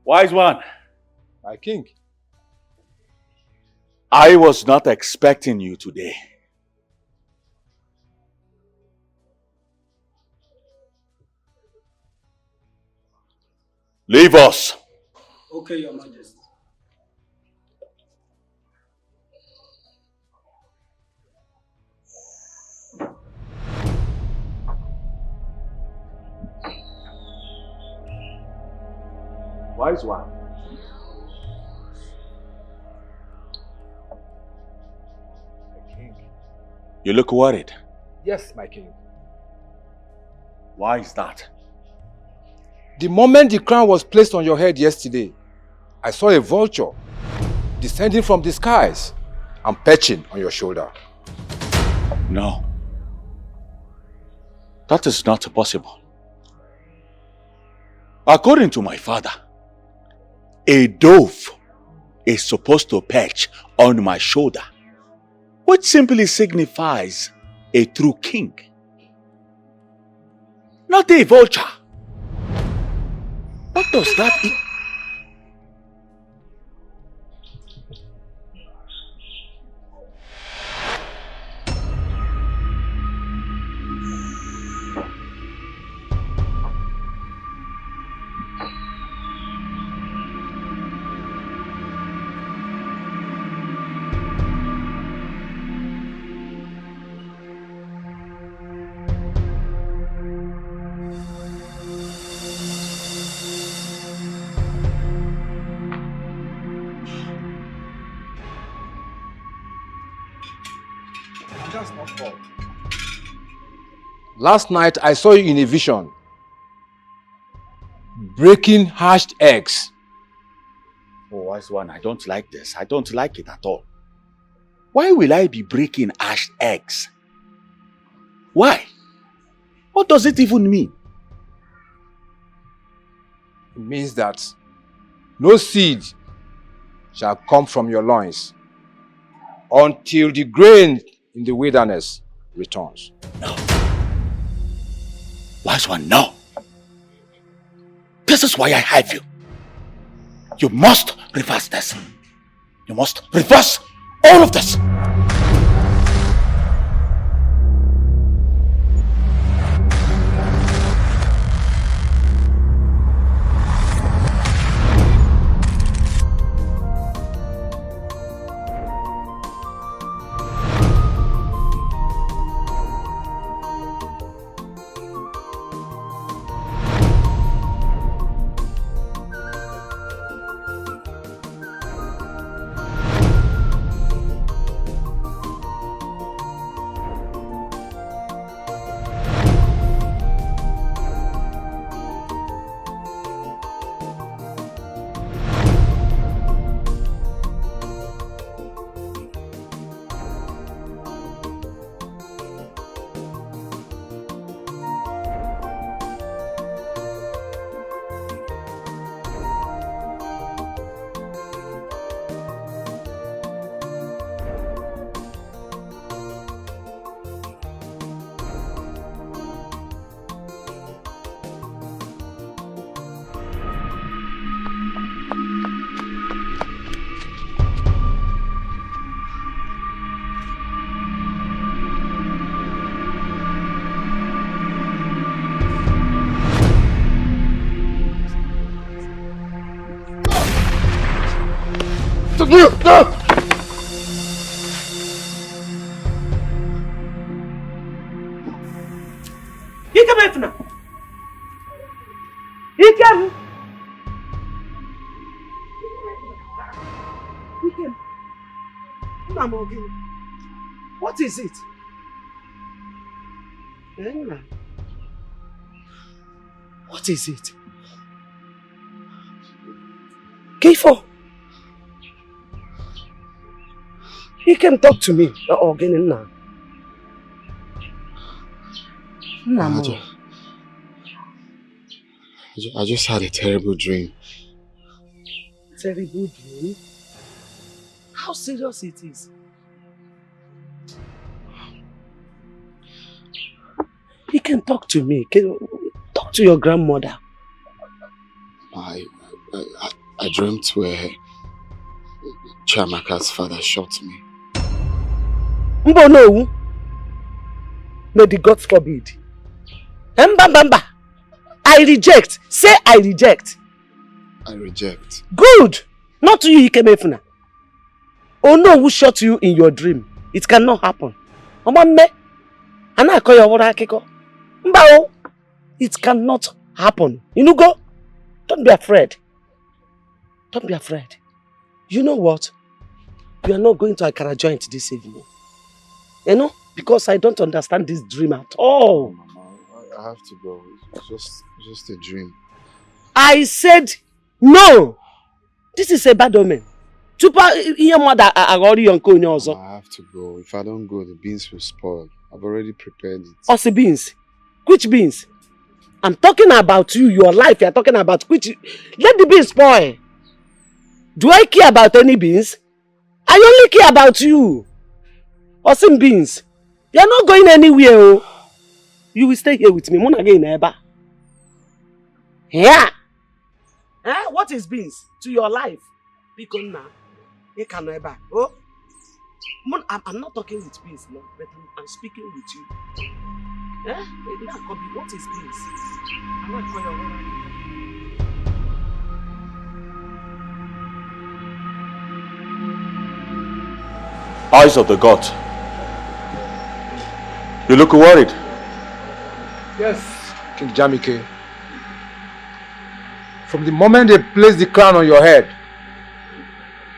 Wise one. My king. I was not expecting you today. Leave us. Okay, Your Majesty. Wise one. My king. You look worried. Yes, my king. Why is that? The moment the crown was placed on your head yesterday, I saw a vulture descending from the skies and perching on your shoulder. No. That is not possible. According to my father, a dove is supposed to perch on my shoulder, which simply signifies a true king. Not a vulture. What does that mean? That's not fault. Last night I saw you in a vision, breaking hatched eggs. Oh, wise one, I don't like this. I don't like it at all. Why will I be breaking hatched eggs? Why? What does it even mean? It means that no seed shall come from your loins until the grain in the wilderness returns. No. Wise one, no. This is why I have you. You must reverse this. You must reverse all of this. What is it? What is it? K4. He came talk to me. I just had a terrible dream. Terrible dream? How serious it is? He can talk to me. Talk to your grandmother. I dreamt where Chiamaka's father shot me. Mbo no. May the gods forbid. Mbamba. I reject. Say I reject. I reject. Good. Not to you, Ikemefuna. Oh no, who shot you in your dream? It cannot happen. Omame. Ana koyo wora akiko. Mbao. It cannot happen. You know go. Don't be afraid. Don't be afraid. You know what? We are not going to Akara joint this evening. You know? Because I don't understand this dream at all. Mama, I have to go. It's just a dream. I said no. This is a bad omen. Mama, I have to go. If I don't go, the beans will spoil. I've already prepared it. Also beans? Which beans? I'm talking about you, your life. You're talking about which... Let the beans spoil. Do I care about any beans? I only care about you. Awesome beans. You're not going anywhere. Oh. You will stay here with me. Mona again, Eba. Yeah. What is beans to your life? Because now, you can Eba. Oh, I'm not talking with beans now, but I'm speaking with you. What is beans? I'm not calling Eyes of the gods. You look worried. Yes, King Jamike. From the moment they placed the crown on your head,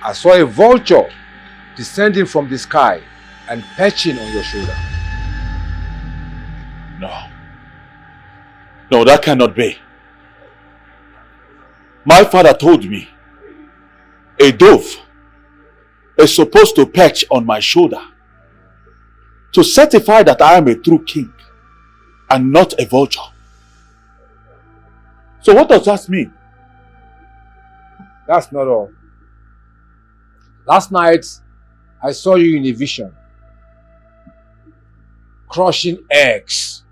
I saw a vulture descending from the sky and perching on your shoulder. No, that cannot be. My father told me a dove is supposed to perch on my shoulder to certify that I am a true king and not a vulture. So what does that mean? That's not all. Last night, I saw you in a vision, crushing eggs.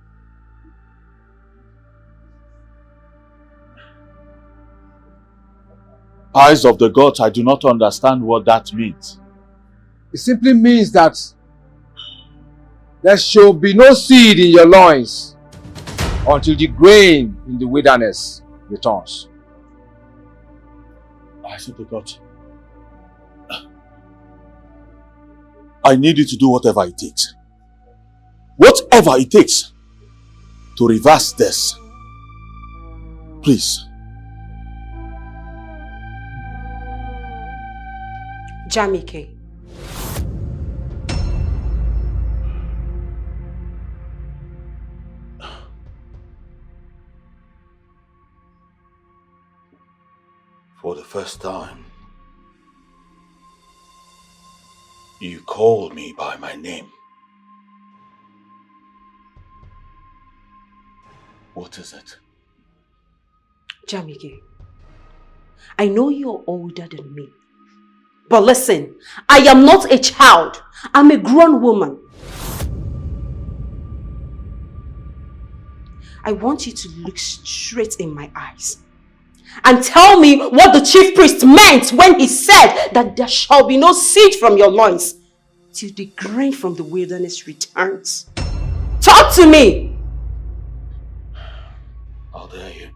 Eyes of the gods, I do not understand what that means. It simply means that there shall be no seed in your loins until the grain in the wilderness returns. Eyes of the gods, I need you to do whatever it takes. Whatever it takes to reverse this. Please. Jamike. For the first time, you called me by my name. What is it? Jamike, I know you're older than me. But listen, I am not a child. I'm a grown woman. I want you to look straight in my eyes and tell me what the chief priest meant when he said that there shall be no seed from your loins till the grain from the wilderness returns. Talk to me! How dare you?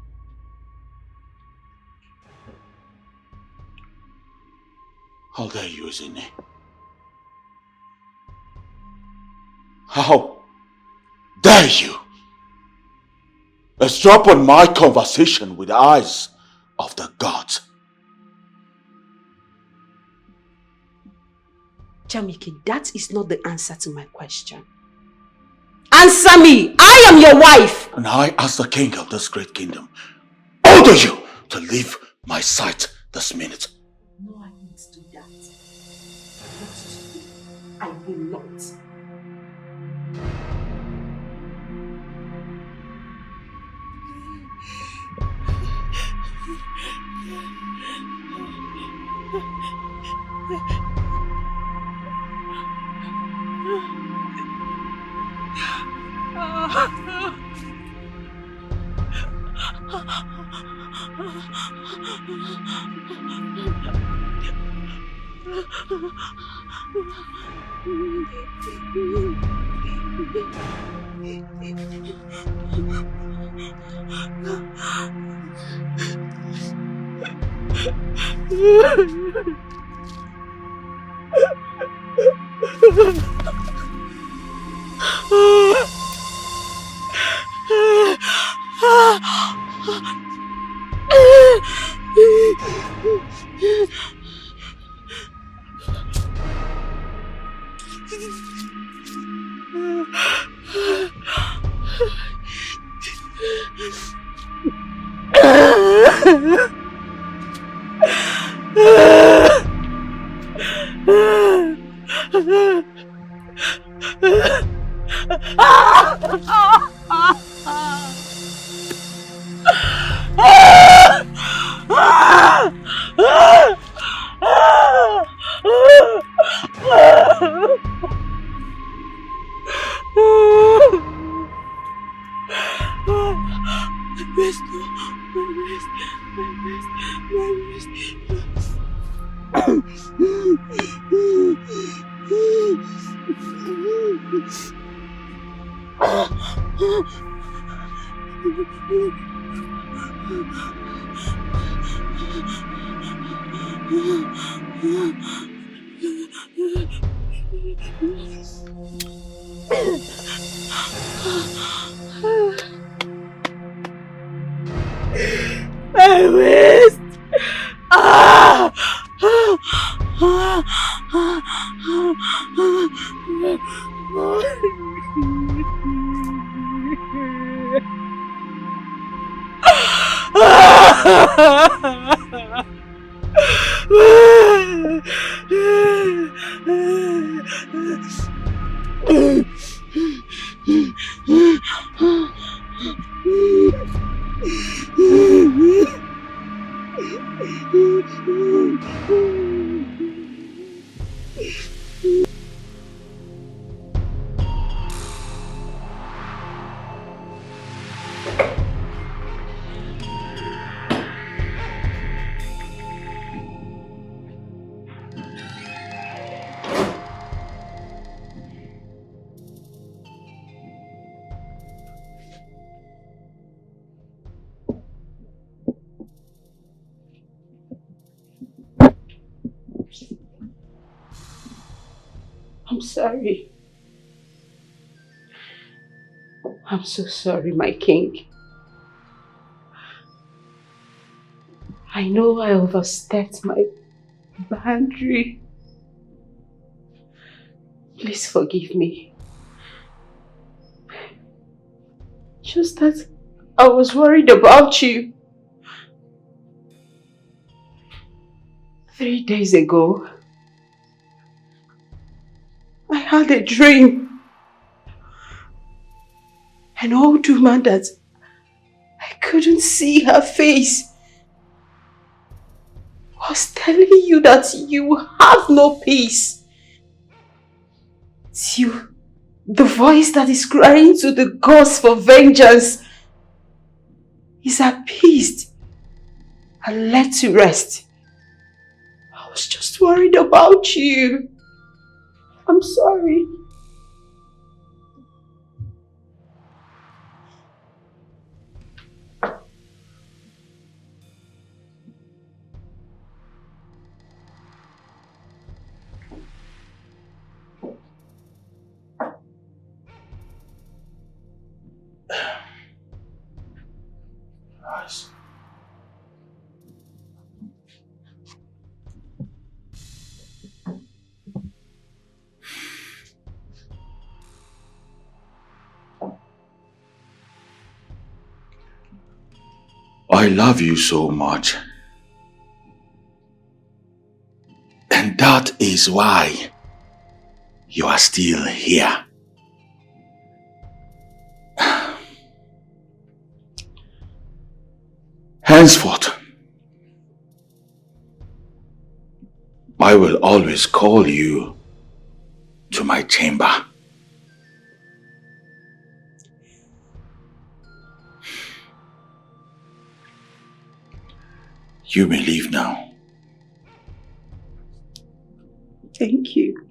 How dare you, Izini? How dare you eavesdrop on my conversation with the eyes of the gods? Jamike, that is not the answer to my question. Answer me! I am your wife! And I, as the king of this great kingdom, order you to leave my sight this minute. No, I won't do that. I will not. I'm sorry. I'm so sorry, my king. I know I overstepped my boundary. Please forgive me. Just that I was worried about you. 3 days ago, I had a dream. An old woman that I couldn't see her face was telling you that you have no peace. It's you, the voice that is crying to the gods for vengeance, is appeased and let to rest. I was just worried about you. I'm sorry. I love you so much. And that is why you are still here. Henceforth, I will always call you to my chamber. You may leave now. Thank you.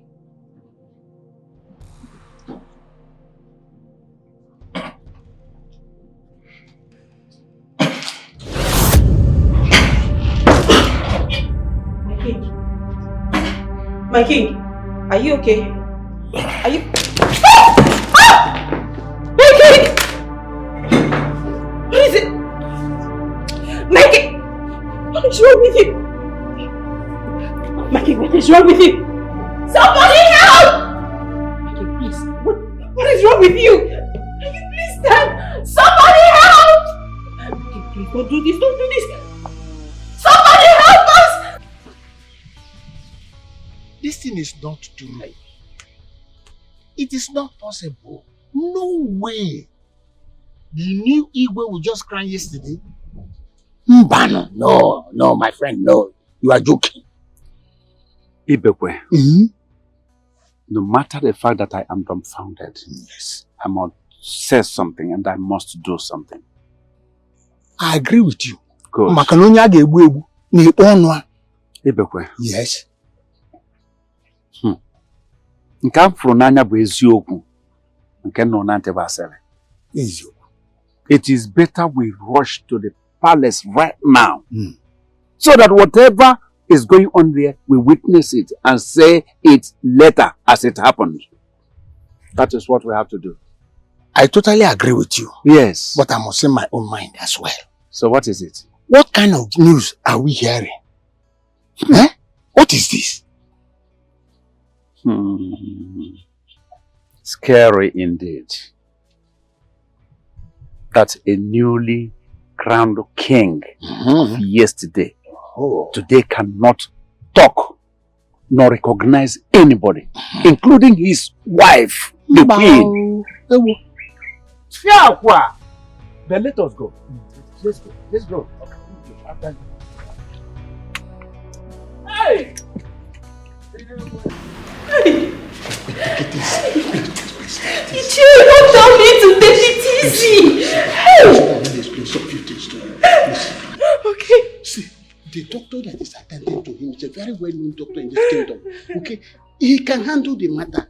My king, are you okay? Are you... My king! What is it? My king! What is wrong with you? My king, what is wrong with you? Somebody help! My king, please, what is wrong with you? Can you please stand? Somebody help! My king, please, don't do this, don't do this! Somebody help us! This thing is not true. It is not possible. No way. The new Igwe we just cried yesterday. Mbano. No, my friend, no. You are joking. Ibekwe, no matter the fact that I am dumbfounded, yes, I must say something and I must do something. I agree with you. Good. Ibekwe. Yes. Nke afro n'anya bụ eziokwu nke nọ na ntị basere. It is better we rush to the palace right now, so that whatever is going on there, we witness it and say it later as it happened. That is what we have to do. I totally agree with you. Yes. But I must say my own mind as well. So what is it? What kind of news are we hearing? Eh? What is this? Scary indeed. That a newly crowned king of yesterday, today cannot talk nor recognize anybody, including his wife, the queen. Then let us go. Let's go. Let's go. Hey! You don't tell me to take it easy. Okay. See, the doctor that is attending to him is a very well-known doctor in this kingdom. Okay, he can handle the matter.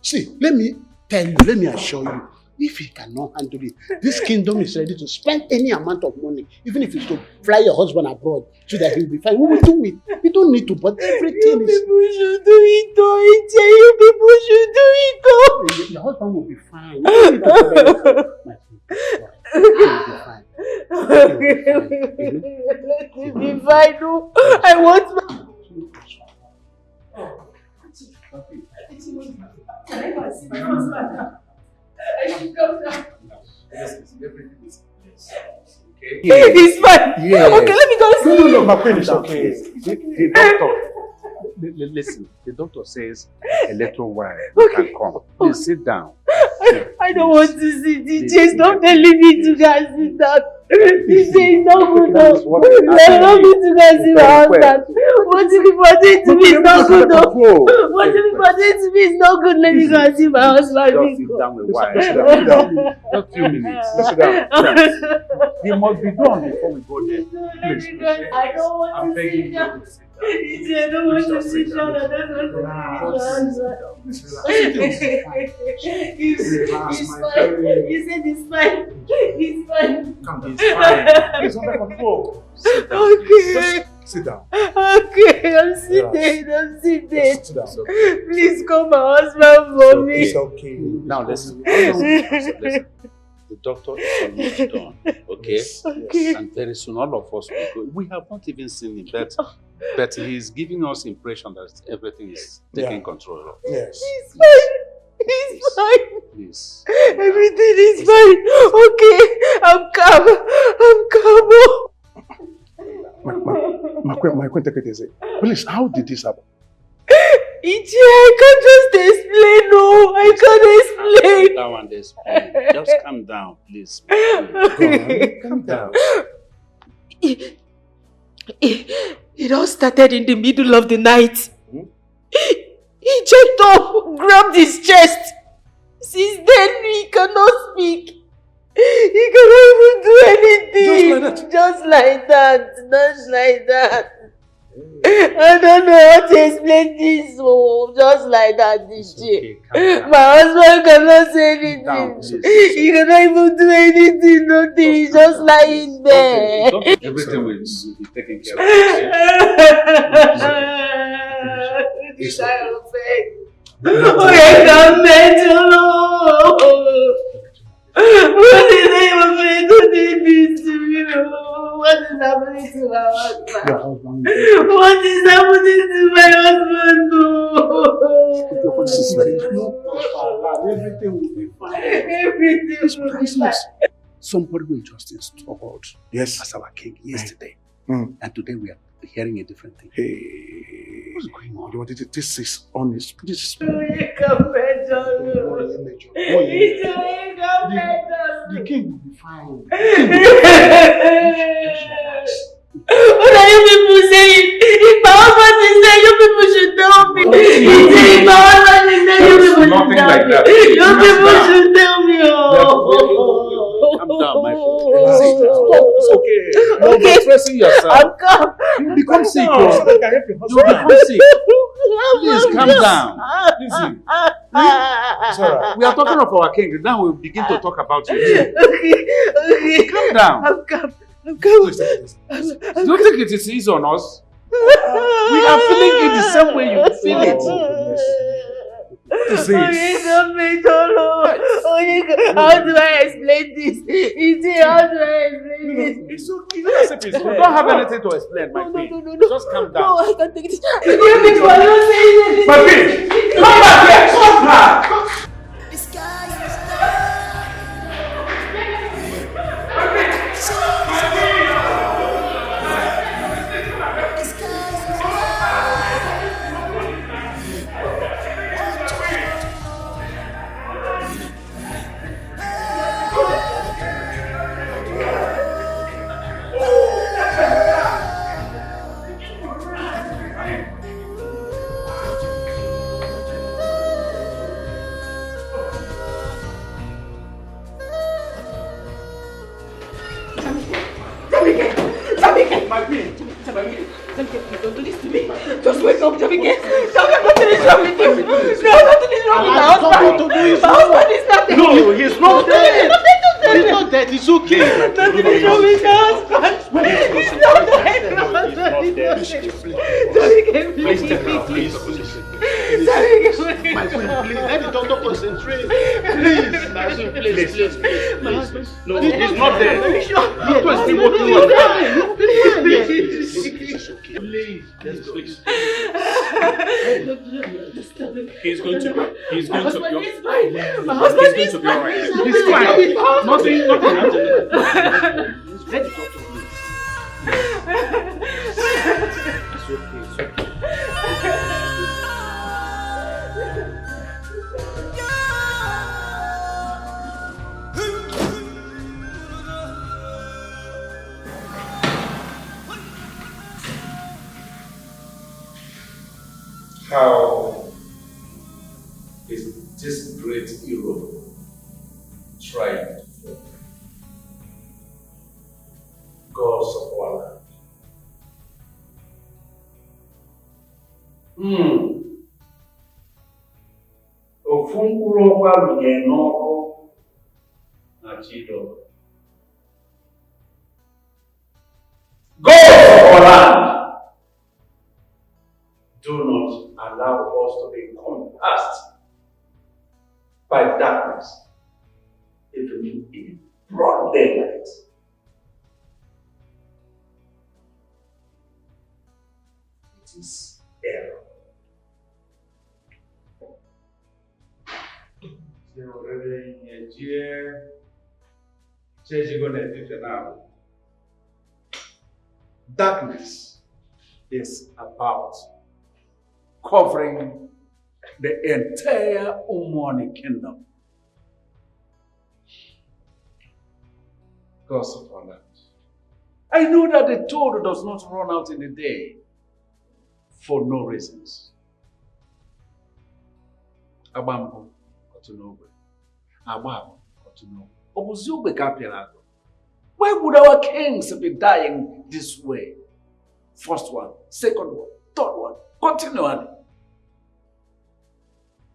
See, let me tell you, let me assure you, if he cannot handle it, this kingdom is ready to spend any amount of money, even if it's to fly your husband abroad so that he'll be fine. We will do it. We don't need to, but everything you is... people should do it, though. You people should do it, though. Your husband will be fine. You don't need to worry. My friend, he'll be fine. Let it be fine, no. I want my... Can I go and see my husband now? I should come down. Everything is okay. It's fine. Yes. Okay, let me go and see. No, my friend is okay. The doctor, listen, the doctor says a little while you can come. Please sit down. I don't want to see DJs. Don't leave me to guys sit down. DJ is not good though. I don't need to guys see my husband. What if people are doing to me is not good though? What if people are doing to me is not good? Let me go and see my husband. Just sit down a while. Just a few minutes. Sit down. It must be done before we go there. Please. I don't want to see them. I don't want to see Sean. I don't want to see He's fine. You said he's fine. He's fine. Come, he's fine. He's under control. Okay. Sit down. Okay, I'm sitting. I'm sitting. Sit down. Please call my husband for me. It's okay. Now listen. Listen. The doctor is almost done. Okay? Okay. And very soon all of us will go. We have not even seen him, but he's giving us impression that everything is taking control of. Yes. He's fine. He's fine. Please. Everything is fine. Okay. I'm calm. I'm calm. My please, how did this happen? Ichi, I can't just explain. No, I can't explain. That one, explain. Just calm down, please. Calm down. It all started in the middle of the night. He jumped up, grabbed his chest. Since then, he cannot speak. He cannot even do anything. Just like that. Just like that. I don't know how to explain this. Oh, just like that, DJ. My husband cannot say anything. He cannot even do anything. Nothing. He's just lying there. Everything will be taken care of. This I beg. Oh, I can't mental. What is the name of it? Don't do this to me. What is happening to my husband? What is happening to my husband? Everything will be fine. Everything will be fine. Somebody we just installed as our king yesterday. And today we are hearing a different thing. Hey. What's going on? This is honest. This is... The king will be fine. What are you people saying? If my husband is there, you people should tell me. If my husband is there, you people should tell me. You people should tell me. Calm down, my friend. It's okay. You're stressing yourself. I'm calm. You become sick. You become sick. Please calm down. Listen. We are talking of our king. Now we'll begin to talk about you. Okay. Calm down. I'm calm. Do you think it is easy on us? We are feeling it the same way you feel it. How do I explain this? How do I explain this? It's okay. You don't have anything to explain, my queen. No. Just calm down. No, I can't take this. My queen, come back here. Come back. Don't do this to me. Just wake up, Jamike. Nothing is wrong with you. No, nothing is wrong with my husband. My husband is not dead. No, he's not dead. He's not dead. It's okay. Nothing is wrong with my husband. He's not dead. Jamike, please. My friend, please, let the doctor concentrate. Please. My husband. No, he's not dead. Are you sure? Doctor is still working on Please. Please. He's going to be fine. My husband is fine. He's fine. Nothing happened. Let the doctor please. It's okay. How is this great hero trying for gods of our land? Ofunkuro waluye n'ọkụ na Chido. Gods of our land, do not allow us to be encompassed by darkness, even in broad daylight. It is error. Darkness is about covering the entire Umani kingdom. Gods of our land. I know that the toad does not run out in the day for no reasons. Abambo, Otunobe. Abam, Otunobe. Obuziogbe kapiarago. Why would our kings be dying this way? First one, second one, third one, continually.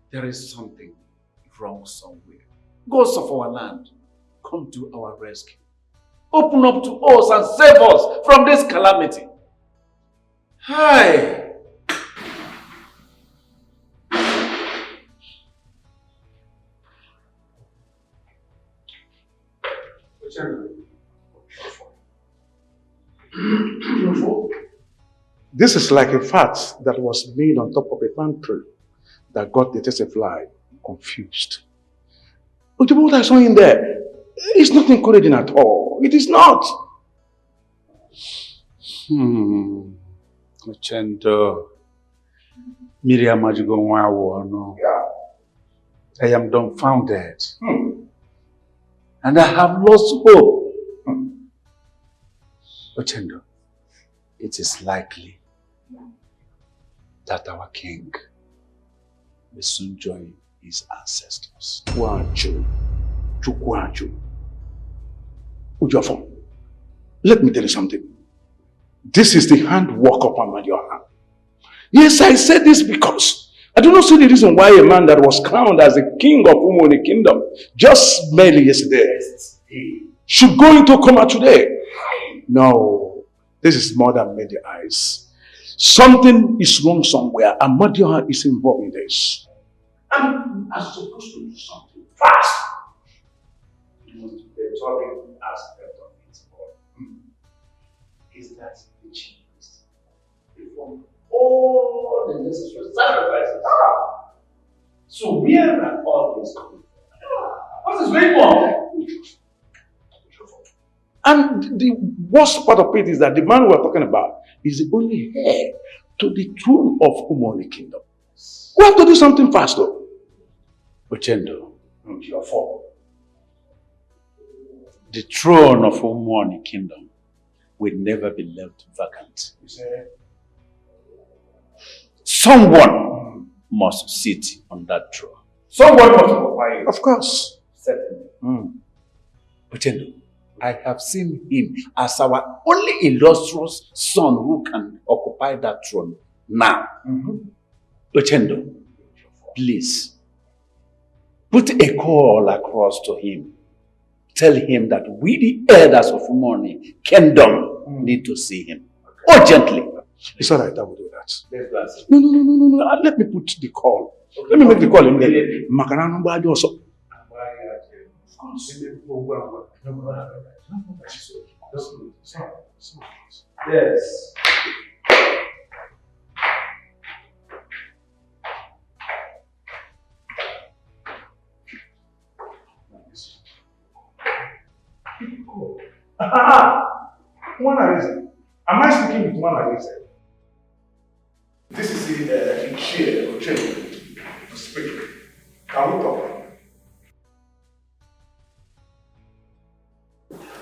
There is something wrong somewhere. Gods of our land, come to our rescue. Open up to us and save us from this calamity. Hi. This is like a fat that was made on top of a palm tree that got the taste fly confused. But what I saw in there is not encouraging at all. It is not. Ochendo. Miriam Majigo. I am dumbfounded. And I have lost hope. Ochendo, it is likely that our king will soon join his ancestors. Ujofo, let me tell you something. This is the handwork of Amadioha. Yes, I said this because I do not see the reason why a man that was crowned as the king of Umoni Kingdom just barely yesterday should go into coma today. No, this is more than many eyes. Something is wrong somewhere, and Amadioha is involved in this. I'm supposed to do something fast. The topic aspect of it is that the chief priest performed all the necessary sacrifices. So where are all these coming from? What is going on? And the worst part of it is that the man we're talking about is the only heir to the throne of Umoni Kingdom. We have to do something fast though. Ochendo, your fault. The throne of Umoni Kingdom will never be left vacant. Someone must sit on that throne. Someone must occupy it. Of course. Certainly. Ochendo, I have seen him as our only illustrious son who can occupy that throne now. Ochendo, please, put a call across to him. Tell him that we, the elders of Umoni Kingdom, need to see him urgently. It's all right, I will do that. No. Let me put the call. Okay. Let me make the call in there. Makarano Badi also. Yes. One reason. Am I speaking with one reason? This is a chair to speak. Can we talk?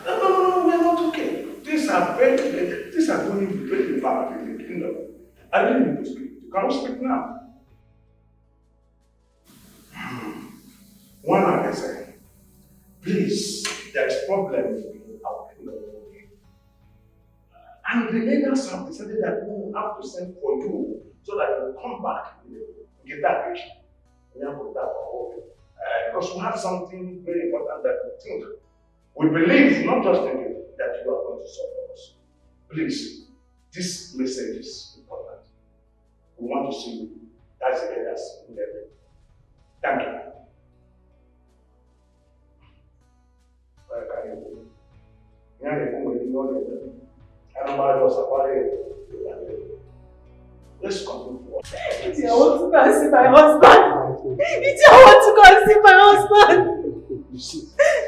No, we are not okay. These are going to be very bad in the kingdom. I didn't need to speak. Can we speak now? One reason. Please, there's problem in our kingdom. And the leaders have decided that we will have to send for you so that you will come back and get that picture. Because we have something very important that we think. We believe, not just thinking, that you are going to solve for us. Please, this message is important. We want to see you. That's the leaders in heaven. Thank you. Let's continue. I want to go and see my husband. I want to go and see my husband. You see,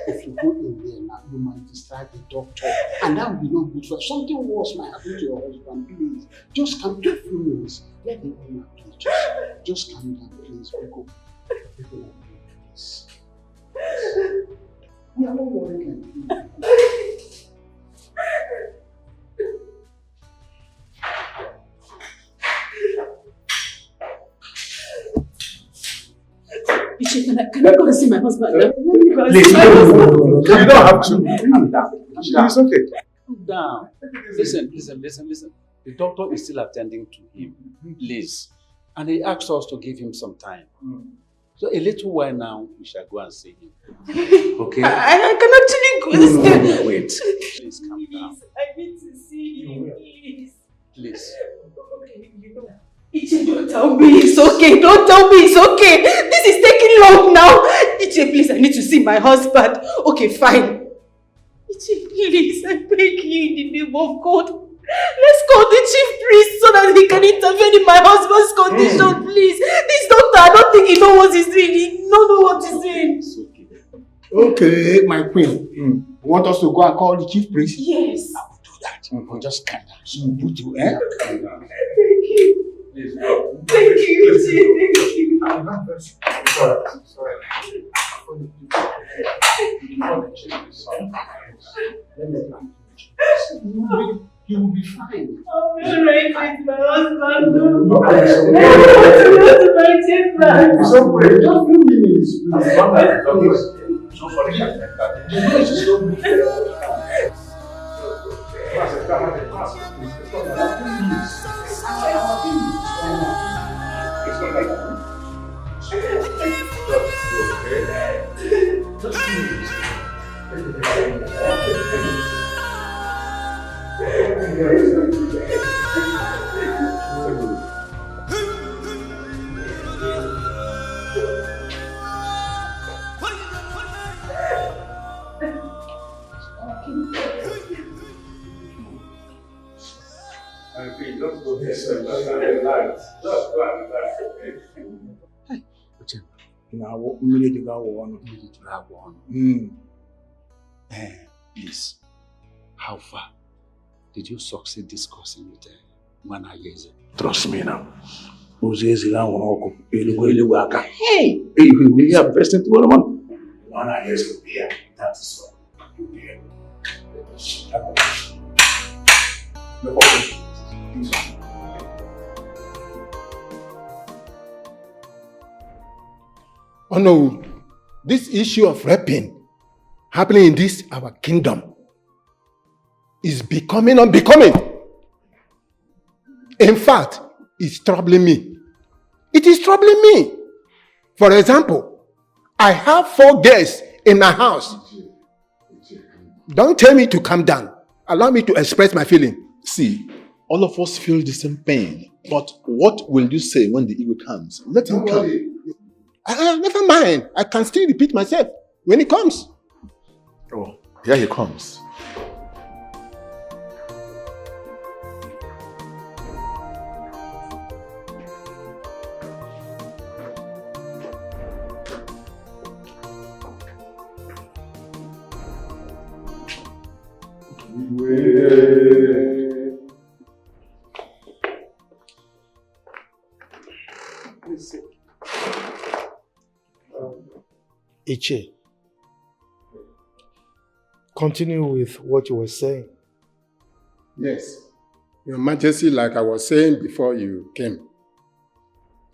if you go in there now, you might distract the doctor, and that will be not good for you. Something worse might happen to your husband. Please, just come 2 minutes. Let the woman please. Just calm down, please. People please. We are not worried like you. Can I go and see my husband now? Please, you don't have to. Calm down. It's okay. Calm down. Listen. The doctor is still attending to him. Please. And he asked us to give him some time. So a little while now, we shall go and see him. Okay? I can actually go this time. Wait. Please calm down. Please, I need to see him, please. Please. Okay, you know. Ichi, don't tell me it's okay. Don't tell me it's okay. This is taking long now. Ichi, please, I need to see my husband. Okay, fine. Ichi, please, I beg you in the name of God. Let's call the chief priest so that he can intervene in my husband's condition, please. This doctor, I don't think he knows what he's doing. He don't know what he's doing. Okay, my queen. You want us to go and call the chief priest? Yes. I will do that. Just calm down. So put you, eh? Thank you. Thank you, Ichi. Thank you. Sorry. You will be fine. I'll be alright with my husband. No, I want to go to my chamber. it's okay. Just few minutes. Please, how far did you succeed discussing with Wanayeze? Trust me now. Hey, you really have best thing tomorrow morning. Wanayeze will be here. That is all. You'll be here. Oh no, this issue of raping happening in this our kingdom is becoming unbecoming. In fact, it's troubling me. It is troubling me. For example, I have 4 girls in my house. Don't tell me to calm down. Allow me to express my feeling. See, all of us feel the same pain. But what will you say when the ego comes? Let him come. Never mind. I can still repeat myself when it comes. Oh, here he comes. Iche, continue with what you were saying. Yes, Your Majesty, like I was saying before you came,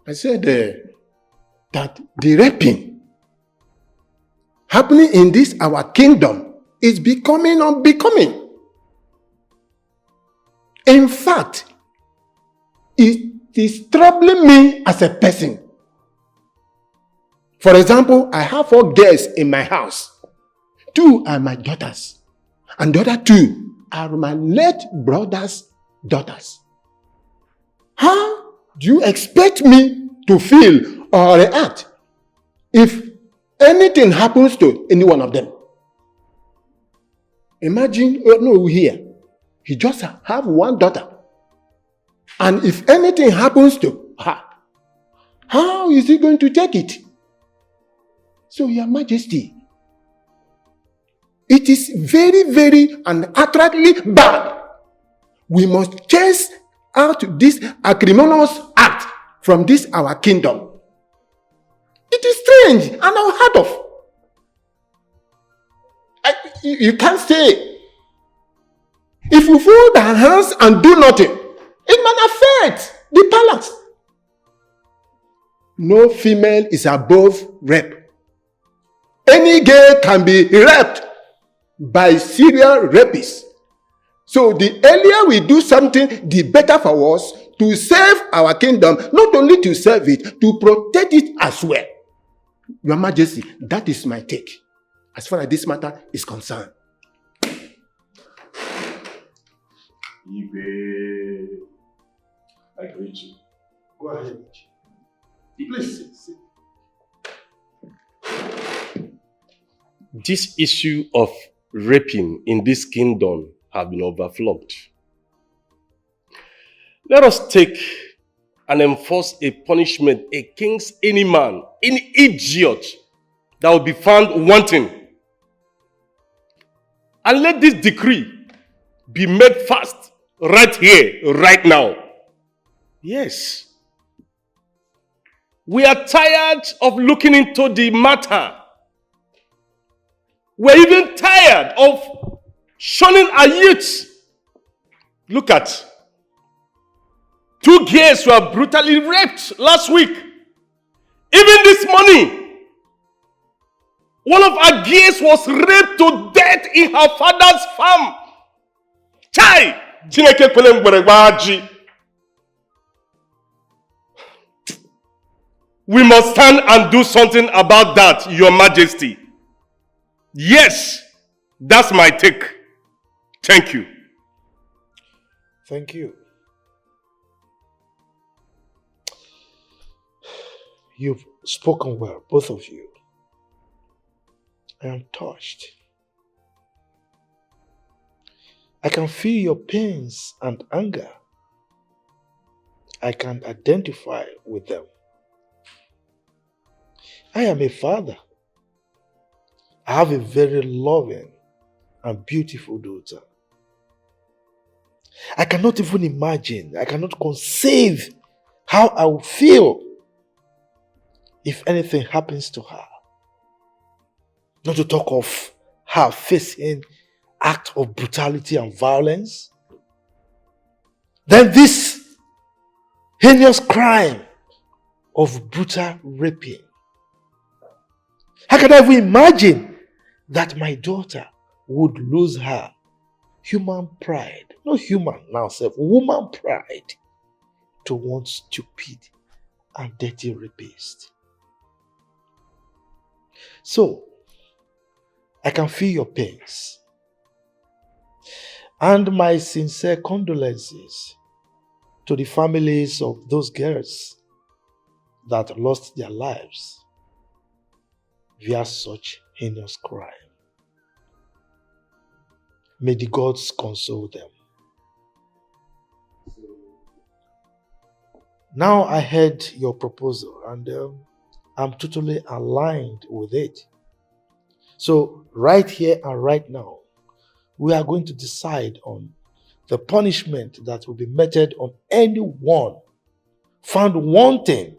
I said that the raping happening in this our kingdom is becoming unbecoming. In fact, it is troubling me as a person. For example, I have 4 girls in my house. 2 are my daughters, and the other 2 are my late brother's daughters. How do you expect me to feel or react if anything happens to any one of them? Imagine, here, he just have 1 daughter. And if anything happens to her, how is he going to take it? So, Your Majesty, it is very, very and utterly bad. We must chase out this acrimonious act from this our kingdom. It is strange and unheard of. You can't say. If we fold our hands and do nothing, it might affect the palace. No female is above rape. Any girl can be raped by serial rapists. So the earlier we do something, the better for us to save our kingdom, not only to save it, to protect it as well. Your Majesty, that is my take, as far as this matter is concerned. Ibe, I greet you. Go ahead. Please sit. This issue of raping in this kingdom have been overflowed. Let us take and enforce a punishment against any man, any idiot that will be found wanting. And let this decree be made fast right here, right now. Yes. We are tired of looking into the matter. We're even tired of shunning our youths. Look at 2 girls were brutally raped last week. Even this morning, one of our girls was raped to death in her father's farm. Chai! Chineke kwele mgberegbaji. We must stand and do something about that, Your Majesty. Yes, that's my take. Thank you. Thank you. You've spoken well, both of you. I am touched. I can feel your pains and anger. I can identify with them. I am a father. I have a very loving and beautiful daughter. I cannot even imagine, I cannot conceive how I will feel if anything happens to her. Not to talk of her facing act of brutality and violence. Then this heinous crime of brutal raping. How can I even imagine that my daughter would lose her human pride, not human now, woman pride, to one stupid and dirty rapist? So, I can feel your pains and my sincere condolences to the families of those girls that lost their lives via such heinous crime. May the gods console them. Now I heard your proposal and I'm totally aligned with it. So right here and right now, we are going to decide on the punishment that will be meted on anyone found wanting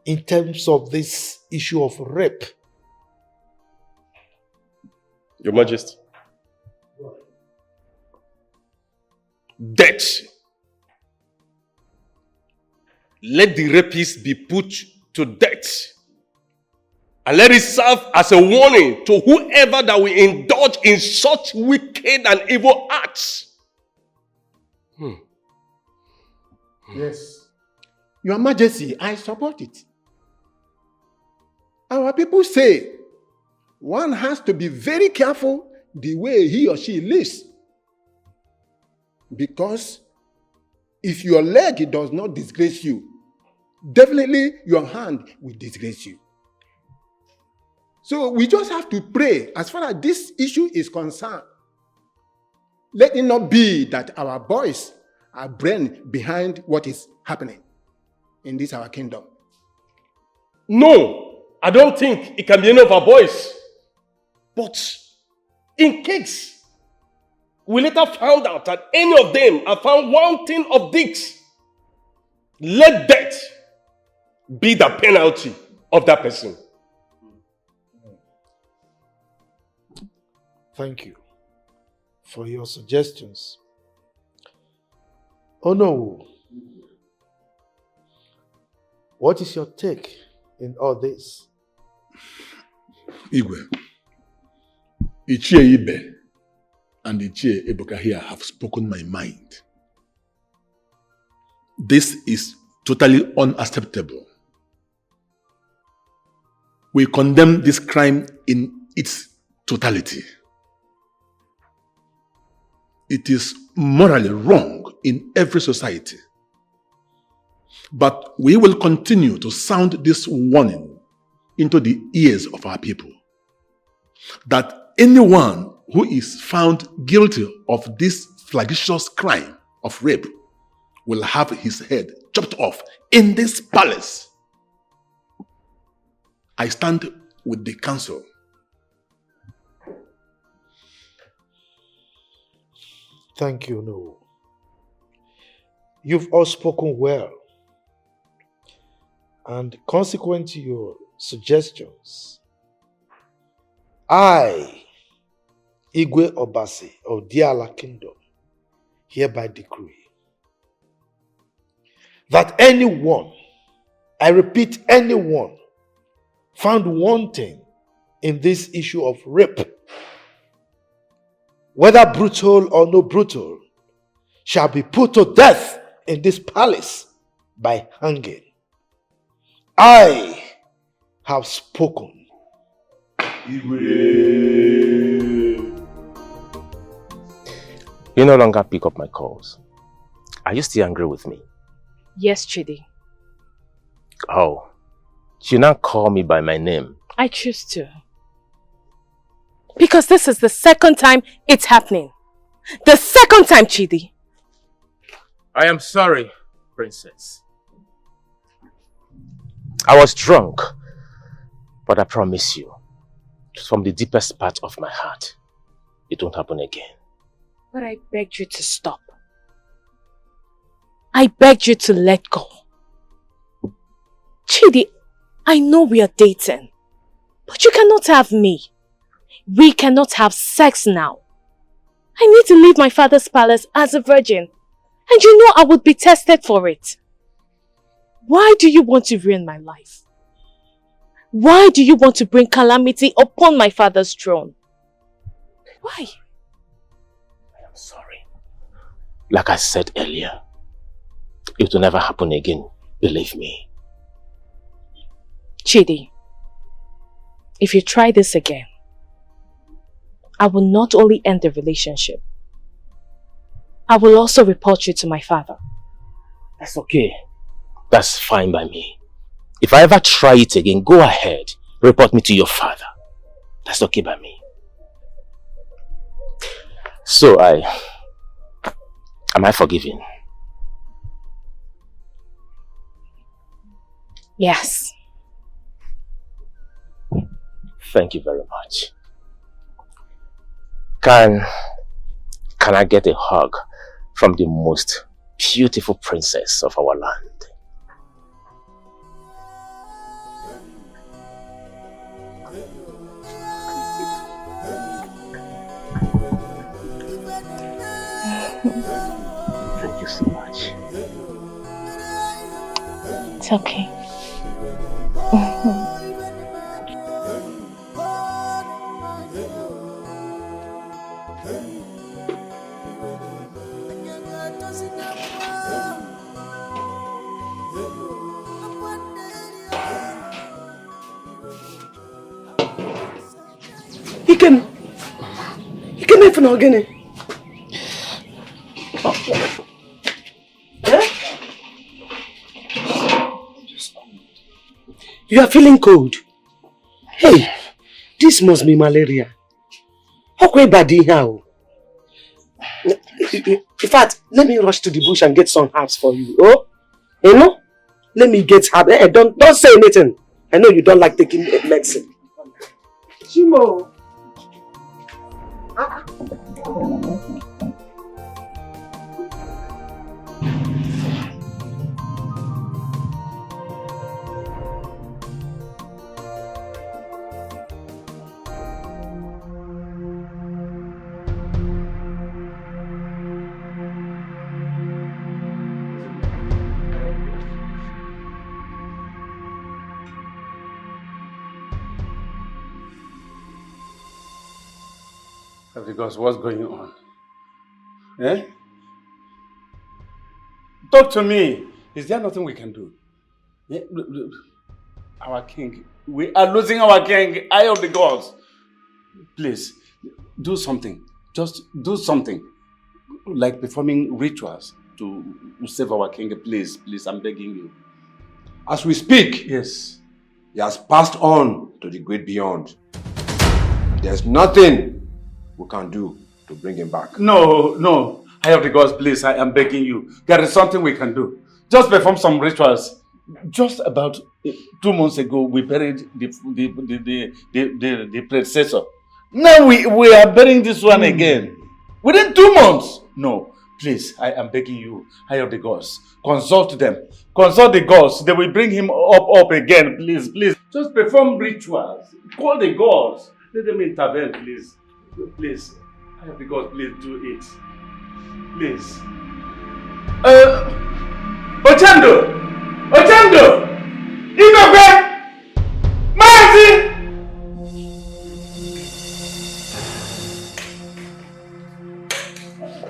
in terms of this issue of rape. Your Majesty. Death. Let the rapist be put to death. And let it serve as a warning to whoever that will indulge in such wicked and evil acts. Yes. Your Majesty, I support it. Our people say one has to be very careful the way he or she lives. Because if your leg does not disgrace you, definitely your hand will disgrace you. So we just have to pray as far as this issue is concerned. Let it not be that our boys are brain behind what is happening in this our kingdom. No, I don't think it can be any of our boys. But in case we later found out that any of them are found wanting of this, let death be the penalty of that person. Thank you for your suggestions. Oh no. What is your take in all this? Igwe, Ichie Ibe and Ichie Ebuka here have spoken my mind. This is totally unacceptable. We condemn this crime in its totality. It is morally wrong in every society. But we will continue to sound this warning into the ears of our people that anyone who is found guilty of this flagitious crime of rape will have his head chopped off in this palace. I stand with the council. Thank you, No. You've all spoken well. And consequent to your suggestions, I, Igwe Obasi of Diala Kingdom, hereby decree that anyone, I repeat, anyone found wanting in this issue of rape, whether brutal or no brutal, shall be put to death in this palace by hanging. I have spoken. You no longer pick up my calls. Are you still angry with me? Yes, Chidi. Oh, you now call me by my name. I choose to. Because this is the second time it's happening. The second time, Chidi. I am sorry, Princess. I was drunk, but I promise you, from the deepest part of my heart, it won't happen again. But I begged you to stop. I begged you to let go. Chidi, I know we are dating, but you cannot have me. We cannot have sex now. I need to leave my father's palace as a virgin, and you know I would be tested for it. Why do you want to ruin my life? Why do you want to bring calamity upon my father's throne? Why? I am sorry. Like I said earlier, it will never happen again, believe me. Chidi, if you try this again, I will not only end the relationship, I will also report you to my father. That's okay. That's fine by me. If I ever try it again, go ahead. Report me to your father. That's okay by me. So am I forgiven? Yes. Thank you very much. Can I get a hug from the most beautiful princess of our land? Thank you so much. It's okay. He came from again. You are feeling cold. Hey, this must be malaria. How can body how? In fact, let me rush to the bush and get some herbs for you. Oh, you know? Let me get herbs. Hey, don't say anything. I know you don't like taking medicine. Chimo. Because what's going on? Eh? Talk to me. Is there nothing we can do? Yeah? Our king. We are losing our king. Eye of the gods. Please, do something. Just do something. Like performing rituals to save our king. Please, I'm begging you. As we speak, yes, he has passed on to the great beyond. There's nothing we can do to bring him back. No. Eye of the gods, please, I am begging you. There is something we can do. Just perform some rituals. Just about 2 months ago, we buried the predecessor. Now we are burying this one again. Within 2 months. No, please, I am begging you. Eye of the gods, consult them. Consult the gods. They will bring him up again. Please. Just perform rituals. Call the gods. Let them intervene, please. Please. Eye of the gods, please do it. Please. Ochando! Igokwe! Mazi!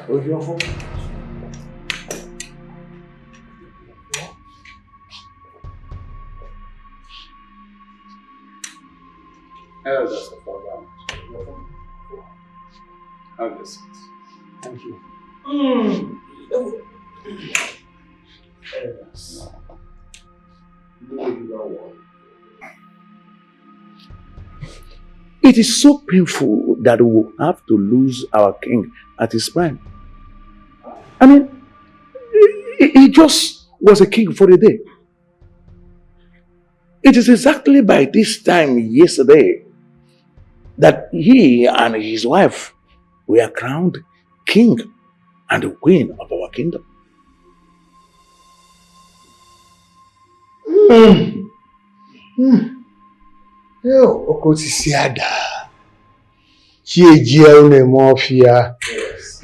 Ojiofo. That's the program. Have this. Thank you. Yes. It is so painful that we will have to lose our king at his prime. I mean, he just was a king for a day. It is exactly by this time yesterday that he and his wife were crowned king and the queen of our kingdom. Okotisiada. Chiejia une mafia. Yes.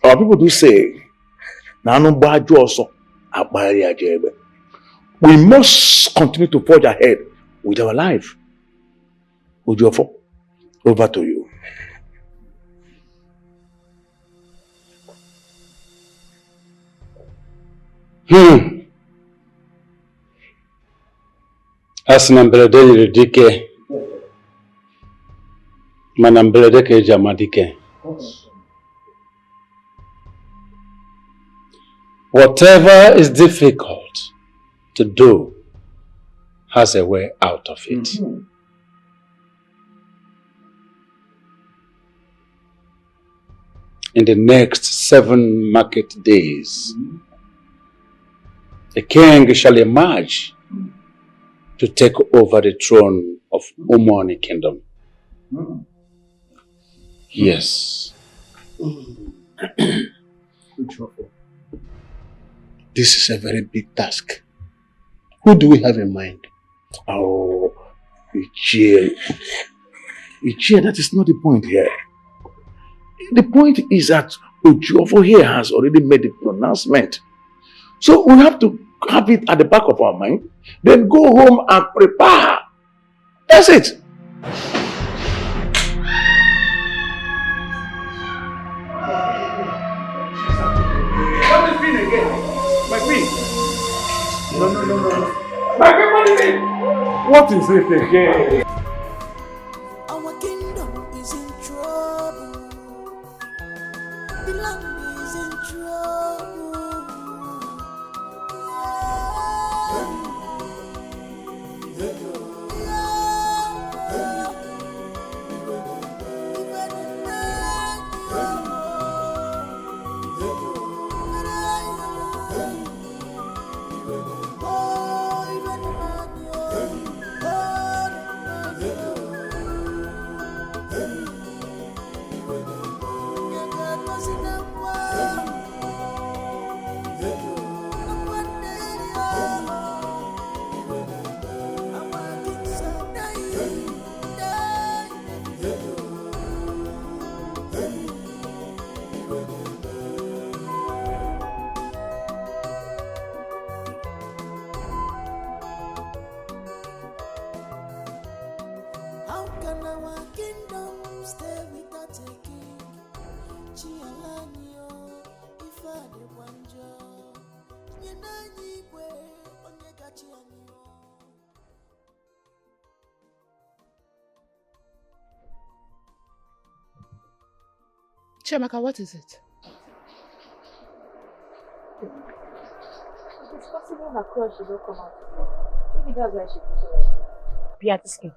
Our people do say, we must continue to forge ahead with our life. Ojiofo, over to you. Asina mbelede niridike. Mana mbelede keja madike. Whatever is difficult to do has a way out of it. In the next 7 market days, the king shall emerge to take over the throne of Umani kingdom. Yes. This is a very big task. Who do we have in mind? Oh, Ichie, that is not the point here. The point is that Ojiofo here has already made the pronouncement. So we have to have it at the back of our mind, then go home and prepare. That's it. What is pin again? My pin. No. My pin, what is it again? Our kingdom is in trouble. The land is in trouble. Can our kingdom stay without a king? Chialanyo, if I the wanjo, Yenani we, Onyegachianyo. Chiamaka, what is it? It's possible her crush should not come out. Maybe that's why she feels like Be at this game.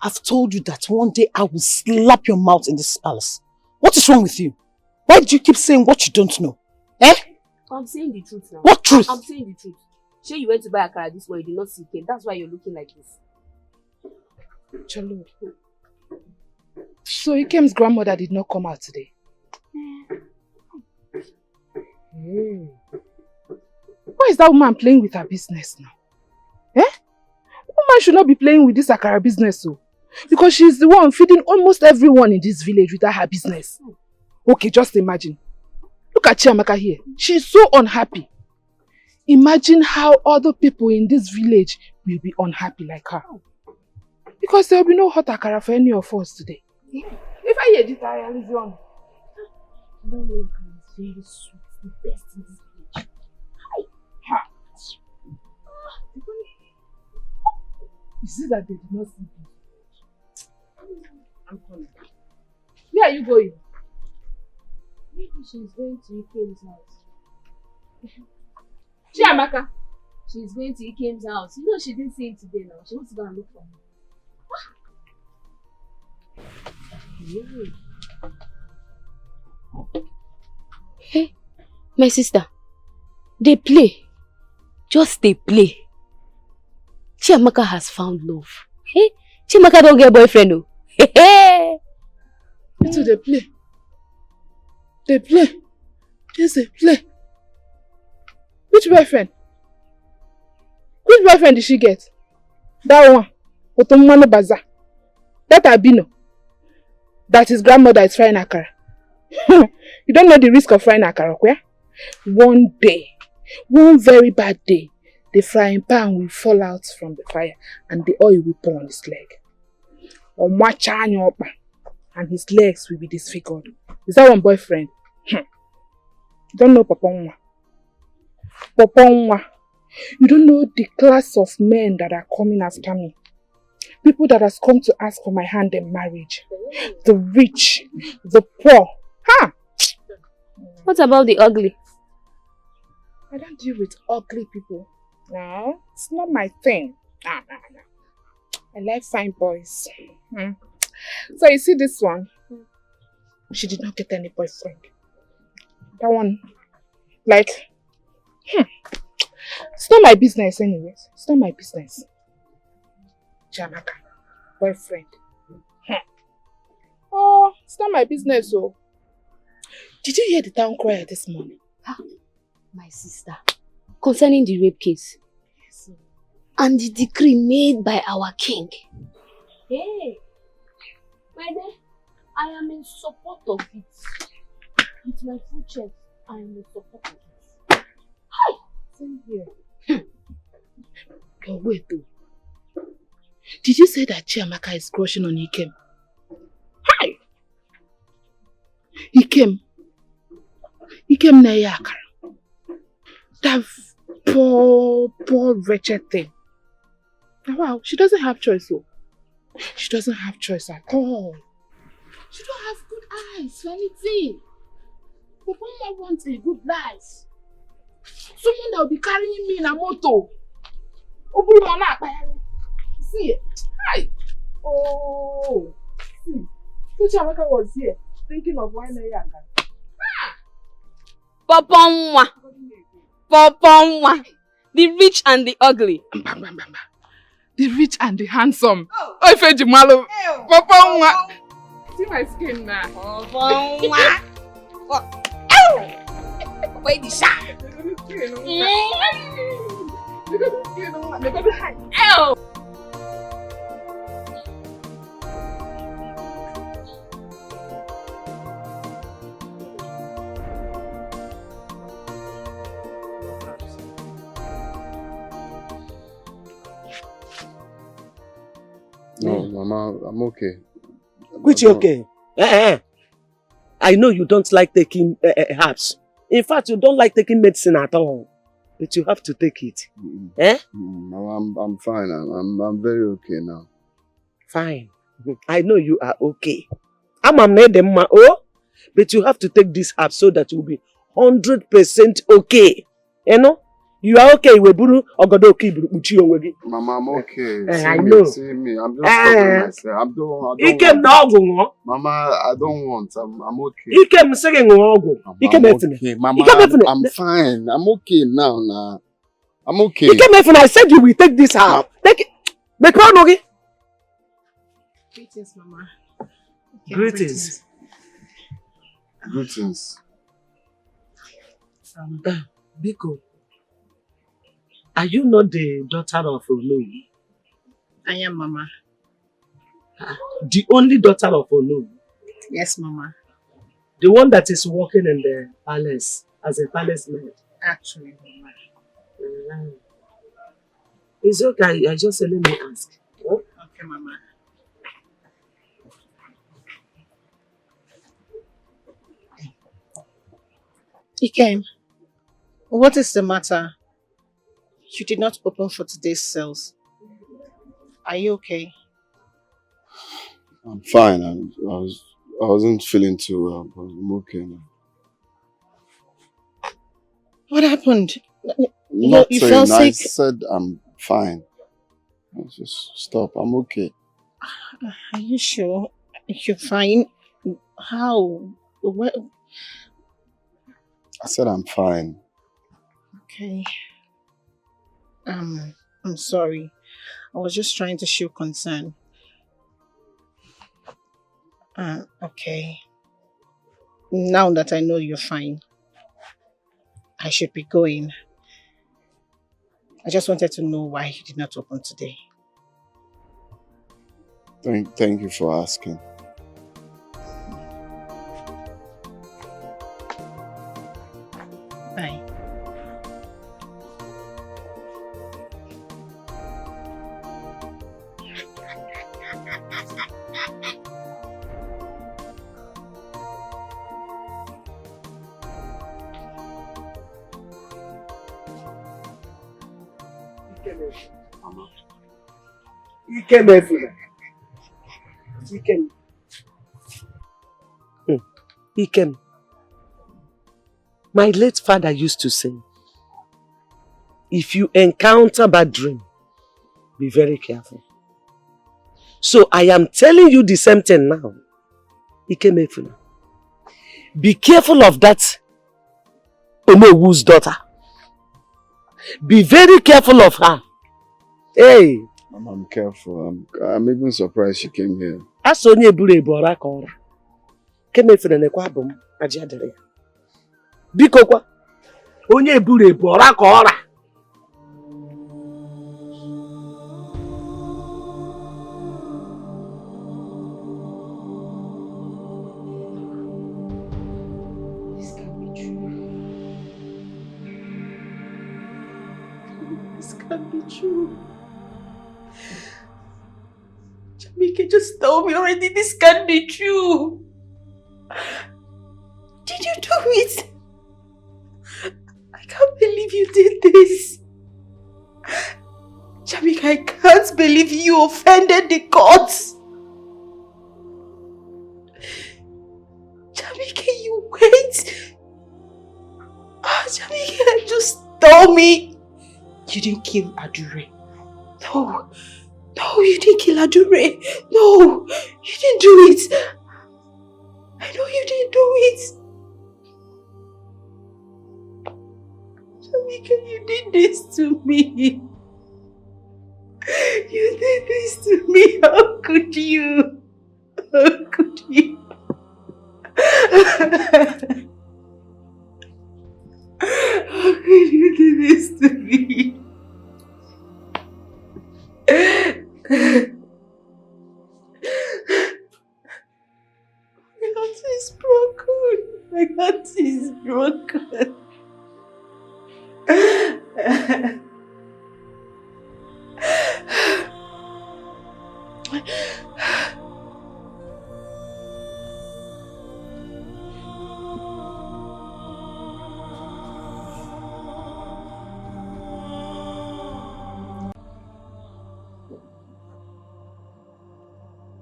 I've told you that one day I will slap your mouth in this palace. What is wrong with you? Why do you keep saying what you don't know? Eh? I'm saying the truth now. What truth? I'm saying the truth. Sure, you went to buy Akara this way, you did not see Ken. That's why you're looking like this. Chalo. So Ikem's grandmother did not come out today? Why is that woman playing with her business now? Eh? Woman should not be playing with this Akara business, so. Because she's the one feeding almost everyone in this village without her business. Okay, just imagine. Look at Chiamaka here. She's so unhappy. Imagine how other people in this village will be unhappy like her. Because there will be no hot Akara for any of us today. If I hear this, I am wrong. Don't know, it's very sweet. The best in this village. Hi. You see that they did not see you. I'm coming. Where are you going? Maybe she's going to Ikem's house. Chiamaka. She's going to Ikem's house. You know she didn't see him today now. She wants to go and look for him. Hey, my sister. They play. Just they play. Chiamaka has found love. Hey, Chiamaka don't get a boyfriend though. Hey. So they play. They play. Yes, they play. Which boyfriend? Which boyfriend did she get? That one. Otomano Baza. That Abino. That his grandmother is frying Akara. You don't know the risk of frying Akara, where? One day, one very bad day, the frying pan will fall out from the fire and the oil will pour on his leg. And his legs will be disfigured. Is that one boyfriend? You don't know Papa Nwa. Papa Nwa. You don't know the class of men that are coming after me. People that has come to ask for my hand in marriage. The rich, the poor. Huh? What about the ugly? I don't deal with ugly people. No, it's not my thing. No. I like fine boys. So you see this one? She did not get any boyfriend. That one, like, it's not my business anyways. It's not my business. Chiamaka, boyfriend. Oh, it's not my business, oh. Did you hear the town crier this morning? My sister. Concerning the rape case. Yes. And the decree made by our king. Hey, my dear, I am in support of it. With my full chest, I am in support of it. Hi! Same here. But wait though. Did you say that Chiamaka is crushing on Ikem? Hi! Ikem na Akara. That poor wretched thing. Wow, she doesn't have choice though. She doesn't have choice at all. She don't have good eyes for anything. But Mama wants a good life. Someone that will be carrying me in a motor. See it? Hi! Oh! See, Chiamaka was here thinking of why Akara. Papa Nwa. The rich and the ugly. The rich and the handsome. Oh, Ifejimalo. Papa Nwa. See my skin now. Papa Nwa. Wait, the shot. Ew. No, Mama, I'm okay. Which okay? I know you don't like taking herbs. In fact, you don't like taking medicine at all. But you have to take it. Mama, I'm fine. I'm very okay now. Fine. I know you are okay. But you have to take this herb so that you'll be 100% okay. You know? You are okay. Mama, I'm okay. I know. See me. I'm just talking myself. I don't want. Mama, I don't want. I'm okay. Mama, I'm fine. I'm okay now. I'm okay. I said you will take this herb. Take it. Greetings, Mama. Greetings. Greetings. Biko, are you not the daughter of Olu? I am, Mama. The only daughter of Olu? Yes, Mama. The one that is working in the palace as a palace maid? Actually, Mama. It's okay. I just let me ask. Okay, Mama. Ikem, what is the matter? You did not open for today's sales. Are you okay? I'm fine. I wasn't feeling too well, but I'm okay now. What happened? You felt sick? I said I'm fine. Just stop. I'm okay. Are you sure? You're fine? How? What? I said I'm fine. Okay. I'm sorry. I was just trying to show concern. Okay. Now that I know you're fine, I should be going. I just wanted to know why you did not open today. Thank you for asking. Bye. Ikem. My late father used to say, if you encounter bad dream, be very careful. So I am telling you the same thing now. Ikem, be careful of that Omewu's daughter. Be very careful of her. Hey. I'm careful. I'm even surprised she came here. Asonye buru ebora ka ora. Kemefere nekwa abum aji adere ya. Biko kwa. Onye buru ebora ka ora. This can't be true. Jamike, just tell me already, this can't be true. Did you do it? I can't believe you did this. Jamike, I can't believe you offended the gods. Jamike, you wait. Jamike, just tell me you didn't kill Adure. No. No, you didn't kill Adure. No, you didn't do it. I know you didn't do it. Jamika, you did this to me. You did this to me. How could you? How could you? How could you do this to me? My heart is broken. My heart is broken.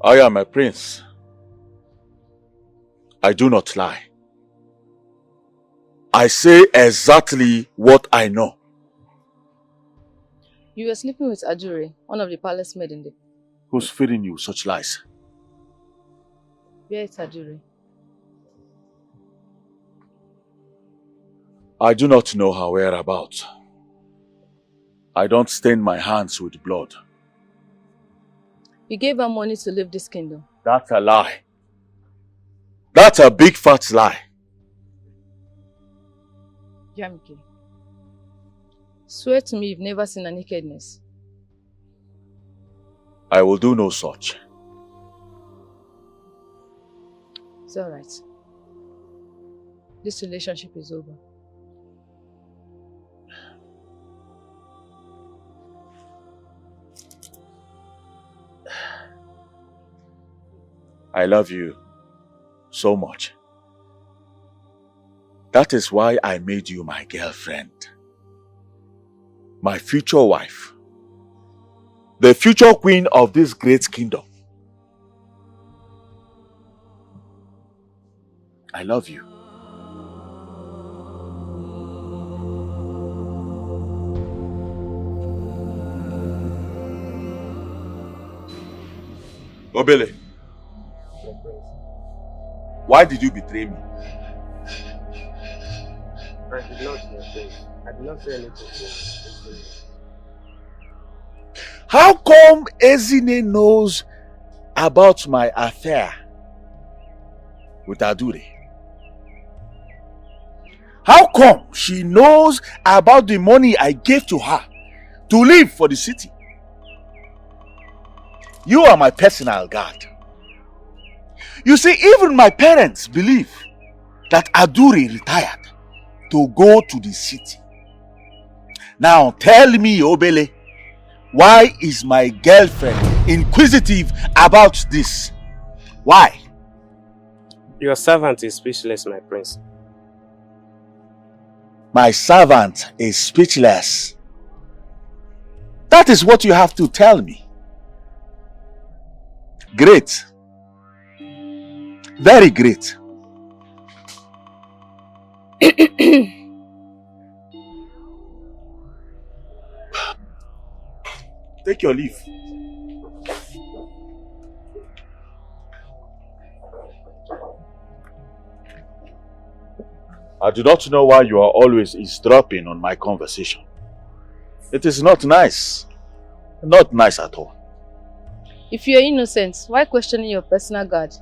I am a prince. I do not lie. I say exactly what I know. You were sleeping with Ajuri, one of the palace maids in the... Who's feeding you such lies? Where is Ajuri? I do not know her whereabouts. I don't stain my hands with blood. You gave her money to leave this kingdom. That's a lie. That's a big fat lie. Jamike, swear to me you've never seen a nakedness. I will do no such. It's alright. This relationship is over. I love you so much. That is why I made you my girlfriend. My future wife. The future queen of this great kingdom. I love you. Obele, why did you betray me? I did not, my friend. I did not say anything to you. How come Ezine knows about my affair with Adure? How come she knows about the money I gave to her to leave for the city? You are my personal guard. You see, even my parents believe that Adure retired to go to the city. Now tell me, Obele, why is my girlfriend inquisitive about this? Why? Your servant is speechless, my prince. My servant is speechless. That is what you have to tell me. Great. Very great. Take your leave. I do not know why you are always eavesdropping on my conversation. It is not nice. Not nice at all. If you are innocent, why questioning your personal guard?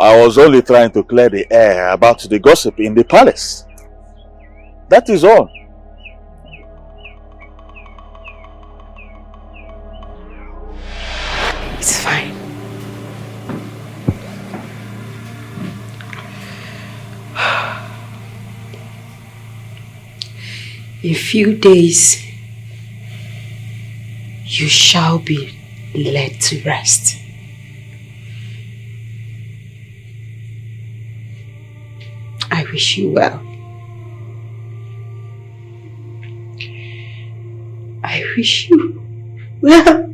I was only trying to clear the air about the gossip in the palace. That is all. It's fine. In few days, you shall be led to rest. I wish you well. I wish you well.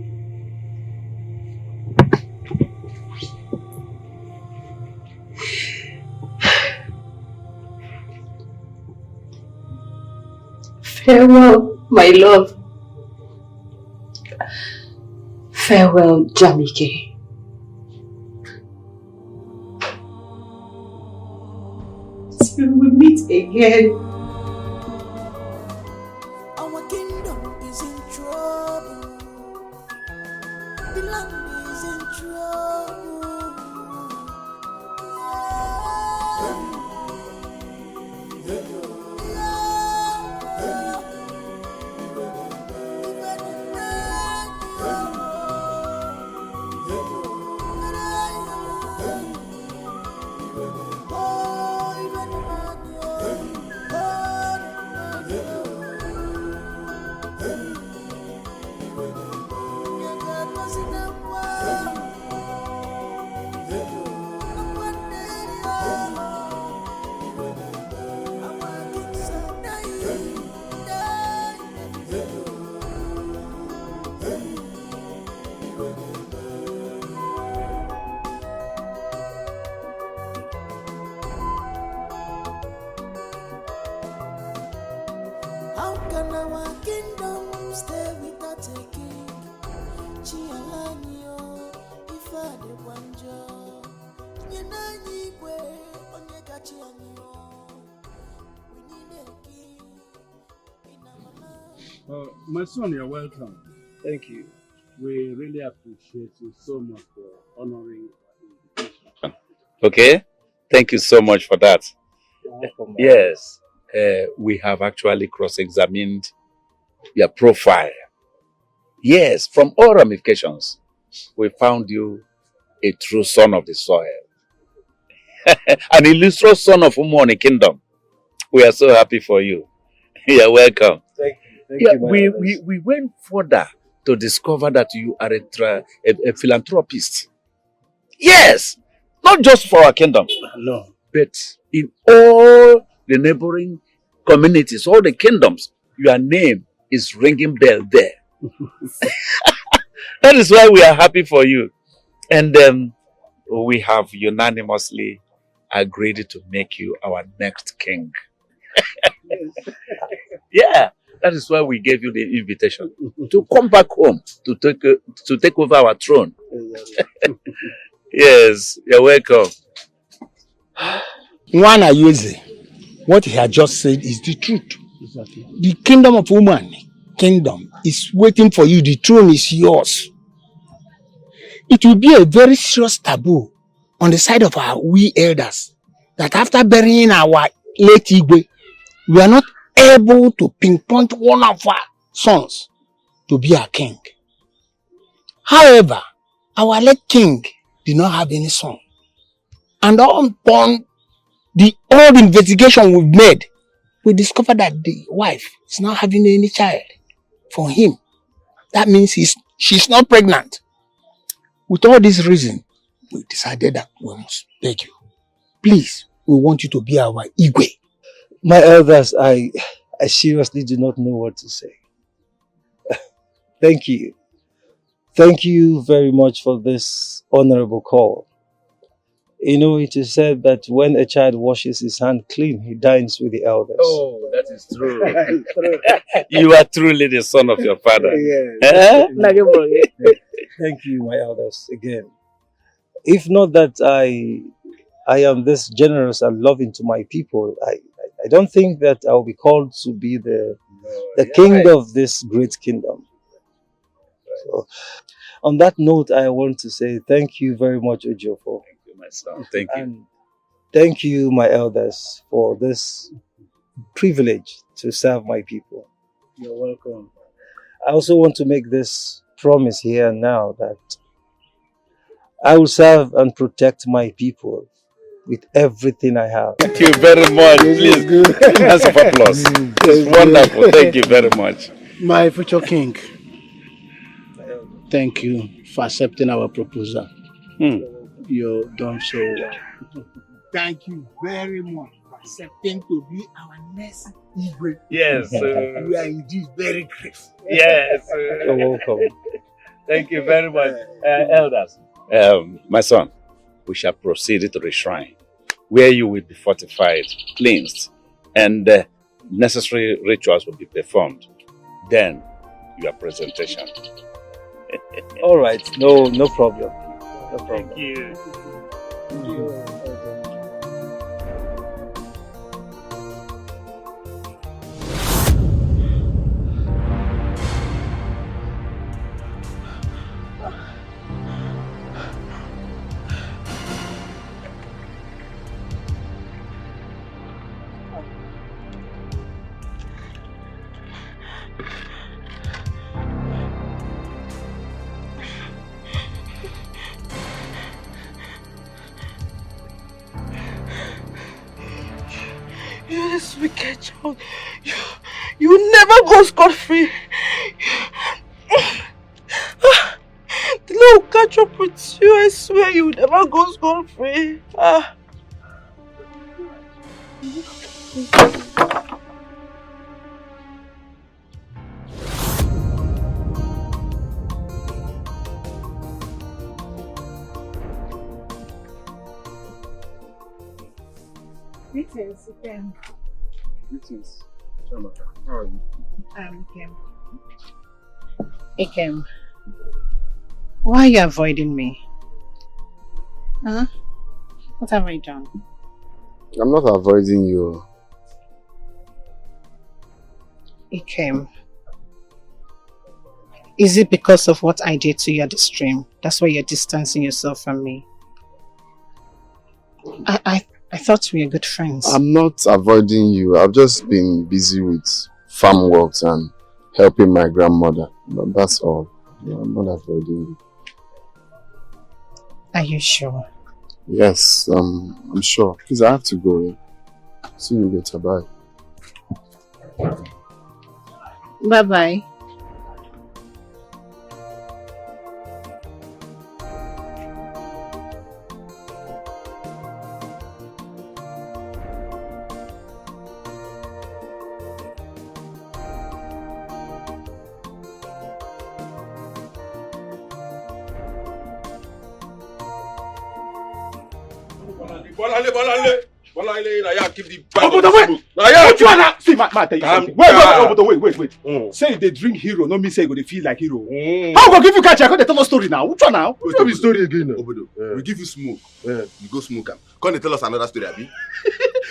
Farewell, my love. Farewell, Jamike. Till we meet again. Our kingdom is in trouble. The land is in trouble. kingdom stay without a king. Chialanyo, ifa de wanjo. Nyenani kwe, onyeka chianyo. We need a king in our life. My son, you're welcome. Thank you. We really appreciate you so much for honoring our invitation. Okay, thank you so much for that. Yes, we have actually cross-examined your profile. Yes, from all ramifications, we found you a true son of the soil. An illustrious son of Umoni Kingdom. We are so happy for you. You're welcome. Thank you. Thank you, we went further to discover that you are a philanthropist. Yes, not just for our kingdom, no, but in all the neighboring communities, all the kingdoms, your name is ringing bell there. That is why we are happy for you. And we have unanimously agreed to make you our next king. Yeah, that is why we gave you the invitation to come back home to take over our throne. Yes, you're welcome. Nwana Yeze, what he had just said is the truth. Exactly. The kingdom of woman, kingdom, is waiting for you. The throne is yours. It will be a very serious taboo on the side of we elders that after burying our late Igwe, we are not able to pinpoint one of our sons to be our king. However, our late king did not have any son. And upon the old investigation we've made, we discovered that the wife is not having any child for him. That means she's not pregnant. With all this reason, we decided that we must beg you. Please, we want you to be our Igwe. My elders, I seriously do not know what to say. Thank you. Thank you very much for this honorable call. You know, it is said that when a child washes his hand clean, he dines with the elders. Oh, that is true. You are truly the son of your father. Yes. Thank you, my elders, again. If not that I am this generous and loving to my people, I don't think that I'll be called to be the king of this great kingdom. So, on that note, I want to say thank you very much, Ejiofor. Thank you, my son. Thank you. And thank you, my elders, for this privilege to serve my people. You're welcome. I also want to make this promise here and now that I will serve and protect my people with everything I have. Thank you very much. Please, hands of applause. It's wonderful. Thank you very much. My future king, thank you for accepting our proposal. You've done so well. Thank you very much for accepting to be our next Igwe. Yes. We are indeed very grateful. Yes. You're welcome. Thank you very much. Elders. My son, we shall proceed to the shrine, where you will be fortified, cleansed, and necessary rituals will be performed. Then, your presentation. All right, no problem. No problem. Thank you. Yes, wicked child. You never go scot-free. The Lord will catch up with you. I swear you will never go scot-free. Greetings again. Greetings. Ikem, why are you avoiding me? Huh? What have I done? I'm not avoiding you. Ikem, is it because of what I did to you at the stream? That's why you're distancing yourself from me. I thought we were good friends. I'm not avoiding you. I've just been busy with farm works and helping my grandmother. But that's all. I'm not avoiding you. Are you sure? Yes, I'm sure. Please, I have to go. Yeah? See you later. Bye. Bye-bye. See, ma, tell you something. Wait. Say they drink hero, no me say go they feel like hero. How go give you catch? I go they tell us story now. Which one now? Tell me story again. Obodo, we give you smoke. You go smoke am. Come they tell us another story, abi?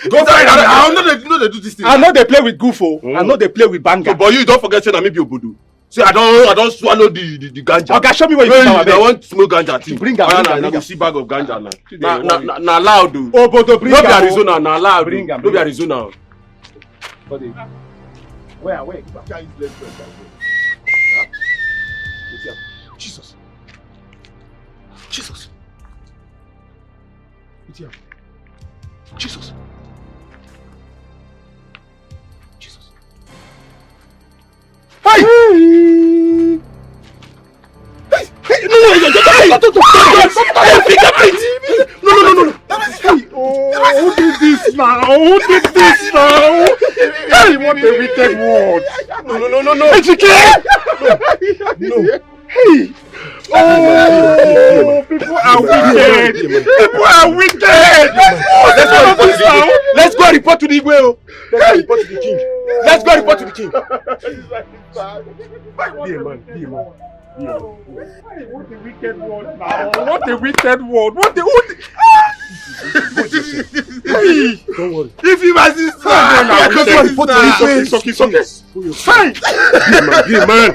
Go find out. I know they do this thing. I know they play with Goofo. I know they play with Banga. So, but you don't forget say na me be Obodo. See, I don't swallow the ganja. Okay, show me where you put I want smoke ganja thing. Bring am. I go see bag of ganja now. Na loud do. Obodo bring am. No be Arizona, na loud. No be Arizona. Where? Jesus. Jesus. Hey! No! Who did this now? Hey, what a wicked word! No! No! Hey! Oh, people are wicked! Let's go report to the Igwe. Let's go report to the king. Be a man. What a wicked word now! What a wicked word! Hey! Don't worry. If you my sister, it's okay. Fine! Be a man.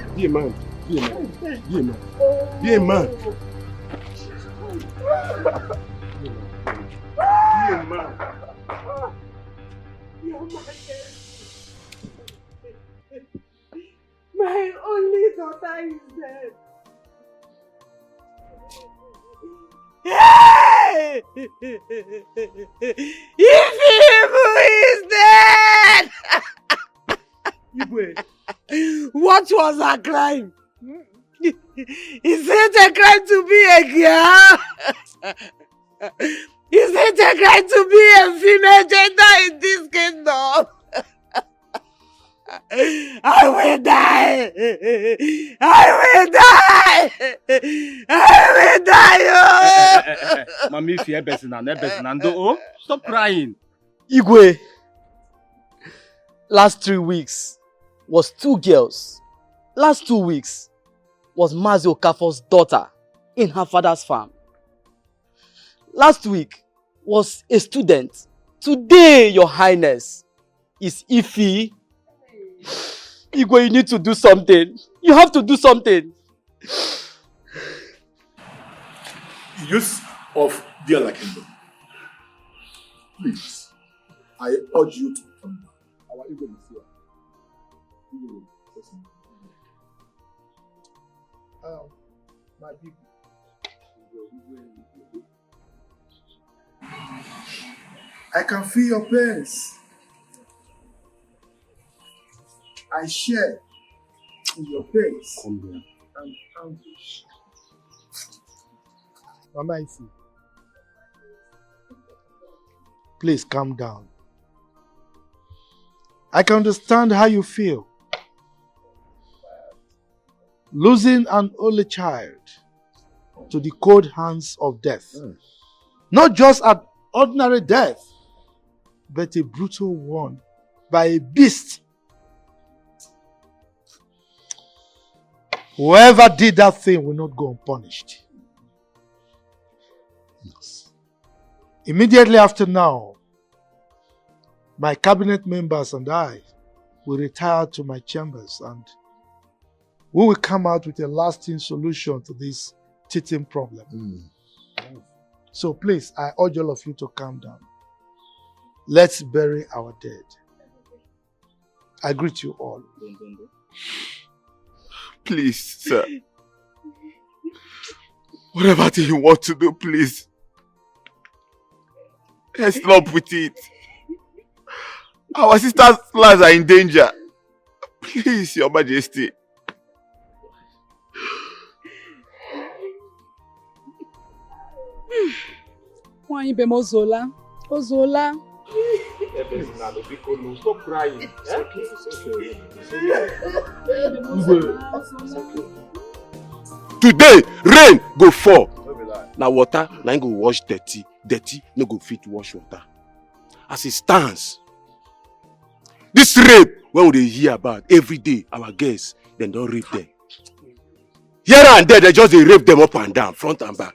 My only daughter is dead. Hey! Ifimu is dead! What was her crime? Is it a crime to be a girl? Is it a crime to be a female gender in this kingdom? I will die! Mommy, if you're Nando, stop crying. Igwe, last 3 weeks was 2 girls. Last 2 weeks was Mazi Okafor's daughter in her father's farm. Last week was a student. Today, Your Highness, is Ifi. Igwe, you need to do something. You have to do something. Use of dear like kingdom. Please, I urge you to come back. Our Igwe is here. My people. I can feel your pains. I share in your pains and anguish. Mama Ifi, please calm down. I can understand how you feel. Losing an only child to the cold hands of death. Not just an ordinary death, but a brutal one by a beast Whoever did that thing will not go unpunished. Yes. Immediately after now, my cabinet members and I will retire to my chambers and we will come out with a lasting solution to this teething problem. So please, I urge all of you to calm down. Let's bury our dead. I greet you all. Please, sir. Whatever thing you want to do, please. Let's stop with it. Our sister's lives are in danger. Please, Your Majesty. Why you Ozola? Ozola. Stop crying. Today, rain go fall. Now water, now go wash dirty. Dirty, no go fit wash water. As it stands, this rape, when we hear about every day, our girls, then don't rape them. Here and there, they just they rape them up and down, front and back.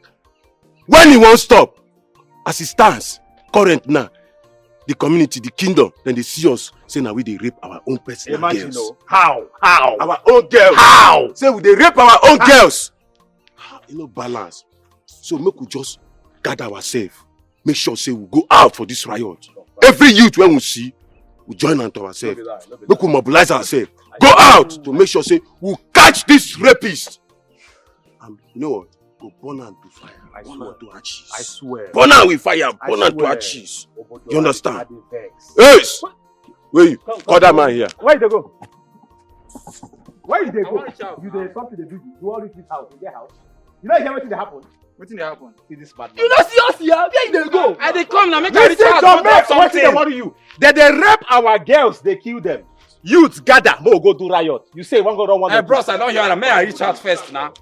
When it won't stop, as it stands, current now, the community, the kingdom, then they see us say now we they rape our own personal Imagine, girls. How? Our own girls. How? Say we they rape our own girls. You know, balance. So make we just gather ourselves. Make sure say we go out for this riot. Every youth when we see, we join unto ourselves. Make we mobilize ourselves. Go out to make sure say we catch this rapist. And you know what? Go burn am to fire. Burn am to ashes. I swear. Burn am with fire. Burn am to ashes. You understand? Yes. Where you? Call that man here. Where they go? Where they go? You dey something they do. You all reach this house. In their house. You know hear wetin dey happen? Wetin dey happen? See this bad man. You know see us here? Where you dey go? I dey come now. Make I reach out. Wetin dey worry you? They rape our girls. They kill them. Youth gather. Mo go do riot. You say one go run one. Hey bros, I don't hear am. May I reach out first now?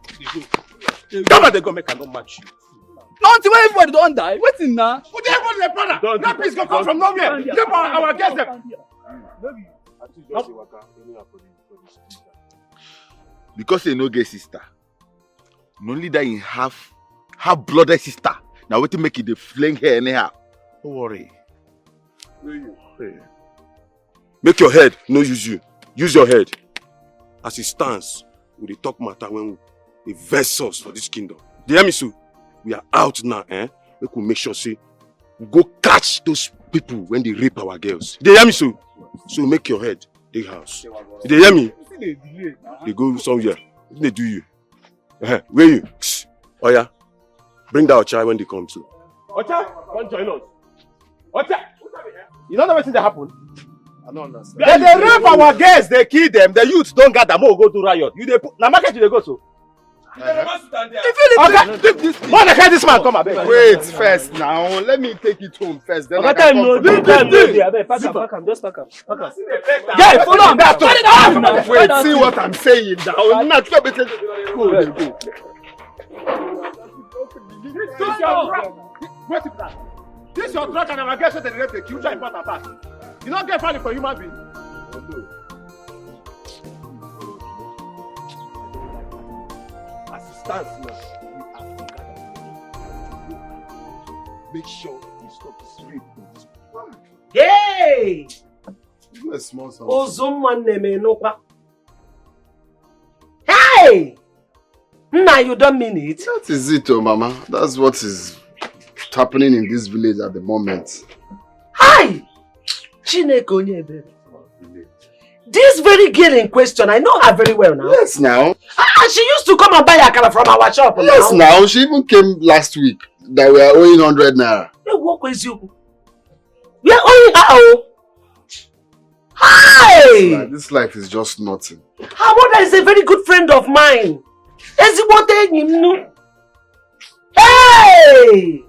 Come on, they go make I don't match you. Not until when everybody don't die. Waiting now. But everybody dey brother. That peace go come from nowhere. Rape our girls them. Because they no get sister. Not only that in half blooded sister. Now what to make it the fling her anyhow. Don't worry. Make your head no use you. Use your head. As it stands, we dey talk matter when we vex us for this kingdom. Do you hear me, so? We are out now, We could make sure say we go catch those people when they rape our girls. Do you hear me, so? So make your head the house. Do you hear me? They go somewhere. What they do you? Where you? Oh yeah. Bring that child when they come too. Ocha, come join us. Ocha, you don't know what that happen? I don't understand. They rape our girls, they kill them, the youth don't gather, more go to riot. You dey na market you dey go so. Okay, this man come abeg. Wait first now. Let me take it home first. Then Okay, time no. Pack am. Just pack am. Yeah, follow am back. Wait, see what I'm saying now. Not sure better. Go. This your truck and I'm against what they rape the future important pass. You don't get value for human being. As it stands now, we have to gather. Make sure we stop this rape. Hey! A small sound. Ozumma neme nokwa. Hey! Nah, you don't mean it. That is it, oh mama. That's what is happening in this village at the moment. Hi! Chineke onye ebere. This very girl in question, I know her very well now. Yes, now. She used to come and buy Akara from our shop. Yes, now. She even came last week that we are owing 100 naira. Hey, what was you? We are owing her. Hi! This life is just nothing. Her mother is a very good friend of mine. Hey!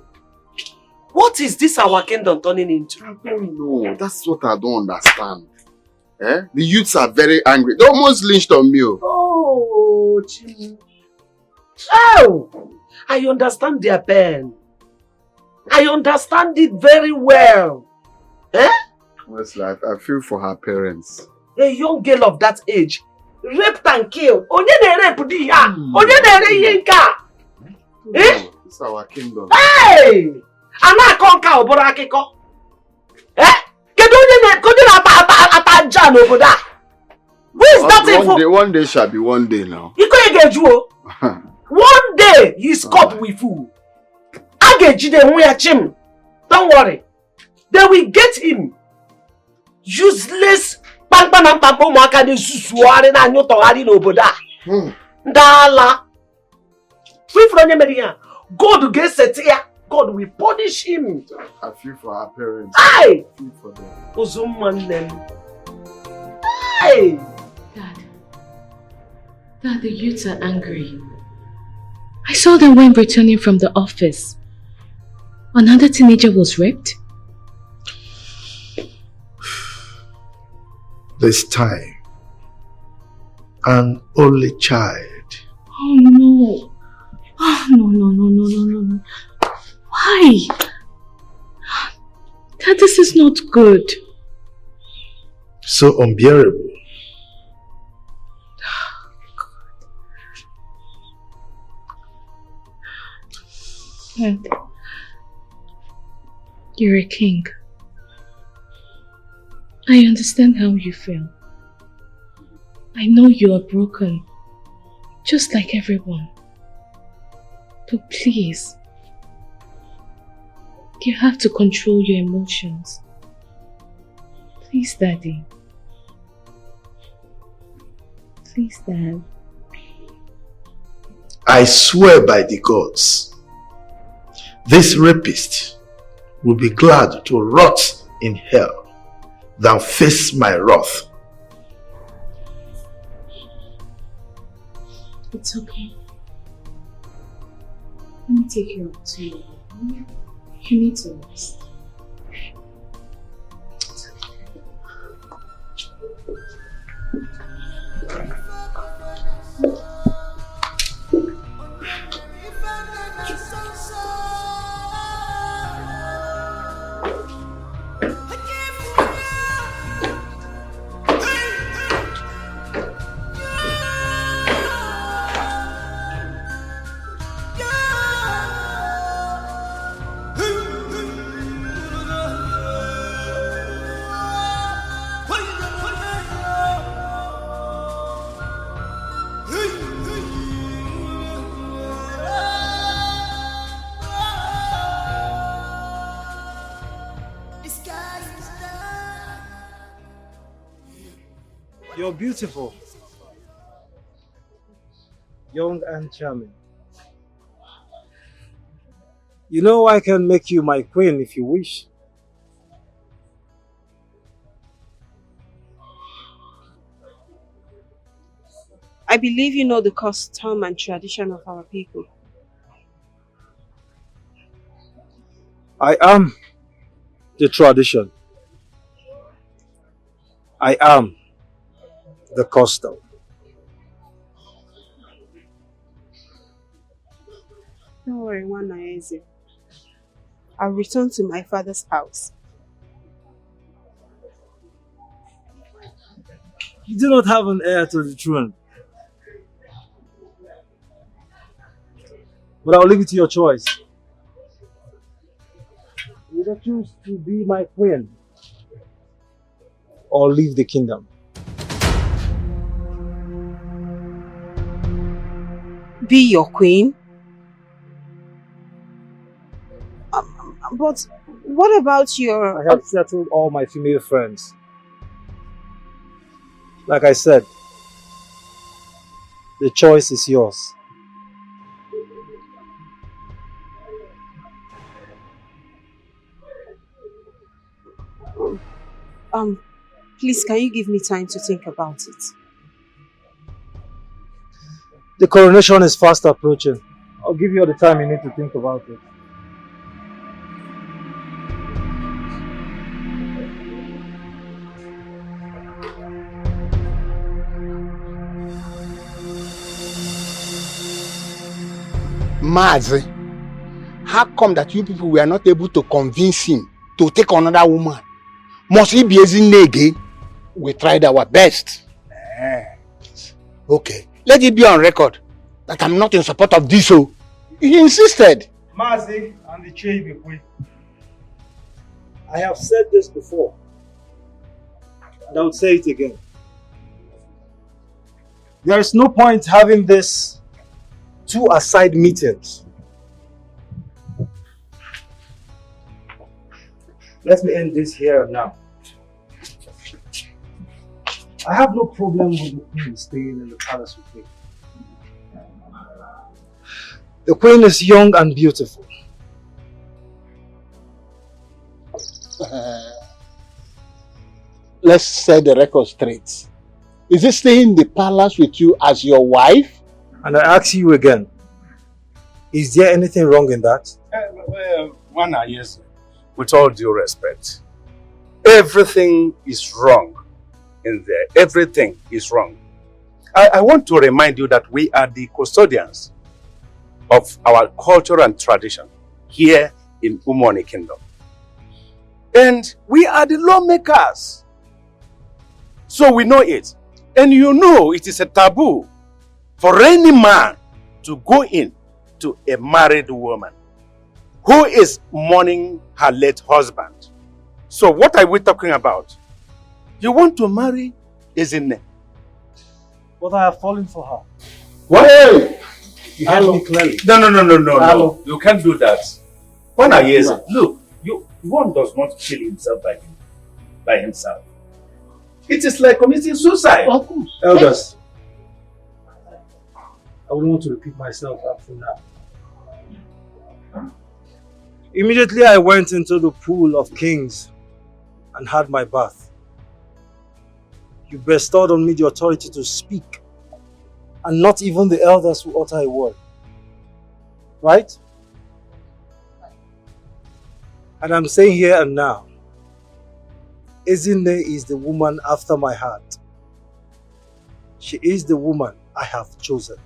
What is this our kingdom turning into? I don't know. That's what I don't understand. The youths are very angry. They almost lynched on me. Oh, oh! I understand their pain. I understand it very well. Honestly, I feel for her parents. A young girl of that age raped and killed. Onye na-rape di ya. Onye na-ere ihe nke a. Eh? It's our kingdom. Hey! Ana-akọ nka oboro akịkọ. Eh? Kedu onye na-ata aja n'obodo a? Who is that info? One day shall be one day now. Iko egeju o. One day he's caught with food. Agejide nwe ya chim. Don't worry. They will get him. Useless pampa na pampa ụmụaka na-esusuarị na anyụ tọgharị n'obodo a. Ndala. Free from onye mere ya. God ga-esete ya. God will punish him. I feel for our parents. Aye. I feel for them. Uzummanem. Hey. Dad, the youths are angry. I saw them when returning from the office. Another teenager was raped. This time, an only child. Oh no. Oh no. Why? Dad, this is not good. So unbearable. Dad, you're a king. I understand how you feel. I know you are broken, just like everyone. But please, you have to control your emotions. Please, Daddy. Please, Dad. I swear by the gods, this rapist will be glad to rot in hell than face my wrath. It's okay. Let me take you up to you. You need to rest. You're beautiful, young and charming. You know I can make you my queen if you wish. I believe you know the custom and tradition of our people. I am the tradition. I am the custom. Don't worry, Wanaeze. I'll return to my father's house. You do not have an heir to the throne. But I'll leave it to your choice. You either choose to be my queen or leave the kingdom. Be your queen? But what about your... I have settled all my female friends. Like I said, the choice is yours. Please, can you give me time to think about it? The coronation is fast approaching. I'll give you all the time you need to think about it. Mazi, how come that you people were not able to convince him to take another woman? Must he be a again? We tried our best. Okay, let it be on record that I'm not in support of this. So he insisted. Mazi and the Chebikwe. I have said this before, and I would say it again. There is no point having this two aside meetings. Let me end this here and now. I have no problem with the queen staying in the palace with me. The queen is young and beautiful. Let's set the record straight. Is he staying in the palace with you as your wife? And I ask you again, is there anything wrong in that? Yes, with all due respect. Everything is wrong in there. Everything is wrong. I want to remind you that we are the custodians of our culture and tradition here in Umoni Kingdom. And we are the lawmakers. So we know it. And you know it is a taboo for any man to go in to a married woman who is mourning her late husband. So what are we talking about? You want to marry Ezinne? But I have fallen for her. What? Hey! You heard me clearly. No. You can't do that. Look, one does not kill himself by himself. It is like committing suicide. Of course. Elders, I wouldn't want to repeat myself up to now. Immediately I went into the pool of kings and had my bath. You bestowed on me the authority to speak, and not even the elders will utter a word. Right? And I'm saying here and now, Ezinne is the woman after my heart. She is the woman I have chosen.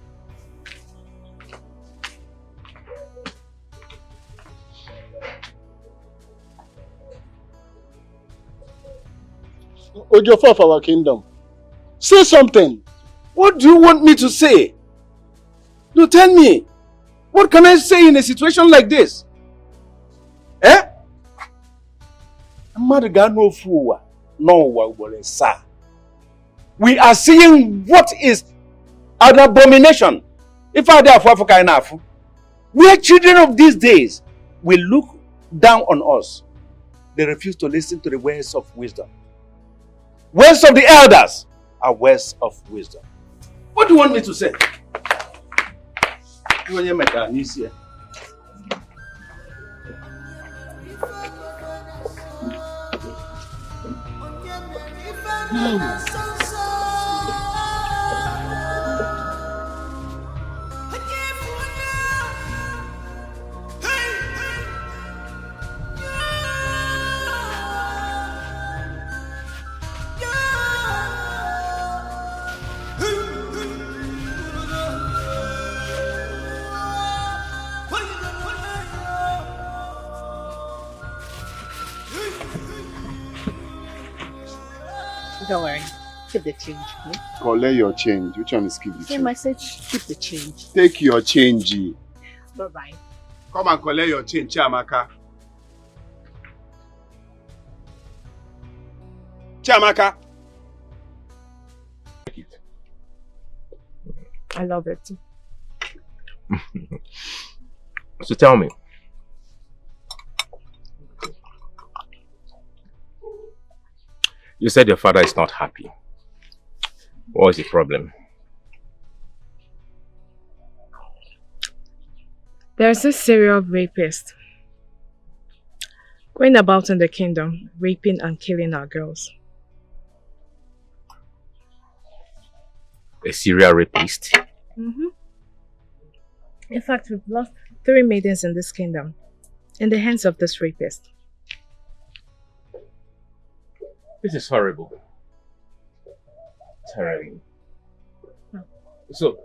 Ojofo of our kingdom, say something. What do you want me to say? No, tell me. What can I say in a situation like this? Eh? We are seeing what is an abomination. If I are Africa enough, we are children of these days. We look down on us. They refuse to listen to the words of wisdom. Words of the elders are words of wisdom. What do you want me to say? Don't worry. Keep the change. Okay? Collect your change. Which one is keep the Same change? message. Keep the change. Take your change. Bye-bye. Come and collect your change, Chiamaka. Chiamaka. I love it. So tell me, you said your father is not happy. What is the problem? There's a serial rapist going about in the kingdom, raping and killing our girls. A serial rapist? Mm-hmm. In fact, we've lost 3 maidens in this kingdom in the hands of this rapist. This is horrible. Terrible. So,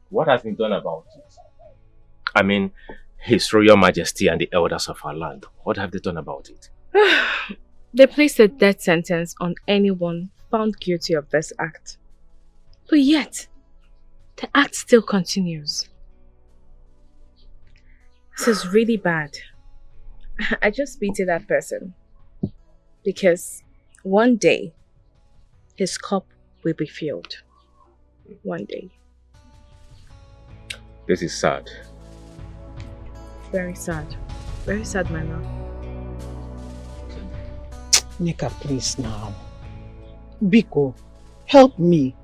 what has been done about it? I mean, His Royal Majesty and the elders of our land, what have they done about it? They placed a death sentence on anyone found guilty of this act. But yet, the act still continues. This is really bad. I just pity that person. Because one day, his cup will be filled. One day. This is sad. Very sad. Very sad, my love. Nika, please now. Biko, help me.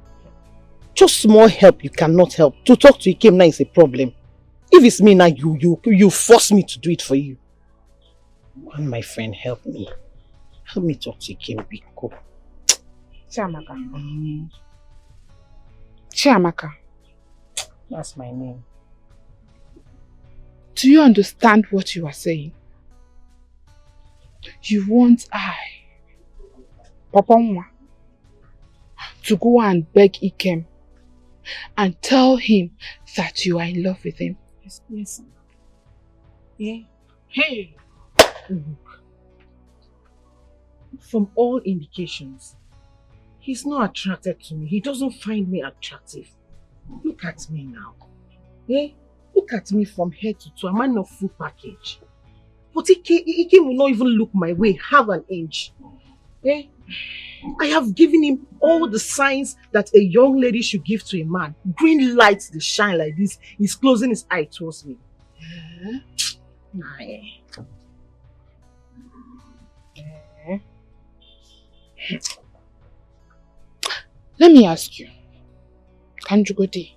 Just small help you cannot help. To talk to Ikem now is a problem. If it's me now, you force me to do it for you. And my friend, help me. Help me talk to Ikem, Biko. Chiamaka. Chiamaka. That's my name. Do you understand what you are saying? You want Papa Nwa, to go and beg Ikem and tell him that you are in love with him. Yes. Yeah. Hey! Look. From all indications, he's not attracted to me. He doesn't find me attractive. Look at me now. Eh? Look at me from head to toe. I'm not a full package. But Ikem will not even look my way, half an inch. Eh? I have given him all the signs that a young lady should give to a man. Green lights, they shine like this. He's closing his eye towards me. Let me ask you, Kanjugodi,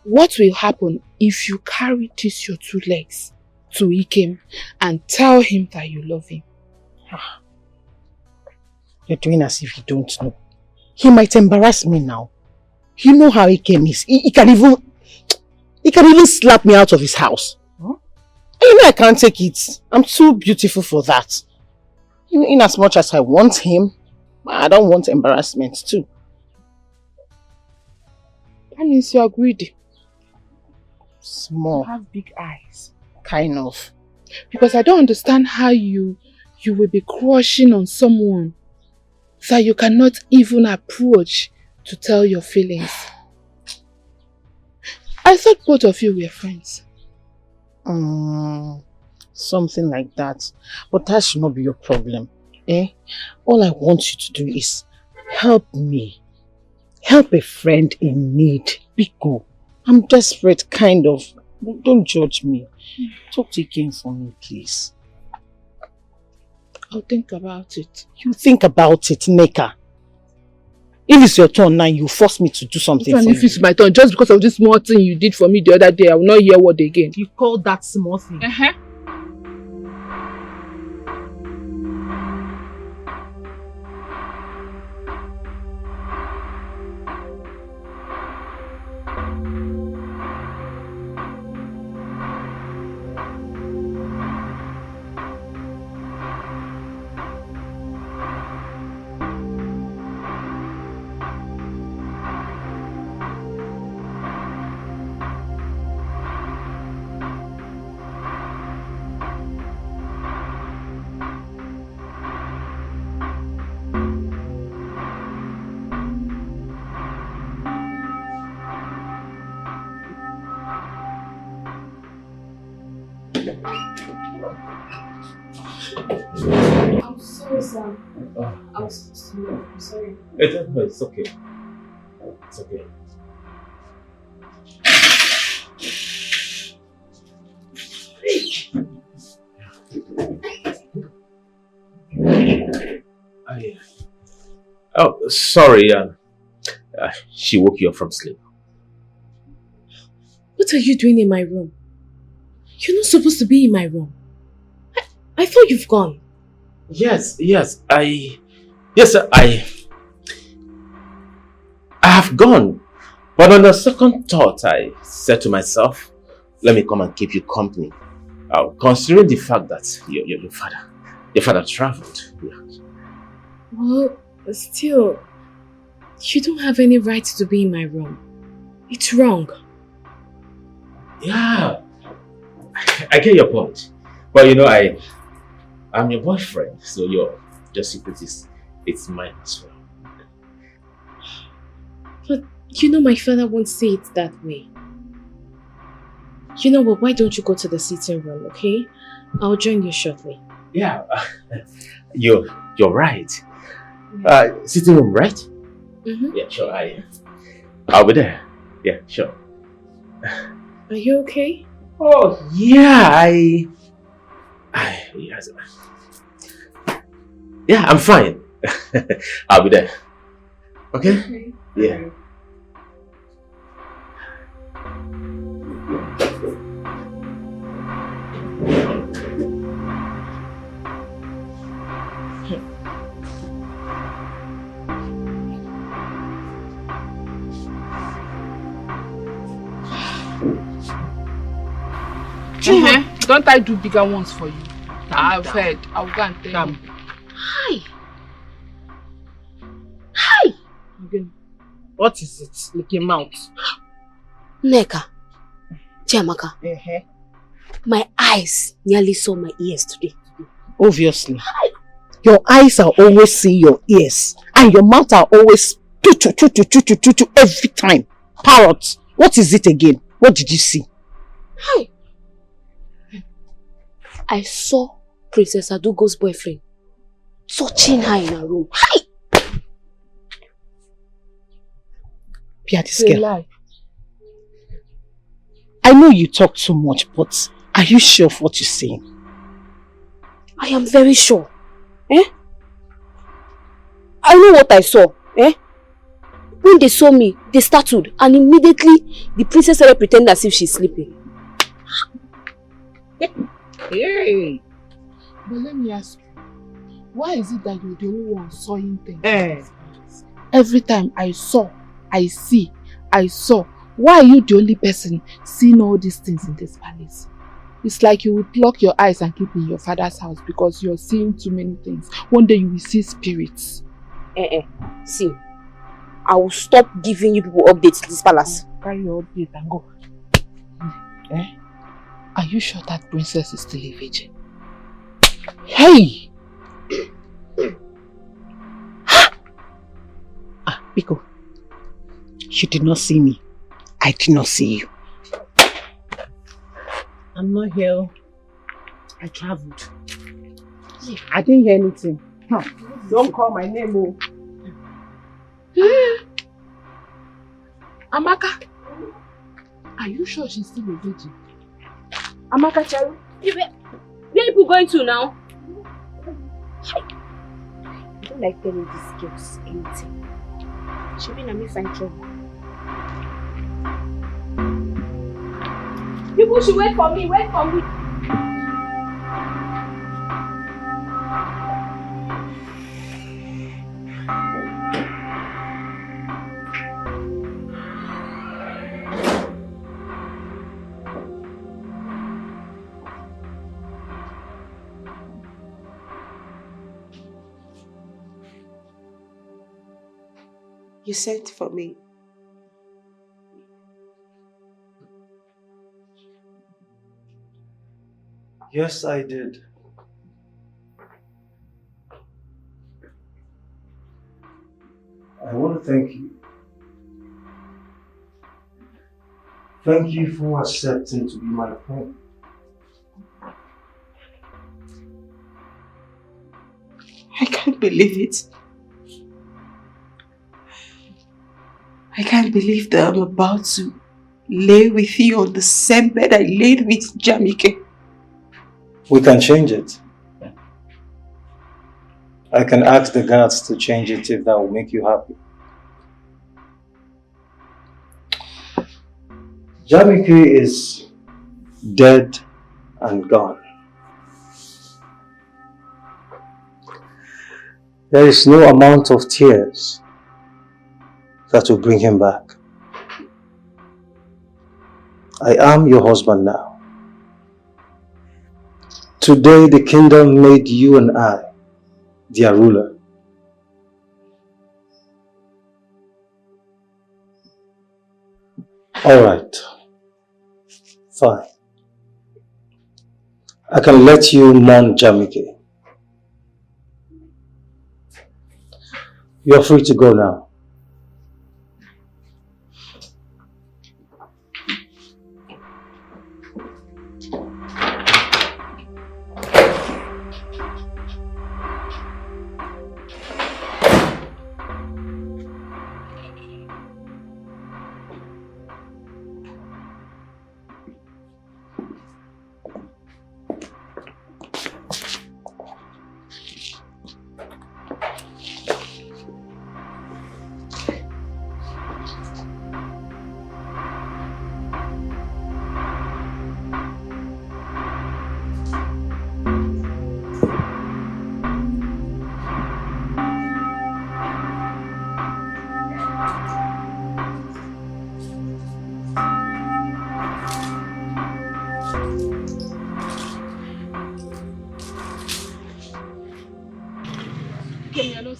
what will happen if you carry these your two legs to Ikem and tell him that you love him? You're doing as if you don't know. He might embarrass me now. You know how Ikem is. He can even slap me out of his house. Huh? You know I can't take it. I'm too beautiful for that. In as much as I want him, I don't want embarrassment too. That means you are greedy. Small. You have big eyes. Kind of. Because I don't understand how you will be crushing on someone that you cannot even approach to tell your feelings. I thought both of you were friends. Something like that. But that should not be your problem. Eh? All I want you to do is help me. Help a friend in need. Biko. I'm desperate, kind of. Don't judge me. Talk to Ikem for me, please. I'll think about it. You think about it, Neka. If it's your turn now, you force me to do something for you. If it's my turn, just because of this small thing you did for me the other day, I will not hear word again. You call that small thing? I'm sorry, sir. I was supposed to know. I'm sorry. It's okay. It's okay. Oh, sorry. She woke you up from sleep. What are you doing in my room? You're not supposed to be in my room. I thought you've gone. Yes, I have gone. But on the second thought, I said to myself, let me come and keep you company. Considering the fact that your father traveled. Yeah. Well, still, you don't have any right to be in my room. It's wrong. Yeah, I get your point. But you know, I'm your boyfriend, so your secret it's mine as well. But You know my father won't say it that way. You know what, why don't you go to the sitting room, okay? I'll join you shortly. Yeah, you're right. Sitting room, right? Mm-hmm. Yeah, sure. I'll be there. Yeah, sure. Are you okay? Oh, yeah, yeah, I'm fine. I'll be there. Okay? Yeah. Don't I do bigger ones for you? I've heard. I'll go and tell you. Hi. Hi. Again. What is it? Like a mouth. Neka. Chiamaka. My eyes nearly saw my ears today. Obviously. Hi. Your eyes are always seeing your ears. And your mouth are always every time. Parrot. What is it again? What did you see? Hi. I saw Princess Adugo's boyfriend touching her in her room. Hi! Pia, this girl. I know you talk too much, but are you sure of what you're saying? I am very sure. I know what I saw. When they saw me, they startled, and immediately the princess started pretending as if she's sleeping. Hey! But let me ask you, why is it that you're the only one sawing things? Every time I saw, I see, I saw. Why are you the only person seeing all these things in this palace? It's like you will block your eyes and keep in your father's house because you're seeing too many things. One day you will see spirits. See, I will stop giving you people updates to this palace. Carry your update and go. Are you sure that princess is still a virgin? Hey! Biko, you did not see me. I did not see you. I'm not here. I traveled. I didn't hear anything. Don't call my name, oh. Amaka, are you sure she's still a virgin? Amaka Charu, where are you going to now? I don't like telling these girls anything. She'll be in a mess and trouble. People should wait for me, wait for me. You sent for me. Yes, I did. I want to thank you. Thank you for accepting to be my friend. I can't believe it. I can't believe that I'm about to lay with you on the same bed I laid with Jamike. We can change it. I can ask the guards to change it if that will make you happy. Jamike is dead and gone. There is no amount of tears that will bring him back. I am your husband now. Today the kingdom made you and I their ruler. Alright. Fine. I can let you mourn Jamike. You're free to go now.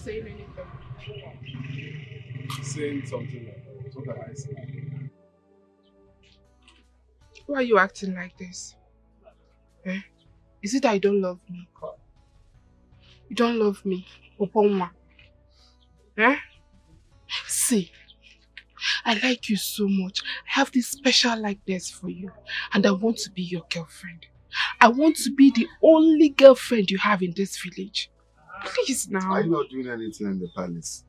saying anything. Saying something like that. What can I say? Why are you acting like this? Eh? Is it that you don't love me? You don't love me? Oponwa. Eh? See, I like you so much. I have this special likeness for you. And I want to be your girlfriend. I want to be the only girlfriend you have in this village. Please now. Are you not doing anything in the palace?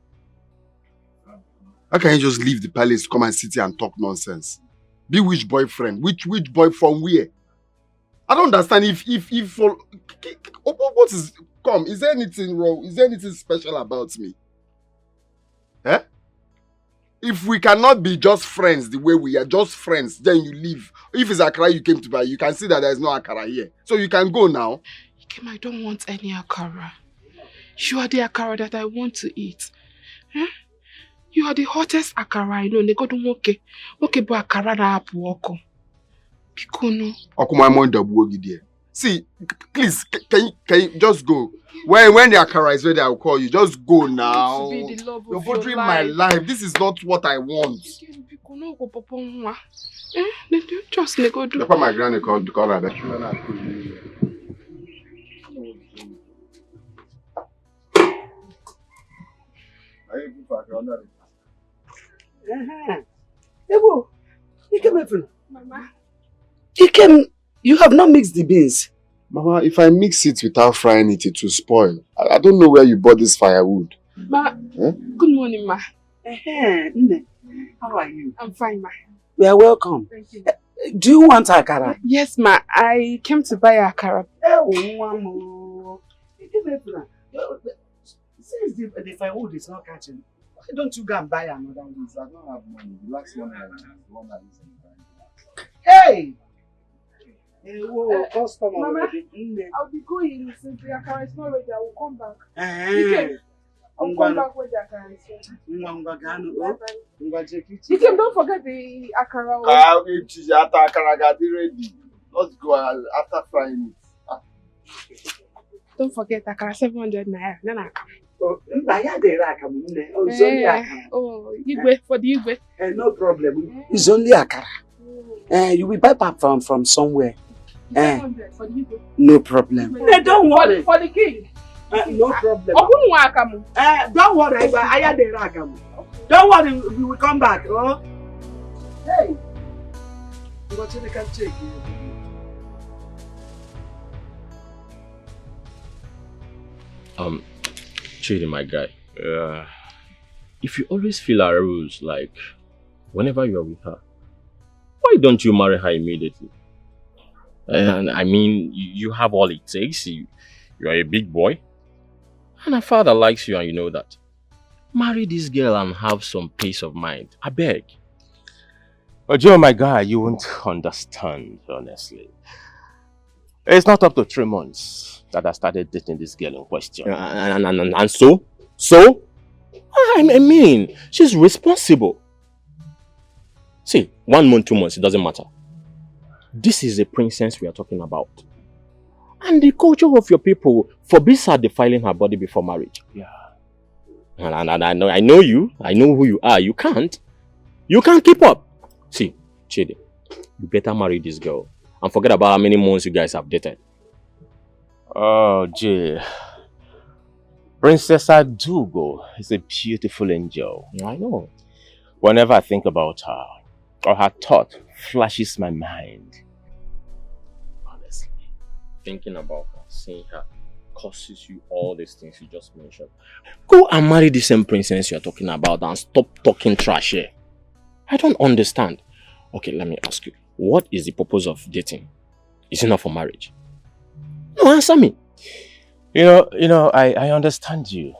How can you just leave the palace to come and sit here and talk nonsense? Be which boyfriend? Which boy from where? I don't understand if what is come? Is there anything wrong? Is there anything special about me? Eh? If we cannot be just friends the way we are, just friends, then you leave. If it's Akara you came to buy, you can see that there is no Akara here. So you can go now. Kim, I don't want any Akara. You are the Akara that I want to eat. Eh? You are the hottest Akara I know. Okay, but Akara na apu oko. Pikono. See, please, can you just go? When the Akara is ready, I'll call you. Just go now. You're bothering my life. This is not what I want. Just go do. That's my granny called to call her. Mama. You have not mixed the beans. Mama, if I mix it without frying it, it will spoil. I don't know where you bought this firewood. Ma, good morning, ma. How are you? I'm fine, ma. You are welcome. Thank you. Do you want Akara? Yes, ma. I came to buy Akara. Since the firewood is not catching, why don't you go and buy another one? I don't have money. The last one I used. Hey! Customer. Mama, I'll be going since the Akara is not ready. I will come back. I'll come back when the Akara is ready. You can don't forget the Akara. Akara got ready. Let's go after frying it. Don't forget Akara 700 naira. Nana. Igwe for the Igwe. No problem. It's only Akara. You will buy back from somewhere. 700 for the Igwe. No problem. Don't worry. For the king. No problem. Don't worry. Don't worry. We will come back. Oh. Hey. What you can take? Chidi, my guy. If you always feel our rules, like whenever you are with her, why don't you marry her immediately? And I mean, you have all it takes. You are a big boy. And her father likes you and you know that. Marry this girl and have some peace of mind. I beg. But Joe, my guy, you won't understand, honestly. It's not up to 3 months that I started dating this girl in question. And so? So? I mean, she's responsible. See, 1 month, 2 months, it doesn't matter. This is a princess we are talking about. And the culture of your people forbids her defiling her body before marriage. Yeah. And I know you. I know who you are. You can't keep up. See, Chidi, you better marry this girl. And forget about how many months you guys have dated. Oh, Jay. Princess Adugo is a beautiful angel. I know. Whenever I think about her, or her thought flashes my mind. Honestly, thinking about her, seeing her, causes you all these things you just mentioned. Go and marry the same princess you're talking about and stop talking trash here. I don't understand. Okay, let me ask you. What is the purpose of dating? Is it not for marriage? No, answer me. You know, I understand you.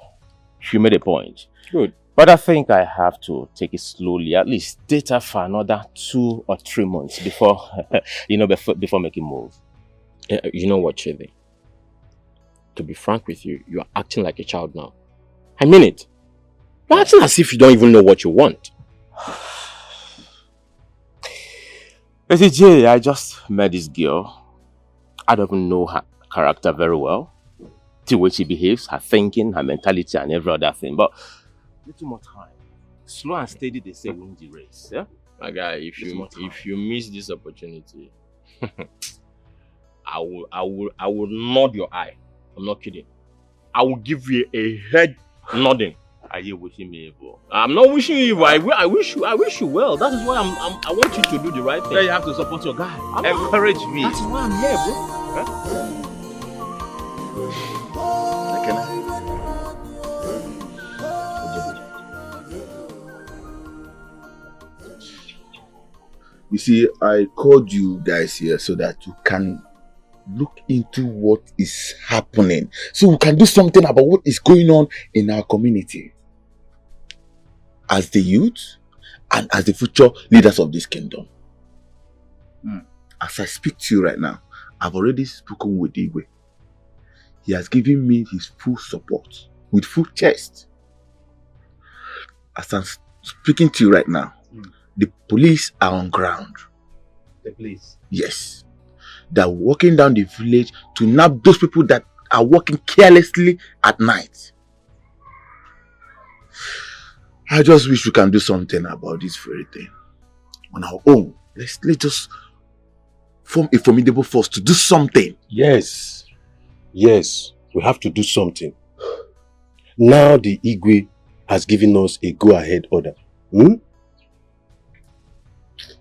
You made a point. Good. But I think I have to take it slowly. At least date her for another 2 or 3 months before, before making move. You know what, Chidi? To be frank with you, you are acting like a child now. I mean it. You're acting as if you don't even know what you want. Listen, Jay, I just met this girl. I don't even know her character very well. the way she behaves, her thinking, her mentality, and every other thing. But little more time. Slow and steady, they say, win the race. Yeah? My guy, if you miss this opportunity, I will nod your eye. I'm not kidding. I will give you a head nodding. Are you wishing me evil? I'm not wishing you evil. I wish you well. That is why I want you to do the right thing. Yeah, you have to support your guy. Encourage me. That's why I'm here, bro. Huh? You see, I called you guys here so that you can look into what is happening. So we can do something about what is going on in our community. As the youth and as the future leaders of this kingdom. As I speak to you right now, I've already spoken with Igwe. He has given me his full support, with full chest. As I'm speaking to you right now, the police are on ground. The police? Yes. They're walking down the village to nab those people that are walking carelessly at night. I just wish we can do something about this very thing. On our own. Let's just form a formidable force to do something. Yes. Yes. We have to do something. Now the Igwe has given us a go-ahead order.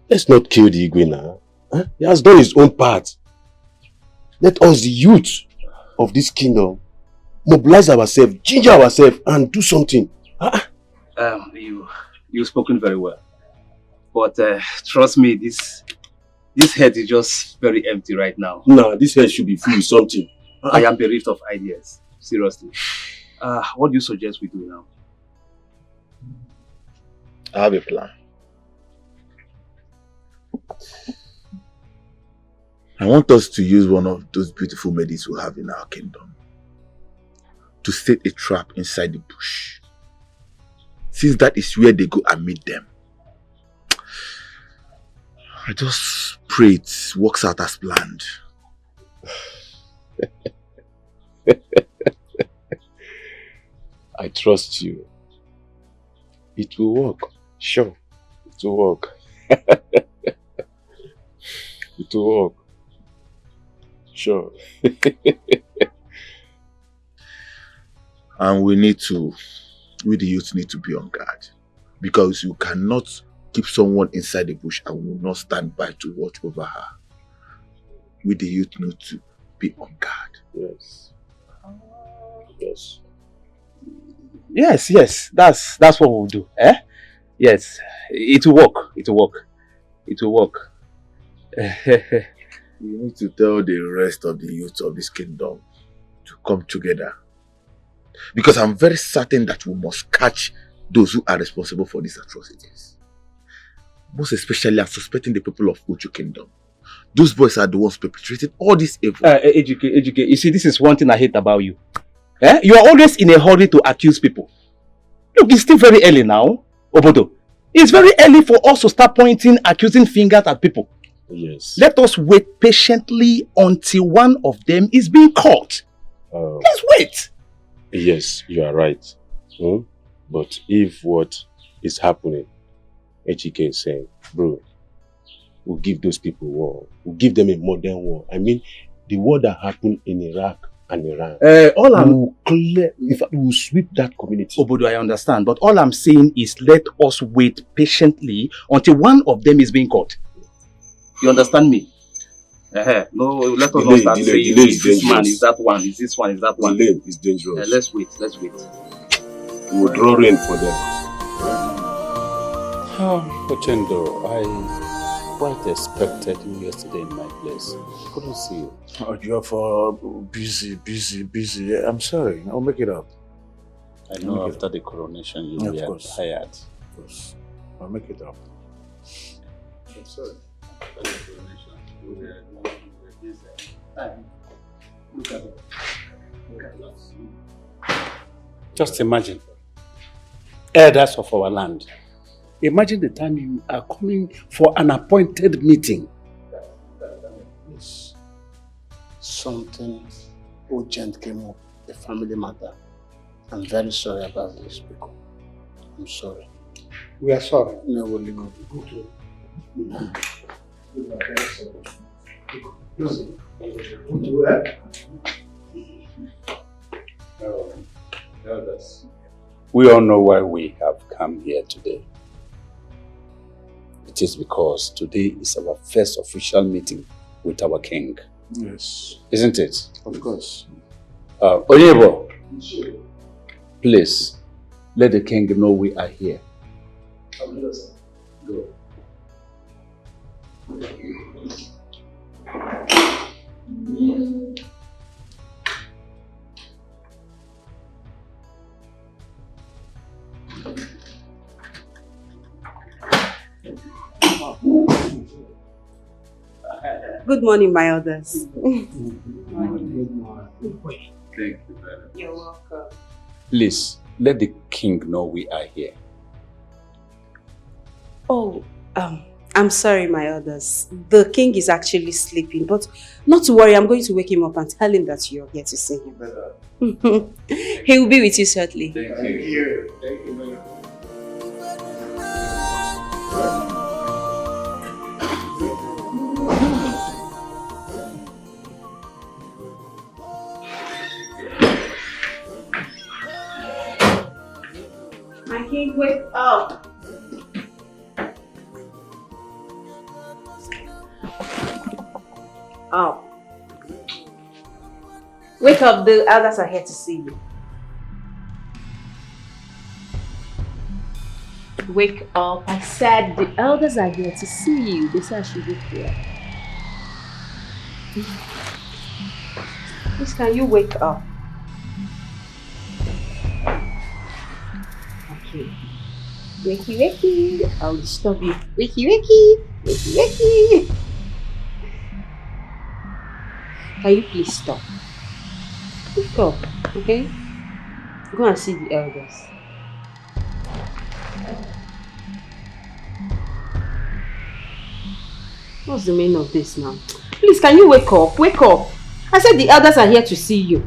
Let's not kill the Igwe now. Huh? He has done his own part. Let us, the youth of this kingdom, mobilize ourselves, ginger ourselves, and do something. You've spoken very well. But trust me, this head is just very empty right now. No, this head should be full with something. I am bereft of ideas. Seriously. What do you suggest we do now? I have a plan. I want us to use one of those beautiful maidens we have in our kingdom to set a trap inside the bush, since that is where they go and meet them. I just pray it works out as planned. I trust you. It will work. Sure. It will work. It will work. Sure. And we the youth need to be on guard. Because you cannot keep someone inside the bush and will not stand by to watch over her. We the youth need to be on guard. Yes. Yes. Yes. That's what we'll do. Yes. It will work. It will work. It will work. You need to tell the rest of the youth of this kingdom to come together. Because I'm very certain that we must catch those who are responsible for these atrocities. Most especially, I'm suspecting the people of Uchu Kingdom. Those boys are the ones perpetrating all this evil. Educate. You see, this is one thing I hate about you. You are always in a hurry to accuse people. Look, it's still very early now, Obodo. It's very early for us to start accusing fingers at people. Yes. Let us wait patiently until one of them is being caught. Let's wait. Yes, you are right. But if what is happening, HK is saying, bro, we'll give those people war. We'll give them a modern war. I mean, the war that happened in Iraq and Iran. We'll sweep that community. Obodo, I understand. But all I'm saying is let us wait patiently until one of them is being caught. You understand me? No, let us not start saying is this man, is that one, is this one, is that one. Delay is dangerous. Let's wait. We will draw rain for them. Ochendo, I quite expected you yesterday in my place. Couldn't see you. Oh, you're for busy. I'm sorry. I'll make it up. I know after the coronation you were tired. Of course. I'll make it up. I'm sorry. After the coronation, you were busy. Look at it. Just imagine. Elders of our land. Imagine the time you are coming for an appointed meeting. Something urgent came up a family matter. I'm very sorry about this, people. I'm sorry. We are sorry. No, we'll leave it. Elders, we all know why we have come here today. It is because today is our first official meeting with our king. Yes. Isn't it? Of course. Oyebo, please, let the king know we are here. Go. Good morning, my elders. Thank you, brother. You're welcome. Please, let the king know we are here. Oh, I'm sorry, my elders. The king is actually sleeping, but not to worry, I'm going to wake him up and tell him that you're here to see him. He will be with you shortly. Thank you. Thank you very much. My king, wake up. Up. Wake up, the elders are here to see you. Wake up, I said the elders are here to see you. They said I should wake you up. Please, can you wake up? Okay. Wakey, wakey. I'll disturb you. Wakey, wakey. Wakey, wakey. Can you please stop? Wake up, okay? Go and see the elders. What's the meaning of this now? Please, can you wake up? Wake up. I said the elders are here to see you.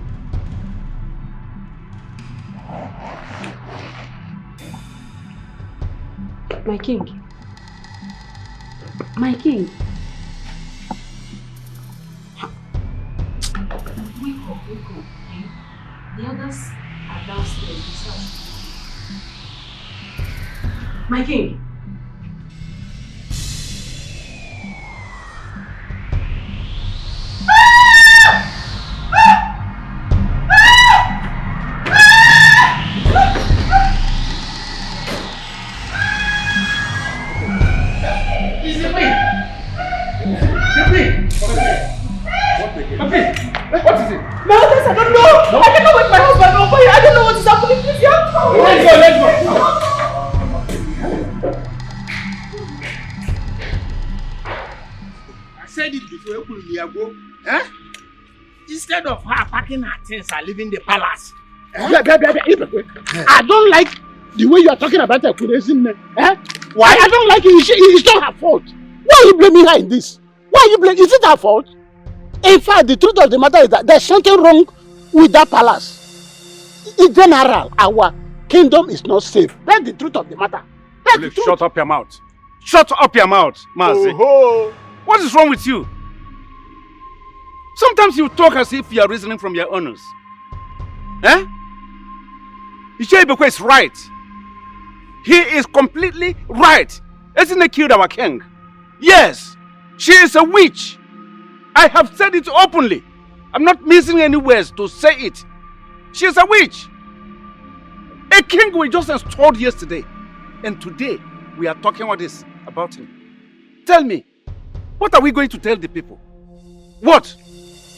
My king. My king. Wake up, okay? The others are downstairs. My king. What is it? My elders, I don't know. I cannot wake my husband up. I don't know what is happening. Please, help me. Let's go. I said it before, eh? Instead of her packing her things and leaving the palace. I don't like the way you are talking about her crazy name. Eh? Why? I don't like it. It's not her fault. Why are you blaming her in this? Why are you blaming? Is it her fault? In fact, the truth of the matter is that there's something wrong with that palace. In general, our kingdom is not safe. That's the truth of the matter. Please, shut up your mouth. Shut up your mouth, Mazi. Oh. What is wrong with you? Sometimes you talk as if you are reasoning from your honors. Eh? Ichebekwe is right. He is completely right. Isn't he killed our king? Yes, she is a witch. I have said it openly. I'm not missing any words to say it. She is a witch. A king we just installed yesterday. And today, we are talking about him. Tell me, what are we going to tell the people? What?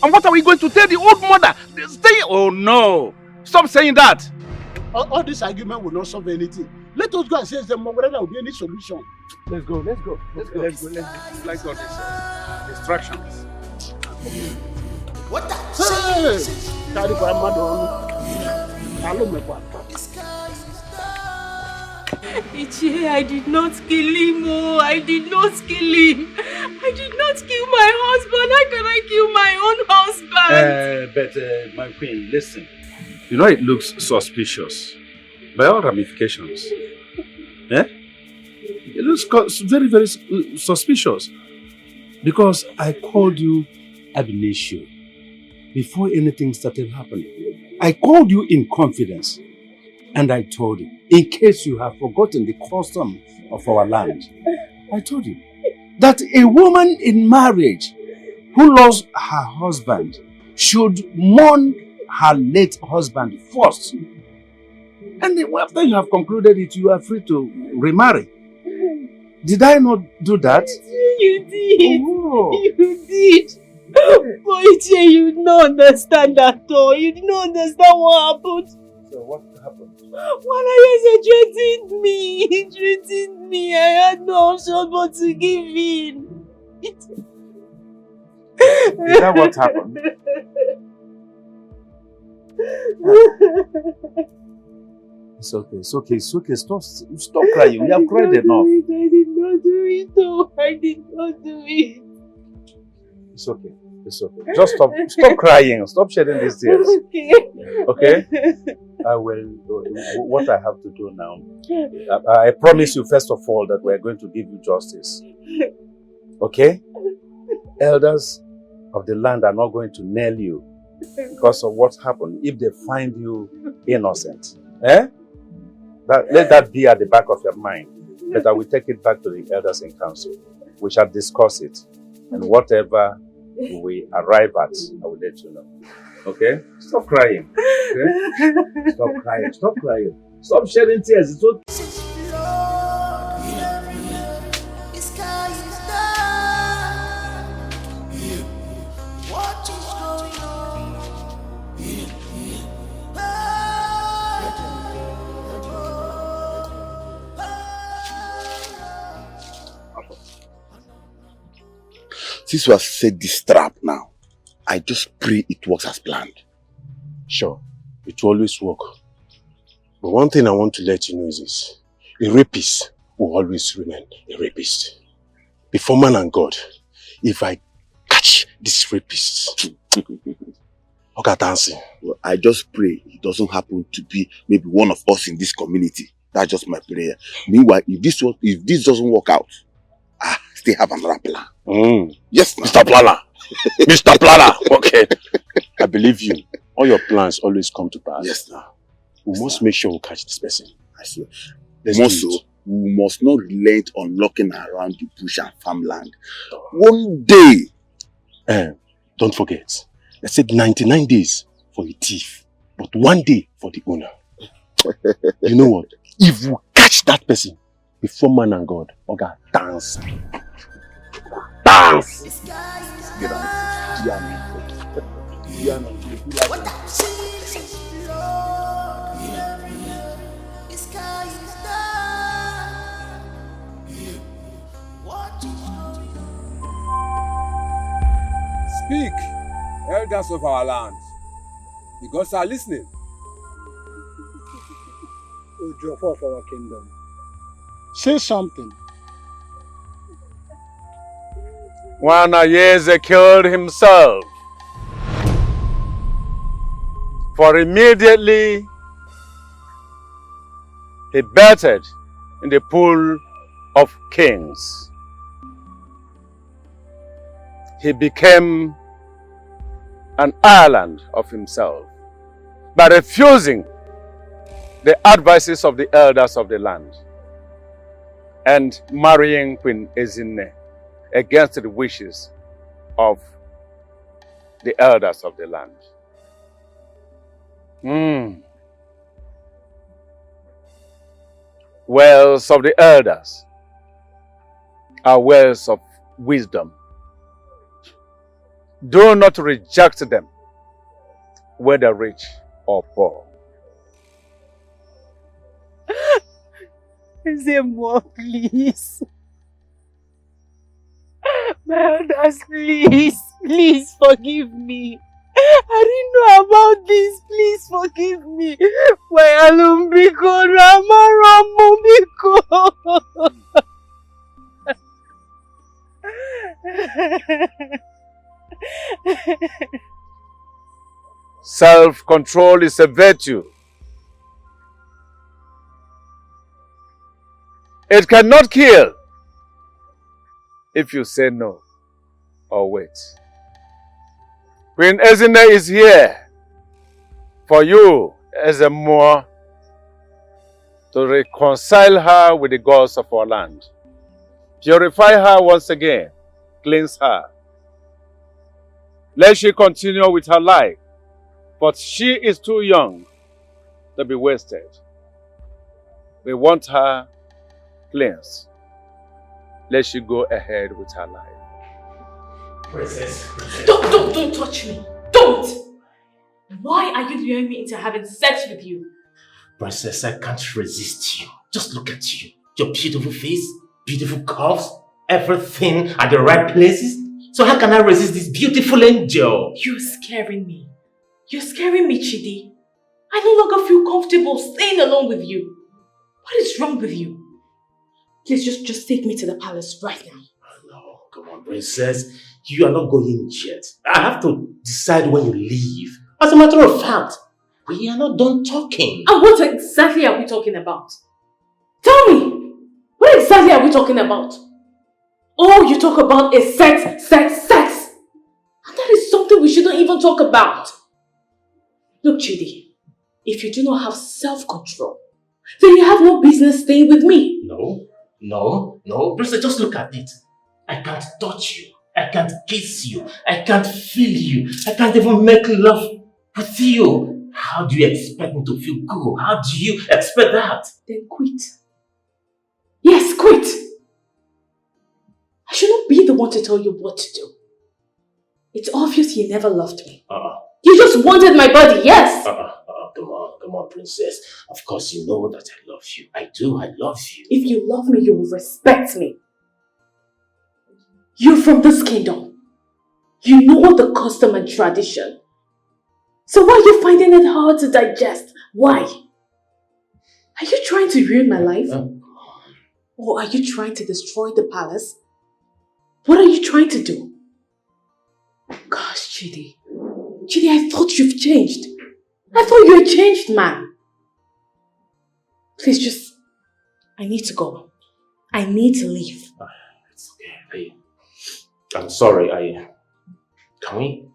And what are we going to tell the old mother? Stay. Oh no. Stop saying that. All this argument will not solve anything. Let us go and say them whether there will be any solution. Let's go. Let's go. Let's go. Distractions. What the? Hey! Carry for Ichie, I did not kill him. Oh, I did not kill him. I did not kill my husband. How can I kill my own husband? But my queen, listen. You know, it looks suspicious by all ramifications. Eh? It looks very, very suspicious. Because I called you ab initio before anything started happening. I called you in confidence. And I told you, in case you have forgotten the custom of our land, I told you that a woman in marriage who lost her husband should mourn her late husband first. And then after you have concluded it, you are free to remarry. Did I not do that? You did. Oh. You did. But you did not understand at all. You did not understand what happened. So what happened? When I threatened me, he threatened me. I had no option but to give in. Is that what happened? It's okay, it's okay, it's okay. Stop crying. You have cried enough. I did not do it. Oh, I did not do it. It's okay. It's okay. Just stop crying. Stop shedding these tears. Okay. Okay? I will do what I have to do now. I promise you, first of all, that we're going to give you justice. Okay? Elders of the land are not going to nail you because of what happened if they find you innocent. Eh? Let that be at the back of your mind. But I will take it back to the elders in council. We shall discuss it. And whatever we arrive at, I will let you know. Okay? Stop crying. Okay? Stop crying. Stop crying. Stop shedding tears. It's okay. Since you have set this trap now, I just pray it works as planned. Sure, it will always work. But one thing I want to let you know is this. A rapist will always remain a rapist. Before man and God, if I catch this rapist, okay, dancing. Well, I just pray it doesn't happen to be maybe one of us in this community. That's just my prayer. Meanwhile, if this doesn't work out, I still have another plan. Yes, Mr. Planner. Mr. Planner. Okay. I believe you. All your plans always come to pass. Yes, sir. We must make sure we catch this person. I swear. Let's More do so, it. we must not relent on looking around the bush and farmland. One day. Don't forget. I said 99 days for a thief, but 1 day for the owner. You know what? If we catch that person before man and God, okay, dance. Dance! Get on. Speak, elders of our land. The gods are listening. Ojo for our kingdom. Say something. When Ayeze killed himself, for immediately he bathed in the pool of kings. He became an island of himself by refusing the advices of the elders of the land and marrying Queen Ezinne against the wishes of the elders of the land. Wells of the elders are wells of wisdom. Do not reject them, whether rich or poor. Say more, please. My elders, please forgive me. I didn't know about this. Please forgive me. Why alone because Self-control is a virtue. It cannot kill if you say no or wait. Queen Ezine is here for you, Ezemo, to reconcile her with the gods of our land. Purify her once again. Cleanse her. Let she continue with her life. But she is too young to be wasted. We want her cleansed. Let she go ahead with her life. Princess. Don't touch me. Don't! Why are you luring me into having sex with you? Princess, I can't resist you. Just look at you. Your beautiful face, beautiful curves, everything at the right places. So how can I resist this beautiful angel? You're scaring me. You're scaring me, Chidi. I no longer feel comfortable staying alone with you. What is wrong with you? Please just take me to the palace right now. No, come on, princess. You are not going yet. I have to decide when you leave. As a matter of fact, we are not done talking. And what exactly are we talking about? Tell me, what exactly are we talking about? All you talk about is sex, sex, sex. And that is something we shouldn't even talk about. Look, Chidi, if you do not have self-control, then you have no business staying with me. No. Princess, just look at it. I can't touch you. I can't kiss you. I can't feel you. I can't even make love with you. How do you expect me to feel good? How do you expect that? Then quit. Yes, quit. I should not be the one to tell you what to do. It's obvious you never loved me. You just wanted my body, yes? Come on, princess. Of course you know that I love you. I do, I love you. If you love me, you will respect me. You're from this kingdom. You know the custom and tradition. So why are you finding it hard to digest? Why? Are you trying to ruin my life? Or are you trying to destroy the palace? What are you trying to do? Gosh, Chidi. Chidi, I thought you've changed. I thought you were a changed man. Please I need to go. I need to leave. It's okay. I'm sorry. Can we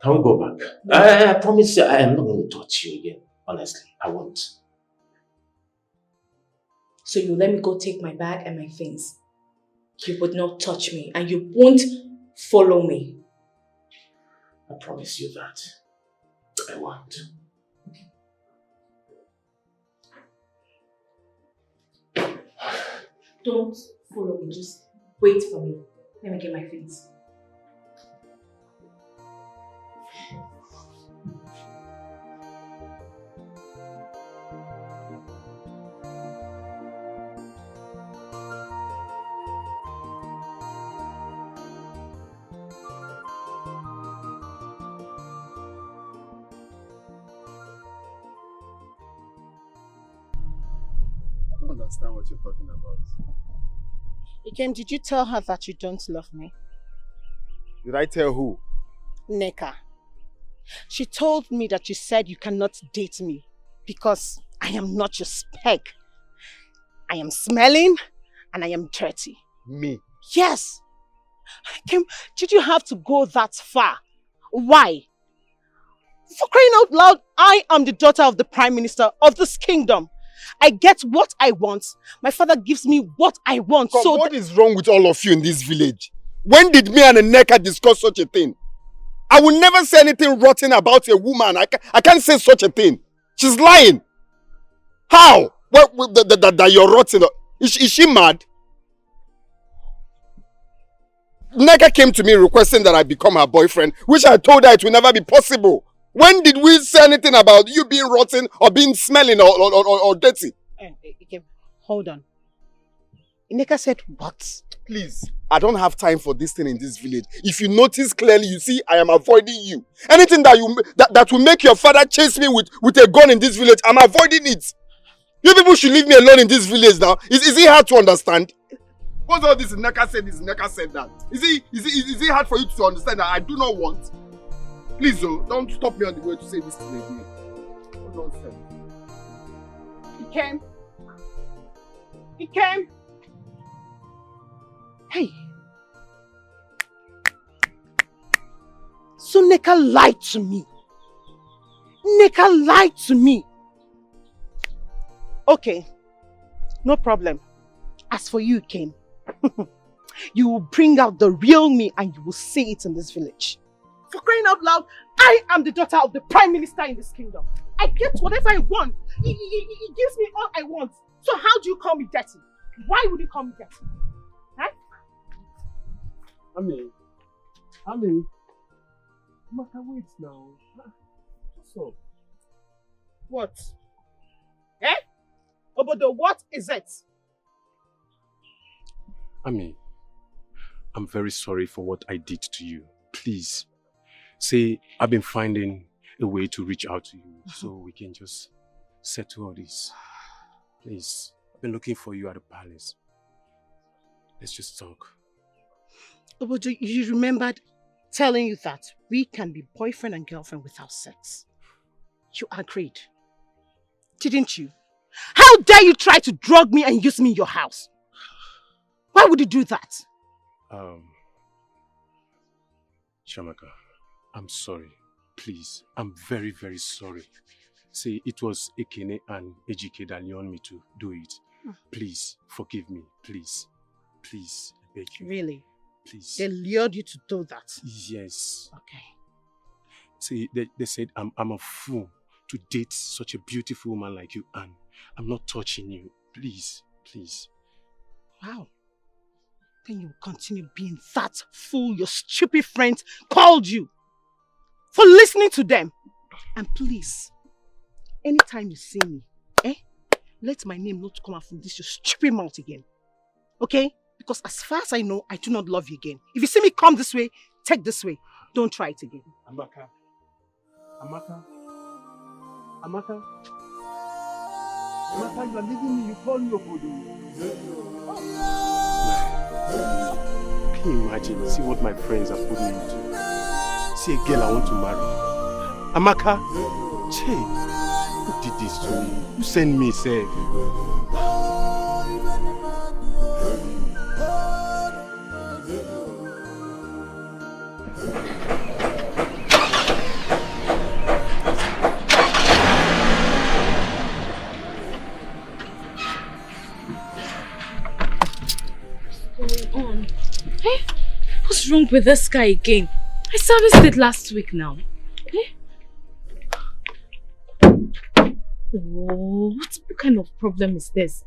go back? I promise you I am not going to touch you again. Honestly, I won't. So you let me go take my bag and my things. You would not touch me and you won't follow me. I promise you that. I won't. Don't follow me. Just wait for me. Let me get my things. I don't understand what you're talking about. Ikem, did you tell her that you don't love me? Did I tell who? Neka. She told me that you said you cannot date me because I am not your spec. I am smelling and I am dirty. Me? Yes. Ikem, did you have to go that far? Why? For crying out loud, I am the daughter of the Prime Minister of this kingdom. I get what I want. My father gives me what I want. God, so what is wrong with all of you in this village? When did me and Neka discuss such a thing? I will never say anything rotten about a woman. I can't say such a thing. She's lying. How? That you're rotten? Is she mad? Neka came to me requesting that I become her boyfriend, which I told her it will never be possible. When did we say anything about you being rotten or being smelling or dirty? Hold on. Neka said what? Please, I don't have time for this thing in this village. If you notice clearly, you see, I am avoiding you. Anything that will make your father chase me with a gun in this village, I'm avoiding it. You people should leave me alone in this village now. Is it hard to understand? What's all this Neka said this, Neka said that? Is it hard for you to understand that I do not want? Please, oh, don't stop me on the way to say this thing again. No nonsense. He came. Hey. So Neka lied to me. Neka lied to me. Okay, no problem. As for you, Kim, you will bring out the real me and you will say it in this village. For crying out loud, I am the daughter of the Prime Minister in this kingdom. I get whatever I want. He gives me all I want. So how do you call me dirty? Why would you call me dirty? Huh? Ami, Maka, wait now. What's up? What? Eh? Obodo, what is it? Ami, I'm very sorry for what I did to you. Please, say I've been finding a way to reach out to you so we can just settle all this. Please, I've been looking for you at the palace. Let's just talk. Obodo, you remembered telling you that we can be boyfriend and girlfriend without sex. You agreed, didn't you? How dare you try to drug me and use me in your house? Why would you do that? Shamaka, I'm sorry. Please, I'm very, very sorry. See, it was Ekene and Ejike that lured me to do it. Please, forgive me. Please. Please, I beg you. Really? Please. They lured you to do that? Yes. Okay. See, they said I'm a fool to date such a beautiful woman like you, and I'm not touching you. Please, please. Wow. Then you will continue being that fool your stupid friends called you for listening to them. And please, anytime you see me, let my name not come out from this your stupid mouth again. Okay? Because as far as I know, I do not love you again. If you see me come this way, take this way. Don't try it again. Amaka, you are leaving me. You call me Obodo. Can you imagine? See what my friends have put me into. See a girl I want to marry. Amaka, Che, who did this to me? Who sent me, safe? What's wrong with this guy again? I serviced it last week now. Oh, what kind of problem is this?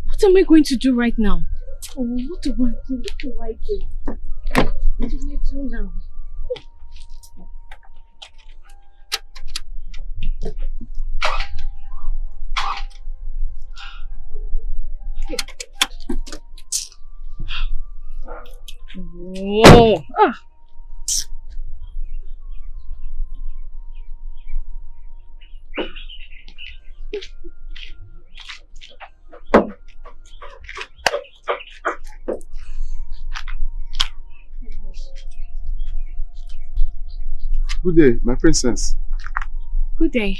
What am I going to do right now? Oh, what do I do? What do I do? What do I do now? Oh, Good day, my princess. Good day.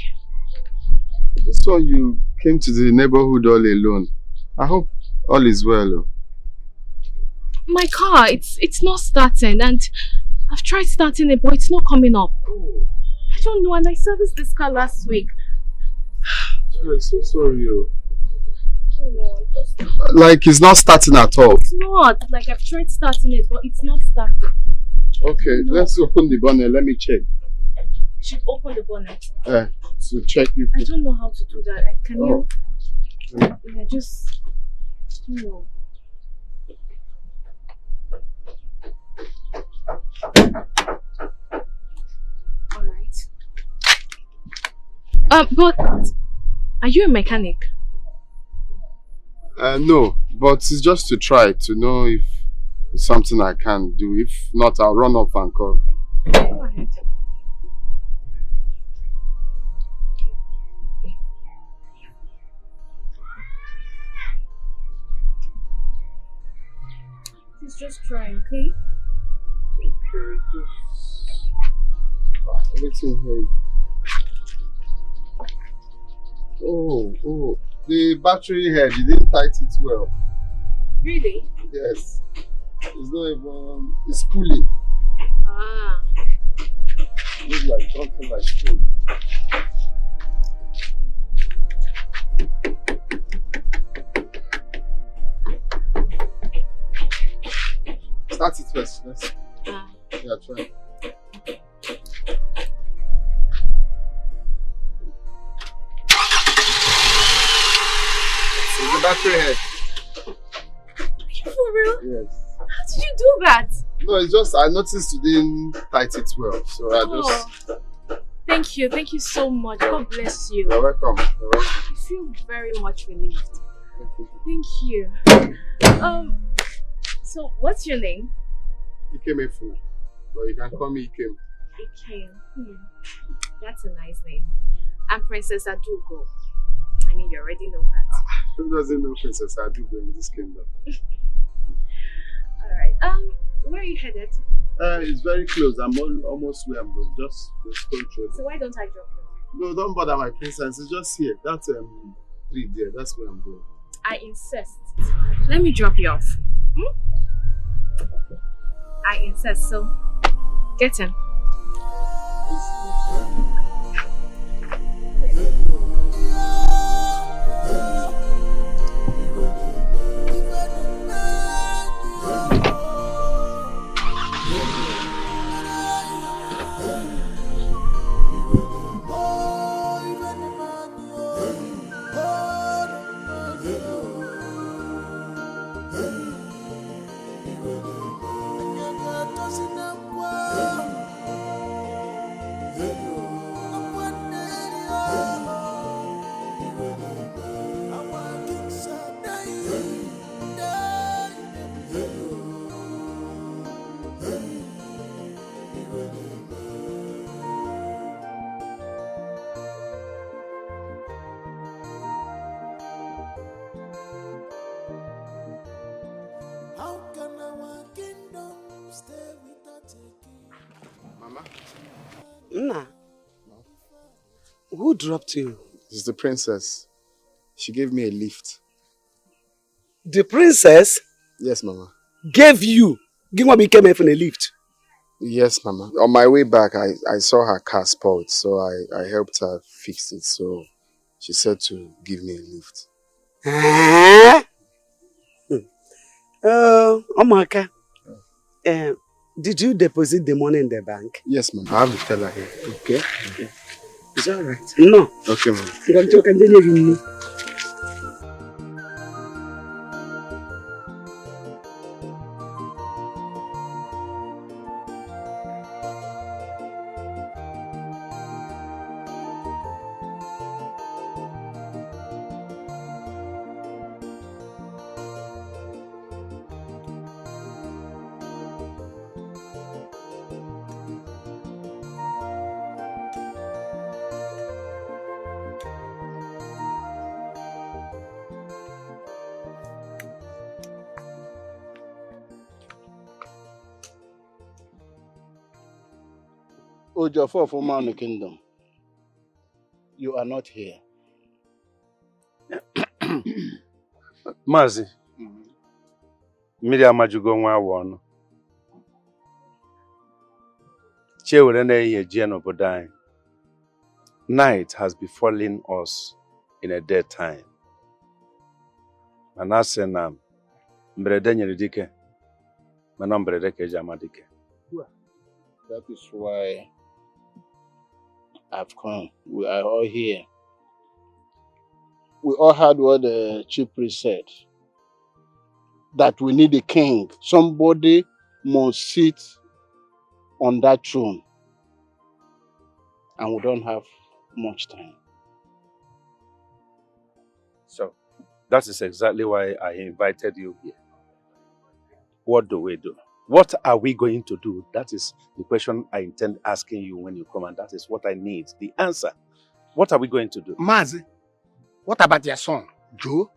I just saw you came to the neighborhood all alone. I hope all is well. My car, it's not starting, and I've tried starting it, but it's not coming up. I don't know, and I serviced this car last week. I'm so sorry. Like it's not starting at all. It's not. Like I've tried starting it, but it's not starting. Okay, let's open the bonnet. Let me check. I should open the bonnet. To check if I don't know how to do that. Can you? Yeah, just. I don't know. Alright. But are you a mechanic? No, but it's just to try to know if it's something I can do. If not, I'll run off and call. Go ahead. Please just try, okay? Okay, just... Everything here. Oh, the battery head, you didn't tight it well. Really? Yes. It's not even, it's pulling. Ah. Looks like something like spool. Start it first. Let's. Yeah, try. It's the battery head. Are you for real? Yes. How did you do that? No, it's just I noticed you didn't tight it well, so I just. Thank you so much. God bless you. You're welcome. You're welcome. I feel very much relieved. Thank you. So what's your name? Ikem Efuna, but you can call me Ikem. Ikem. That's a nice name. I'm Princess Adugo. I mean, you already know that. Who doesn't know Princess Adugo in this kingdom? Alright. Where are you headed? It's very close. I'm almost where I'm going. Just go through. So why don't I drop you? No, don't bother my princess. It's just here. That's tree there. That's where I'm going. I insist. Let me drop you off. I insist. So get in. Nna, who dropped you? It's the princess. She gave me a lift. The princess? Yes, Mama. Gave you? Give me came in a lift? Yes, Mama. On my way back, I saw her car spoiled, so I helped her fix it. So she said to give me a lift. Omaka, did you deposit the money in the bank? Yes, Mama. I have the teller here. Okay. Is that right? No. Okay, Mama. Ojofo of Omanu Kingdom, you are not here. Mazi, mmiri amajugo nwa awa ọnụ. Chewere na-eyi ejie n'obodo anyị. Night has befallen us in a dead time. Mana asị na mberede nyere dike, mana mberede ka eji ama dike. That is why I've come. We are all here. We all heard what the chief priest said. That we need a king. Somebody must sit on that throne. And we don't have much time. So, that is exactly why I invited you here. What do we do? What are we going to do? That is the question I intend asking you when you come, and that is what I need, the answer. What are we going to do? Mazi, what about your son, Joe?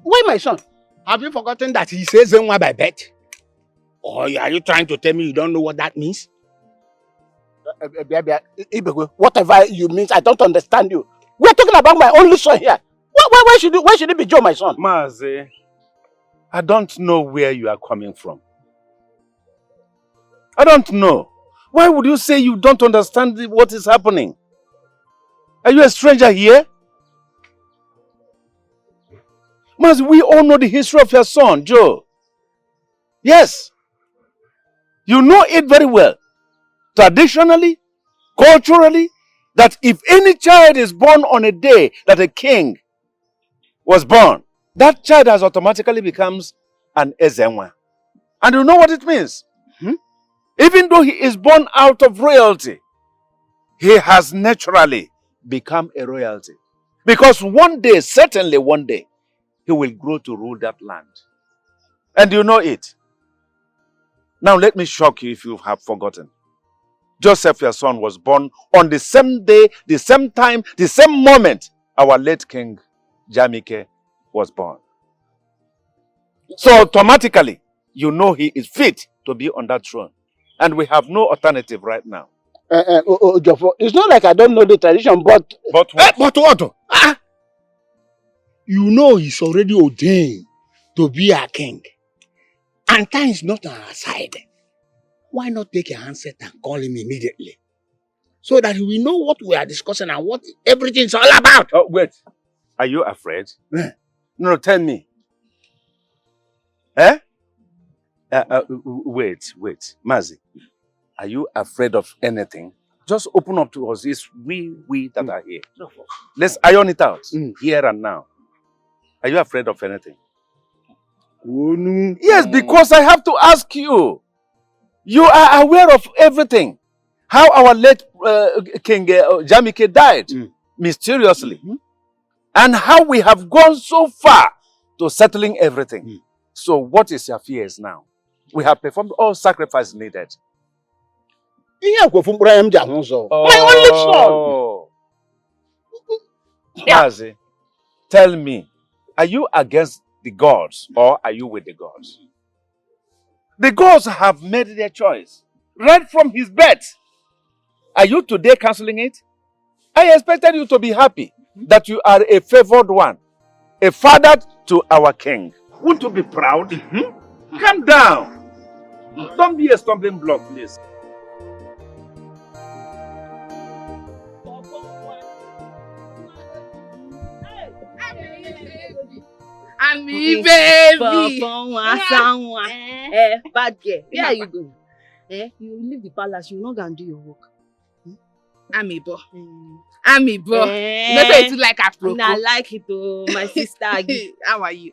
Why my son? Have you forgotten that he says Zenwa by bet? Or are you trying to tell me you don't know what that means? Whatever you mean, I don't understand you. We're talking about my only son here. Why should it be Joe, my son? Mazi, I don't know where you are coming from. I don't know. Why would you say you don't understand what is happening? Are you a stranger here? Mazi, we all know the history of your son, Joe. Yes. You know it very well. Traditionally, culturally, that if any child is born on a day that a king was born, that child has automatically becomes an Ezenwa. And you know what it means? Even though he is born out of royalty, he has naturally become a royalty. Because one day, certainly one day, he will grow to rule that land. And you know it. Now let me shock you if you have forgotten. Joseph, your son, was born on the same day, the same time, the same moment our late king Jamike was born. So automatically, you know he is fit to be on that throne. And we have no alternative right now. It's not like I don't know the tradition, but... But what? But what? You know he's already ordained to be our king. And time is not on our side. Why not take a handset and call him immediately? So that we know what we are discussing and what everything's all about. Oh, wait. Are you afraid? No, tell me. Eh? Wait. Mazi, are you afraid of anything? Just open up to us. It's we that are here. Let's iron it out here and now. Are you afraid of anything? Yes, because I have to ask you. You are aware of everything. How our late King Jamike died mysteriously. And how we have gone so far to settling everything. So what is your fears now? We have performed all sacrifice needed. My only son! Mazi, tell me, are you against the gods or are you with the gods? The gods have made their choice right from his birth. Are you today cancelling it? I expected you to be happy that you are a favored one, a father to our king. Won't you be proud? Calm down. Don't be a stumbling block, please. Ami baby. Bad girl. Where are you going? You leave the palace. You're not gonna do your work. Amiibo. Amiibo. You know say you like Afro. I like it, oh, my sister. How are you?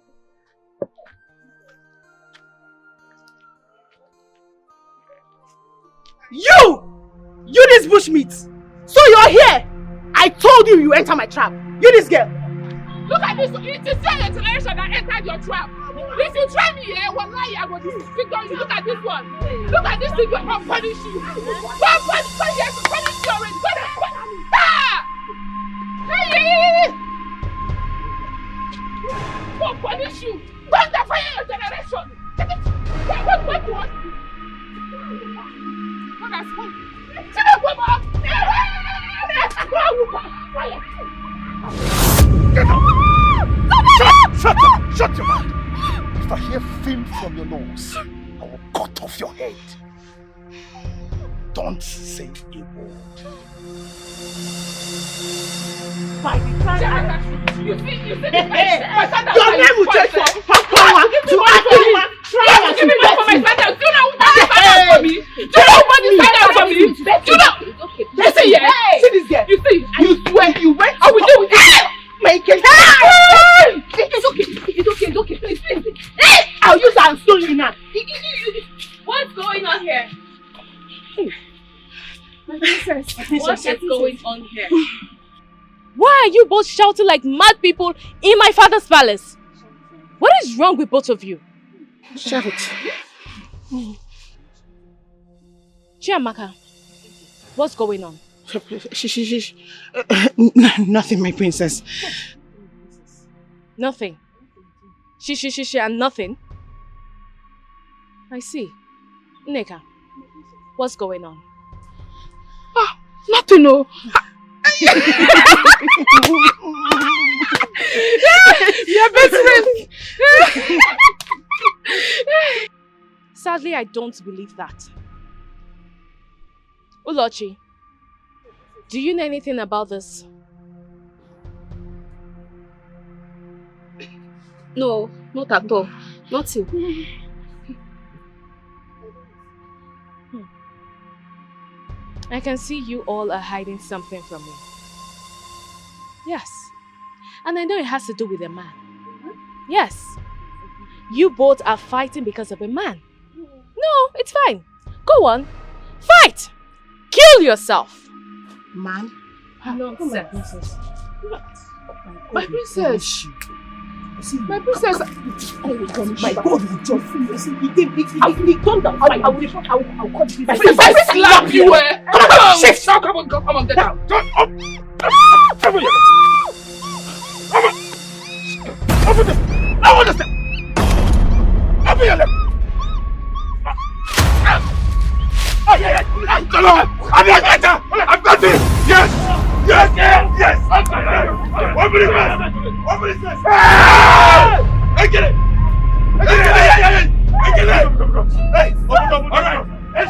You this bushmeat. So you're here. I told you you enter my trap. You this girl. Look at this. It is still a generation that entered your trap. If you try me here, wallahi, I will disfigure you. Look at this one. Look at this thing. We're going to punish you. We're going to punish you already. Ah! Hey! We'll punish you. Don't defy your generation. What do you want to do? Look at this. Get up! Shut your mouth! If I hear film from your nose, I will cut off your head. Don't say a word. By the time you see your name will change from power to Akara. Try and give me my information. Do you know what this stand out for me? Do you know what this stand out for me? Do you know? Listen here. See this girl. You see? You swear you went. I will deal with it. Make it. It's okay. Please. I'll use that and stone you now. What's going on here? My princess, what is going on here? Why are you both shouting like mad people in my father's palace? What is wrong with both of you? Shout. Chiamaka, what's going on? Nothing, my princess. Nothing. She and nothing. I see. Nneka, what's going on? Nothing, no. Your best friend. Sadly, I don't believe that. Ulochi, do you know anything about this? No, not at all. Nothing. I can see you all are hiding something from me. Yes. And I know it has to do with a man. Yes. You both are fighting because of a man. No, it's fine. Go on. Fight! Kill yourself! Man? Nonsense. My princess. My princess. My God, you just calm down. I will cut you. If I slap you, come on, shift. Come on, get out. Come on. Open this. I want to step. Open your leg. Come on. I've got this. Yes. Open it, man. Open it. I get it. Hey, open. All right. No.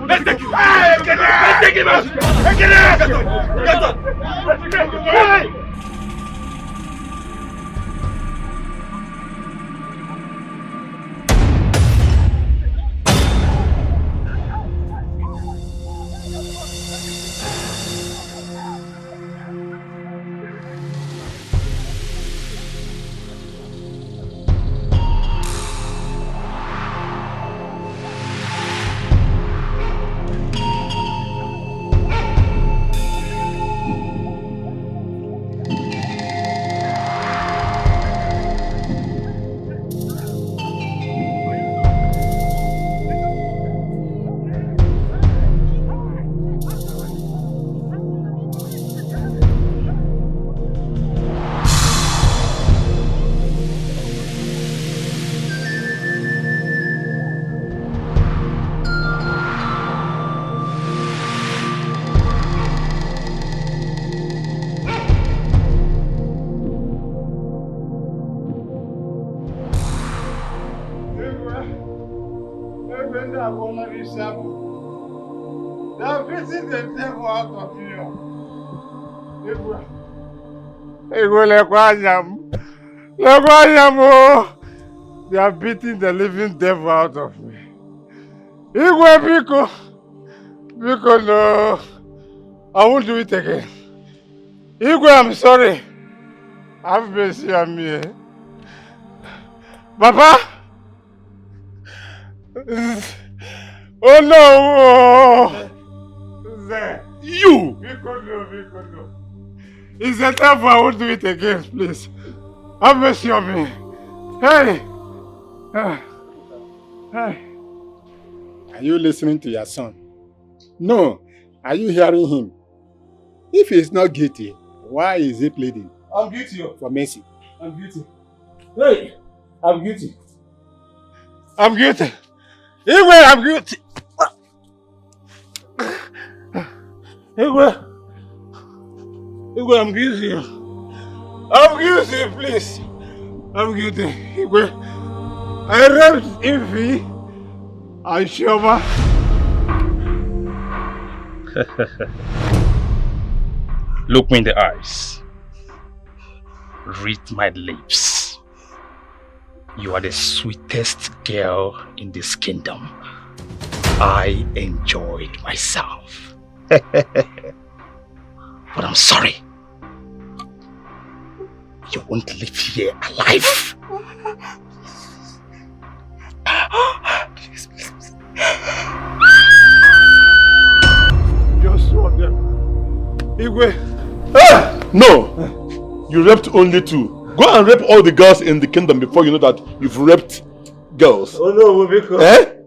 Let's take it. Let's take it, man. Get it. Hey. They're beating the devil out of you. They are beating the living devil out of me. Biko, no. I won't do it again. I'm sorry. Have mercy on me. Papa! Oh no! You! Biko, no. It's a time I won't do it again, please. Have mercy on me. Hey! Hey! Are you listening to your son? No. Are you hearing him? If he is not guilty, why is he pleading? I'm guilty. For mercy. I'm guilty. Hey! I'm guilty. I'm guilty. I'm guilty. I'm guilty. I'm guilty, please. I'm guilty. I raped Ify and Shoma. Look me in the eyes. Read my lips. You are the sweetest girl in this kingdom. I enjoyed myself. But I'm sorry. You won't live here alive. Please. Just one them. Igwe. No! You raped only 2. Go and rape all the girls in the kingdom before you know that you've raped girls. Oh no, Biko. Eh?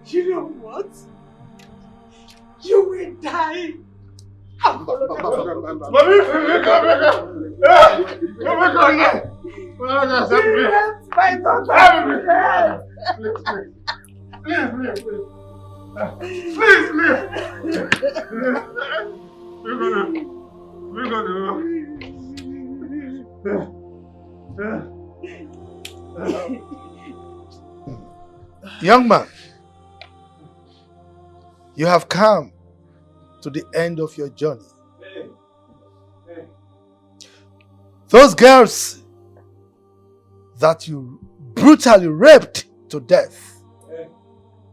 You know what? You will die. Young man, you have come to the end of your journey. Those girls that you brutally raped to death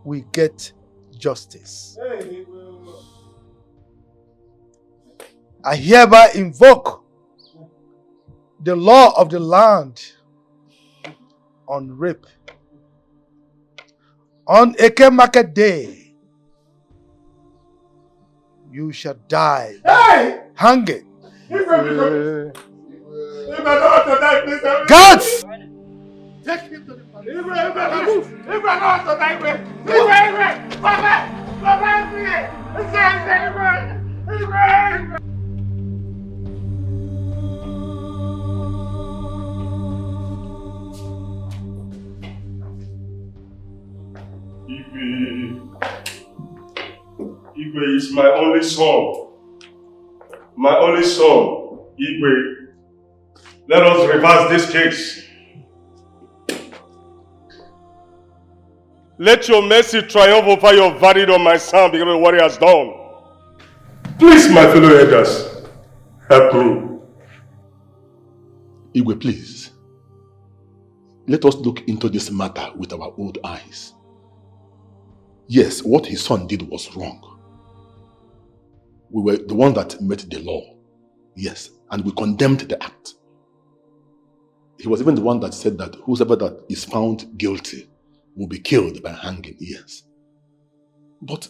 will get justice. I hereby invoke the law of the land on rape. On Eke Market Day, you shall die hanging. Guards! Take him to the palace. Igwe is my only son. My only son, Igwe. Let us reverse this case. Let your mercy triumph over your verdict on my son because of what he has done. Please, my fellow elders, help me. Igwe, please. Let us look into this matter with our old eyes. Yes, what his son did was wrong. We were the one that met the law. Yes, and we condemned the act. He was even the one that said that whoever that is found guilty will be killed by hanging. Yes. But,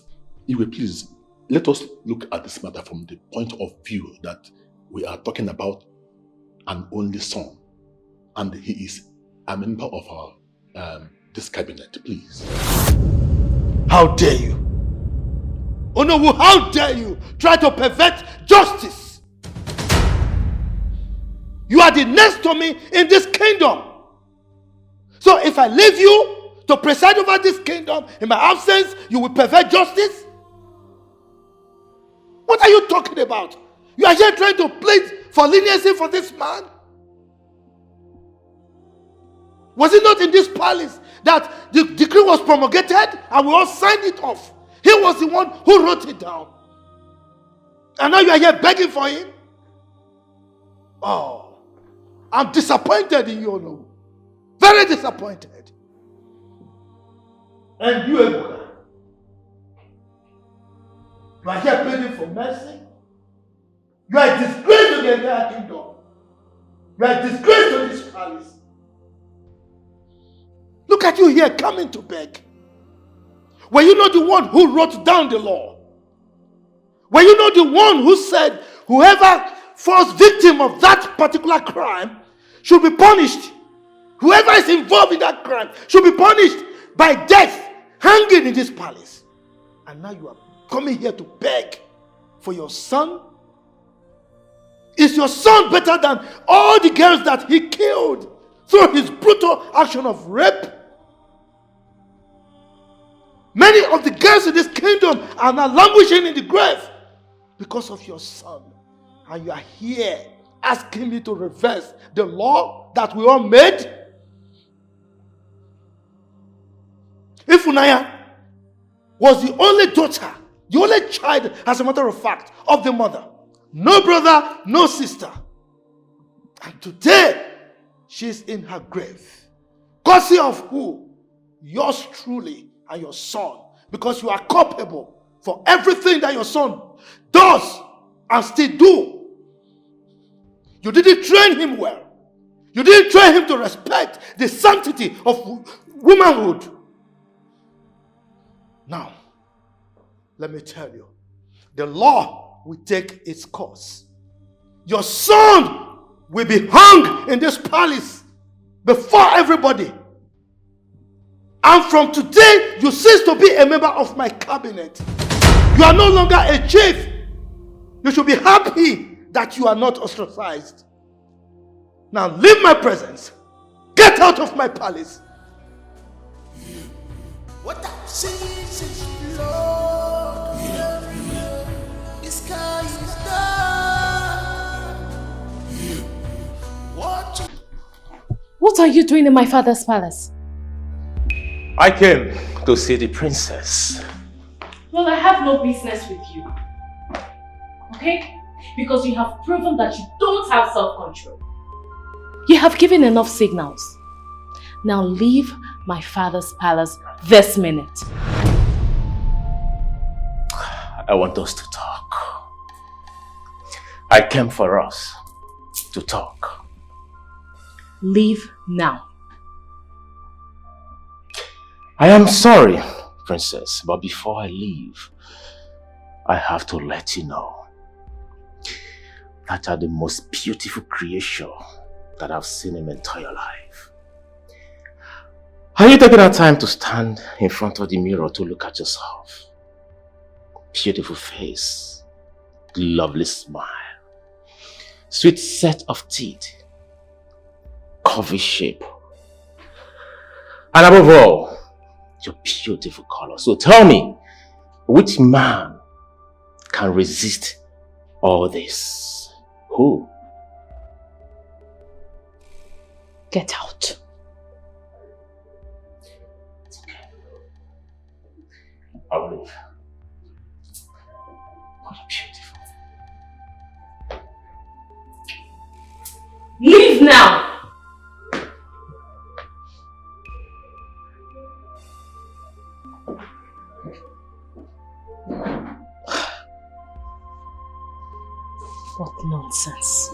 Igwe, please, let us look at this matter from the point of view that we are talking about an only son. And he is a member of our this cabinet, please. How dare you? Onowu, how dare you try to pervert justice? You are the next to me in this kingdom. So if I leave you to preside over this kingdom in my absence, you will pervert justice? What are you talking about? You are here trying to plead for leniency for this man? Was it not in this palace that the decree was promulgated and we all signed it off? He was the one who wrote it down. And now you are here begging for him? Oh, I'm disappointed in you, Onowu. Very disappointed. And you, Ebuka, you are here pleading for mercy? You are a disgrace to the entire kingdom. You are a disgrace to this palace. Look at you here coming to beg. Were you not the one who wrote down the law? Were you not the one who said whoever falls victim of that particular crime should be punished? Whoever is involved in that crime should be punished by death, hanging in this palace. And now you are coming here to beg for your son? Is your son better than all the girls that he killed through his brutal action of rape? Many of the girls in this kingdom are now languishing in the grave because of your son. And you are here asking me to reverse the law that we all made? Ifunanya was the only daughter, the only child, as a matter of fact, of the mother. No brother, no sister. And today, she's in her grave. Courtesy of who? Yours truly and your son. Because you are culpable for everything that your son does and still do. You didn't train him well. You didn't train him to respect the sanctity of womanhood. Now, let me tell you, the law will take its course. Your son will be hung in this palace before everybody. And from today, you cease to be a member of my cabinet. You are no longer a chief. You should be happy that you are not ostracized. Now leave my presence. Get out of my palace. What I've seen is blood. The sky is dark. What are you doing in my father's palace? I came to see the princess. Well, I have no business with you. Okay? Because you have proven that you don't have self-control. You have given enough signals. Now leave my father's palace this minute. I want us to talk. I came for us to talk. Leave now. I am sorry, princess, but before I leave, I have to let you know that you are the most beautiful creation that I've seen in my entire life. Are you taking that time to stand in front of the mirror to look at yourself? Beautiful face, lovely smile, sweet set of teeth, curvy shape, and above all, your beautiful color. So tell me, which man can resist all this? Who? Get out. I'll leave. What beautiful. Leave now! What nonsense.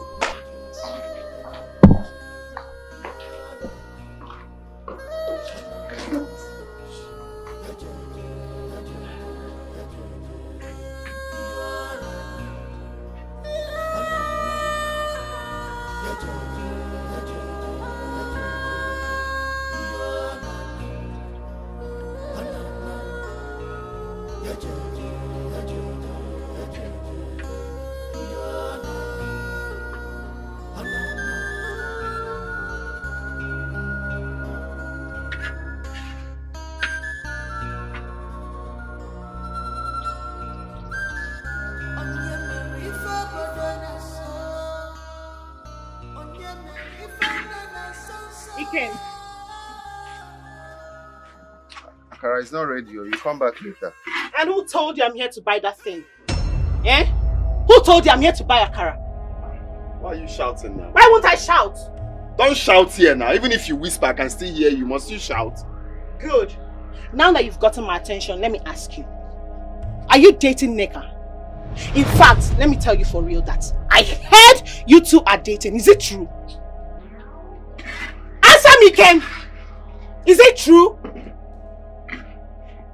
Akara is not ready. You come back later. And who told you I'm here to buy that thing? Eh? Who told you I'm here to buy Akara? Why are you shouting now? Why won't I shout? Don't shout here now. Even if you whisper, I can still hear you. Must you shout? Good. Now that you've gotten my attention, let me ask you. Are you dating Neka? In fact, let me tell you for real that I heard you two are dating. Is it true? Answer me, Ken! Is it true?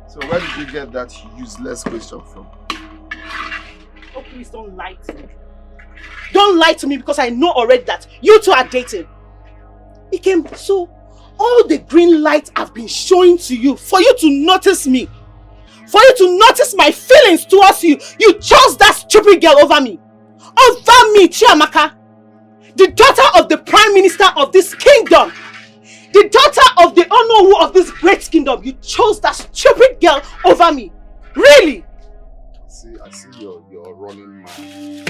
So where did you get that useless question from? Oh, please don't lie to me. Don't lie to me because I know already that you two are dating. Ikem, so all the green lights I've been showing to you for you to notice me, for you to notice my feelings towards you, you chose that stupid girl over me. Over me, Chiamaka. The daughter of the Prime Minister of this kingdom. The daughter of the Onowu of this great kingdom. You chose that stupid girl over me. Really? I see you're running mad.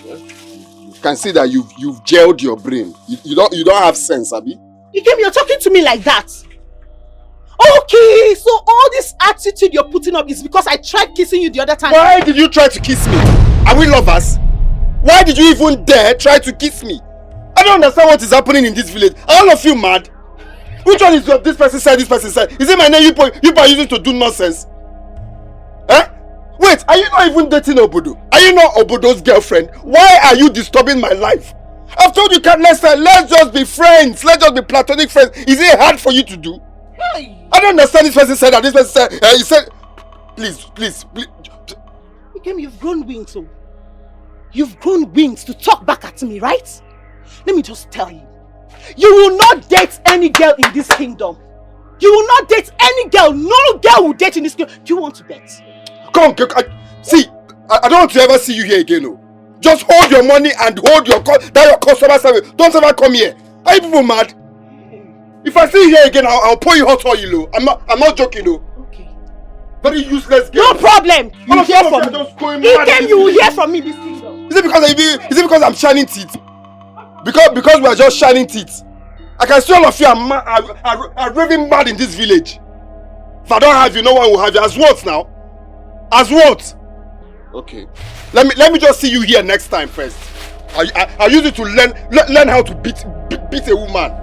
You can see that you've jailed your brain. You don't have sense, Abi. You're talking to me like that. Okay, so all this attitude you're putting up is because I tried kissing you the other time. Why did you try to kiss me? Are we lovers? Why did you even dare try to kiss me? I don't understand what is happening in this village. Are all of you mad? Which one is this person side, this person side? Is it my name you are using to do nonsense? Eh? Wait, are you not even dating Obodo? Are you not Obodo's girlfriend? Why are you disturbing my life? I've told you countless times, let's just be friends. Let's just be platonic friends. Is it hard for you to do? Hey. I don't understand this person said that. This person said, he said, please. Ikem, you've grown wings, so. You've grown wings to talk back at me, right? Let me just tell you. You will not date any girl in this kingdom. You will not date any girl. No girl will date in this kingdom. Do you want to bet? Come, see, I don't want to ever see you here again. No. Just hold your money and hold your customer service. Don't ever come here. Are you people mad? If I see you here again, I'll pour you hot oil. I'm not joking. No. Okay. Very useless girl. No problem. You All hear of from you are just going me. mad in You will this hear from me this kingdom. Is it because I'm shining teeth? Because we are just shining teeth. I can see all of you are raving mad in this village. If I don't have you, no one will have you. As what now? As what? Okay. Let me just see you here next time first. I use it to learn how to beat a woman.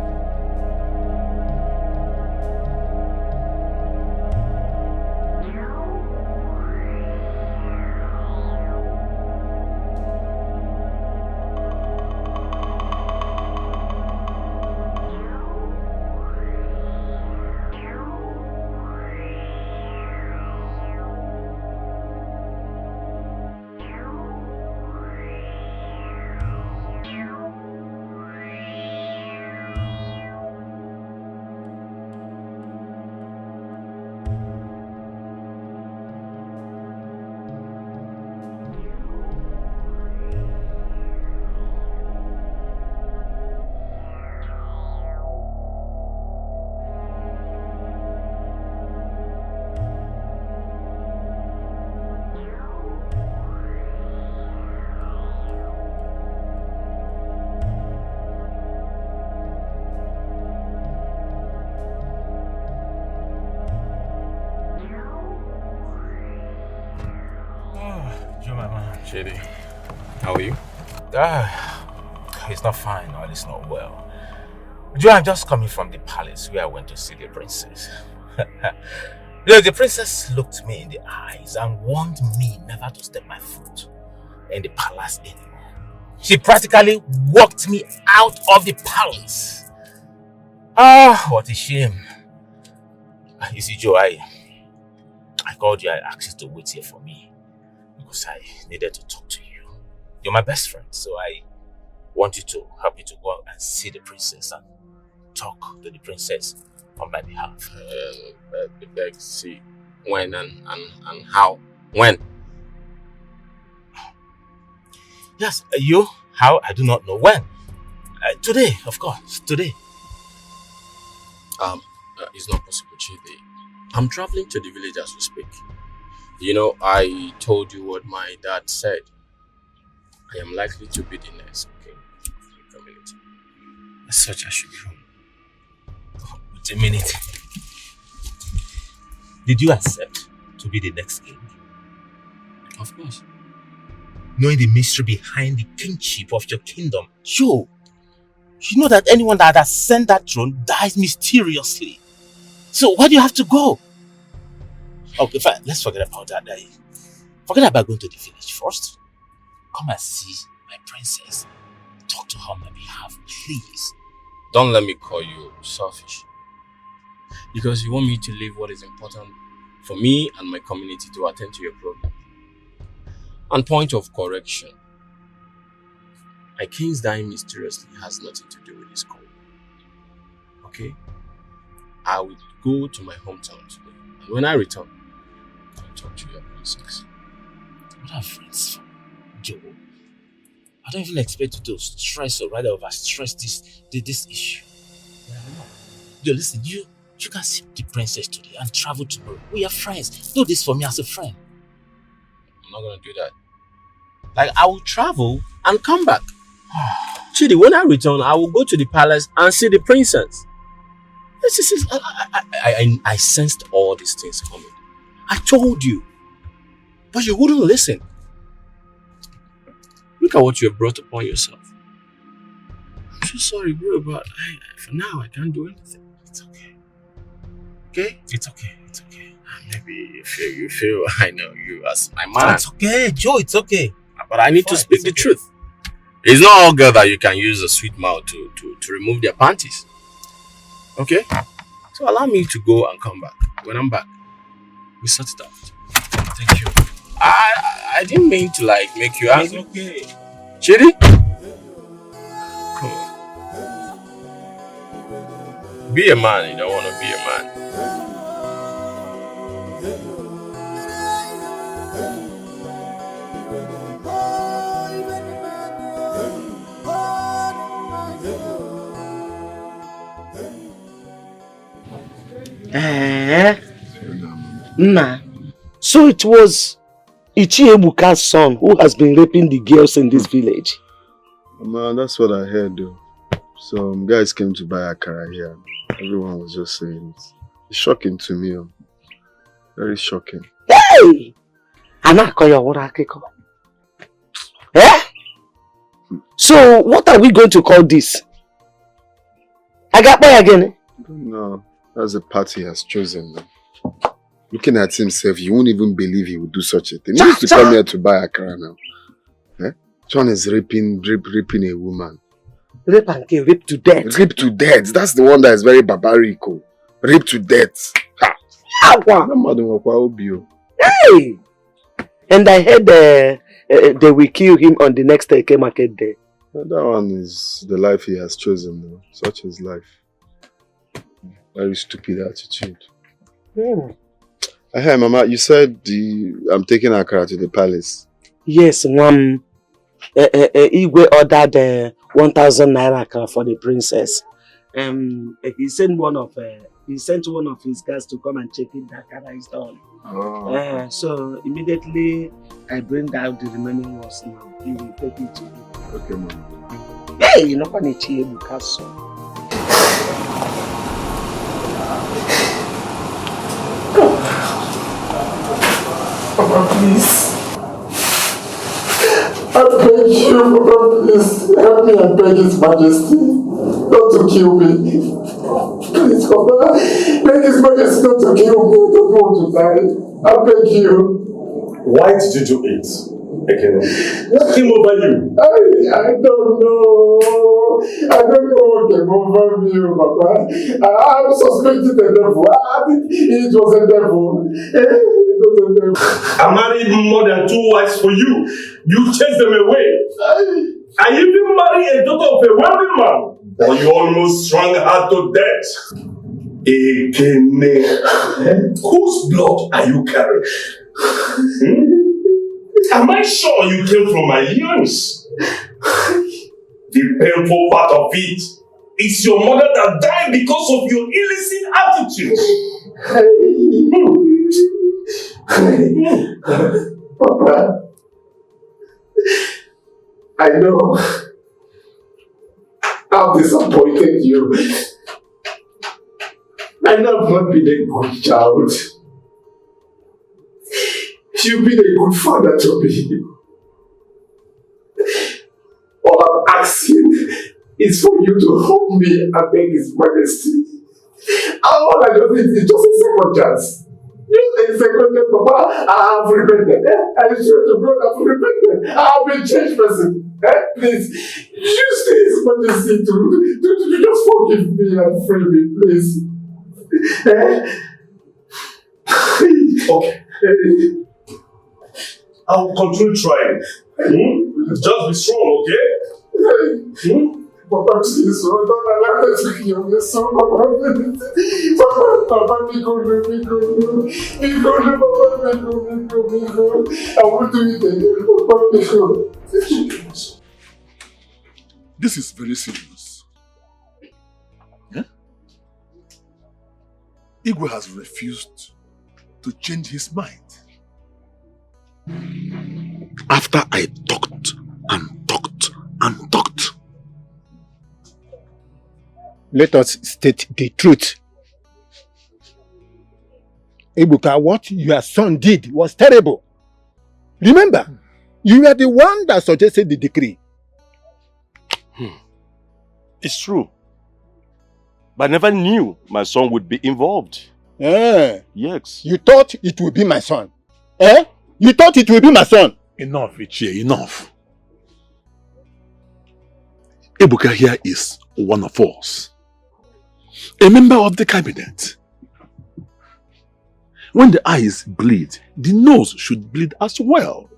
Shady, how are you? He's not fine, or he's not well. Joe, I'm just coming from the palace where I went to see the princess. The princess looked me in the eyes and warned me never to step my foot in the palace anymore. She practically walked me out of the palace. What a shame. You see, Joe, I called you, I asked you to wait here for me. Because I needed to talk to you. You're my best friend, so I want you to help me to go out and see the princess and talk to the princess on my behalf. See, when and how? When? Yes, you? How? I do not know. When? Today, of course. Today. It's not possible, Chidi. I'm traveling to the village as we speak. You know, I told you what my dad said. I am likely to be the next king of the community. As such, I should be home. Wait a minute. Did you accept to be the next king? Of course. Knowing the mystery behind the kingship of your kingdom, Joe, you know that anyone that has sent that throne dies mysteriously. So why do you have to go? Okay, fine. Let's forget about that. Forget about going to the village first. Come and see my princess. Talk to her on my behalf, please. Don't let me call you selfish. Because you want me to leave what is important for me and my community to attend to your problem. And point of correction. My king's dying mysteriously has nothing to do with this call. Okay? I will go to my hometown today. And when I return, talk to your princess. What are friends for, Joe? I don't even expect you to stress or rather overstress this issue. Joe, listen, you can see the princess today and travel tomorrow. We are friends. Do this for me as a friend. I'm not gonna do that. Like, I will travel and come back. Chidi, when I return, I will go to the palace and see the princess. I sensed all these things coming. I told you, but you wouldn't listen. Look at what you have brought upon yourself. I'm so sorry, bro, but for now I can't do anything. It's okay. Okay? It's okay. It's okay. Maybe you feel I know you as my man. It's okay, Joe. It's okay. But I need to speak the truth. It's not all girls that you can use a sweet mouth to remove their panties. Okay? So allow me to go and come back. When I'm back, we sort it out. Thank you. I didn't mean to make you It's angry. okay. Chidi? Come on. Be a man. You don't want to be a man. Nah. So it was Ichiebuka's son who has been raping the girls in this village. Man, that's what I heard though. Some guys came to buy Akara here. Everyone was just saying it. It's shocking to me. Very shocking. Hey! Eh? So what are we going to call this? I got by again. No, that's the path he has chosen. Looking at himself, you won't even believe he would do such a thing. He used to come here to buy Akara now. Eh? John is raping a woman. Rape and kill, rape to death. Rape to death. That's the one that is very barbaric. Rape to death. Ha! Hey! And I heard they will kill him on the next Eke market day. That one is the life he has chosen though. Such is life. Very stupid attitude. Hey Mama, you said I'm taking Akara to the palace. Yes, Igwe ordered 1,000 naira Akara for the princess. He sent one of his guys to come and check it that Akara is done. Oh. So immediately I bring out the remaining ones now. He will take it to you. Okay, Mama. Hey, you know what Ichiebuka's son. Papa, please. I beg you, Papa, please. Help me and beg His Majesty not to kill me. Please, Papa. Beg His Majesty not to kill me. I don't want to die. I beg you. Why did you do it? What came over you? I don't know. I don't know what came over me, Papa. I'm suspecting the devil. I think it was a devil. I married more than 2 wives for you. You chased them away. I even married a daughter of a wealthy man. But you almost strung her to death. Ekene. Whose blood are you carrying? Am I sure you came from my loins? The painful part of it is your mother that died because of your illicit attitude. Papa, I know I've disappointed you. I know I've not been a good child. You've been a good father to me. All I'm asking is for you to help me and beg His Majesty. All I just need is just a second chance. Just a second chance, Papa. I have repented. I swear to God, I've repented. I'll be a changed person. Please, use His Majesty to just forgive me and free me, please. Okay. I will continue trying. Just be strong, okay? Papa, please, don't allow me to kill me. So, Papa, please. Papa, be good. I won't do it again. Papa, be good. This is very serious. Yeah? Igwe has refused to change his mind. After I talked and talked and talked. Let us state the truth. Ebuka, what your son did was terrible. Remember, you were the one that suggested the decree. It's true. But I never knew my son would be involved. Yes. You thought it would be my son. You thought it would be my son. Enough, Ichie, enough. Ebuka here is one of us. A member of the cabinet. When the eyes bleed, the nose should bleed as well.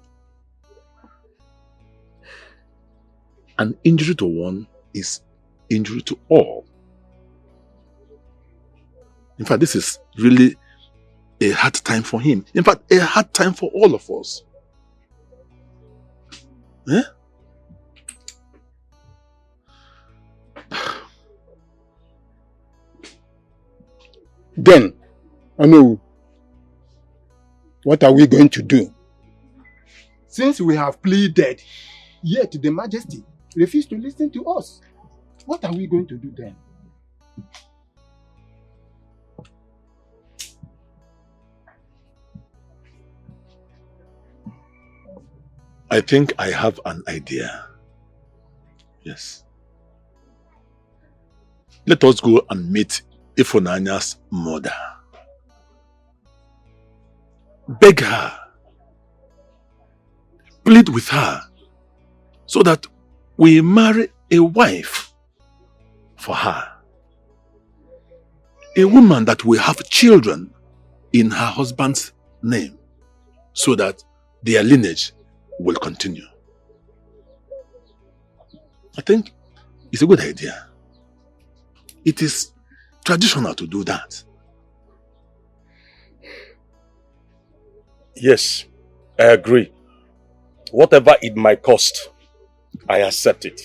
An injury to one is injury to all. In fact, this is really a hard time for him. In fact, a hard time for all of us. Then, I know, What are we going to do? Since we have pleaded, yet the Majesty refused to listen to us, what are we going to do then? I think I have an idea. Yes. Let us go and meet Ifunanya's mother. Beg her. Plead with her so that we marry a wife for her. A woman that will have children in her husband's name so that their lineage will continue. I think it's a good idea. It is traditional to do that. Yes, I agree. Whatever it might cost, I accept it.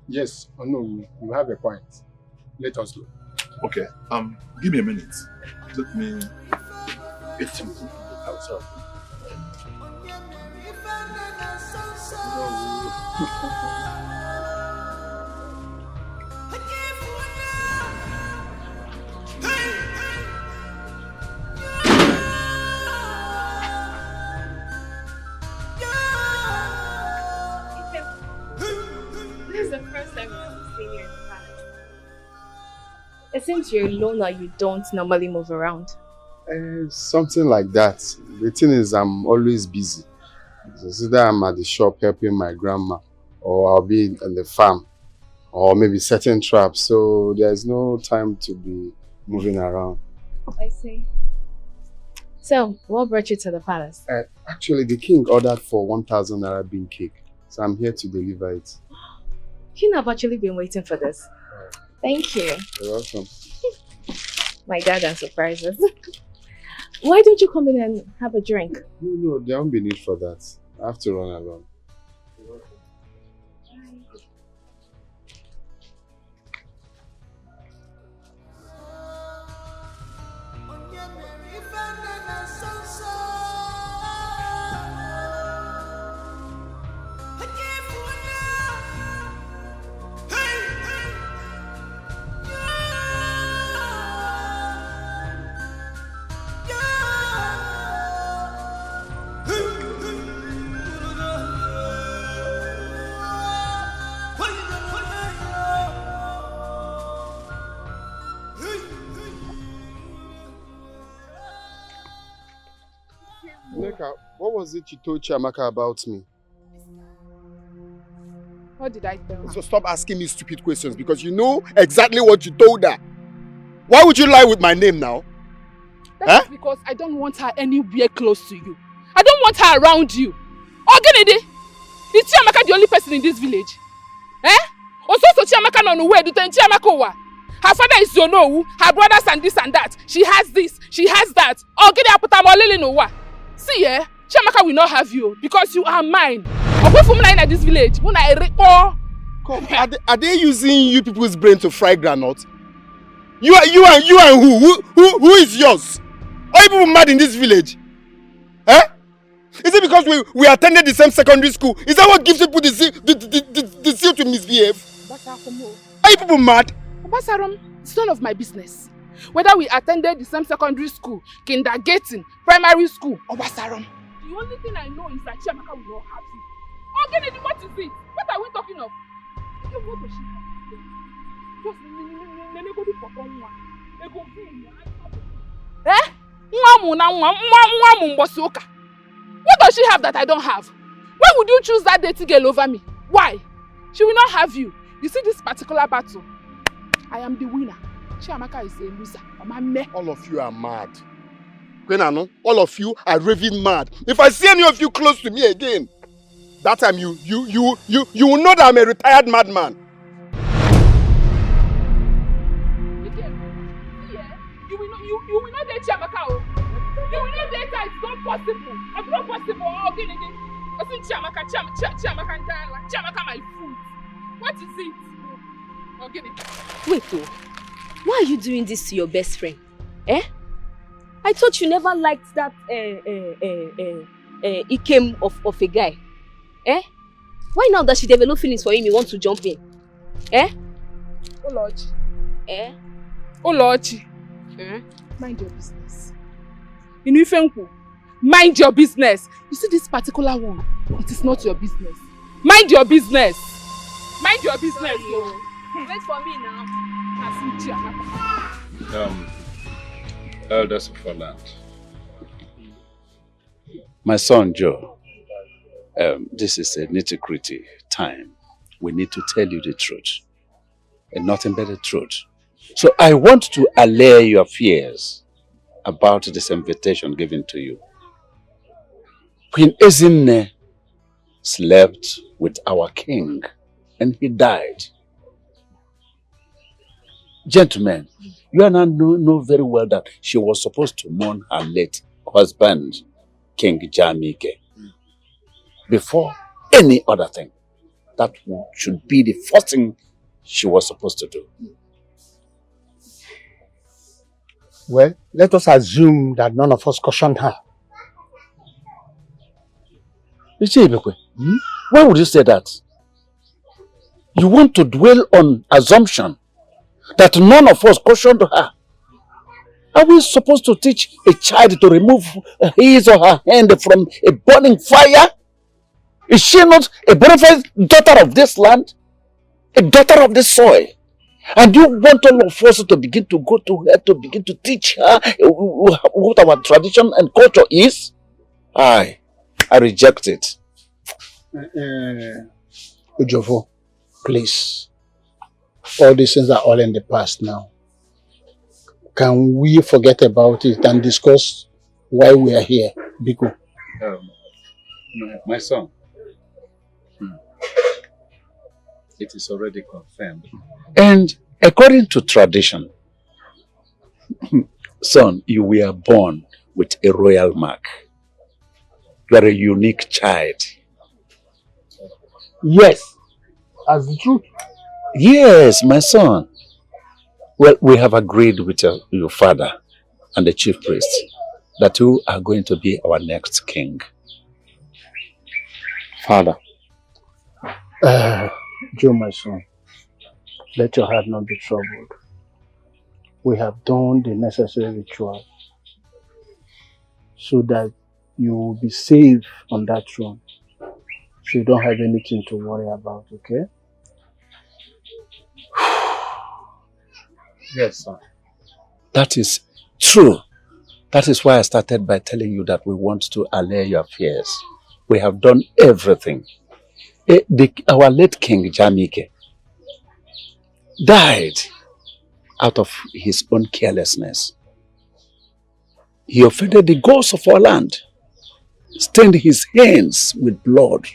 Yes, or no, you have a point. Let us go. Okay, give me a minute. Let me get some outside. This is the first time I've seen you in the palace. It seems you're alone or you don't normally move around. Something like that. The thing is, I'm always busy. It's either I'm at the shop helping my grandma, or I'll be on the farm, or maybe setting traps. So there's no time to be moving around. I see. So, what brought you to the palace? Actually, the king ordered for 1,000 naira bean cake. So I'm here to deliver it. You know, I've actually been waiting for this. Thank you. You're welcome. My dad and surprises. Why don't you come in and have a drink? No, there won't be need for that. I have to run along. What was it you told Chiamaka about me? What did I tell her? So stop asking me stupid questions because you know exactly what you told her. Why would you lie with my name now? That's because I don't want her anywhere close to you. I don't want her around you. Ogenede, is Chiamaka the only person in this village? Also, Chiamaka no where do Chiamaka wa? Her father is Zonowu, her brothers and this and that. She has this, she has that. Ogede aputamolele no wa. See, Chiamaka will not have you because you are mine. In this village. Come, are they using you people's brain to fry granite? You and who? Who is yours? Are you people mad in this village? Is it because we attended the same secondary school? Is that what gives people the zeal to misbehave? Are you people mad? Obasarom, it's none of my business. Whether we attended the same secondary school, kindergarten, primary school, Obasarom. The only thing I know is that Chiamaka will not have you. Okay, what is it? What are we talking of? What does she have? What does she have that I don't have? Why would you choose that dirty girl over me? Why? She will not have you. You see this particular battle? I am the winner. Chiamaka is a loser. All of you are mad. Kwenano, all of you are raving mad. If I see any of you close to me again, that time you will know that I'm a retired madman. You will not date Chiamaka. You will not date her. It's not possible. It's not possible. Chiamaka my food. What is it? Wait, why are you doing this to your best friend? I I thought you never liked that Ikem of a guy. Eh? Why now that she developed feelings for him, you want to jump in? Eh? Olochi. Eh? Olochi. Mind your business. Inufenku. Mind your business. You see this particular one? It is not your business. Mind your business. Mind your business. Wait for me now. Elders of our land. My son Joe, this is a nitty-gritty time. We need to tell you the truth, and nothing but the truth. So I want to allay your fears about this invitation given to you. Queen Ezinne slept with our king, and he died. Gentlemen, you and I know very well that she was supposed to mourn her late husband, King Jamike, before any other thing. That should be the first thing she was supposed to do. Well, let us assume that none of us cautioned her. Why would you say that? You want to dwell on assumption that none of us cautioned her. Are we supposed to teach a child to remove his or her hand from a burning fire? Is she not a bona fide daughter of this land? A daughter of this soil? And you want all of us to begin to go to her to begin to teach her what our tradition and culture is? I reject it. Ujofo, please. All these things are all in the past now. Can we forget about it and discuss why we are here, Biko? My son, it is already confirmed. And according to tradition, son, you were born with a royal mark. You are a unique child. Yes, as the truth. Yes, my son. Well, we have agreed with your father and the chief priest that you are going to be our next king. Father. Joe, my son, let your heart not be troubled. We have done the necessary ritual so that you will be safe on that throne. So you don't have anything to worry about, okay? Yes, son. That is true. That is why I started by telling you that we want to allay your fears. We have done everything. Our late king, Jamike, died out of his own carelessness. He offended the gods of our land, stained his hands with blood.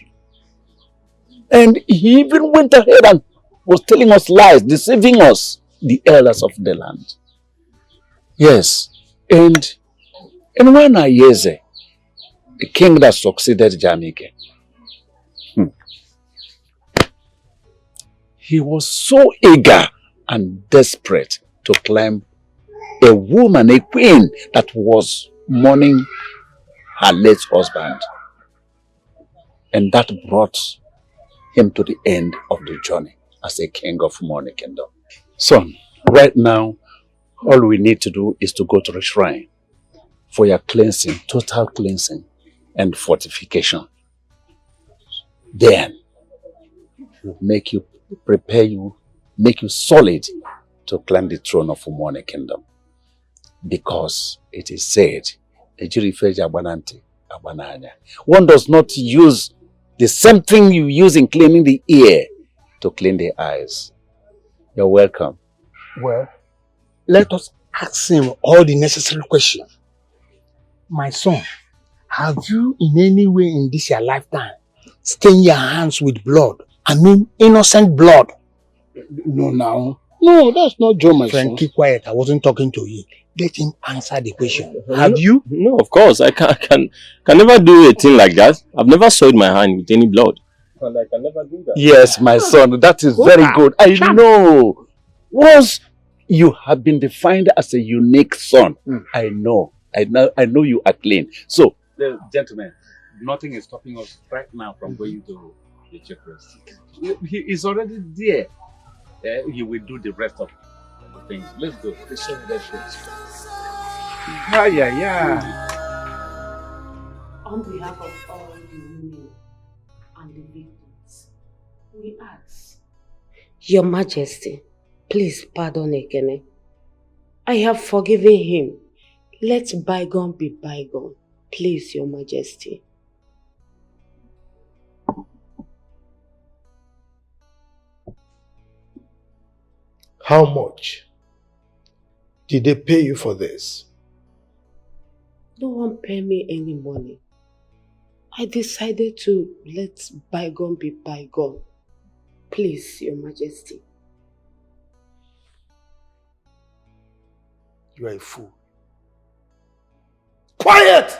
And he even went ahead and was telling us lies, deceiving us, the elders of the land. Yes, and when Ayeze, the king that succeeded Jamike, he was so eager and desperate to claim a woman, a queen that was mourning her late husband. And that brought him to the end of the journey as a king of Money Kingdom. Son, right now, all we need to do is to go to the shrine for your cleansing, total cleansing and fortification. Then, make you solid to climb the throne of Money Kingdom. Because it is said, one does not use the same thing you use in cleaning the ear to clean the eyes. You're welcome. Well, let us ask him all the necessary questions. My son, have you in any way in this your lifetime stained your hands with blood? I mean innocent blood. No, now. No, that's not Joe, my son. Keep quiet. I wasn't talking to you. Let him answer the question. Have you? No, of course. I can never do a thing like that. I've never soiled my hand with any blood. And I can never do that. Yes, my son, that is very good. I know. Once you have been defined as a unique son, I know I know you are clean. So, gentlemen, nothing is stopping us right now from going to the chief priest. He is already there. He will do the rest of the things. Let's go. Let's show me that shit. Yeah. On behalf of all the women and the victims, we ask, Your Majesty, please pardon Ekene. I have forgiven him. Let bygone be bygone. Please, Your Majesty. How much did they pay you for this? No one pay me any money. I decided to let bygone be bygone. Please, Your Majesty. You are a fool. Quiet!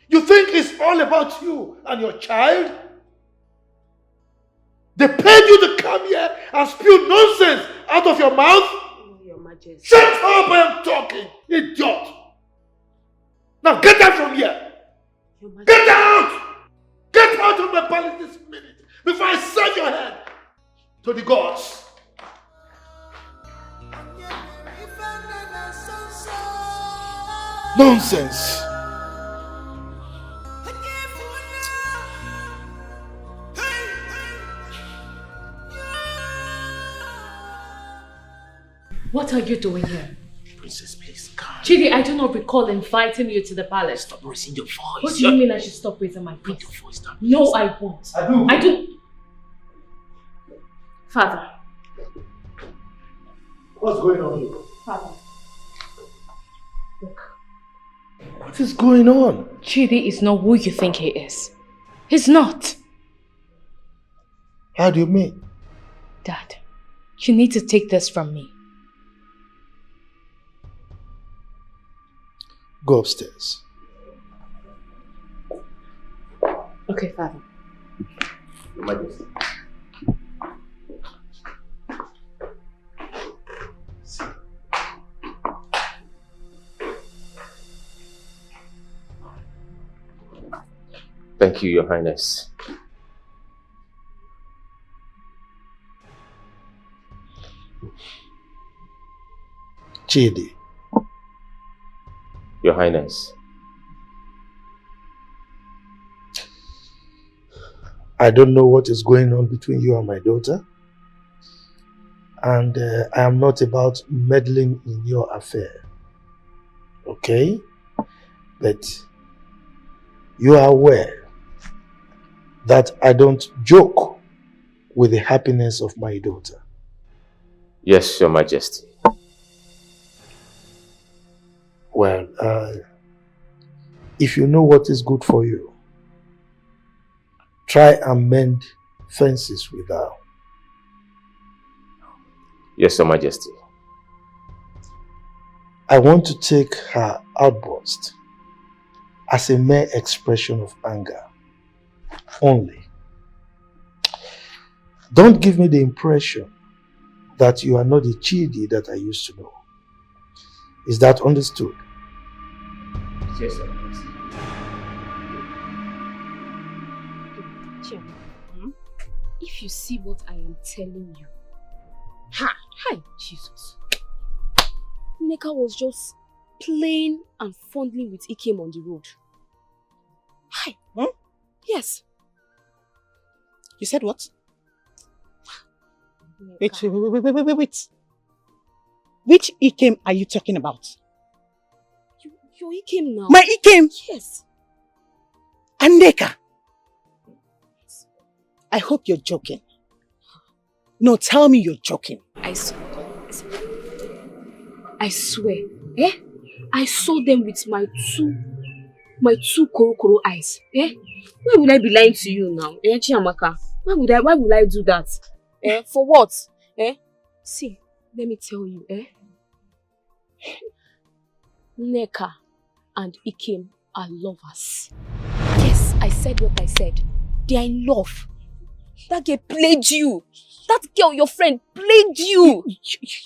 You think it's all about you and your child? They paid you to come here and spew nonsense out of your mouth? Oh, Your Majesty. Shut up, I am talking, idiot! Now get out from here! Get out! Get out of my palace this minute before I serve your head to the gods! Nonsense! What are you doing here? Princess, please, calm. Chidi, I do not recall inviting you to the palace. Stop raising your voice. What do you mean I should stop raising my voice? Bring your voice down. No, I won't. I do. Father. What's going on here? Father. Look. What is going on? Chidi is not who you think he is. He's not. How do you mean? Dad, you need to take this from me. Go upstairs. Okay, Father. Your Majesty. Thank you, Your Highness. Chidi. Your Highness. I don't know what is going on between you and my daughter. And I am not about meddling in your affair. Okay? But you are aware that I don't joke with the happiness of my daughter. Yes, Your Majesty. Well, if you know what is good for you, try and mend fences with her. Yes, Your Majesty. I want to take her outburst as a mere expression of anger only. Don't give me the impression that you are not the Chidi that I used to know. Is that understood? Yes, Your Majesty. If you see what I am telling you. Hi, Jesus. Nneka was just playing and fondling with Ikem on the road. Hi. Yes. You said what? Wait. Which Ikem are you talking about? Your Ikem now. My Ikem? Yes. Nneka. I hope you're joking. No, tell me you're joking. I swear. I saw them with my two koro eyes. Why would I be lying to you now? Chiamaka? Why would I do that? For what? See, let me tell you, Nneka and Ikem are lovers. Yes, I said what I said. They are in love. That girl played you. That girl, your friend, played you.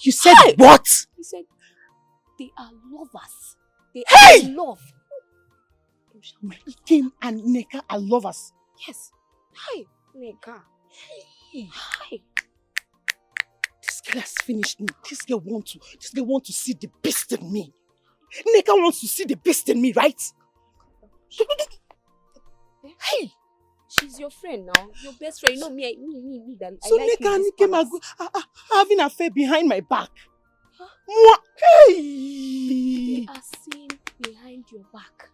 You said what? He said, They are lovers. They Hey! are in love. Ikem and Neka are lovers. Yes. Hi, Neka. Hey. Hi. This girl has finished me. This girl want to see the beast in me. Neka wants to see the beast in me, right? Hey! She's your friend now. Your best friend. You know me. That So I like Neka and you. Ikem are having an affair behind my back. Huh? Hey! They are seeing behind your back.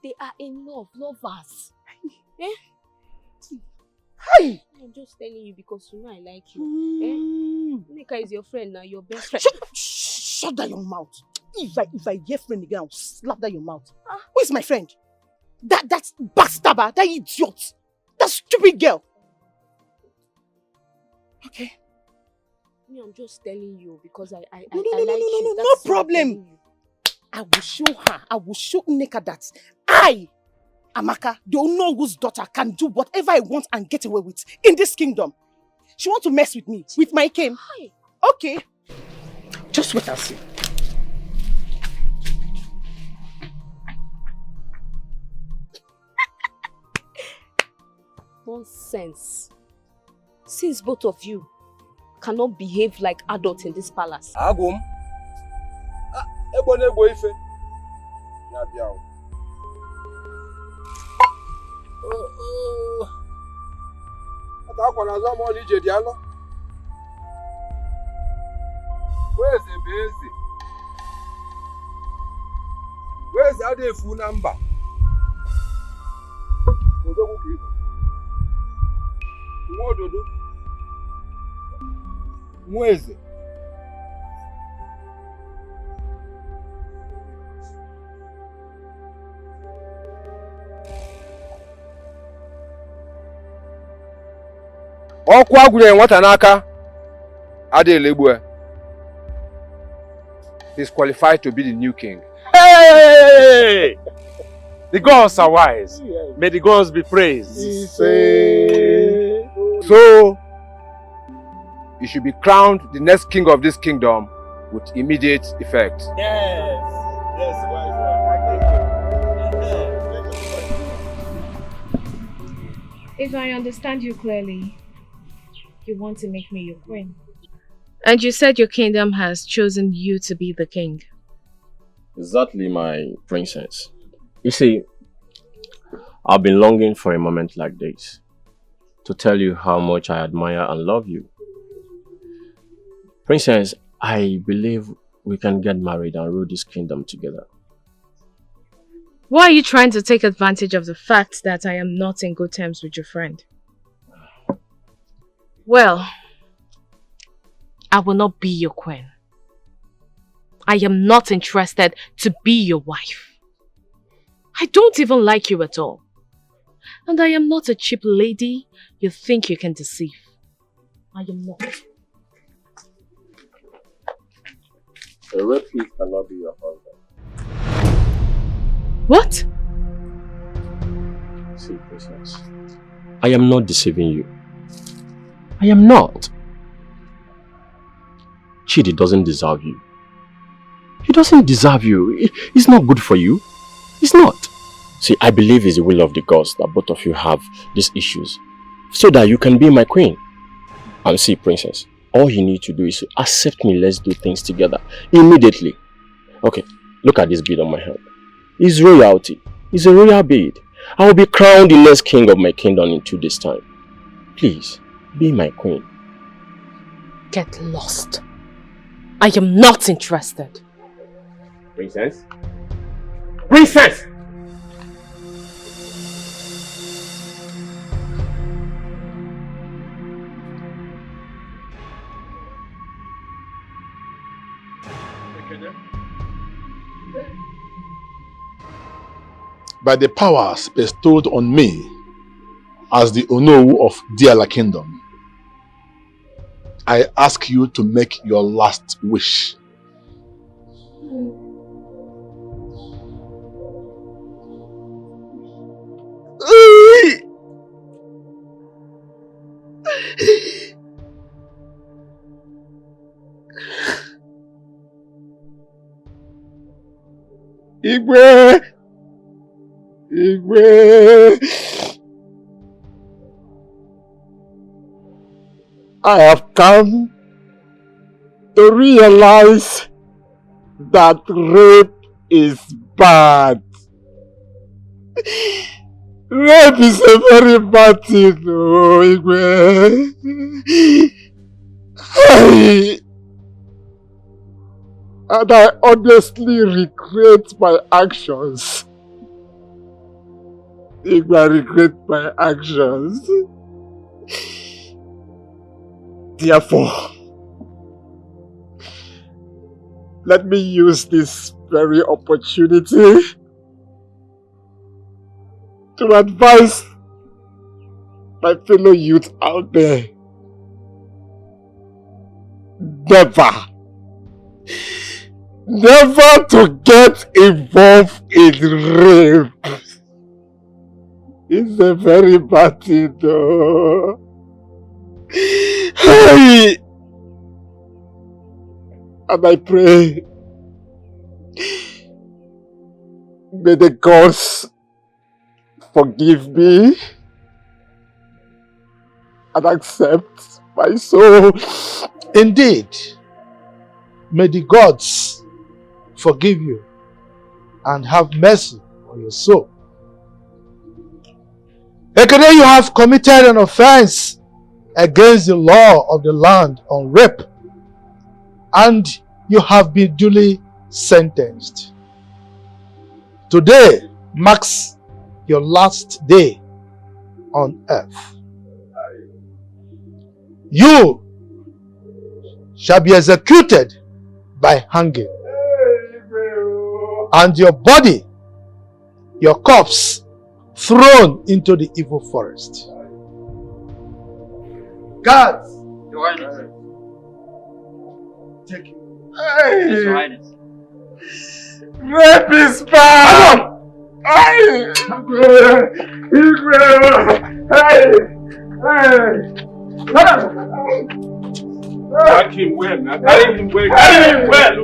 They are in love, lovers. Eh? Hey! I'm just telling you because you know I like you. Eh? Neka is your friend now, your best friend. Shut down your mouth. If I hear friend again, I'll slap down your mouth. Who is my friend? That backstabber, that idiot, that stupid girl. Okay. Me, I'm just telling you because I like No, you. no problem. I will show her. I will show Neka that I, Amaka, the owner whose daughter, can do whatever I want and get away with in this kingdom. She wants to mess with me, with my game. Okay. Just wait and see. Nonsense. Since both of you cannot behave like adults in this palace. Agum. Ebone go ife. Ya bia o. Ata kwa na zo mo ni je dia lo. Where's the base? Where's the other phone number? Odogu ki. Ododo. Mweze. Ọkụ agwụrụ nwata n'aka adịghị egbu. He's qualified to be the new king. Hey! The gods are wise. May the gods be praised. So, you should be crowned the next king of this kingdom with immediate effect. Yes, wise one. If I understand you clearly, you want to make me your queen. And you said your kingdom has chosen you to be the king. Exactly, my princess. You see, I've been longing for a moment like this to tell you how much I admire and love you. Princess, I believe we can get married and rule this kingdom together. Why are you trying to take advantage of the fact that I am not in good terms with your friend? Well, I will not be your queen. I am not interested to be your wife. I don't even like you at all. And I am not a cheap lady you think you can deceive. I am not. A rapist cannot be your husband. What? See, princess, I am not deceiving you. I am not. Chidi doesn't deserve you. He doesn't deserve you. It's not good for you. It's not. See, I believe it's the will of the gods that both of you have these issues so that you can be my queen. And see, princess, all you need to do is to accept me. Let's do things together immediately. Okay, look at this bead on my hand. It's royalty. It's a royal bead. I will be crowned the next king of my kingdom in 2 days' time. Please, be my queen. Get lost. I am not interested. Princess? Princess! By the powers bestowed on me as the Onowu of Diala Kingdom, I ask you to make your last wish. Igwe! Igwe! I have come to realize that rape is bad. Rape is a very bad thing, oh, Igwe. And I honestly regret my actions. Igwe, I regret my actions. Therefore, let me use this very opportunity to advise my fellow youth out there. Never to get involved in rape. It's a very bad thing, though. Hey! And I pray, may the gods forgive me and accept my soul. Indeed, may the gods forgive you and have mercy on your soul. Ekene, you have committed an offense against the law of the land on rape, and you have been duly sentenced. Today marks your last day on earth. You shall be executed by hanging, and your body, your corpse, thrown into the evil forest. Guards! Your Highness. Take it. Yes, Your Highness. Rape is bad! Carry him well, now. Carry him well. Carry him well.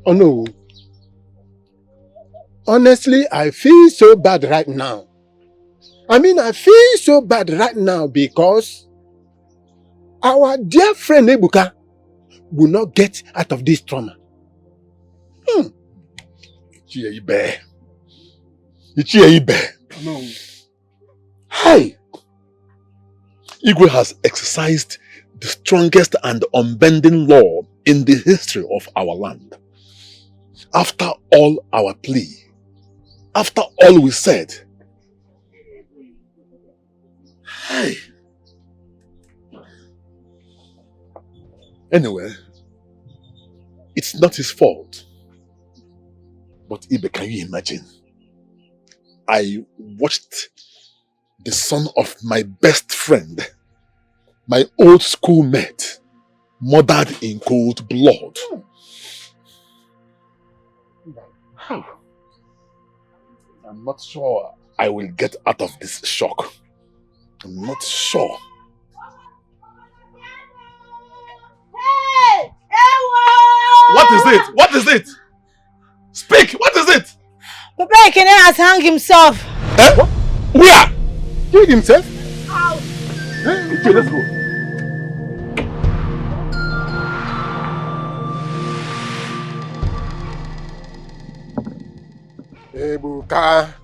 Oh no. Honestly, I feel so bad right now. I feel so bad right now because our dear friend Ebuka will not get out of this trauma. No. Hey! Igwe has exercised the strongest and unbending law in the history of our land. After all our plea, after all we said, hey. Anyway, it's not his fault. But Ibe, can you imagine? I watched the son of my best friend, my old schoolmate, murdered in cold blood. I'm not sure I will get out of this shock. I'm not sure. Hey! What is it? What is it? Speak! What is it? Papa Ekene has hung himself. Eh? Where? Killed himself? How? Okay, let's go. Ebuka.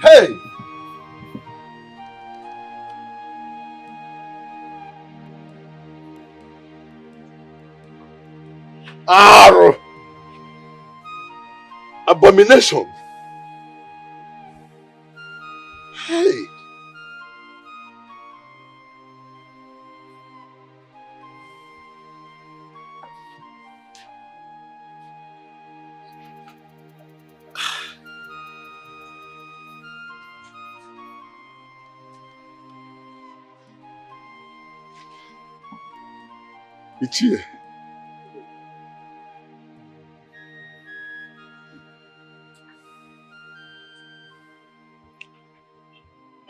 Hey! Arrow! Abomination. Hey. Ichie.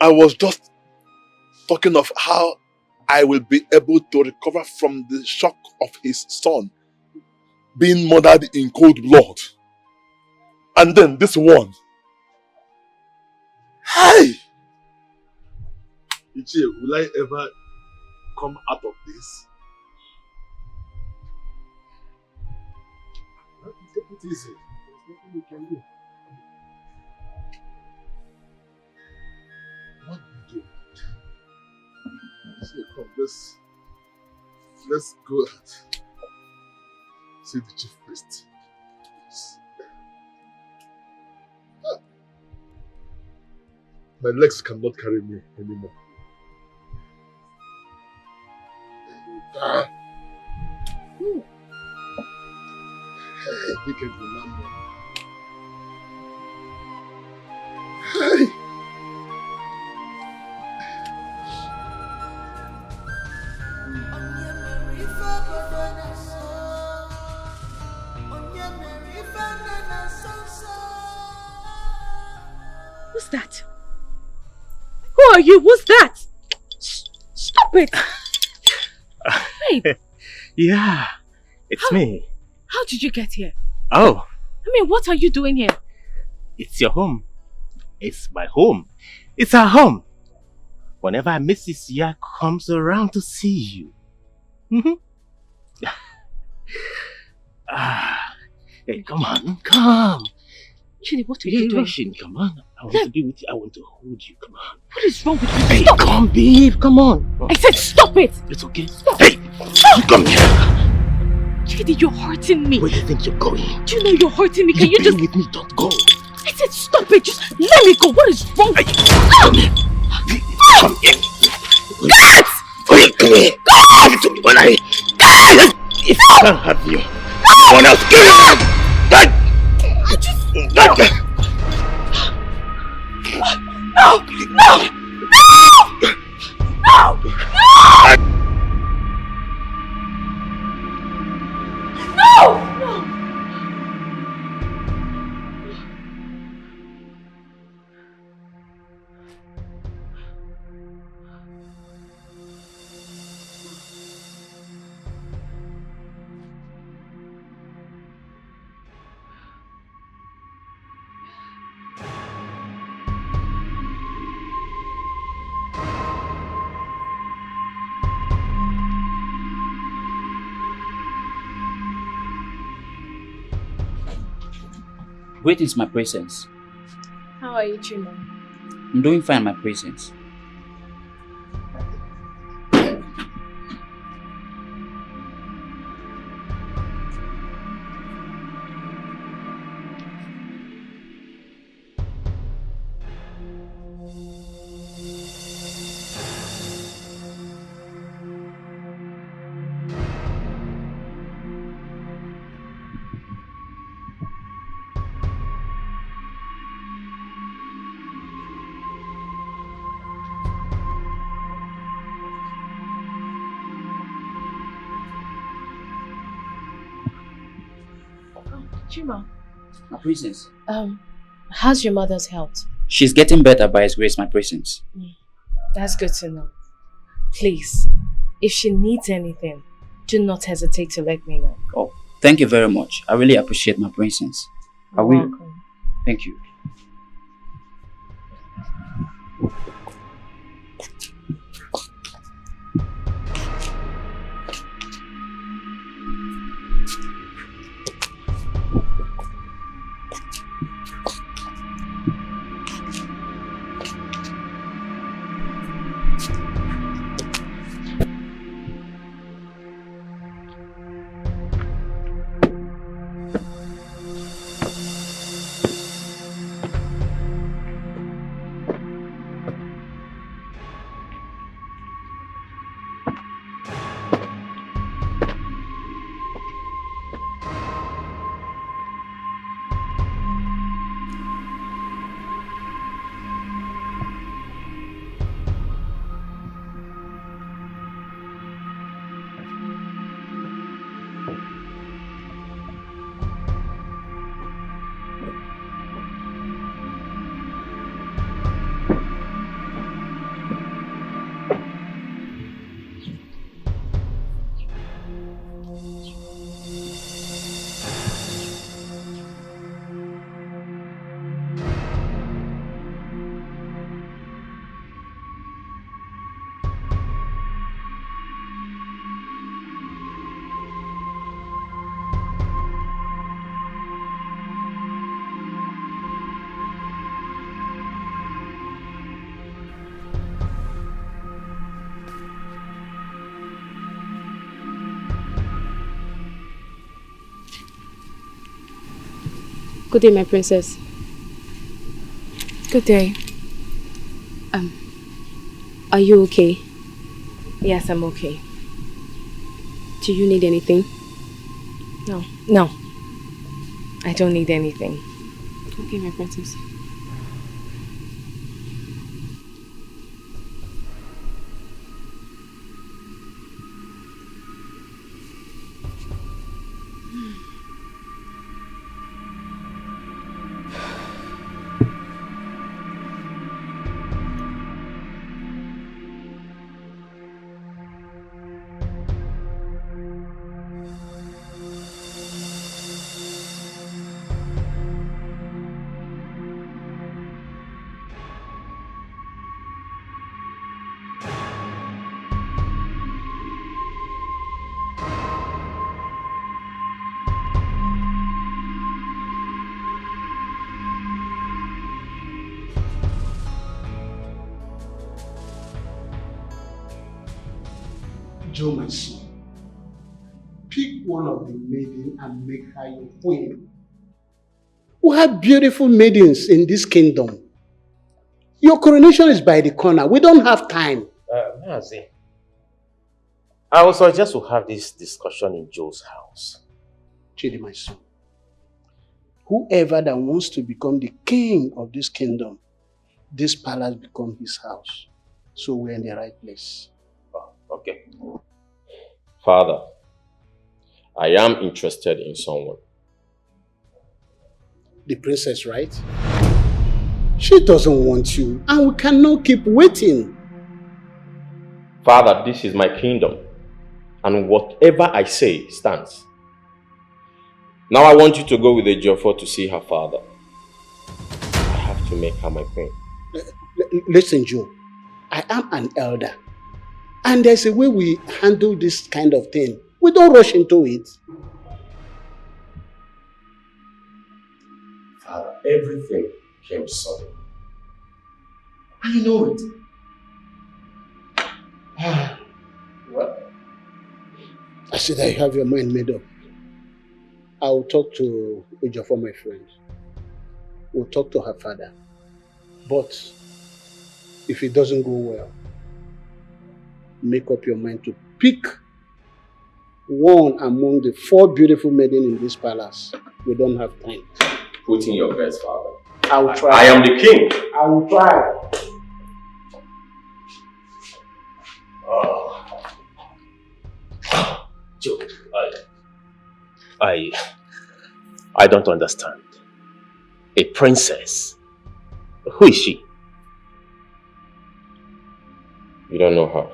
I was just talking of how I will be able to recover from the shock of his son being murdered in cold blood. And then this one. Hey! Ichie, will I ever come out of this? Take it easy. There's nothing we can do. What do you do? See, come, let's go and see the chief priest. My legs cannot carry me anymore. Hey, we can remember. Hey! Who's that? Who are you? Who's that? Stop it! Hey! Yeah, it's me. How did you get here? Oh, I mean, what are you doing here? it's your home. It's my home. It's our home. Whenever Mrs. Ya comes around to see you. Hey, come on, come. Chidi, what are you doing? Rushing, come on. I want to be with you. I want to hold you. Come on. What is wrong with you? Hey, Stop! come, babe. Come on. I said stop it! It's okay. Stop! Hey, come here. Chidi, you're hurting me. Where do you think you're going? Do you know you're hurting me? Can you just... with me, don't go. I said stop it! Just let me go! What is wrong with you? Come here. Come here. Get! Come here. Come to me when I... If I can't have you, someone else kill you. No! No! No! No! No! No! Greetings, my presence. How are you, Chima? I'm doing fine, my presence. Chima. My presence. How's your mother's health? She's getting better by His grace, my presence. That's good to know. Please, if she needs anything, do not hesitate to let me know. Oh, thank you very much. I really appreciate my presence. I will. Welcome. Thank you. Good day, my princess. Good day. Are you okay? Yes, I'm okay. Do you need anything? No. I don't need anything. Okay, my princess. Joe, my son, pick one of the maidens and make her your queen. We have beautiful maidens in this kingdom. Your coronation is by the corner. We don't have time. Mazi, I would suggest we have this discussion in Joe's house. Chidi, my son, whoever that wants to become the king of this kingdom, this palace becomes his house. So we're in the right place. Oh, okay. Father, I am interested in someone. The princess, right? She doesn't want you, and we cannot keep waiting. Father, this is my kingdom, and whatever I say stands. Now I want you to go with the Ejiofor to see her father. I have to make her my queen. Listen, Joe, I am an elder, and there's a way we handle this kind of thing. We don't rush into it. Father, everything came sudden. And you know it. What? I said that you have your mind made up. I will talk to Ejiofor, my friend. We'll talk to her father. But if it doesn't go well, make up your mind to pick one among the 4 beautiful maidens in this palace. We don't have time. Put in your best, Father. I will try. I am the king. I will try. Joe, I don't understand. A princess? Who is she? You don't know her.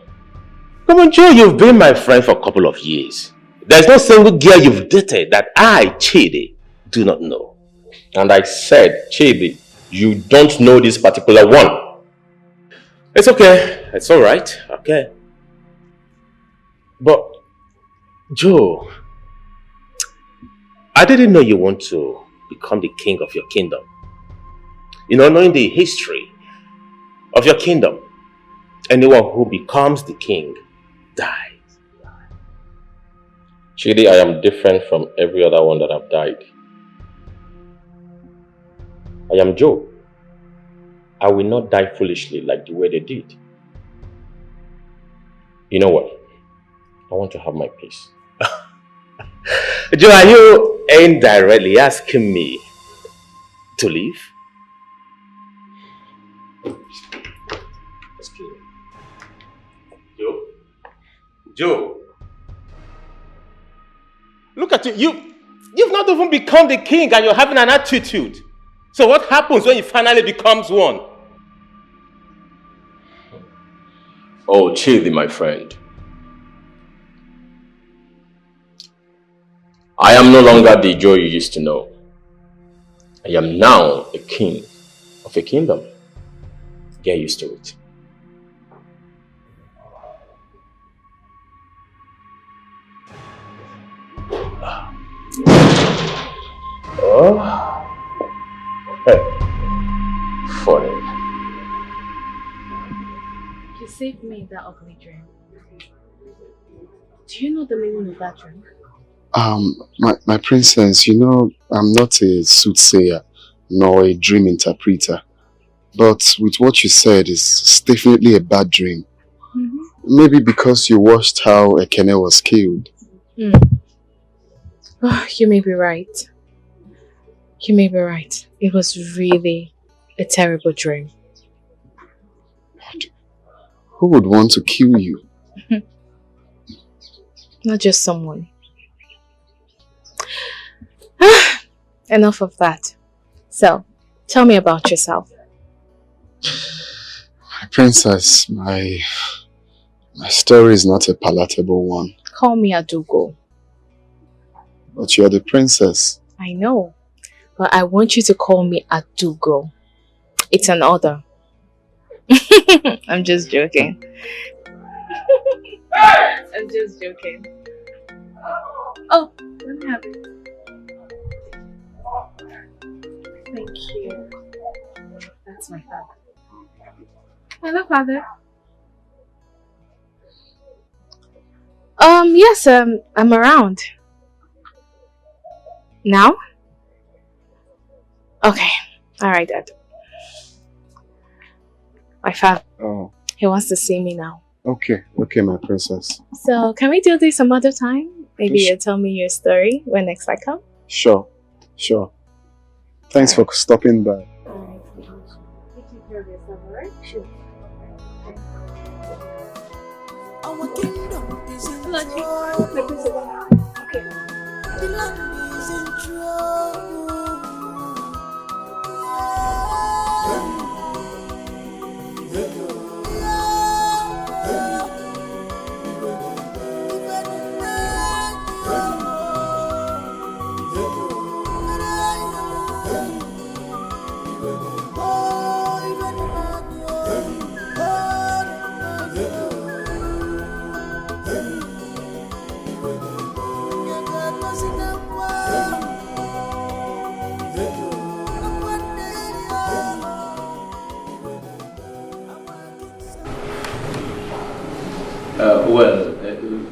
Come on, Joe, you've been my friend for a couple of years. There's no single girl you've dated that I, Chidi, do not know. And I said, Chidi, you don't know this particular one. It's okay. It's alright. Okay. But, Joe, I didn't know you want to become the king of your kingdom. You know, knowing the history of your kingdom, anyone who becomes the king dies. Chidi, I am different from every other one that have died. I am Joe. I will not die foolishly like the way they did. You know what? I want to have my peace. Joe, are you indirectly asking me to leave? Joe, look at you. You've not even become the king and you're having an attitude. So what happens when he finally becomes one? Oh, Chidi, my friend. I am no longer the Joe you used to know. I am now a king of a kingdom. Get used to it. Oh. Funny. You saved me in that ugly dream. Do you know the meaning of that dream? My princess, you know, I'm not a soothsayer nor a dream interpreter. But with what you said, it's definitely a bad dream. Maybe because you watched how Ekene was killed. Oh, you may be right. You may be right. It was really a terrible dream. Who would want to kill you? Not just someone. Enough of that. So, tell me about yourself. My princess, my story is not a palatable one. Call me Adugo. But you're the princess. I know. But I want you to call me Adugo. It's an order. I'm just joking. I'm just joking. Oh, let me have it. Thank you. That's my father. Hello, father. Yes, I'm around. Now? Okay. Alright, Dad. My father. Oh. He wants to see me now. Okay, my princess. So, can we do this some other time? Maybe you'll tell me your story when next I come? Sure. Thanks for stopping by. Alright. You take care of yourself, alright? Sure. Our kingdom is in trouble. Okay. The land is in trouble.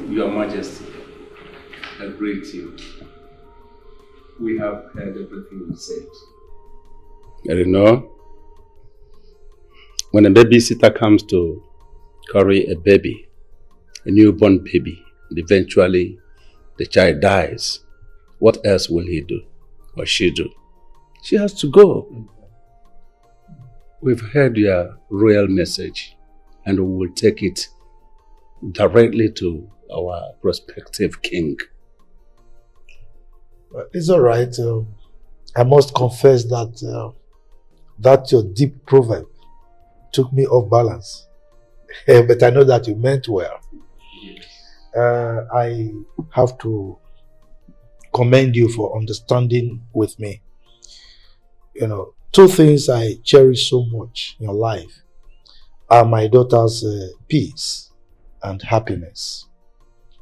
Your Majesty, I greet you. We have heard everything you said. You know, when a babysitter comes to carry a baby, a newborn baby, and eventually the child dies, what else will he do or she do? She has to go. We've heard your royal message and we will take it directly to our prospective king. It's all right. I must confess that that your deep proverb took me off balance. But I know that you meant well. I have to commend you for understanding with me. You know, two things I cherish so much in life are my daughter's peace and happiness.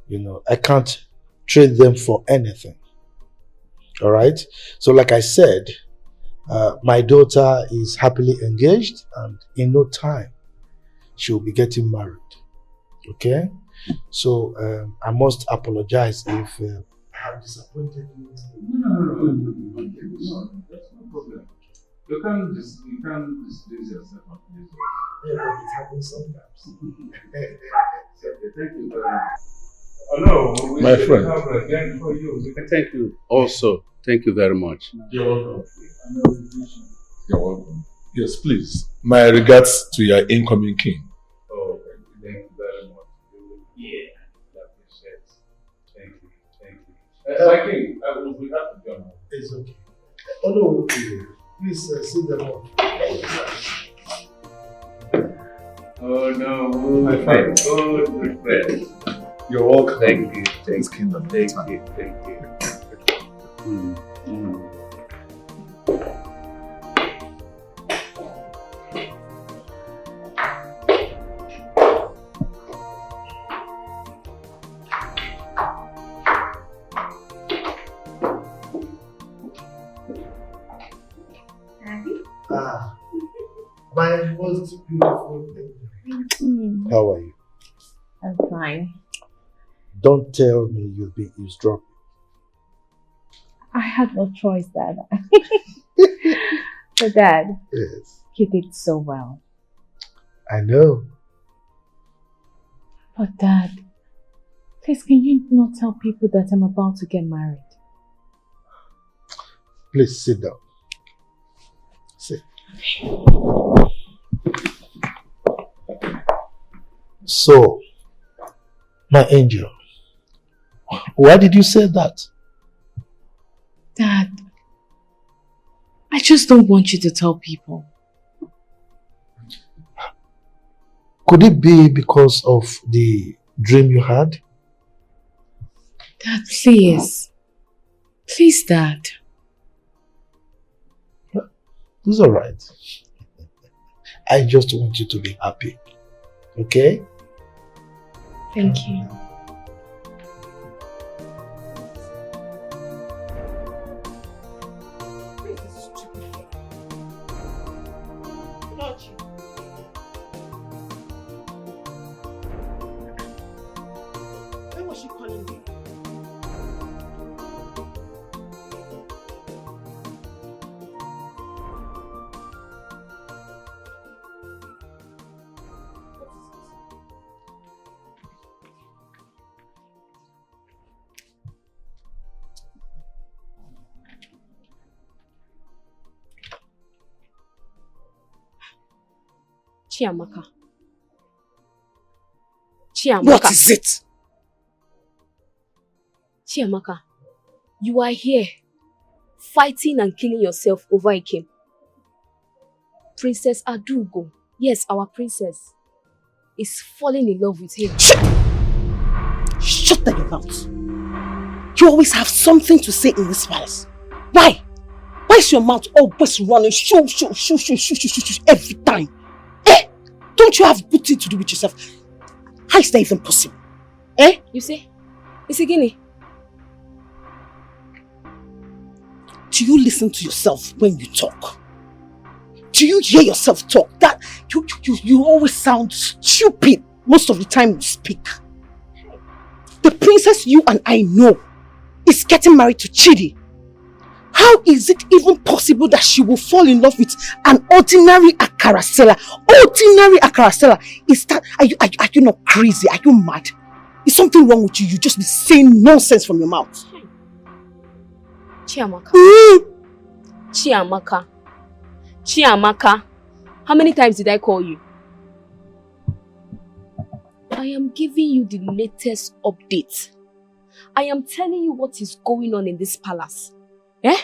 You know, I can't trade them for anything. All right. So like I said, my daughter is happily engaged and in no time she'll be getting married. Okay. So I must apologize if I have disappointed you. No, that's no problem. You can't disgrace yourself on this. Yeah, but it happens sometimes. Thank you very much. Oh no, My friend. Have a game for you. Thank you. Also, thank you very much. You're welcome. You're welcome. Yes, please. My regards to your incoming king. Oh, thank you very much. Yeah, thank you. My king, I will be happy to come. It's okay. Oh no, please sit them up. Oh no, my friend. Oh, good friend. You're welcome. Thank you. Thanks, Kingdom. Thank you. My most beautiful thing. How are you? I'm fine. Don't tell me you've been eavesdropping. I had no choice, Dad. But Dad, Yes. you did so well. I know. But Dad, please can you not tell people that I'm about to get married? Please sit down. Sit. So, my angel, why did you say that? Dad, I just don't want you to tell people. Could it be because of the dream you had? Dad, please. Please, Dad. It's alright. I just want you to be happy. Okay? Thank you. Where was she calling me? Chiamaka. Chiamaka. What is it? Chiamaka, you are here fighting and killing yourself over Ikem. Princess Adugo, yes, our princess, is falling in love with him. Shut your mouth. You always have something to say in this palace. Why? Why is your mouth always running shoo every time? Eh? Don't you have good thing to do with yourself? How is that even possible? Eh? You see? Isigini. Do you listen to yourself when you talk? Do you hear yourself talk? That you always sound stupid most of the time you speak. The princess you and I know is getting married to Chidi. How is it even possible that she will fall in love with an ordinary Akara seller? Ordinary Akara seller? Is that, are you not crazy? Are you mad? Is something wrong with you? You just be saying nonsense from your mouth. Chiamaka. Chiamaka. Chiamaka. How many times did I call you? I am giving you the latest update. I am telling you what is going on in this palace. Eh?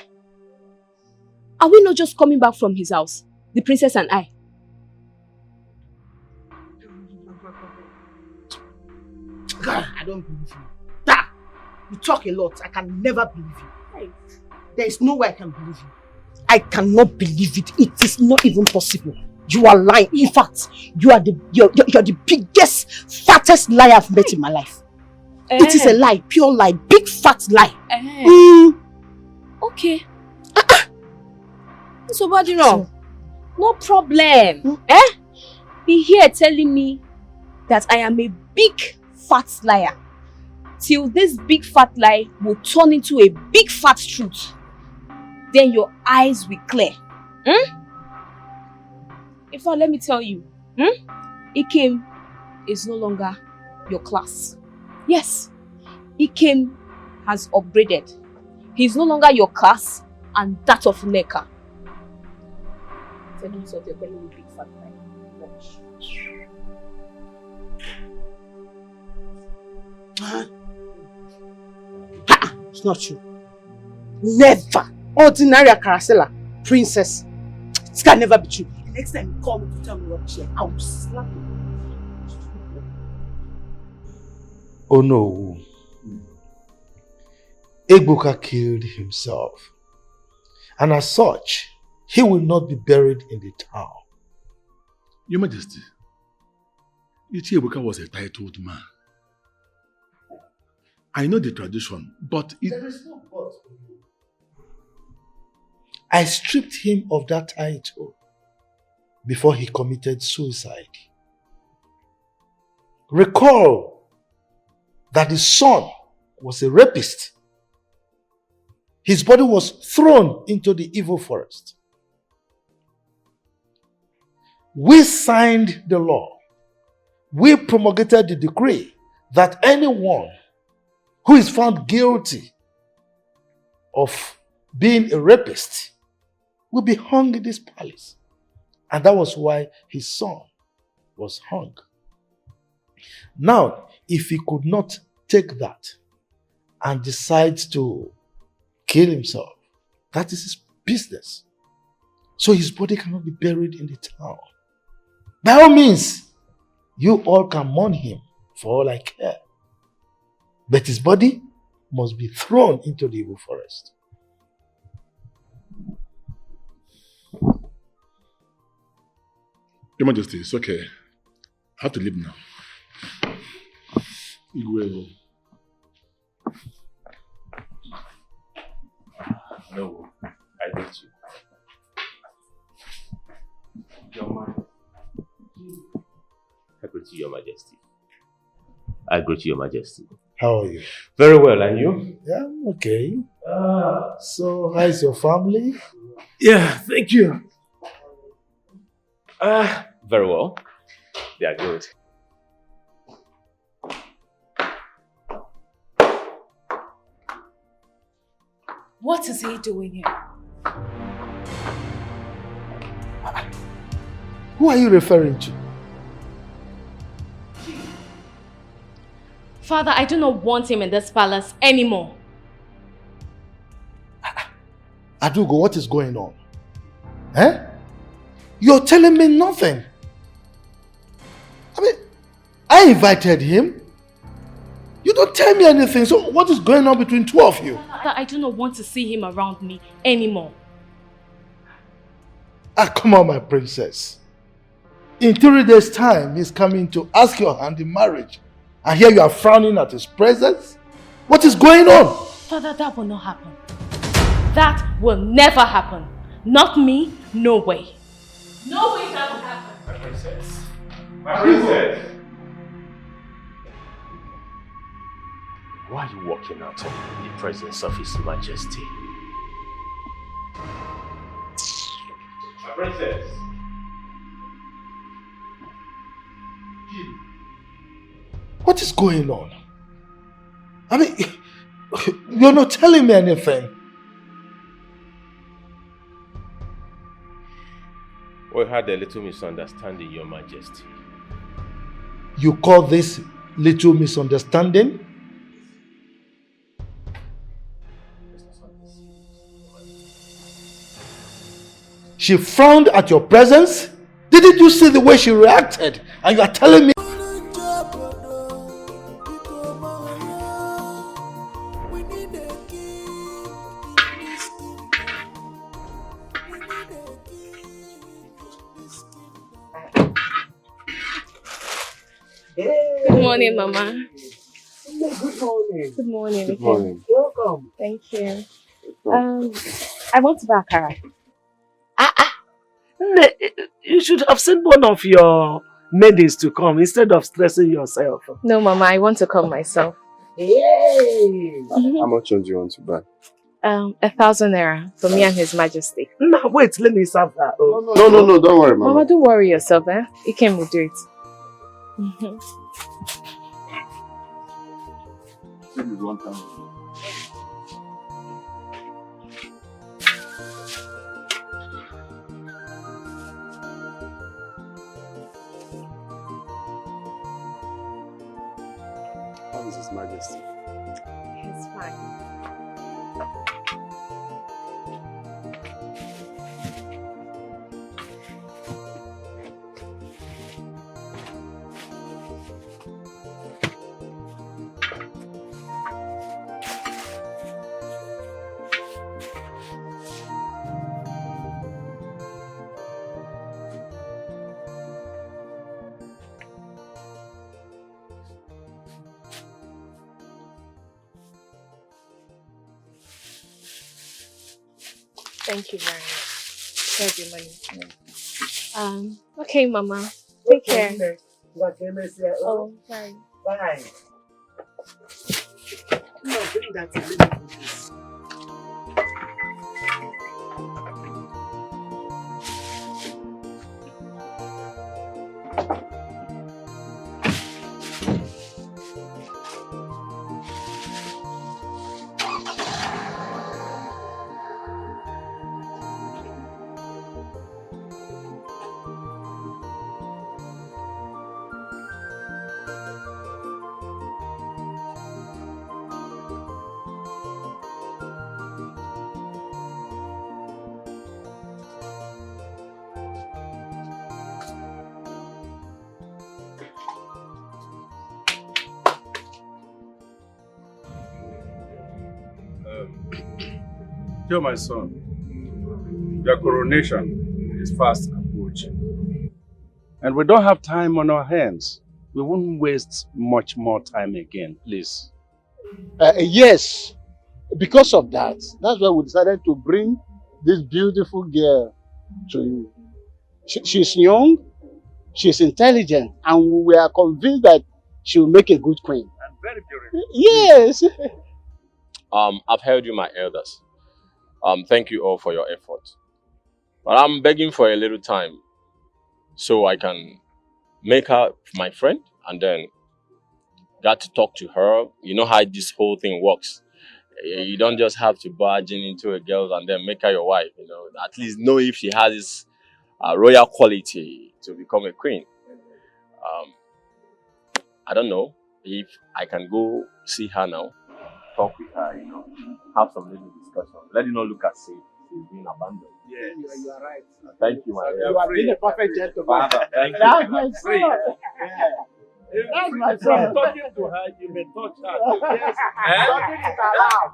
Are we not just coming back from his house? The princess and I. God, I don't believe you. Da! You talk a lot. I can never believe you. There is no way I can believe you. I cannot believe it. It is not even possible. You are lying. In fact, you're the biggest, fattest liar I've met in my life. It is a lie, pure lie, big fat lie. Okay. So what do you know? No problem. Be here telling me that I am a big fat liar. Till this big fat lie will turn into a big fat truth. Then your eyes will clear. In fact, let me tell you, Ikem is no longer your class. Yes, Ikem has upgraded. He's no longer your class and that of Neka. Tell me something, you're calling me big fat lie. Watch. It's not true. Never. Ordinary Akara seller, princess. This can never be true. The next time you call me to tell me what share, I will slap you. Oh no. Egbuka killed himself. And as such, he will not be buried in the town. Your Majesty, Egbuka was a titled man. I know the tradition, but There is no but. I stripped him of that title before he committed suicide. Recall that his son was a rapist. his body was thrown into the evil forest. We signed the law. We promulgated the decree that anyone who is found guilty of being a rapist will be hung in this palace. And that was why his son was hung. Now, if he could not take that and decides to kill himself, that is his business. So his body cannot be buried in the town. By all means, you all can mourn him for all I care. But his body must be thrown into the evil forest. Your Majesty, it's okay. I have to leave now. Igwe. No, I greet you. I greet you, Your Majesty. I greet you, Your Majesty. How are you? Very well, and you? Yeah, I'm okay. So, how is your family? Yeah, thank you. Very well. They are good. What is he doing here? Who are you referring to? Father, I do not want him in this palace anymore. Adugo, what is going on? Eh? You're telling me nothing. I mean, I invited him. You don't tell me anything. So what is going on between two of you? Father, I do not want to see him around me anymore. Come on, my princess. In 3 days' time, he's coming to ask your hand in marriage. And here you are frowning at his presence? What is going on? Father, that will not happen. That will never happen. Not me, no way. No way that will happen. My princess. My princess. Why are you walking out in the presence of His Majesty? My princess. What is going on? I mean, you're not telling me anything. We had a little misunderstanding, Your Majesty. You call this little misunderstanding? She frowned at your presence? Didn't you see the way she reacted? And you are telling me... Good morning, Mama. Good morning. Good morning. Good morning. Welcome. Thank you. I want to buy Akara. You should have sent one of your maidens to come instead of stressing yourself. No, Mama, I want to come myself. Yay! How much do you want to buy? 1,000 naira for me and His Majesty. No, wait, let me serve that. No, don't worry, Mama. Mama, don't worry yourself, eh? Ikem will do it. How is His Majesty? It's fine. Thank you very much. Here's your money. Okay, Mama. Take care. Oh, sorry. Bye. No, bring that to me. Dear my son, your coronation is fast approaching. And we don't have time on our hands. We won't waste much more time again, please. Yes, because of that, that's why we decided to bring this beautiful girl to you. She's young, she's intelligent, and we are convinced that she will make a good queen. And very beautiful. Yes. I've heard you, my elders. Thank you all for your effort. But I'm begging for a little time so I can make her my friend and then got to talk to her. You know how this whole thing works. You don't just have to barge into a girl and then make her your wife. You know, at least know if she has this royal quality to become a queen. I don't know if I can go see her now, talk with her, you know, have some little discussion. Let it not look as if she's being abandoned. Yes, you are right. Thank you, my You have been a perfect gentleman. Father, thank you. That's my son. That's my son. Talking to her, you may touch her. Yes. Talking is allowed.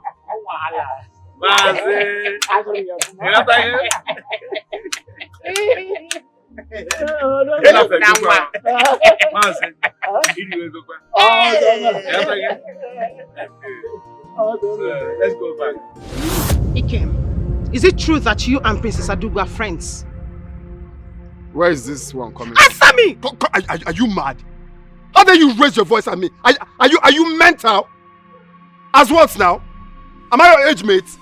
Let's go back. Ikem, is it true that you and Princess Adugu are friends? Where is this one coming? Answer me! Are you mad? How dare you raise your voice at me? Are you mental? As what now? Am I your age mate?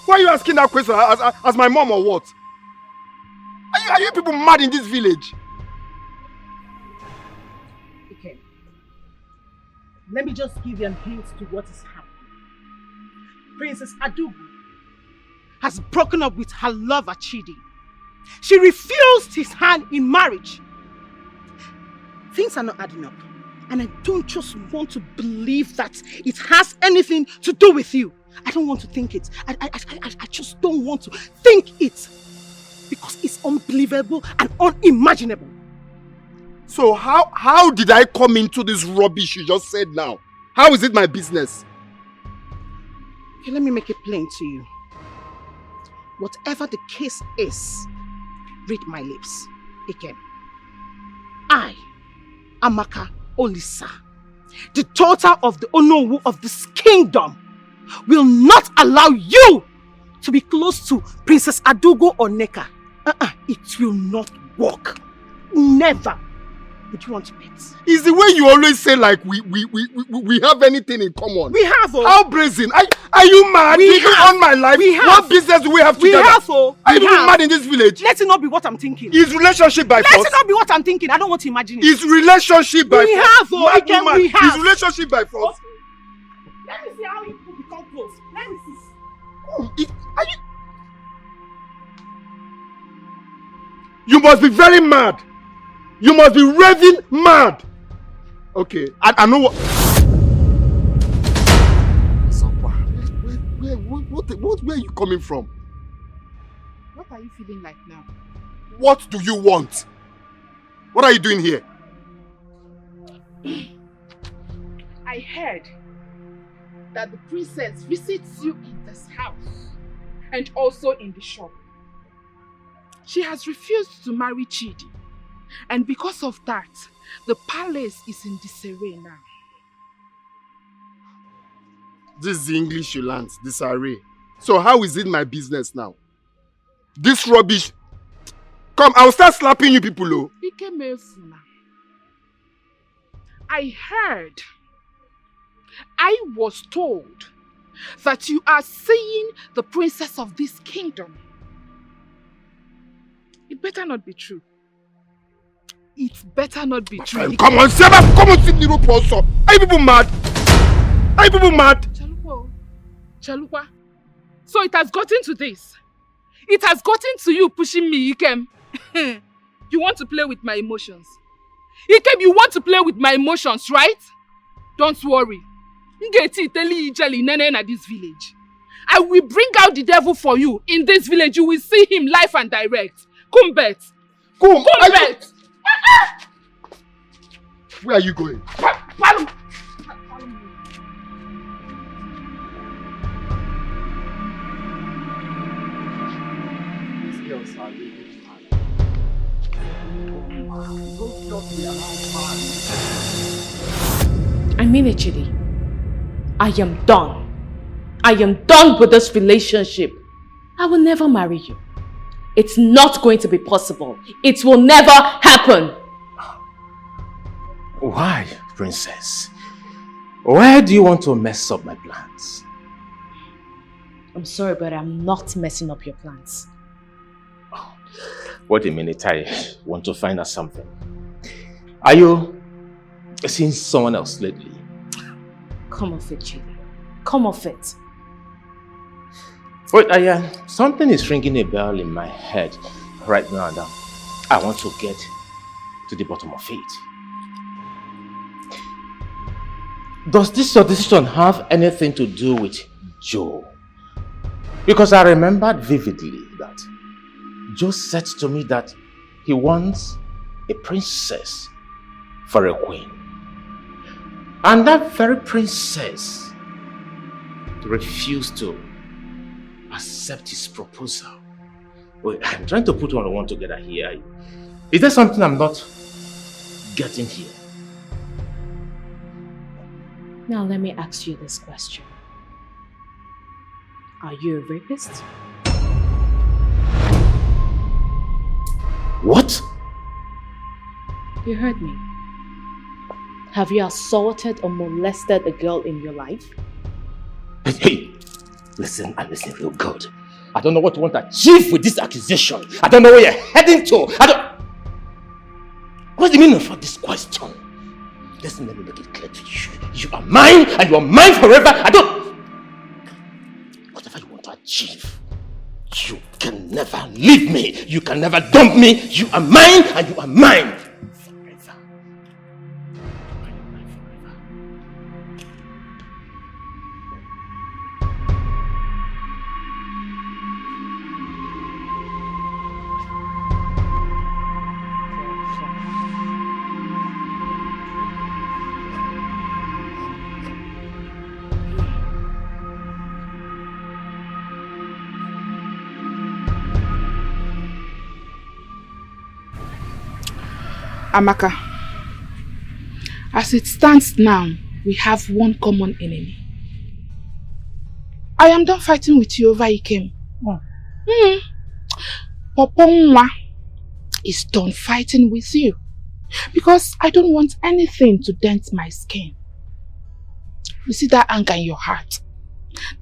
Why are you asking that question as my mom or what? Are you people mad in this village? Okay. Let me just give you a hint to what is happening. Princess Adugu has broken up with her lover Chidi. She refused his hand in marriage. Things are not adding up. And I don't just want to believe that it has anything to do with you. I don't want to think it. I just don't want to think it. Because it's unbelievable and unimaginable. So how did I come into this rubbish you just said now? How is it my business? Okay, let me make it plain to you. Whatever the case is, read my lips. Again. I, Amaka Olisa, the daughter of the Onowu of this kingdom, will not allow you to be close to Princess Adugu or Neka. It will not work. Never. Would you want to bet? It's the way you always say like we have anything in common. We have. How brazen? Are you mad? We have. On my life. We have. What business do we have together? We have. Are you even mad in this village? Let it not be what I'm thinking. Is relationship by force? Let it not be what I'm thinking. I don't want to imagine it. Is relationship by we force? Have. We have. Is relationship by force? Let me see how you become close. Let me see. Are you? You must be very mad. You must be raving mad. Okay, I know what. Where are you coming from? What are you feeling like now? What do you want? What are you doing here? I heard that the princess visits you in this house and also in the shop. She has refused to marry Chidi, and because of that, the palace is in disarray now. This is the English you learned, disarray. So how is it my business now? This rubbish. Come, I'll start slapping you people, oh. I was told that you are seeing the princess of this kingdom. It better not be true. It better not be true. Come on, Seba, come on, sit the rope also. Are you people mad? Are you people mad? Chalukwa. So it has gotten to this. It has gotten to you pushing me, Ikem. You want to play with my emotions. Ikem, you want to play with my emotions, right? Don't worry. This village. I will bring out the devil for you. In this village, you will see him live and direct. Kumbet. Kumbet. Where are you going? girls are really mad. Don't talk me around, man. I mean it, Chidi. I am done. I am done with this relationship. I will never marry you. It's not going to be possible. It will never happen. Why, princess? Why do you want to mess up my plans? I'm sorry, but I'm not messing up your plans. Wait a minute, I want to find out something. Are you seeing someone else lately? Come off it, Chidi. Come off it. Wait, something is ringing a bell in my head right now and I want to get to the bottom of it. Does this your decision have anything to do with Joe? Because I remembered vividly that Joe said to me that he wants a princess for a queen. And that very princess refused to accept his proposal. Wait, I'm trying to put one on one together here. Is there something I'm not getting here? Now let me ask you this question. Are you a rapist? What? You heard me. Have you assaulted or molested a girl in your life? Hey, listen and listen real good. I don't know what you want to achieve with this accusation. I don't know where you're heading to. What's the meaning of this question? Listen, let me make it clear to you. You are mine and you are mine forever. Whatever you want to achieve, you can never leave me. You can never dump me. You are mine and you are mine. Amaka, as it stands now, we have one common enemy. I am done fighting with you over Ikem. Poponwa is done fighting with you because I don't want anything to dent my skin. You see that anger in your heart,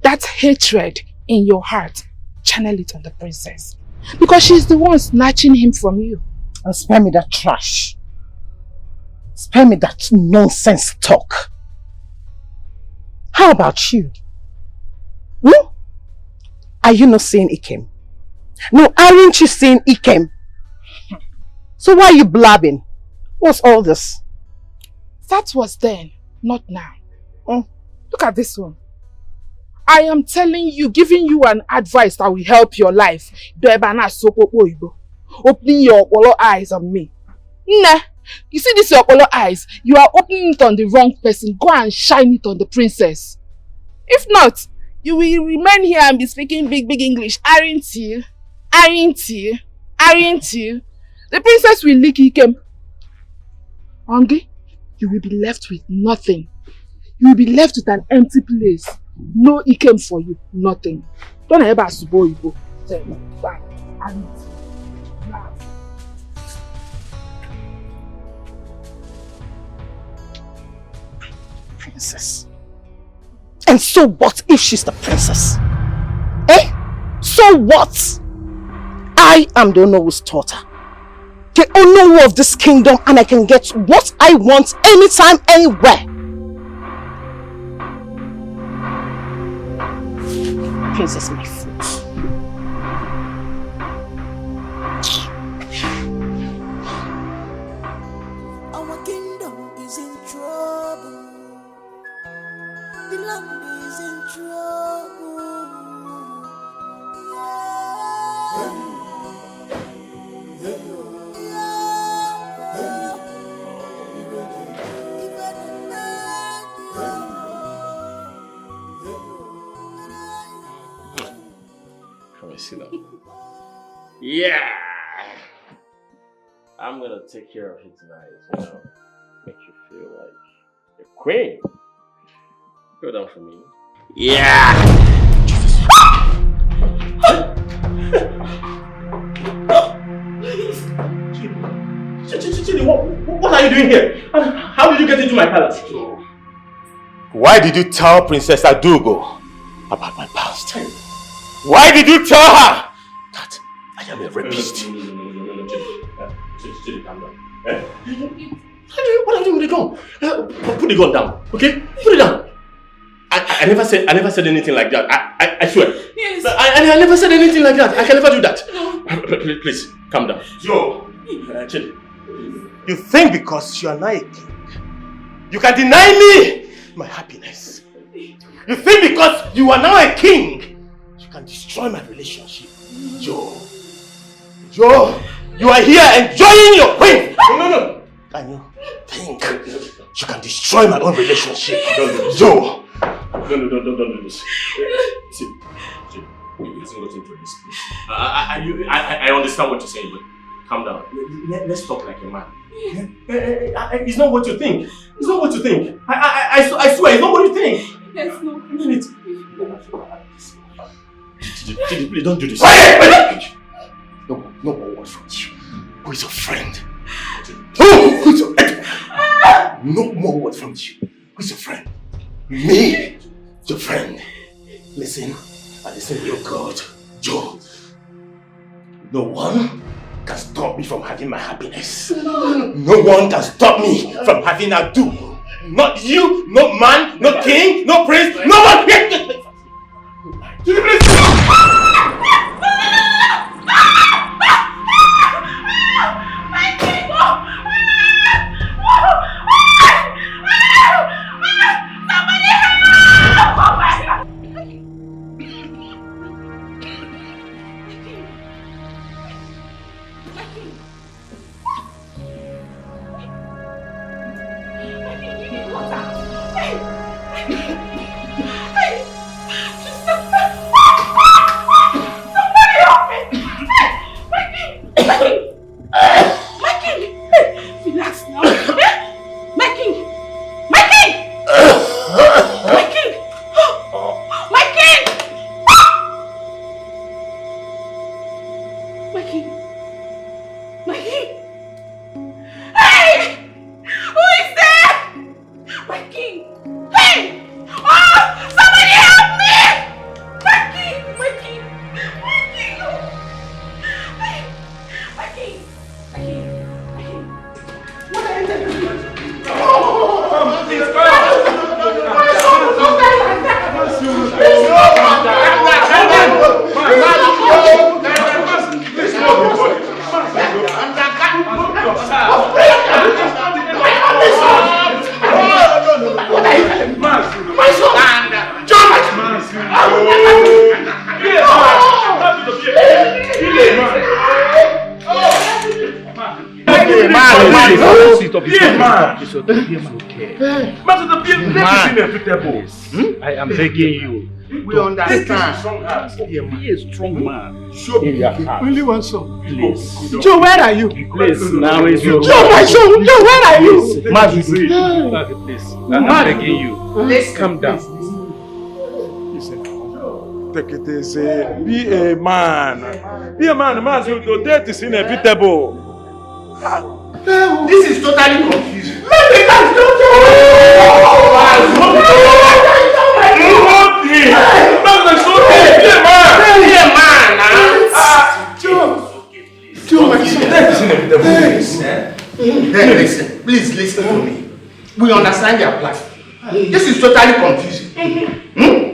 that hatred in your heart, channel it on the princess because she's the one snatching him from you. And spare me that trash. Spare me that nonsense talk. How about you? Are you not saying Ikem? No, aren't you saying Ikem? So why are you blabbing? What's all this? That was then, not now. Look at this one. I am telling you, giving you an advice that will help your life. Opening your Okolo eyes on me. Nah, you see this your Okolo eyes? You are opening it on the wrong person. Go and shine it on the princess. If not, you will remain here and be speaking big English, aren't you? Aren't you? Aren't you? The princess will lick Ikem. Ongi, you will be left with nothing. You will be left with an empty place. No Ikem for you, nothing. Don't ever subo Igbo. Princess. And so what if she's the princess? So what? I am the Onowo's daughter. The Onowo of this kingdom, and I can get what I want anytime, anywhere. Princess, my foot. Our kingdom is in trouble. The land is in trouble. Yeah! I'm gonna take care of it tonight, Make you feel like a queen. Go down for me. Yeah! Chidi, what are you doing here? How did you get into my palace? Why did you tell Princess Adugo about my past? Why did you tell her that I am a rapist? Chidi, calm down. What are you doing with the gun? Put the gun down, okay? Put it down. I never said anything like that. I swear. Yes. I never said anything like that. I can never do that. No. Please, calm down. Yo, Chidi. You think because you are not a king, you can deny me my happiness? You think because you are now a king, you can destroy my relationship? Joe, you are here enjoying your queen. No. Can you think you can destroy my own relationship? Joe. Don't do this. See, it's not into this, please. I understand what you're saying, but calm down. Let's talk like a man. It's not what you think. It's not what you think. I swear, it's not what you think. Yes, no. Chidi, please don't do this. No more words from you. Who is your friend? Who is your enemy? No more words from you. Who is your friend? Me, your friend. Listen, I listen to your God, Joe. No one can stop me from having my happiness. No one can stop me from having Adu. Not you, no man, no king, no prince, no one. I am begging you. We understand. Be a strong man. Show in your heart. Only one son. Please. Joe, where are you? Please, now is your Joe, my son. Joe, where are you? Please. I'm begging you. Calm down. Listen. Take it easy. Be a man. Be a man. The death is inevitable. This is totally confusing. Listen, please listen to me. We understand your plan. This is totally confusing.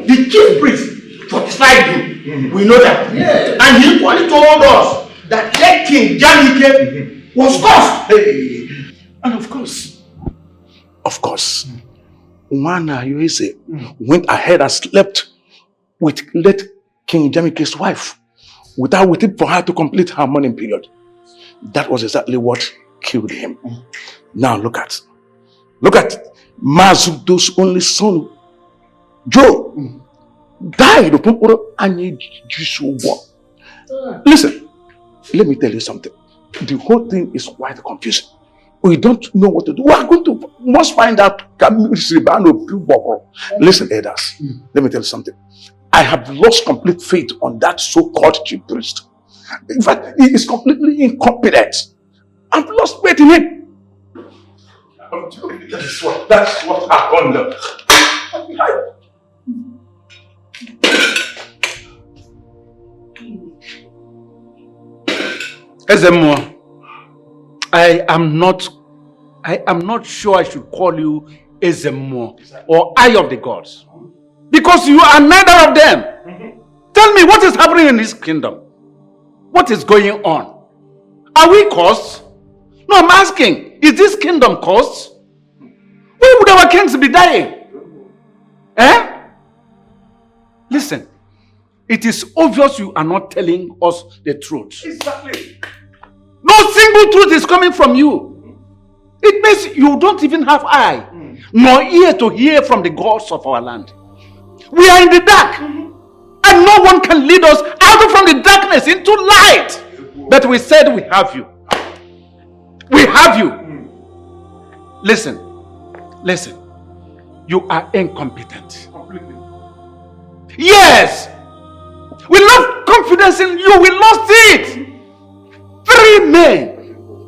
The chief priest fortified you. We know that. And he equally told us that late King Janike was cursed. And of course, Umana Yuese went ahead and slept with late King Janike's wife without waiting for her to complete her mourning period. That was exactly what killed him. Now look at Mazudo's only son, Joe, died of Listen, let me tell you something. The whole thing is quite confusing. We don't know what to do. We are going to must find out. Listen, elders, let me tell you something. I have lost complete faith on that so-called chief priest. In fact, he is completely incompetent. I've lost faith in him. That's what happened. Ezemo, I am not sure I should call you Ezemo or Eye of the Gods. Because you are neither of them. Tell me, what is happening in this kingdom? What is going on? Are we cursed? No, I'm asking, is this kingdom cursed? Why would our kings be dying? Eh? Listen, it is obvious you are not telling us the truth. Exactly. No single truth is coming from you. It means you don't even have eye, nor ear to hear from the gods of our land. We are in the dark, and no one can lead us out from the darkness into light. But we said we have you. We have you. Listen. You are incompetent. Completely. Yes! We lost confidence in you. We lost it. 3 men,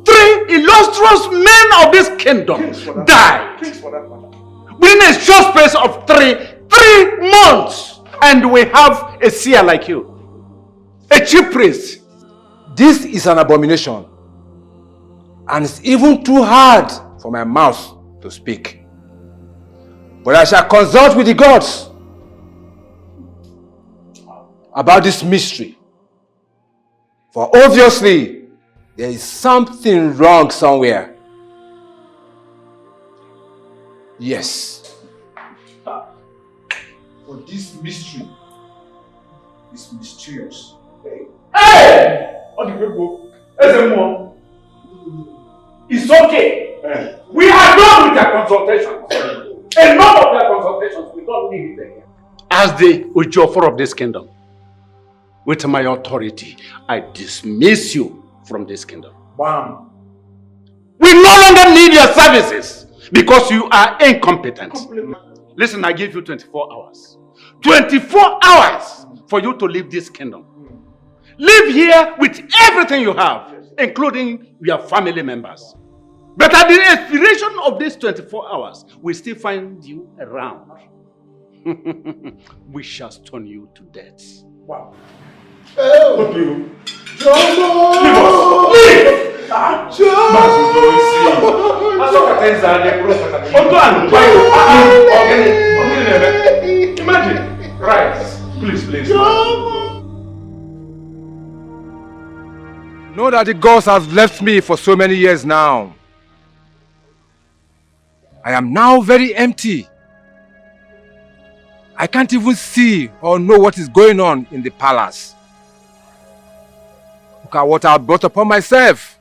3 illustrious men of this kingdom died within a short space of 3 months. And we have a seer like you, a chief priest. This is an abomination, and it's even too hard for my mouth to speak. But I shall consult with the gods about this mystery. For obviously, there is something wrong somewhere. Yes. For this mystery is mysterious. Hey! It's okay. We are done with their consultations. Enough of their consultations. We don't need it again. As the Ujofor of this kingdom, with my authority, I dismiss you from this kingdom. Bam. We no longer need your services because you are incompetent. Listen, I give you 24 hours. 24 hours for you to leave this kingdom. Live here with everything you have, including your family members. But at the expiration of these 24 hours, we still find you around. We shall stone you to death. Wow. Oh, you. Imagine. Right. Please. Know that the gods have left me for so many years now. I am now very empty. I can't even see or know what is going on in the palace. Look at what I have brought upon myself.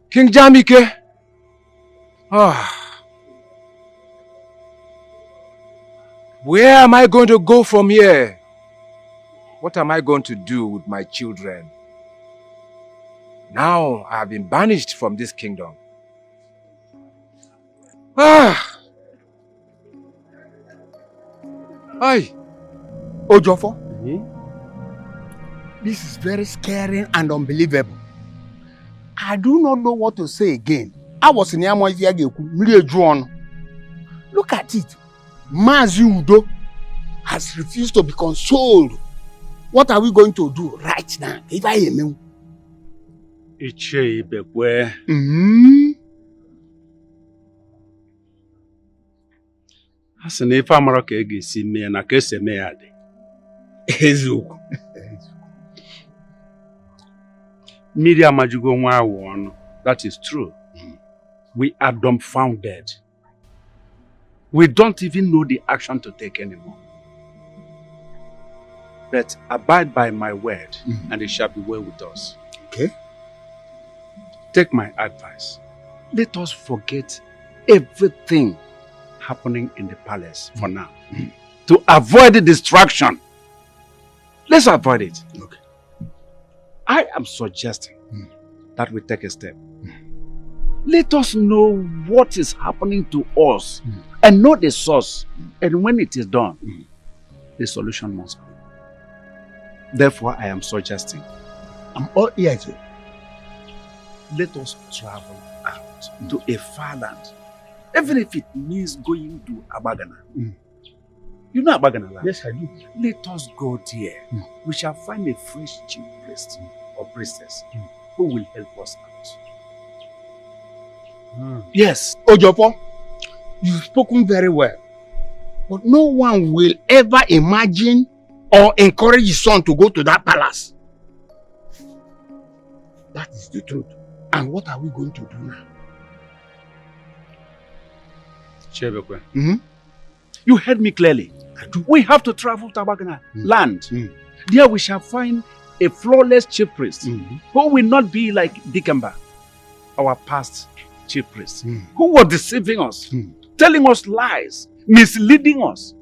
King Jamike. Where am I going to go from here? What am I going to do with my children? Now I have been banished from this kingdom. Hi, Ojofo. This is very scary and unbelievable. I do not know what to say again. I was in Yamo. Look at it. Mazi Udo has refused to be consoled. What are we going to do right now? If I am Asị na ife amara ka ga-esi mee na ka esi mee ya dị. Eziokwu. Mmiri amajugo nwa awụ ọnụ. That is true. We are dumbfounded. We don't even know the action to take anymore. But abide by my word, and it shall be well with us. Okay. Take my advice. Let us forget everything happening in the palace for now. To avoid the distraction. Let's avoid it. Okay. I am suggesting that we take a step. Let us know what is happening to us and know the source. And when it is done, the solution must come. Therefore, I am suggesting. I'm all ears. Let us travel out to a far land. Even if it means going to Abagana. You know Abagana land? Yes, I do. Let us go there. We shall find a fresh chief priest or priestess who will help us out. Yes. Ojopo, you've spoken very well. But no one will ever imagine or encourage his son to go to that palace. That is the truth. And what are we going to do now? Chebekwe. You heard me clearly. We have to travel to Abagana land. There we shall find a flawless chief priest who will not be like Dikemba, our past chief priest, who was deceiving us, telling us lies, misleading us.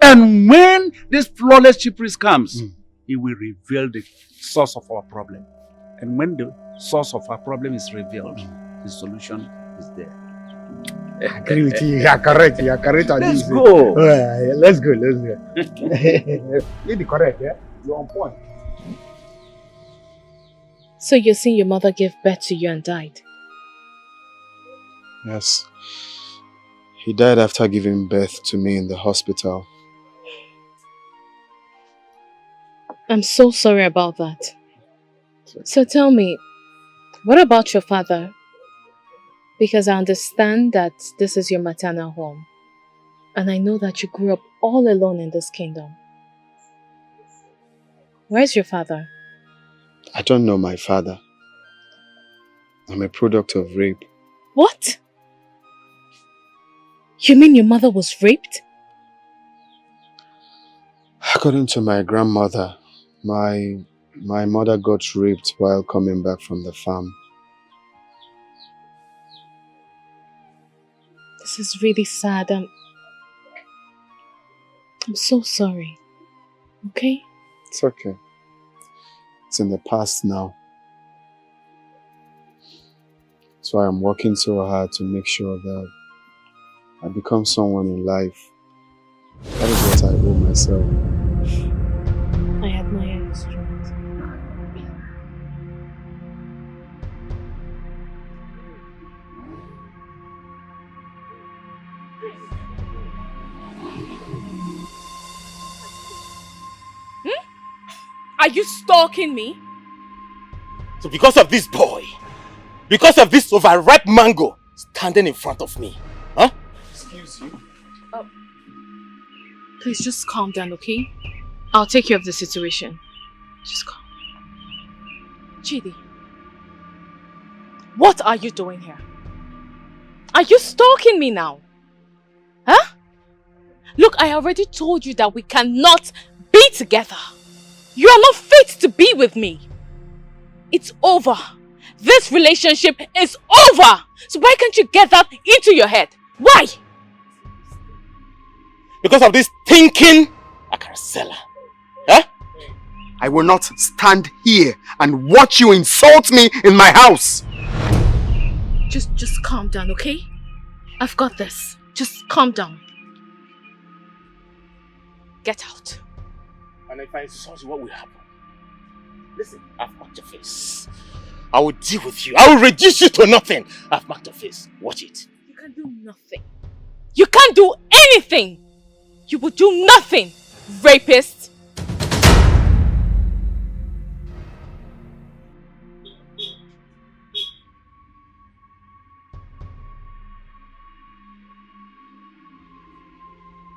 And when this flawless chief priest comes, he will reveal the source of our problem. And when the source of our problem is revealed, the solution is there. I agree with you. You are correct. You are correct. Let's go. Let's go. You're correct. Yeah? You're on point. So you're saying your mother gave birth to you and died? Yes. He died after giving birth to me in the hospital. I'm so sorry about that. So tell me, what about your father? Because I understand that this is your maternal home. And I know that you grew up all alone in this kingdom. Where's your father? I don't know my father. I'm a product of rape. What? You mean your mother was raped? According to my grandmother, my mother got raped while coming back from the farm. This is really sad. I'm so sorry. Okay? It's okay. It's in the past now. That's why I'm working so hard to make sure that I become someone in life. That is what I owe myself. I admire your strength. Are you stalking me? So because of this boy, because of this overripe mango standing in front of me, huh? Excuse you. Please just calm down, okay? I'll take care of the situation. Just calm. Chidi, what are you doing here? Are you stalking me now? Huh? Look, I already told you that we cannot be together. You are not fit to be with me. It's over. This relationship is over. So why can't you get that into your head? Why? Because of this thinking Akara seller. Huh? I will not stand here and watch you insult me in my house. Just calm down, okay? I've got this. Just calm down. Get out. And if I insult you, what will happen? Listen, I've marked your face. I will deal with you. I will reduce you to nothing. I've marked your face. Watch it. You can do nothing. You can't do anything. You will do nothing, rapist.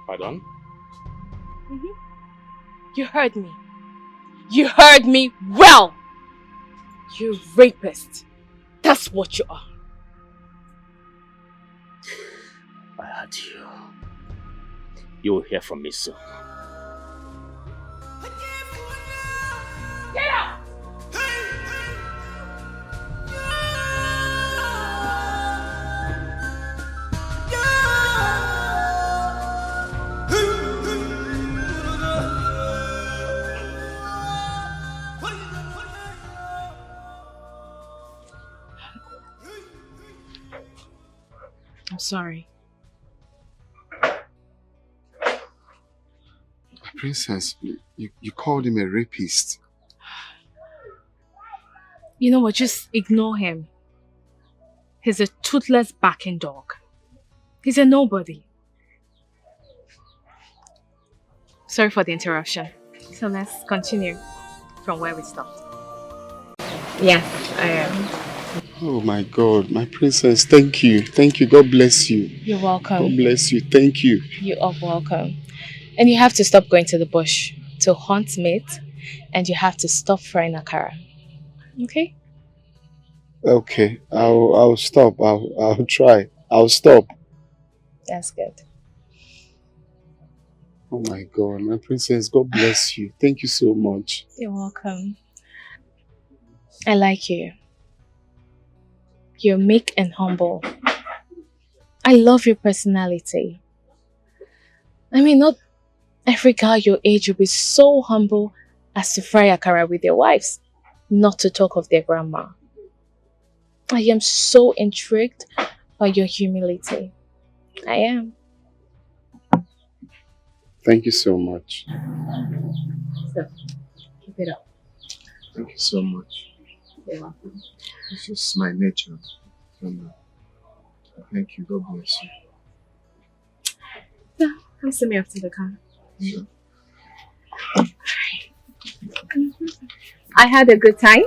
Pardon? You heard me. You heard me well. You rapist. That's what you are. I heard you. You will hear from me soon. Get out! I'm sorry. Princess, you called him a rapist. You know what? Just ignore him. He's a toothless barking dog. He's a nobody. Sorry for the interruption. So let's continue from where we stopped. Yes, I am. Oh my God, my princess, thank you. Thank you. God bless you. You're welcome. God bless you. Thank you. You are welcome. And you have to stop going to the bush to hunt meat, and you have to stop frying Akara. Okay? Okay, I'll stop. I'll try. I'll stop. That's good. Oh my God, my princess, God bless you. Thank you so much. You're welcome. I like you. You're meek and humble. I love your personality. I mean, not every girl your age will be so humble as to fry Akara with their wives, not to talk of their grandma. I am so intrigued by your humility. I am. Thank you so much. So, keep it up. Thank you so much. You're welcome. This is my nature. Thank you. God bless you. Yeah, come see me after the car. Sure. I had a good time.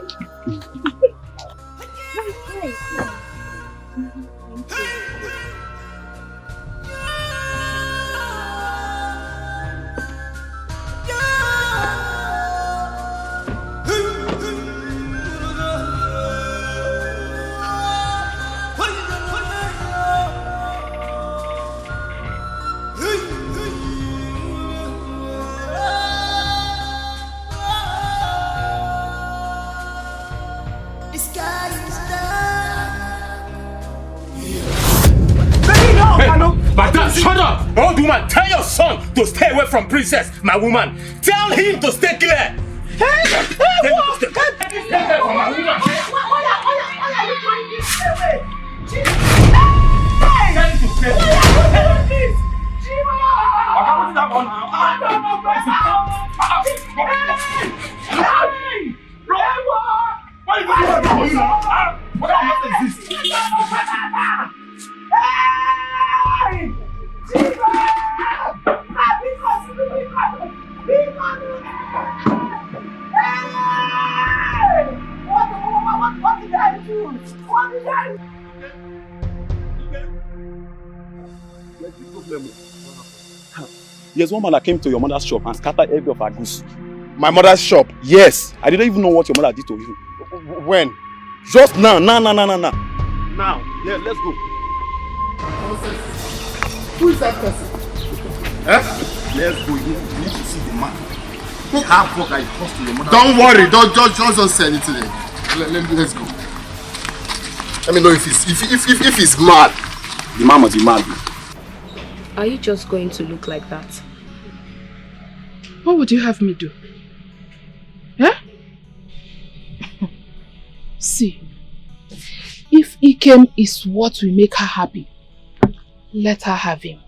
Madam, shut up! Old woman, tell your son to stay away from Princess, my woman. Tell him to stay clear. What did I do? What did I do? There's one man that came to your mother's shop and scattered every of her goods. My mother's shop? Yes. I didn't even know what your mother did to you. When? Just now. Now. Yeah, let's go. Who is that person? Let's go. You need to see the man. Half work I cost to your mother. Don't worry. Don't say anything. Let's go. Let me know if he's mad. The man must be mad. Are you just going to look like that? What would you have me do? Eh? See, if Ikem is what will make her happy, let her have him.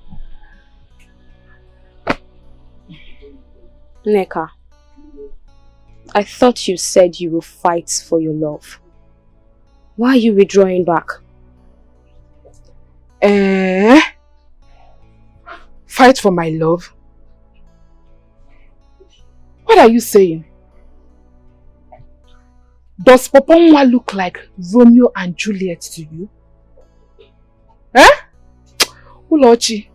Neka, I thought you said you will fight for your love. Why are you withdrawing back? Fight for my love? What are you saying? Does Poponwa look like Romeo and Juliet to you? Eh? Ulochi,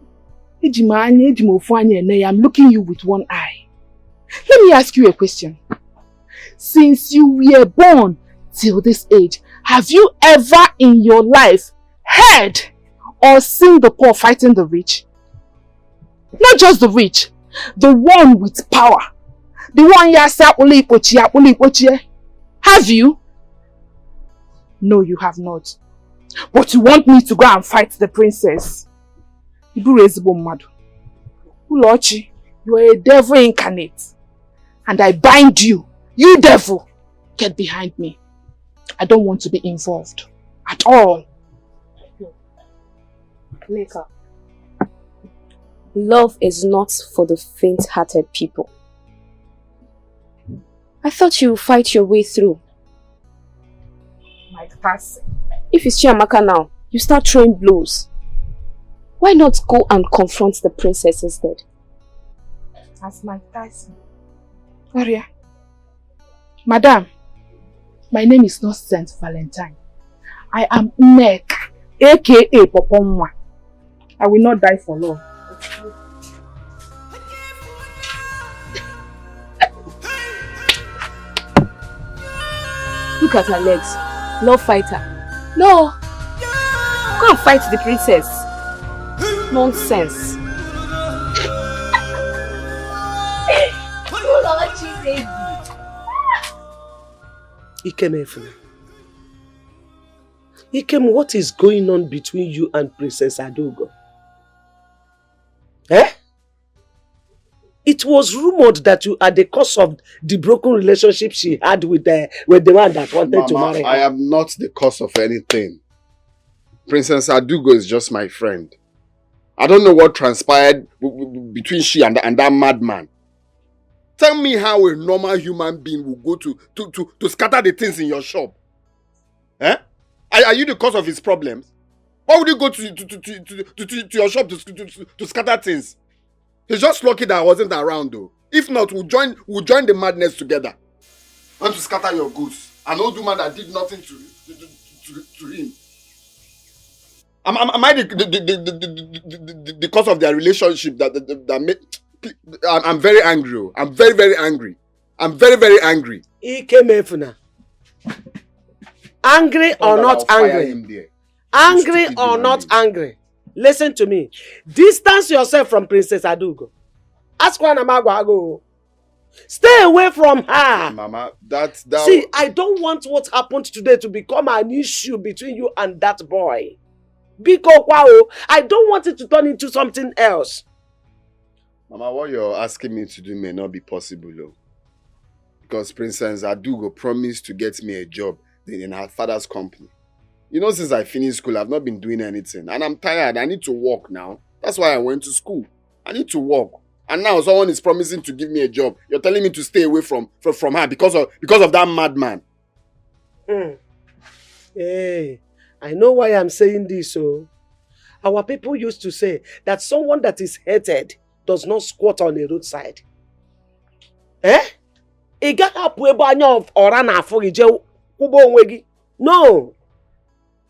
I'm looking you with one eye. Let me ask you a question. Since you were born till this age, have you ever in your life heard or seen the poor fighting the rich? Not just the rich, the one with power. The one have you? No, you have not. But you want me to go and fight the princess? Ulochi, you are a devil incarnate. And I bind you. You devil, get behind me. I don't want to be involved at all. Nika, love is not for the faint-hearted people. I thought you would fight your way through. Mike Tyson. If it's Chiamaka now, you start throwing blows. Why not go and confront the princess instead? As Mike Tyson. Maria. Madam, my name is not Saint Valentine. I am Nek, aka Popomwa. I will not die for love. Look at her legs. Love fighter. No. Go and fight the princess. Nonsense. Ikem, Ikem, what is going on between you and Princess Adugo? Eh? It was rumored that you are the cause of the broken relationship she had with the man that wanted to marry her. I am not the cause of anything. Princess Adugo is just my friend. I don't know what transpired between she and that madman. Tell me how a normal human being will go to scatter the things in your shop. Eh? Are you the cause of his problems? Why would you go to your shop to scatter things? He's just lucky that I wasn't around though. If not, we'll join the madness together. Want to scatter your goods. An old woman that did nothing to him. Am I the cause of their relationship that made... I'm very angry. I'm very, very angry. I'm very, very angry. Angry or not angry? Angry or not angry? Listen to me. Distance yourself from Princess Adugo. Ask one Amagwago. Stay away from her. Mama, See, I don't want what happened today to become an issue between you and that boy. Because I don't want it to turn into something else. Mama, what you're asking me to do may not be possible, though. Because Princess Adugo promised to get me a job in her father's company. You know, since I finished school, I've not been doing anything. And I'm tired. I need to work now. That's why I went to school. I need to work. And now someone is promising to give me a job. You're telling me to stay away from her because of that madman. Hey, I know why I'm saying this, so. Our people used to say that someone that is hated does not squat on a roadside. Eh? No.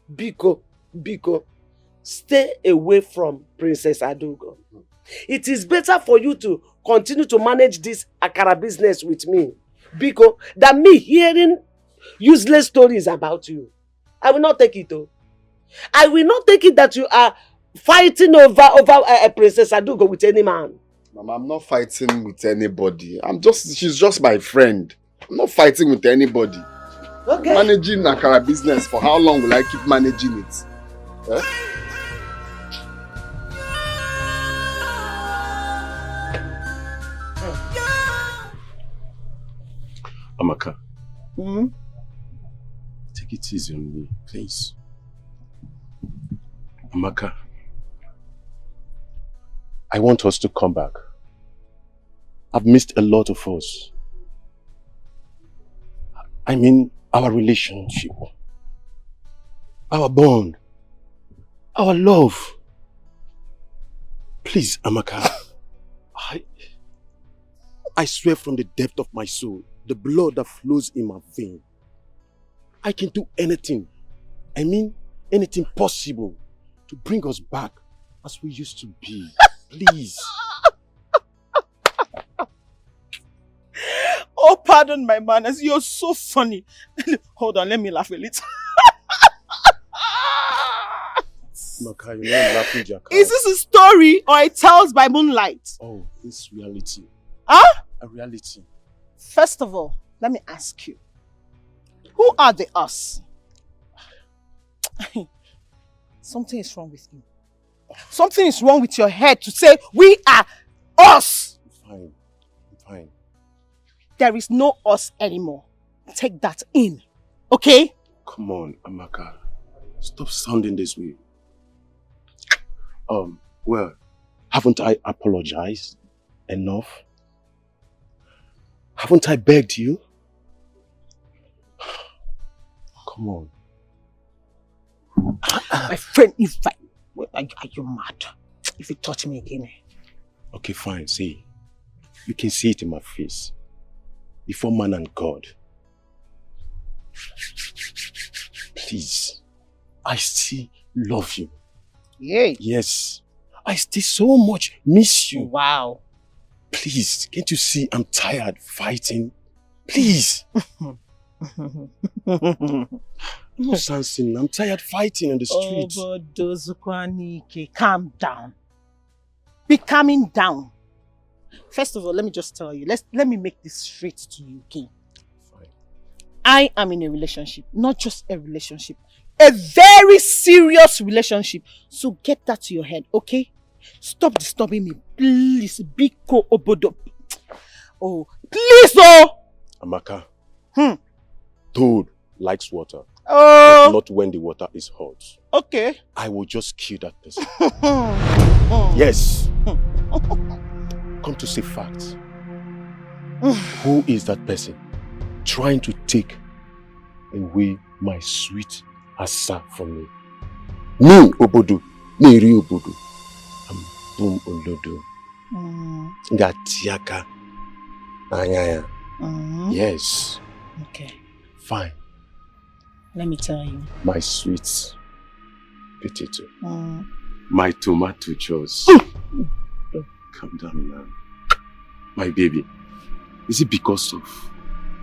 Biko, stay away from Princess Adugo. It is better for you to continue to manage this Akara business with me, Biko, than me hearing useless stories about you. I will not take it, though. I will not take it that you are fighting over Princess Adugo with any man. Mama, I'm not fighting with anybody. She's just my friend. I'm not fighting with anybody. Okay. Managing Akara business, for how long will I keep managing it? Eh? Amaka. Take it easy on me, please. Amaka. I want us to come back. I've missed a lot of us. I mean, our relationship, our bond, our love. Please, Amaka, I swear from the depth of my soul, the blood that flows in my vein, I can do anything, I mean anything possible to bring us back as we used to be. Please. Oh, pardon my manners. You're so funny. Hold on, let me laugh a little. Maka, you're not laughing, Jacka. Is this a story or a tales by moonlight? Oh, it's reality. Huh? A reality. First of all, let me ask you. Who are the us? Something is wrong with you. Something is wrong with your head to say we are us. I'm fine. There is no us anymore. Take that in. Okay? Come on, Amaka. Stop sounding this way. Well, haven't I apologized enough? Haven't I begged you? Come on. My friend, are you mad? If you touch me again. Okay, fine, see. You can see it in my face. Before man and God. Please. I still love you. Yay. Yes. I still so much miss you. Wow. Please, can't you see I'm tired fighting? Please. No Samson, I'm tired fighting on the streets. Calm down. Be calming down. First of all, let me just tell you. Let me make this straight to you, okay? Fine. I am in a relationship, not just a relationship. A very serious relationship. So get that to your head, okay? Stop disturbing me, please. Biko obodo. Oh, please, oh! Amaka. Toad likes water. Oh. But not when the water is hot. Okay. I will just kill that person. Yes. Come to see facts. Who is that person trying to take away my sweet asa from me? Me, Obodo. Me, Ri Obodo. I'm Boom Olodo. Ngatiaka. Anyaya. Yes. Okay. Fine. Let me tell you. My sweet potato. My tomato juice. Calm down now. My baby. Is it because of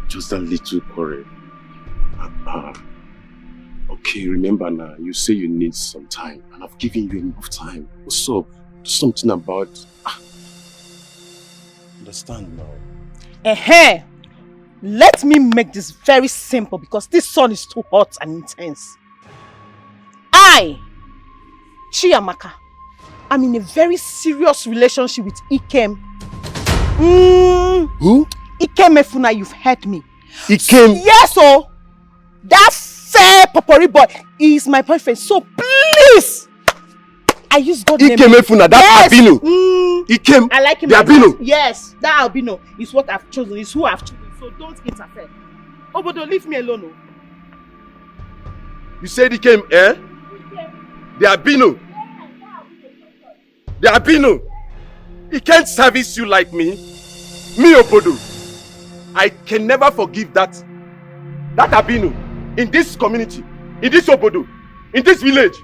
just that little quarrel? Okay, remember now, you say you need some time, and I've given you enough time. What's up? Do something about... Understand now. Let me make this very simple because this sun is too hot and intense. I, Chiamaka, I'm in a very serious relationship with Ikem. Who? Ikem Efuna, you've heard me. Ikem? Yes, oh. That fair popori boy is my boyfriend. So please, I use God name. Ikem Efuna, that albino. Ikem, I like him. The albino. Yes, that albino is what I've chosen. Is who I've chosen. So don't interfere. Obodo, leave me alone. You said he came, eh? The albino. The albino. He can't service you like me. Me, Obodo. I can never forgive that albino in this community, in this Obodo, in this village.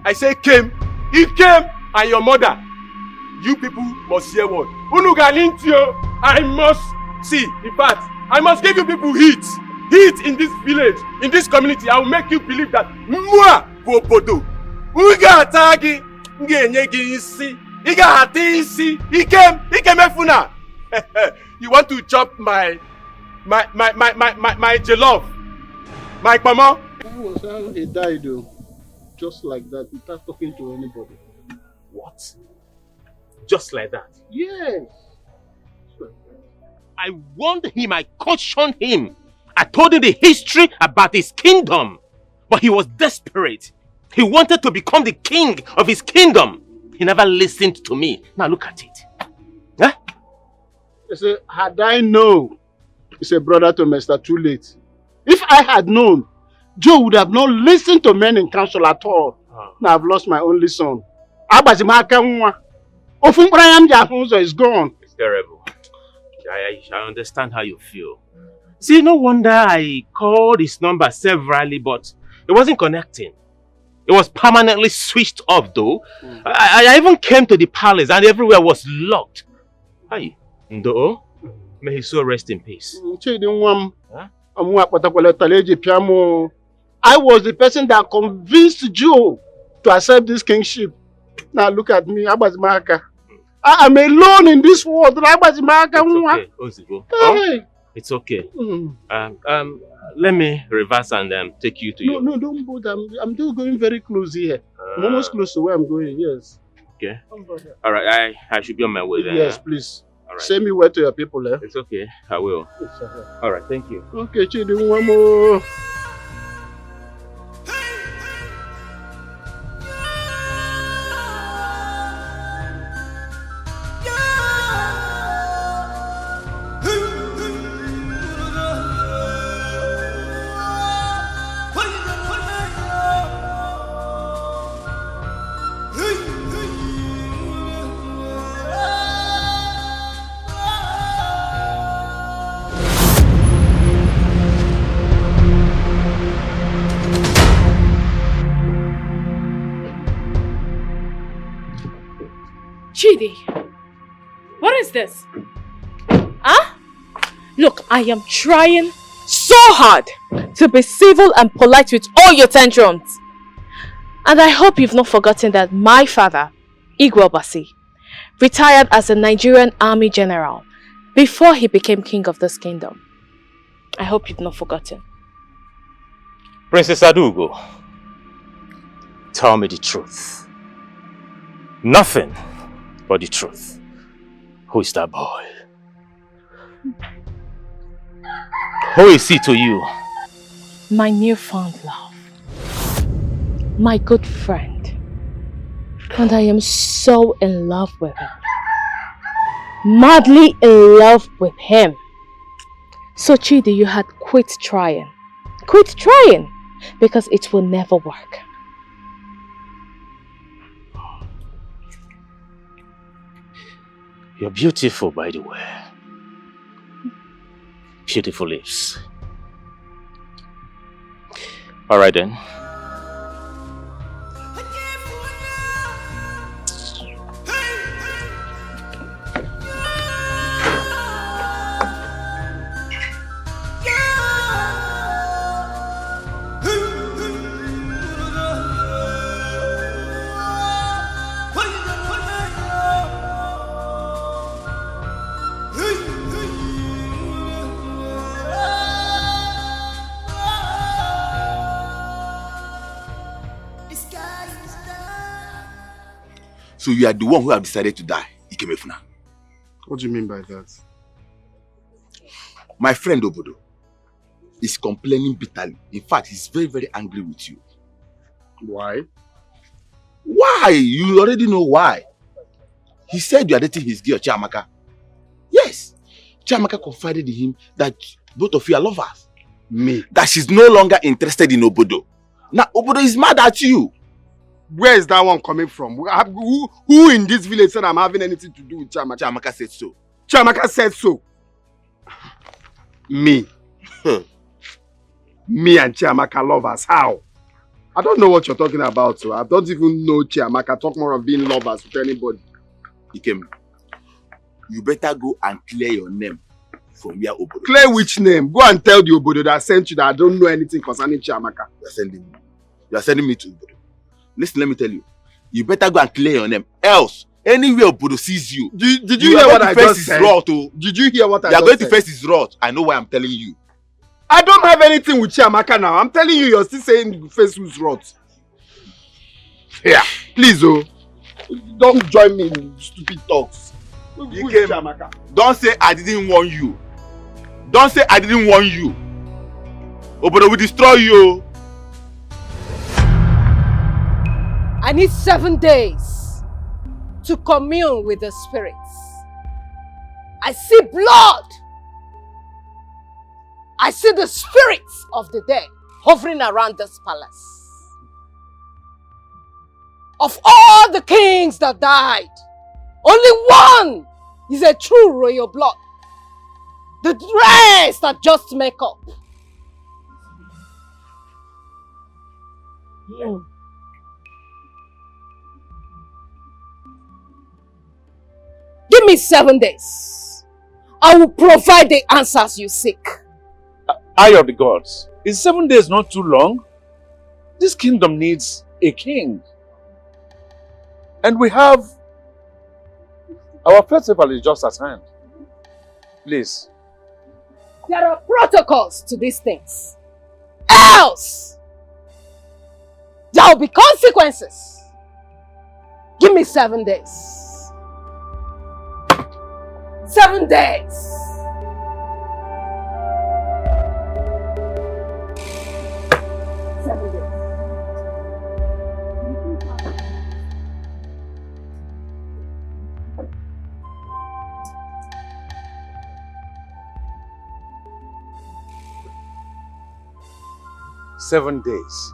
I say he came, and your mother. You people must hear what? Unugalintio, I must see. In fact, I must give you people heat. Heat in this village, in this community. I will make you believe that Mwa Bobodo. Uga Tagi, Ngenyegi isi, Iga Hati isi, he came Efuna. You want to chop my jollof? My mama? That was how he died, though. Just like that, without talking to anybody. What? Just like that? Yes. I warned him, I cautioned him. I told him the history about his kingdom. But he was desperate. He wanted to become the king of his kingdom. He never listened to me. Now look at it. Huh? He said, had I known, he said, brother to Mr. Too late. If I had known, Joe would have not listened to men in council at all. Now I've lost my only son. Is gone. It's terrible. I understand how you feel. See, no wonder I called his number severally, but it wasn't connecting. It was permanently switched off though. I even came to the palace and everywhere was locked. Hi, Ndo. May his soul rest in peace. Huh? I was the person that convinced Joe to accept this kingship. Now look at me, I am alone in this world. It's okay, Ozibo. Oh, it's okay. Let me reverse and take you to No, don't bother. I'm just going very close here. I'm almost close to where I'm going, yes. Okay. Alright, I should be on my way then. Yes, please. Right. Send me word to your people, eh? It's okay, I will. Alright, thank you. Okay, Chidi, one more. Chidi, what is this? Huh? Look, I am trying so hard to be civil and polite with all your tantrums. And I hope you've not forgotten that my father, Igwe Obasi, retired as a Nigerian army general before he became king of this kingdom. I hope you've not forgotten. Princess Adugo, tell me the truth. Nothing but the truth. Who is that boy? Who is he to you? My newfound love. My good friend. And I am so in love with him. Madly in love with him. So Chidi, you had quit trying. Quit trying! Because it will never work. You're beautiful, by the way. Beautiful lips. Alright then. So you are the one who have decided to die, Ikemefuna. What do you mean by that? My friend Obodo is complaining bitterly. In fact, he's very, very angry with you. Why? Why? You already know why. He said you are dating his girl, Chiamaka. Yes. Chiamaka confided in him that both of you are lovers. Me? That she's no longer interested in Obodo. Now, Obodo is mad at you. Where is that one coming from? Who in this village said I'm having anything to do with Chiamaka? Chiamaka said so. Chiamaka said so. Me. Me and Chiamaka lovers. How? I don't know what you're talking about. So I don't even know Chiamaka. Talk more of being lovers with anybody. Ikem, you better go and clear your name from where Obodo. Clear which name? Go and tell the Obodo that sent you that I don't know anything concerning Chiamaka. You are sending me to Obodo. Listen, let me tell you. You better go and clear your name. Else, anywhere Obodo sees you. Did you hear what I just said? Did you hear what I just said? You are going to face his wrath. I know why I'm telling you. I don't have anything with Chiamaka now. I'm telling you, you're still saying you face his wrath. Yeah, please, don't join me in stupid talks. Don't say I didn't warn you. Don't say I didn't warn you. Obodo will destroy you. I need 7 days to commune with the spirits. I see blood. I see the spirits of the dead hovering around this palace. Of all the kings that died, only one is a true royal blood. The rest are just makeup. Give me 7 days. I will provide the answers you seek. Eye of the gods. Is 7 days not too long? This kingdom needs a king. And we have... Our festival is just at hand. Please. There are protocols to these things. Else, there will be consequences. Give me 7 days. 7 days. Seven days.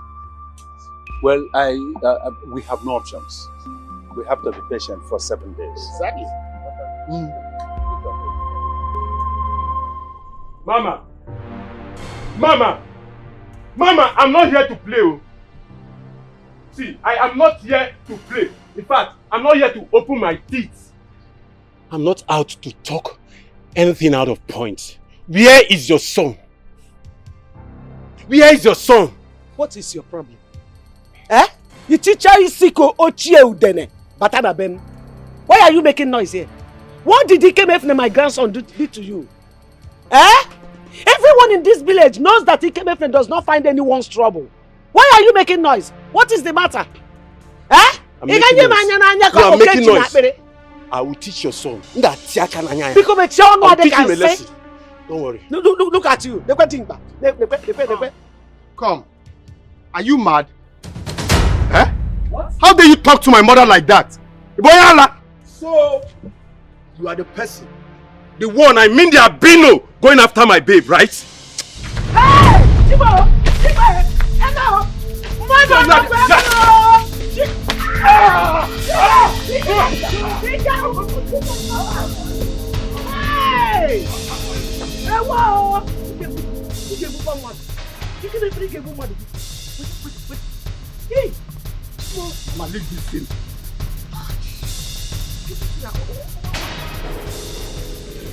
Well, we have no options. We have to be patient for 7 days. Exactly. Mama! Mama! Mama, I'm not here to play. See, I am not here to play. In fact, I'm not here to open my teeth. I'm not out to talk anything out of point. Where is your son? Where is your son? What is your problem? Eh? The teacher is sick Ochie Udene, Batada Ben. Why are you making noise here? What did Ikemefune, my grandson, do to you? Eh? Everyone in this village knows that Ikemefune does not find anyone's trouble. Why are you making noise? What is the matter? Eh? I'm making noise. You are making noise. I will teach your son. Teach him a lesson. Don't worry. Look at you. Come. Are you mad? Eh? What? How dare you talk to my mother like that? So, you are the person. The one, I mean the albino, going after my babe, right? Hey! Chibo! Hello!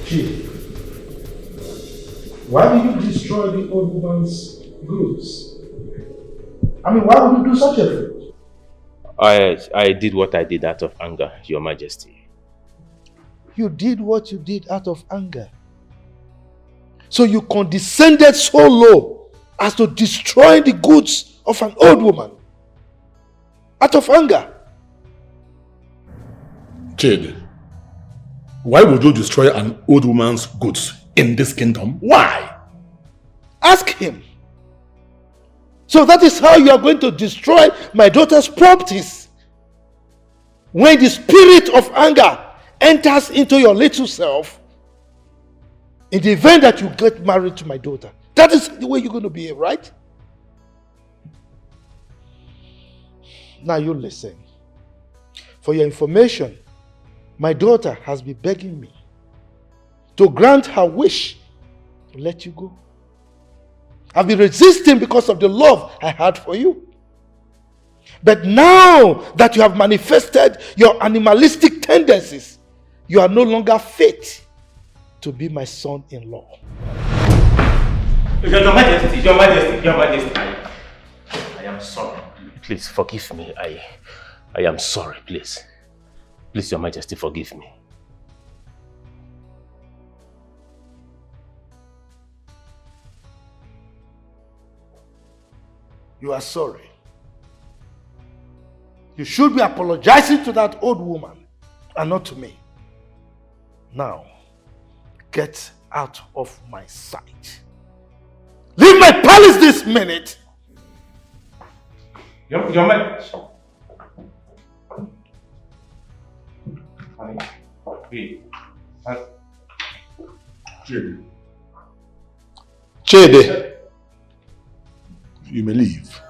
Chief, why did you destroy the old woman's goods? I mean, why would you do such a thing? I did what I did out of anger, Your Majesty. You did what you did out of anger. So you condescended so low as to destroy the goods of an old woman out of anger. Jade, why would you destroy an old woman's goods in this kingdom? Why? Ask him. So that is how you are going to destroy my daughter's properties. When the spirit of anger enters into your little self, in the event that you get married to my daughter, that is the way you're going to behave, right? Now you listen. For your information, my daughter has been begging me to grant her wish to let you go. I've been resisting because of the love I had for you. But now that you have manifested your animalistic tendencies, you are no longer fit to be my son-in-law. Your Majesty, I am sorry. Please forgive me. I am sorry, please. Please, Your Majesty, forgive me. You are sorry. You should be apologizing to that old woman and not to me. Now, get out of my sight. Leave my palace this minute. Your Majesty. Chede, you may leave.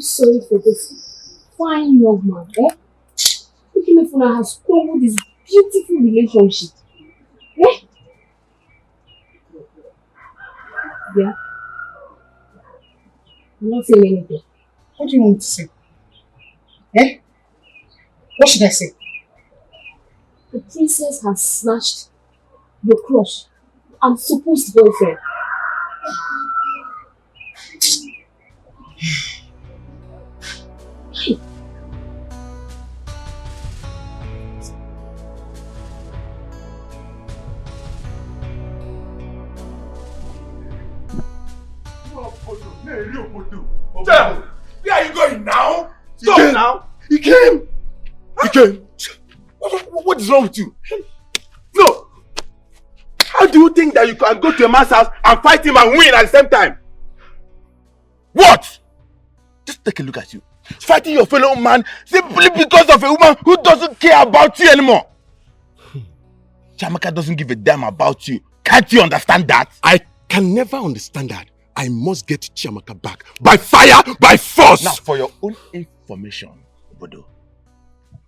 Sorry for this fine young man, eh? Ikemefuna has spoiled this beautiful relationship. Yeah. I'm not saying anything. What do you want to say? Eh? What should I say? The princess has snatched your crush and supposed boyfriend. Damn! Where are you going now? Stop now! He came! He came! What is wrong with you? No! How do you think that you can go to a man's house and fight him and win at the same time? What? Just take a look at you. Fighting your fellow man simply because of a woman who doesn't care about you anymore. Chiamaka doesn't give a damn about you. Can't you understand that? I can never understand that. I must get Chiamaka back. By fire, by force! Now, for your own information, Obodo,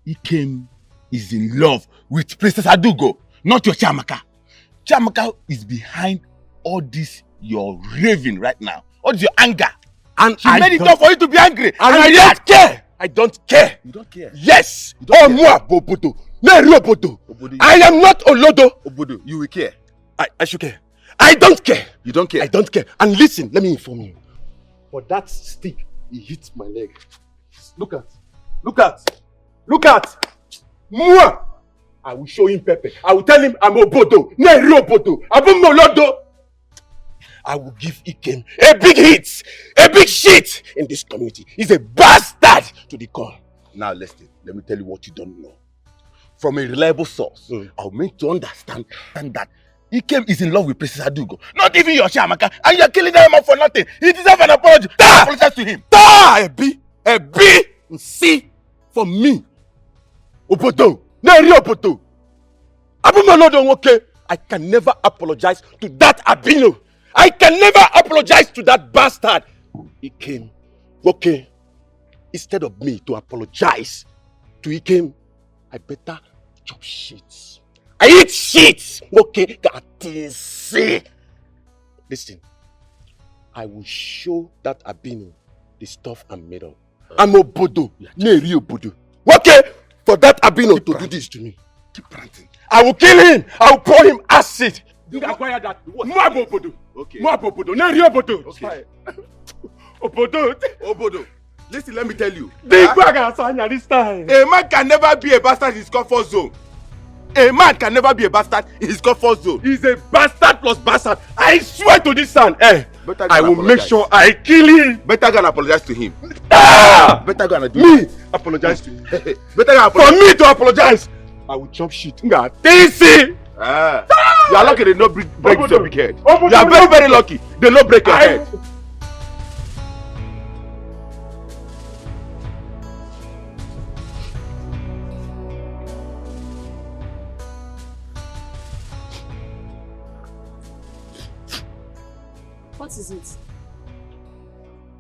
Ikem is in love with Princess Adugo, not your Chiamaka. Chiamaka is behind all this your raving right now. All this your anger. And she made it up for you to be angry. And I don't care. I don't care. You don't care? Yes. Oh, moi, Obodo. Obodo. I am not Olodo. Obodo, you will care. I should care. I don't care. You don't care? I don't care. And listen, let me inform you. For that stick, he hit my leg. Look at. Moi! I will show him Pepe. I will tell him I'm Obodo. Obodo. I'm Olodo. I will give Ikem a big hit, a big shit in this community. He's a bastard to the core. Now listen, let me tell you what you don't know. From a reliable source, I'll make to understand that Ikem is in love with Princess Adugo. Not even your Chiamaka, and you're killing them for nothing. He deserves an apology. Apologize to him. A B, C for me. Obodo, Obodo. I can never apologize to that Abino. I can never apologize to that bastard. Ikem, okay. Instead of me to apologize to Ikem, I better chop shit. I eat shit. Okay, that is it. Listen, I will show that Abino the stuff I'm made of. I'm Obodo, Neri Obodo. Okay, for that Abino to do this to me. Keep ranting. I will kill him. I will pour him acid. You acquire that. More Obodo. Okay. More Obodo. Neri Obodo. Okay. Obodo. Listen, let me tell you. This time. A man can never be a bastard in his comfort zone. A man can never be a bastard in his comfort zone. He's a bastard plus bastard. I swear to this son. I will apologize. make sure I kill him. Better go and apologize to him. Better go and do me. Apologize to him. Better go and For me to apologize, I will chop shit. You are lucky they don't break your big head. You are very, very lucky. They don't break your head. What is it?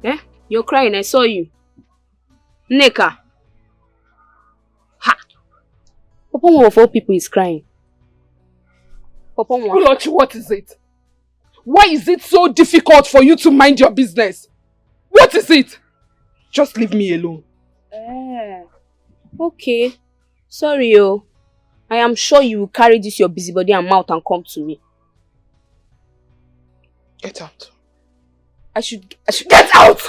Eh? You're crying, I saw you. Neka. Ha! Papa of all people is crying. Papa Ulochi, what is it? Why is it so difficult for you to mind your business? What is it? Just leave me alone. Okay. Sorry, yo. I am sure you will carry this your busybody and mouth and come to me. Get out. I should get out!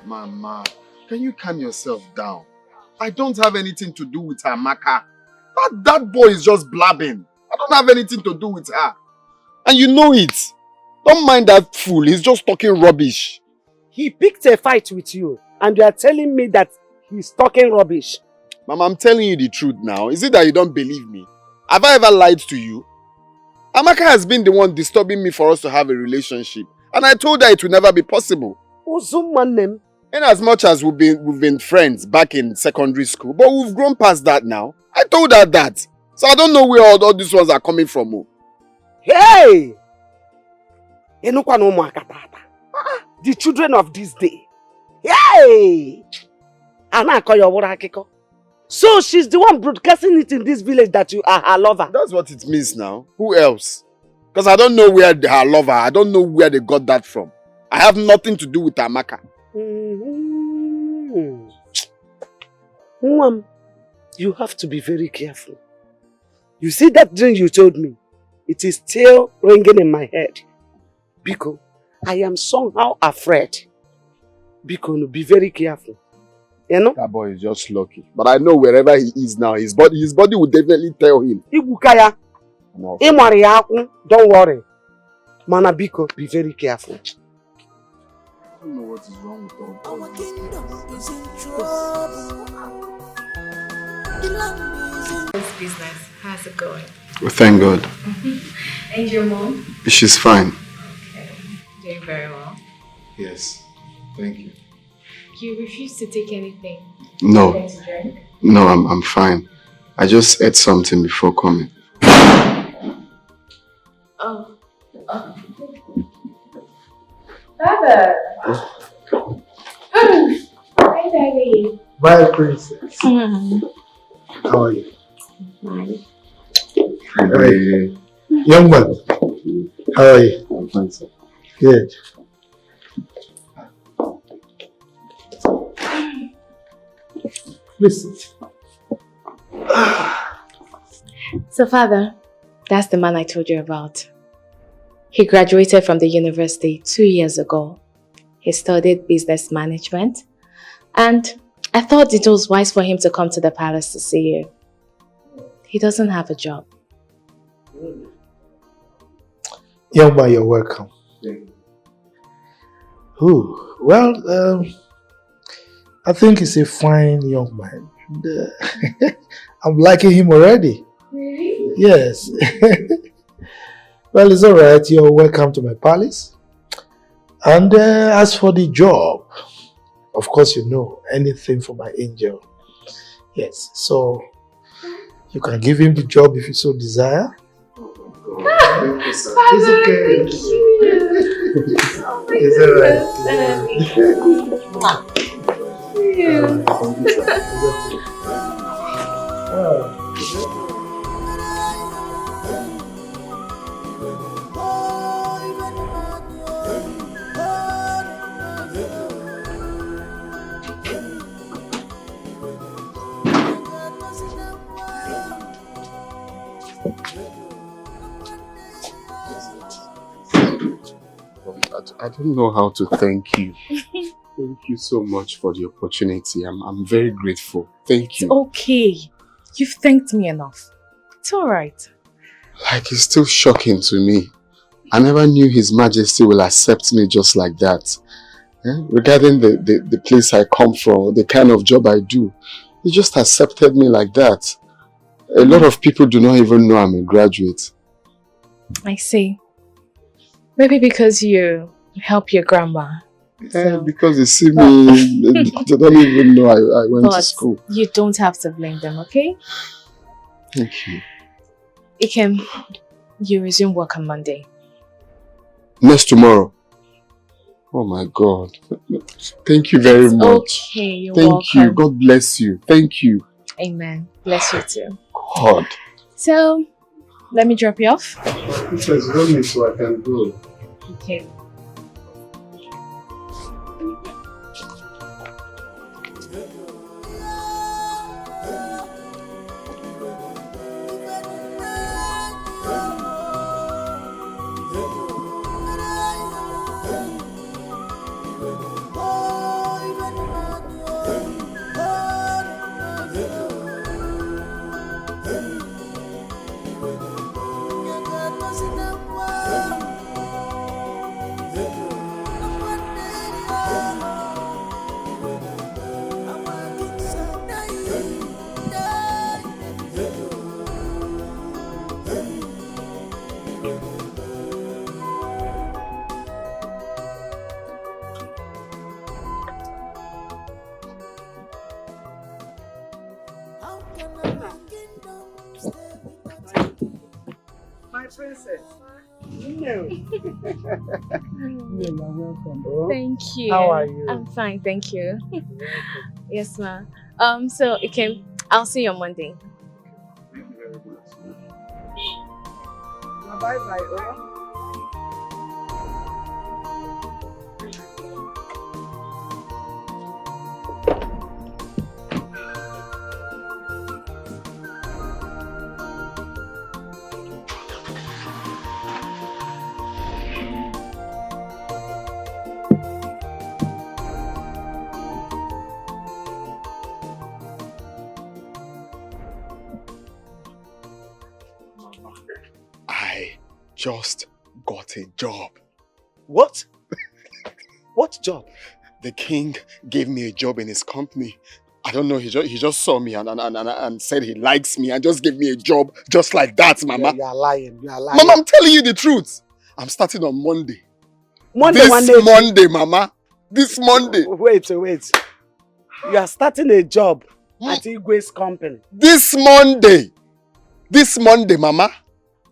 Mama, can you calm yourself down? I don't have anything to do with her, Maka. That boy is just blabbing. I don't have anything to do with her. And you know it. Don't mind that fool. He's just talking rubbish. He picked a fight with you and you are telling me that he's talking rubbish. Mama, I'm telling you the truth now. Is it that you don't believe me? Have I ever lied to you? Amaka has been the one disturbing me for us to have a relationship. And I told her it will never be possible. In as much as we've been friends back in secondary school, but we've grown past that now. I told her that. So I don't know where all these ones are coming from. Oh. Hey! The children of this day. Hey! So she's the one broadcasting it in this village that you are her lover. That's what it means now. Who else? Because I don't know where her lover, I don't know where they got that from. I have nothing to do with Amaka. Mom, you have to be very careful. You see that dream you told me? It is still ringing in my head. Biko, I am somehow afraid. Biko, be very careful. You know? That boy is just lucky. But I know wherever he is now, his body will definitely tell him. Ibukaya. Don't worry. Mana Biko, be very careful. I don't know what is wrong with all this. This business, how's it going? Well, thank God. And your mom? She's fine. Okay, doing very well. Yes, thank you. You refuse to take anything? No. To drink? No, I'm fine. I just ate something before coming. Oh. Father! Hi, Daddy. Bye, princess. How are you? Fine. Hi. Young man, how are you? I'm fine, sir. Good. Listen. So, Father, that's the man I told you about. He graduated from the university 2 years ago. He studied business management, and I thought it was wise for him to come to the palace to see you. He doesn't have a job. Young man, you're welcome. Ooh, well, I think he's a fine young man. And, I'm liking him already. Really? Yes. Well, it's alright. You're welcome to my palace. And as for the job, of course you know, anything for my angel. Yes, so you can give him the job if you so desire. Father, it's okay. thank you. Oh my It's alright. I don't know how to thank you. Thank you so much for the opportunity. I'm very grateful. Thank you. It's okay. You've thanked me enough. It's alright. Like, it's still shocking to me. I never knew His Majesty will accept me just like that. Regarding the place I come from, the kind of job I do, He just accepted me like that. A lot of people do not even know I'm a graduate. I see. Maybe because you help your grandma. So. Because they see me, they don't even know I went to school. You don't have to blame them, okay? Thank you. Ikem, you resume work on Monday. Next tomorrow. Oh my God. Thank you very much. Okay, you're Thank welcome. you. God bless you. Thank you. Amen. Bless you too. God. So, let me drop you off. Please hold me so I can go. Okay. princess. No. You're welcome, bro. Thank you. How are you? I'm fine, thank you. Yes, ma. So Ikem, I'll see you on Monday. Bye bye. I just got a job. What? What job? The king gave me a job in his company. I don't know, he just saw me and said he likes me and just gave me a job just like that, Mama. You are lying. Mama, I'm telling you the truth. I'm starting on Monday. Monday, this Monday, Mama. This Monday. Wait. You are starting a job at Igwe's company. This Monday. This Monday, Mama.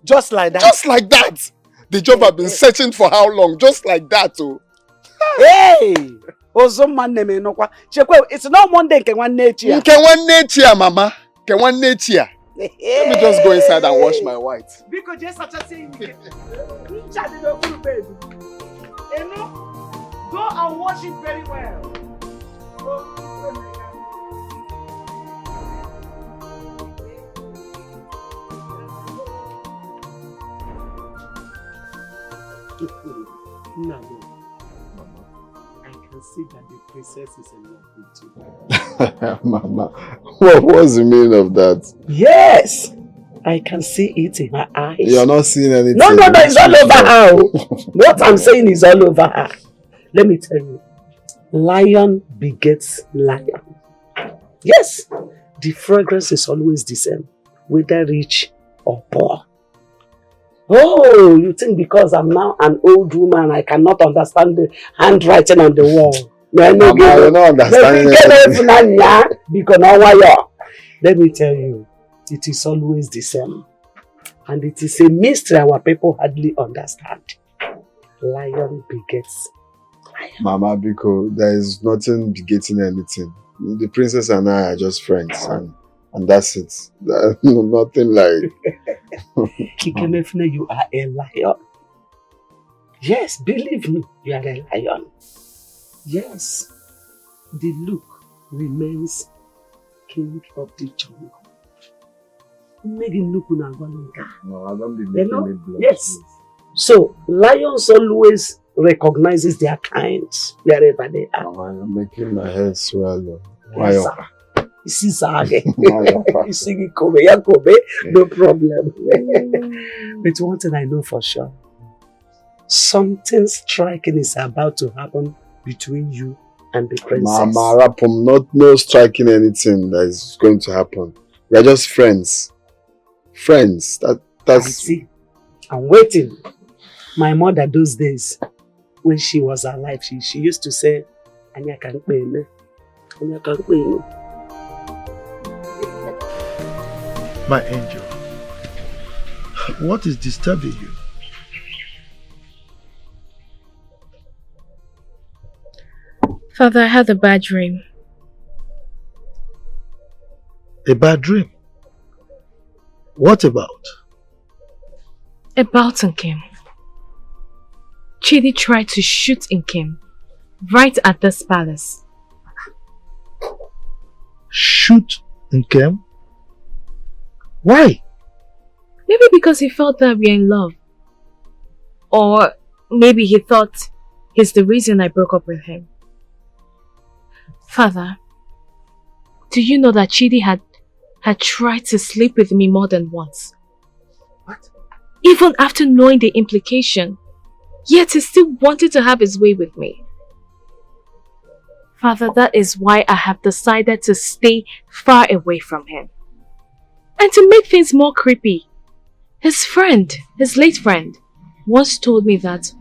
Just like that? Just like that. The job I've been searching for how long? Just like that, oh. Hey! It's not Monday, nke nwanne echi ya. Nke nwanne echi ya, Mama. Nke nwanne echi ya. Let me just go inside and wash my white. Biko je sacha say go and wash it very well. No. I can see that the princess is in love with you. Mama, what's the meaning of that? Yes! I can see it in her eyes. You're not seeing anything. No, it's all over her. What I'm saying is all over her. Let me tell you. Lion begets lion. Yes, the fragrance is always the same, whether rich or poor. Oh, you think because I'm now an old woman, I cannot understand the handwriting on the wall? Mama, you're not understanding Let me tell you, it is always the same. And it is a mystery our people hardly understand. Lion begets lion. Mama, because there is nothing begetting anything. The princess and I are just friends, and that's it. Nothing like... Kikemefune, you are a lion. Yes, believe me, you are a lion. Yes, the look remains king of the jungle. No, I don't be making it blood. Yes. So, lions always recognizes their kinds wherever they are. Mama, you're making my head swell. Why? No problem. But one thing I know for sure, something striking is about to happen between you and the princess. Mama, Rapum, no striking anything that is going to happen. We are just friends. Friends. That's. I see. I'm waiting. My mother those days, when she was alive, she used to say, Anya can't pay me. Anya can't pay me. My angel, what is disturbing you? Father, I had a bad dream. A bad dream? What about? About Nkem. Chidi tried to shoot Nkem right at this palace. Shoot Nkem? Why? Maybe because he felt that we're in love. Or maybe he thought he's the reason I broke up with him. Father, do you know that Chidi had tried to sleep with me more than once? What? Even after knowing the implication, yet he still wanted to have his way with me. Father, that is why I have decided to stay far away from him. And to make things more creepy, his friend, his late friend, once told me that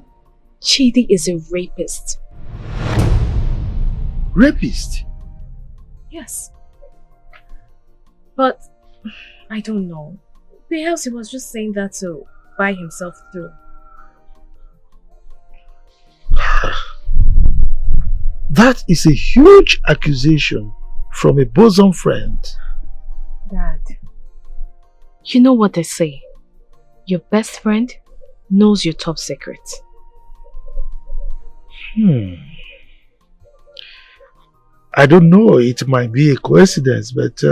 Chidi is a rapist. Rapist? Yes. But I don't know. Perhaps he was just saying that to buy himself through. That is a huge accusation from a bosom friend. Dad, you know what they say. Your best friend knows your top secrets. I don't know, it might be a coincidence, but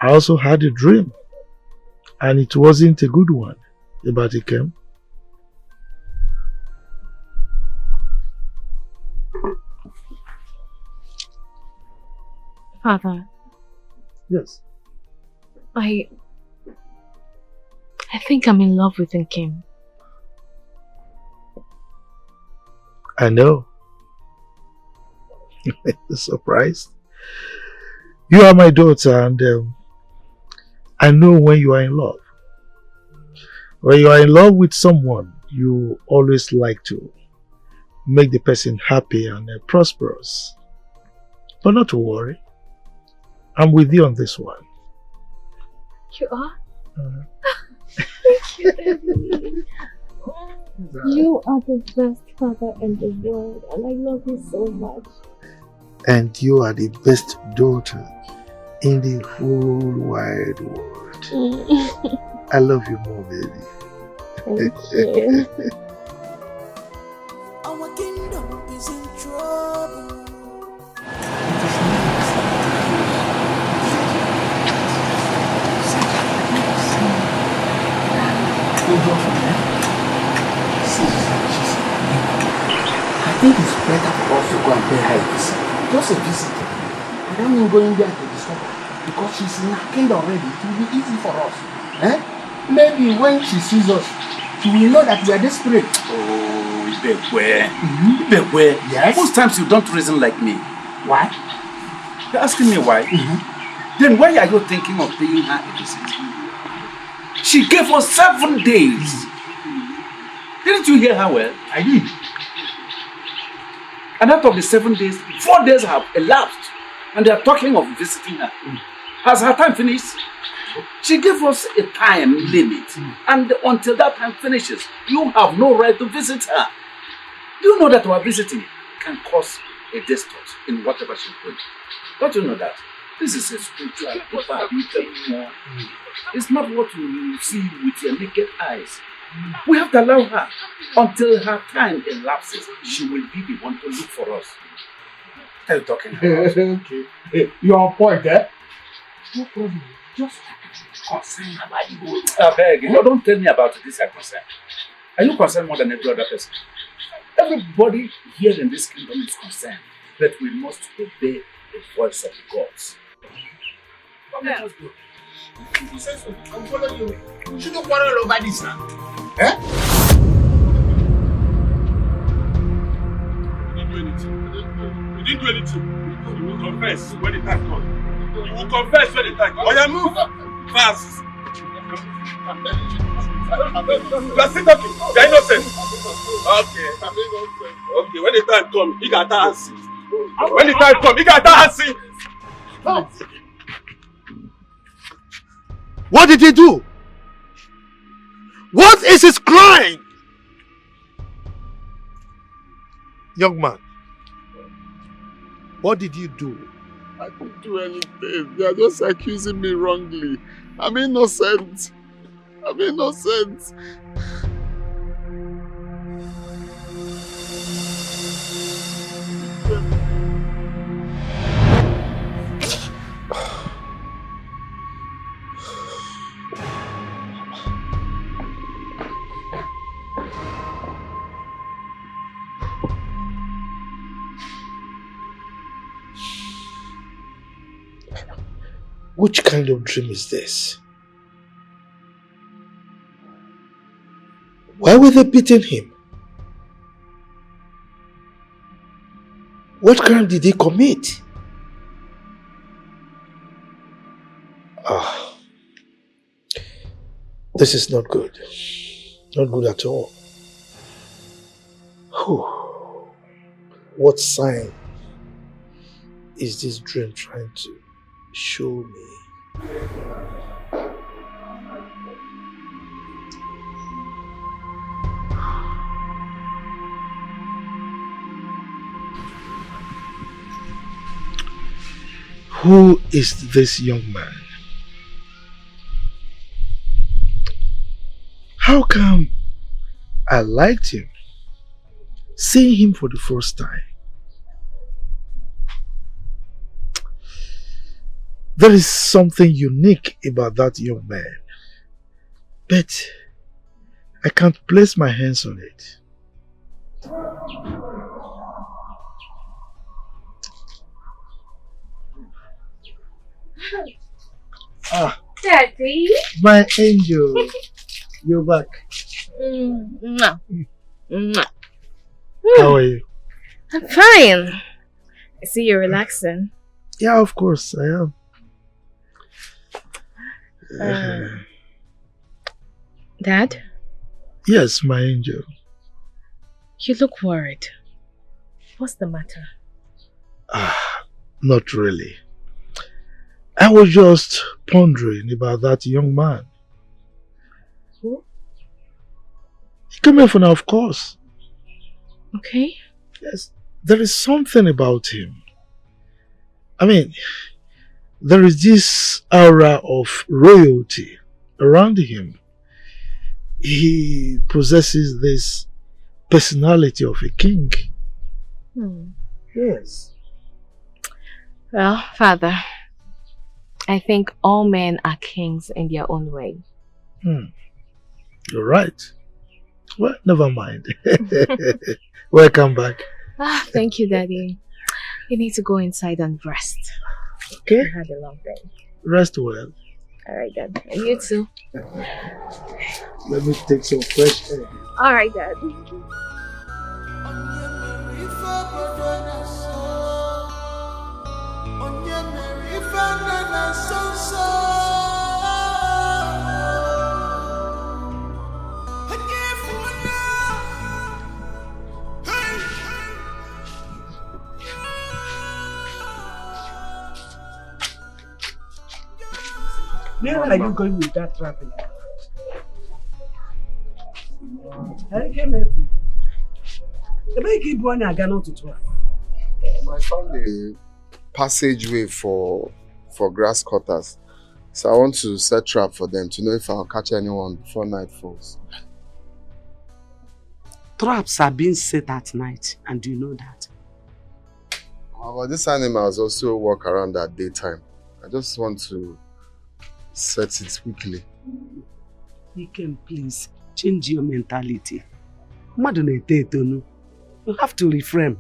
I also had a dream. And it wasn't a good one about Ikem. Father. Yes. I think I'm in love with Nkem. I know. Surprised? You are my daughter, and I know when you are in love. When you are in love with someone, you always like to make the person happy and prosperous. But not to worry. I'm with you on this one. You are? Thank you, Daddy. You are the best father in the world, and I love you so much. And you are the best daughter in the whole wide world. I love you more, baby. Thank you. Our kingdom is in trouble. I think it's better for us to go and pay her a visit. Just a visit. I don't mean going there to discover. Because she's in her kingdom already. It will be easy for us. Maybe when she sees us, she will know that we are desperate. Oh, Ibekwe. Yes? Most times you don't reason like me. Why? You're asking me why? Then why are you thinking of paying her a visit? She gave us 7 days. Didn't you hear her well? I did. And out of the 7 days, 4 days have elapsed. And they are talking of visiting her. Has her time finished? She gave us a time limit. And until that time finishes, you have no right to visit her. Do you know that our visiting can cause a distort in whatever she's doing? Don't you know that? This is a spiritual path. It's not what you see with your naked eyes. We have to allow her until her time elapses. She will be the one to look for us. What are you talking about? Okay. You're on point, eh? No problem. Just concerned about the gold. I beg you, don't tell me about this. I'm concerned. Are you concerned more than every other person? Everybody here in this kingdom is concerned, but we must obey the voice of the gods. Come let us go. If you say so, I'll follow you. You shouldn't quarrel over this now. Eh? You didn't do anything. You will confess when the time comes. You will confess when the time comes. Oh yeah, move fast. You are still talking. You are innocent. Okay, when the time comes, you got to answer. When the time comes, you got to answer. What did he do? What is his crime? Young man, what did you do? I didn't do anything. They are just accusing me wrongly. I'm innocent. I'm innocent. Which kind of dream is this? Why were they beating him? What crime did he commit? This is not good. Not good at all. Whew. What sign is this dream trying to show me? Who is this young man? How come I liked him? Seeing him for the first time. There is something unique about that young man, but I can't place my hands on it. Ah, Daddy. my angel, you're back. Mwah. Mwah. How are you? I'm fine. I see you're relaxing. Yeah, of course I am. Dad? Yes, my angel. You look worried. What's the matter? Not really. I was just pondering about that young man. Who? He came here for now, of course. Okay. Yes, there is something about him. I mean, there is this aura of royalty around him. He possesses this personality of a king. Yes. Well, Father, I think all men are kings in their own way. You're right. Well, never mind. Welcome back. Thank you, Daddy. You need to go inside and rest. Okay. You had a long day. Rest well. Alright, Dad. And you too. Let me take some fresh air. Alright, Dad. Where are you going with that traffic? I came here. The keep one again to try. I found a passageway for grass cutters. So I want to set trap for them to know if I'll catch anyone before night falls. Traps are being set at night, and you know that. But these animals also walk around at daytime. I just want to set it quickly. You can please change your mentality. You have to reframe.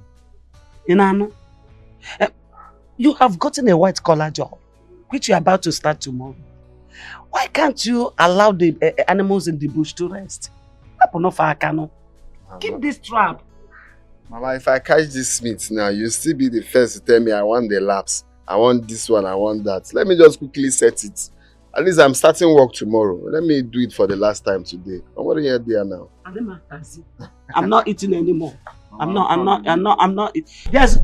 You have gotten a white collar job, which you're about to start tomorrow. Why can't you allow the animals in the bush to rest? Keep this trap. Mama, if I catch this meat now, you'll still be the first to tell me I want the laps. I want this one, I want that. Let me just quickly set it. At least I'm starting work tomorrow. Let me do it for the last time today. I'm already here there now. I'm not eating anymore. I'm not. There's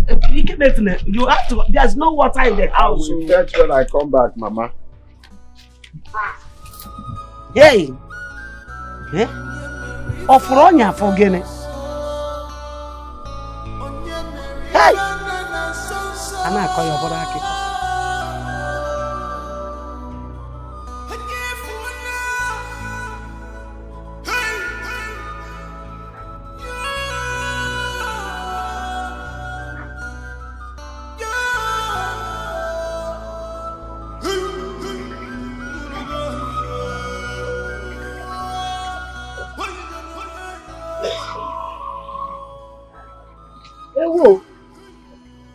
you have to. There's no water in the house. I will fetch when I come back, Mama. Hey, Ofronya forgene. Hey, Ana call your brother Akiko.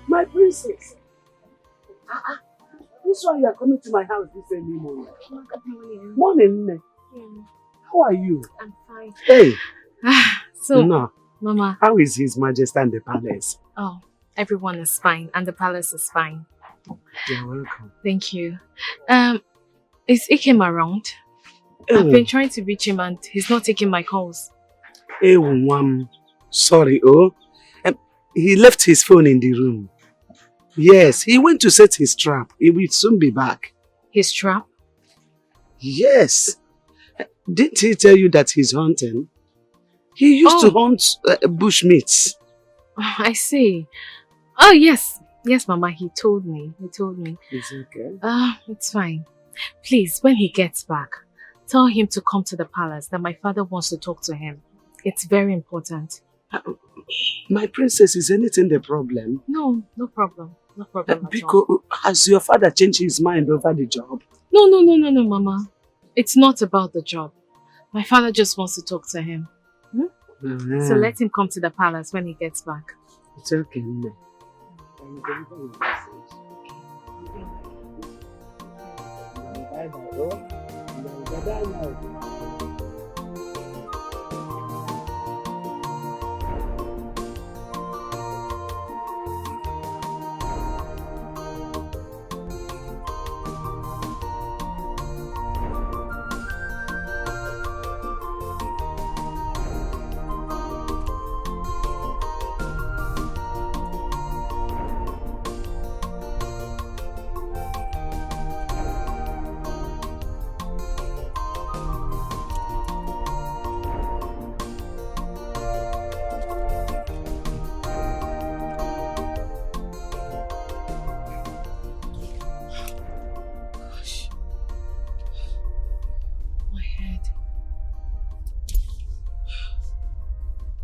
My princess. This one you are coming to my house this early morning. Morning. How are you? I'm fine. Hey. So, no. Mama. How is His Majesty and the palace? Oh, everyone is fine and the palace is fine. You're welcome. Thank you. Is Ikem around? I've been trying to reach him and he's not taking my calls. Sorry, he left his phone in the room. Yes, he went to set his trap. He will soon be back. His trap? Yes. Didn't he tell you that he's hunting? He used to hunt bush meats. I see. Oh, yes. Yes, Mama, he told me. It's okay. It's fine. Please, when he gets back, tell him to come to the palace, that my father wants to talk to him. It's very important. My princess, is anything the problem? No problem. No problem at Because all. has your father changed his mind over the job? No, Mama. It's not about the job. My father just wants to talk to him. So let him come to the palace when he gets back. It's okay, no.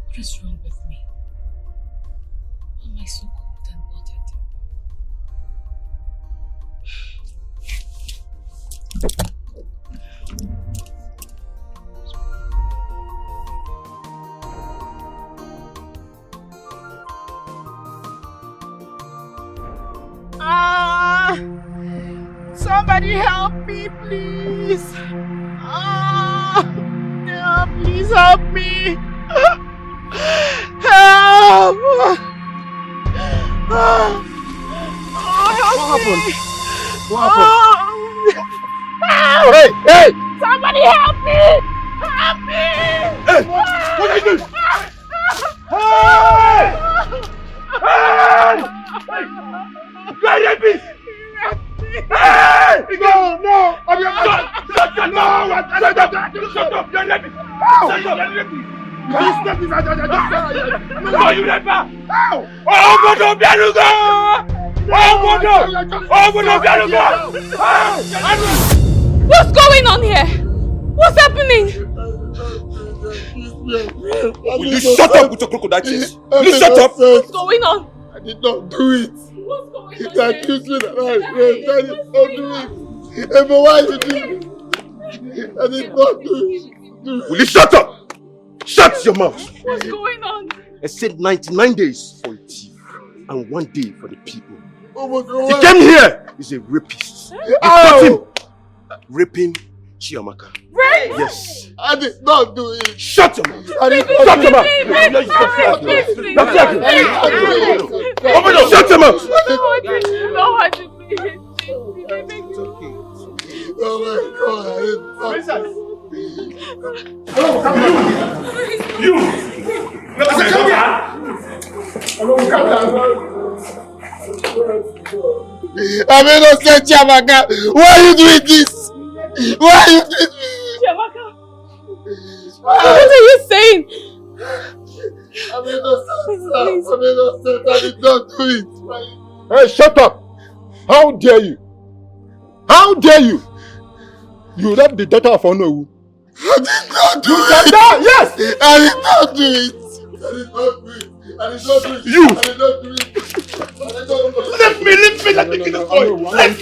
What is wrong with me? Why am I so cold and bothered? Somebody help me, please. Please help me. Help! Help me. What happened? Hey! Somebody help me! Help me! Hey! What are you doing? Hey! You are rapist! Hey! No! I'm your son! Shut up! You're rapist! Shut up! No, you never! What's going on here? What's happening? Will you shut up with your crocodile tears? Will you shut up? What's going on? I did not do it. What's going on? They accused me that I did not do it. And for why you do it? I did not do it. Will you shut up? Shut your mouth! What's going on? I said 99 days for a thief and 1 day for the people. Oh my God. He came here! He's a rapist. You caught him raping Chiamaka. Right? Yes. I did not do it. Shut your mouth! I did Shut your mouth! Open up! Shut your mouth! Oh my God! You! I'm innocent, Chiamaka. Why are you doing this? Why are you doing this? Chiamaka, what are you saying? I'm innocent. I'm innocent. I did not do it. Hey, shut up! How dare you? How dare you? You raped the daughter of Onowu. I did not do it. Yes! I did not do it. I did not do it. I did not do it. You! I did not do it. Let me, let me kill this boy. Let me.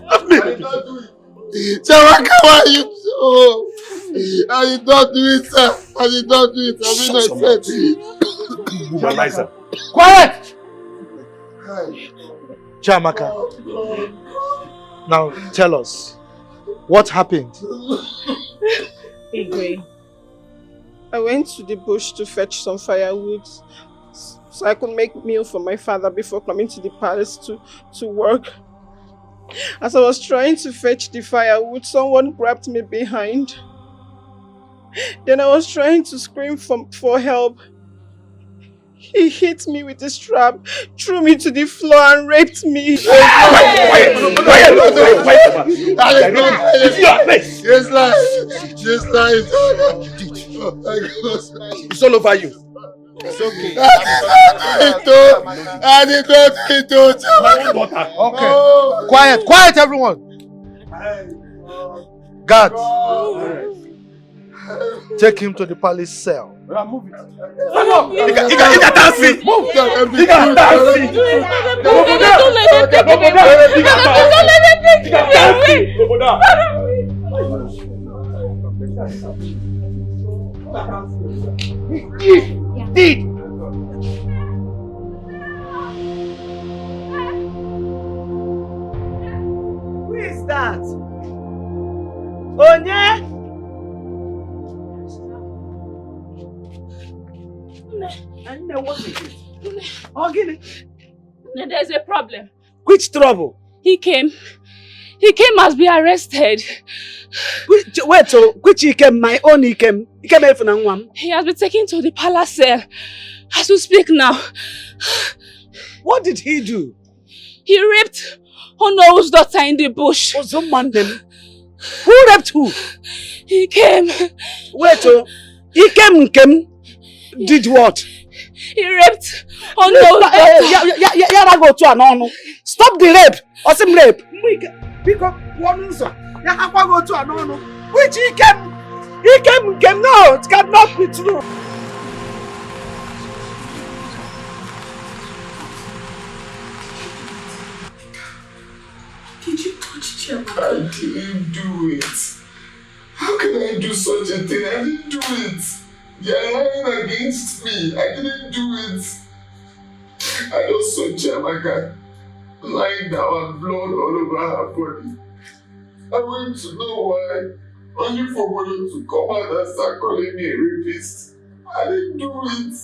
I did not do it. Chiamaka, why are you so? I did not do it, sir. I did not do it. I'm innocent. Womanizer. Quiet! Chiamaka, now tell us, what happened? Igwe, I went to the bush to fetch some firewood so I could make meal for my father before coming to the palace to work. As I was trying to fetch the firewood, someone grabbed me behind. Then I was trying to scream for help. He hit me with a strap, threw me to the floor and raped me. Quiet! Just lie. It's all over you. It's okay. Okay. Quiet, everyone. Guards, take him to the palace cell. Move it. He can dance it. Move. He can dance it. Did. Who is that? Onye? And what is it? There's a problem. Which trouble? He came as be arrested. Which he came? My own he came. He came from Nangwam. He has been taken to the palace cell as we speak now. What did he do? He raped Honor's daughter in the bush. Who raped who? He came. Wait, he came. Did what? He raped Honor's daughter. Stop the rape. Awesome rape. Which he came. No, it cannot be true. Did you touch Chiamaka? I didn't do it. How can I do such a thing? I didn't do it. They are lying against me. I didn't do it. I just saw Chiamaka lying down and blood all over her body. I went to know why, only for Molo to come out and start calling me a rapist. I didn't do it.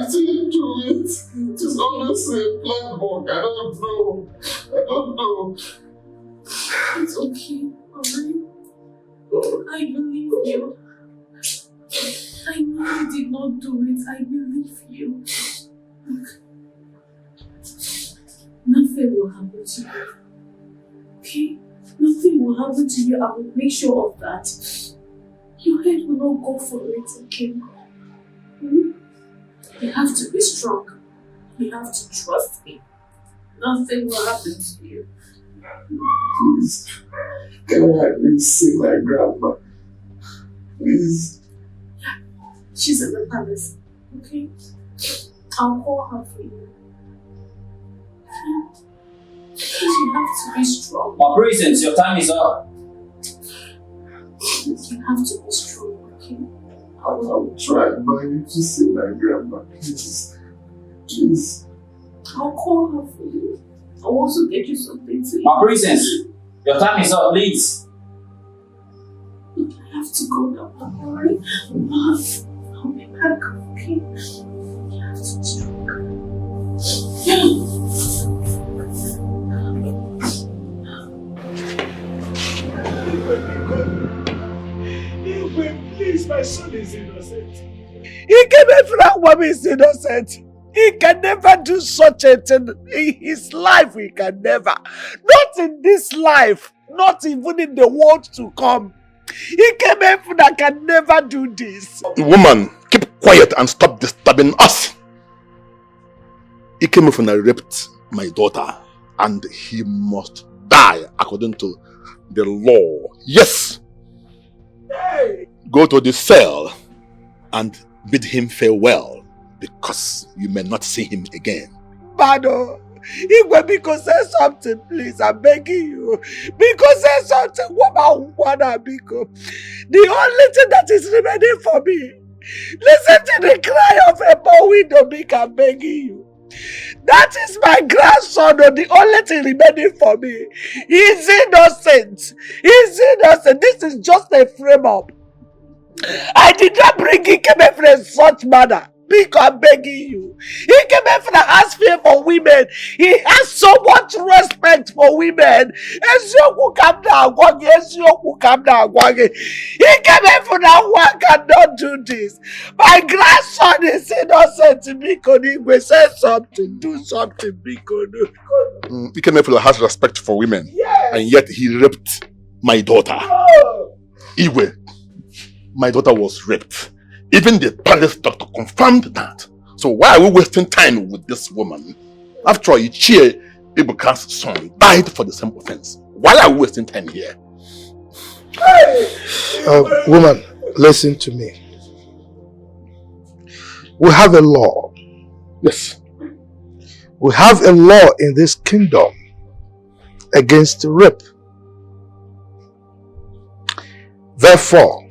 I didn't do it. It is honestly a black book. I don't know. It's okay, alright? I believe you. I know you did not do it. I believe you. Look, nothing will happen to you. Okay? Nothing will happen to you. I will make sure of that. Your head will not go for it, okay? You have to be strong. You have to trust me. Nothing will happen to you. Please, can I at least see my grandma? Please. She's in the palace, okay? I'll call her for you. Okay? Because you have to be strong. My presence, your time is up. You have to be strong, okay? I'll try, but I need to see my grandma. Please. I'll call her for you. I'll also get you something to eat. My presence, your time is up, please. I have to go now, alright? I'll be back, okay? You have to be strong. Please, my son is innocent. He came from woman is innocent. He can never do such a thing in his life. He can never. Not in this life. Not even in the world to come. He came from that can never do this. Woman, keep quiet and stop disturbing us. He came from and raped my daughter, and he must die according to the law. Yes. Hey. Go to the cell and bid him farewell, because you may not see him again. Bado, Igwe, say something, please. I'm begging you. Because say something. What about Biko? The only thing that is remaining for me. Listen to the cry of a poor widow, Biko. I'm begging you. That is my grandson, the only thing remaining for me. He's innocent. He's innocent. This is just a frame up. I did not bring Ikeme from such manner. Because I'm begging you. Ikeme from ask me for women. He has so much respect for women. Ezioku come down, Ezioku come down. Ikeme from one cannot do this. My grandson is innocent. Biko, say something, do something, Biko. Ikeme from has respect for women, yes. And yet he raped my daughter. Oh. Igwe. My daughter was raped. Even the palace doctor confirmed that. So why are we wasting time with this woman? After all, Ichie Ibuka's son died for the same offense. Why are we wasting time here? Woman, listen to me. We have a law. Yes. We have a law in this kingdom against rape. Therefore,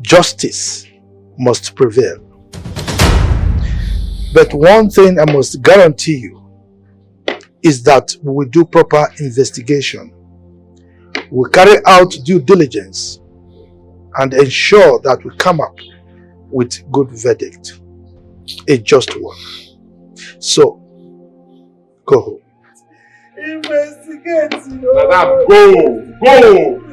justice must prevail. But one thing I must guarantee you is that we will do proper investigation. We carry out due diligence and ensure that we come up with good verdict. A just one. So, go home. Investigate. Madam, go! Go!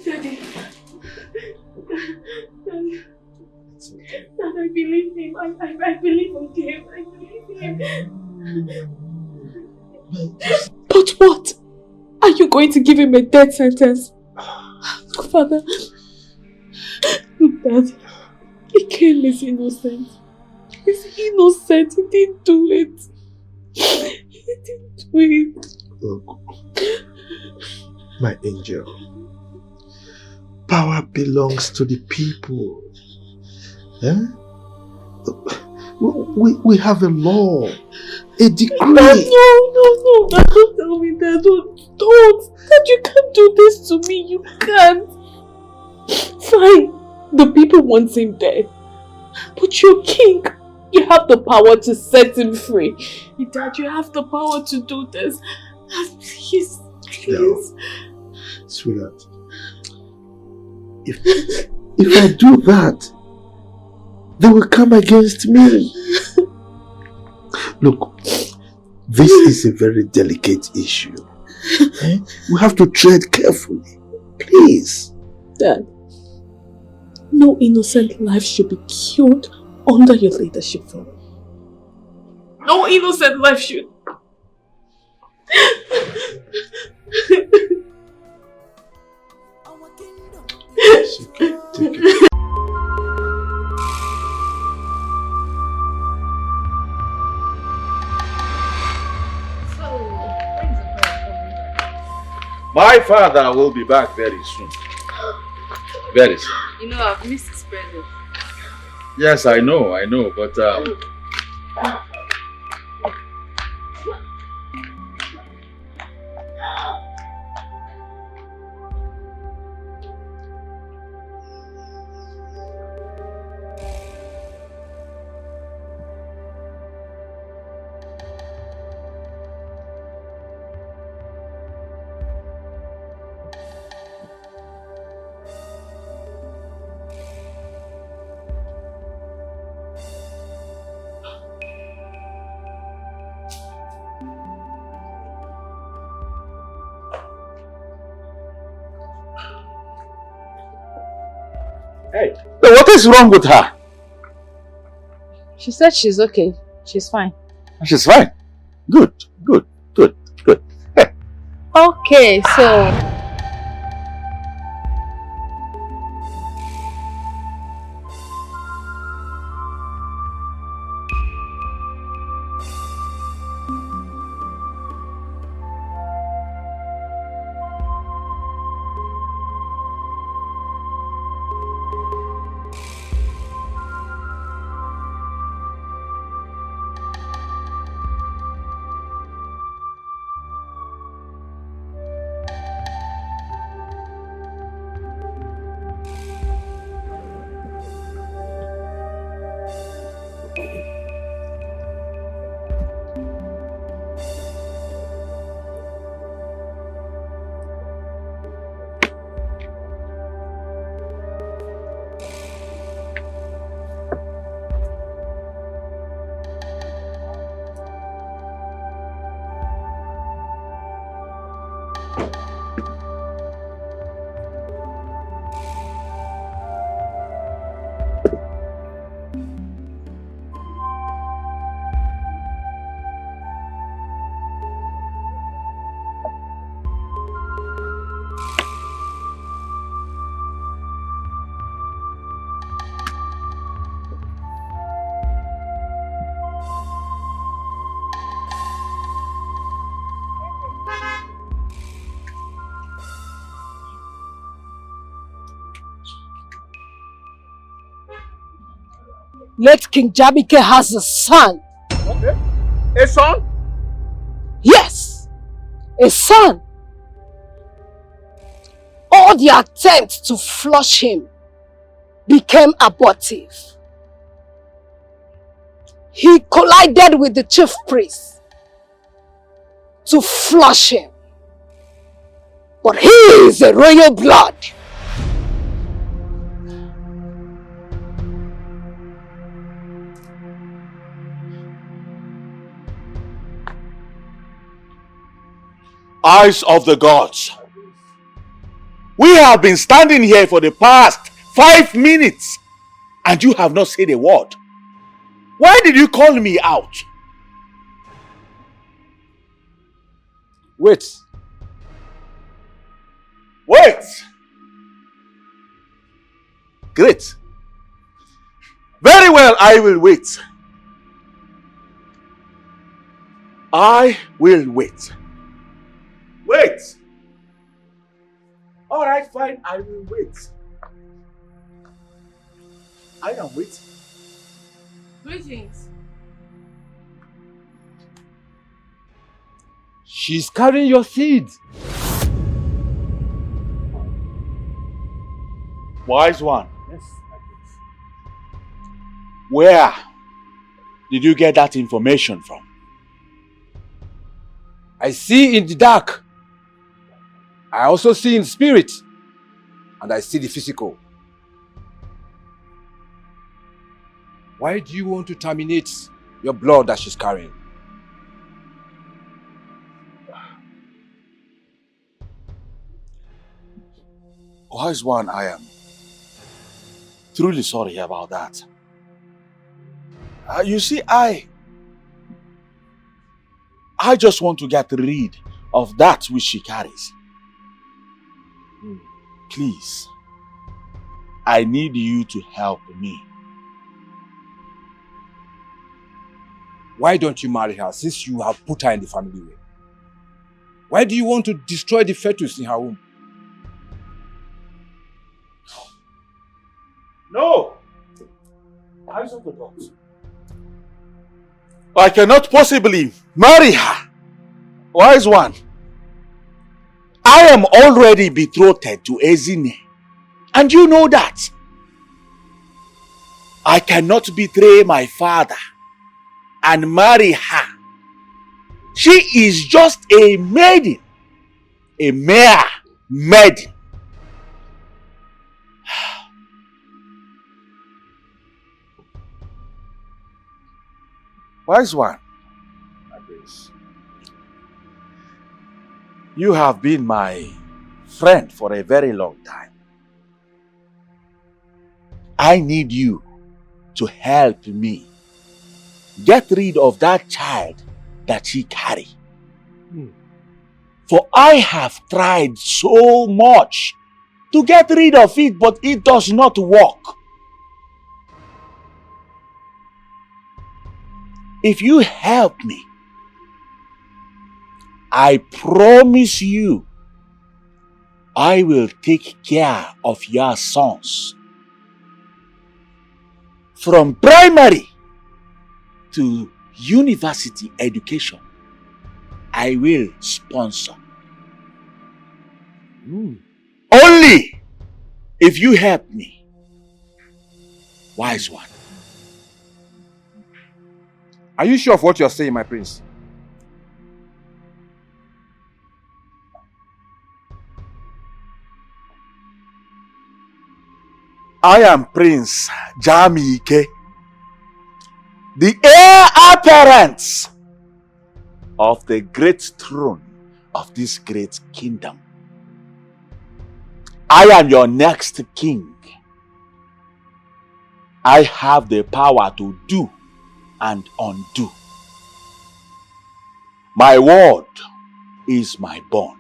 Daddy. Dad, I believe him. I believe in him. I believe him. But what? Are you going to give him a death sentence? Father, look, Dad. Ikem is innocent. He's innocent. He didn't do it. He didn't do it. Look, my angel, power belongs to the people. Eh? We have a law, a decree. No, don't tell me that. Don't. Dad, you can't do this to me. You can't. Fine, the people want him dead. But you're king. You have the power to set him free. Dad, you have the power to do this. Please. No. Sweetheart, if I do that, they will come against me. Look, this is a very delicate issue. We have to tread carefully. Please. Dad, no innocent life should be killed under your leadership, Father. No innocent life should. Take it. My father will be back very soon. Very soon. You know, I've missed his presence. Yes, I know, but Hey. What is wrong with her? She said she's okay. She's fine. She's fine. Good. Okay, so... Late King Jabike has a son. Okay. A son? Yes, a son. All the attempts to flush him became abortive. He collided with the chief priest to flush him. But he is a royal blood. Eyes of the gods. We have been standing here for the past 5 minutes and you have not said a word. Why did you call me out? Wait. Wait. Great. Very well, I will wait. I will wait. Wait. All right, fine, I will wait. I am waiting. Greetings. She's carrying your seeds. Wise one. Yes, where did you get that information from? I see in the dark. I also see in spirit. And I see the physical. Why do you want to terminate your blood that she's carrying? Wise one, I am truly sorry about that. You see, I just want to get rid of that which she carries. Please, I need you to help me. Why don't you marry her since you have put her in the family way? Why do you want to destroy the fetus in her womb? No! Eyes of the gods. I cannot possibly marry her. Wise one. I am already betrothed to Ezine. And you know that. I cannot betray my father and marry her. She is just a maiden. A mere maiden. Wise one, my grace. You have been my friend for a very long time. I need you to help me get rid of that child that she carries. For I have tried so much to get rid of it, but it does not work. If you help me, I promise you, I will take care of your sons. From primary to university education, I will sponsor. Only if you help me. Wise one. Are you sure of what you're saying, my prince? I am Prince Jamike, the heir apparent of the great throne of this great kingdom. I am your next king. I have the power to do and undo. My word is my bond.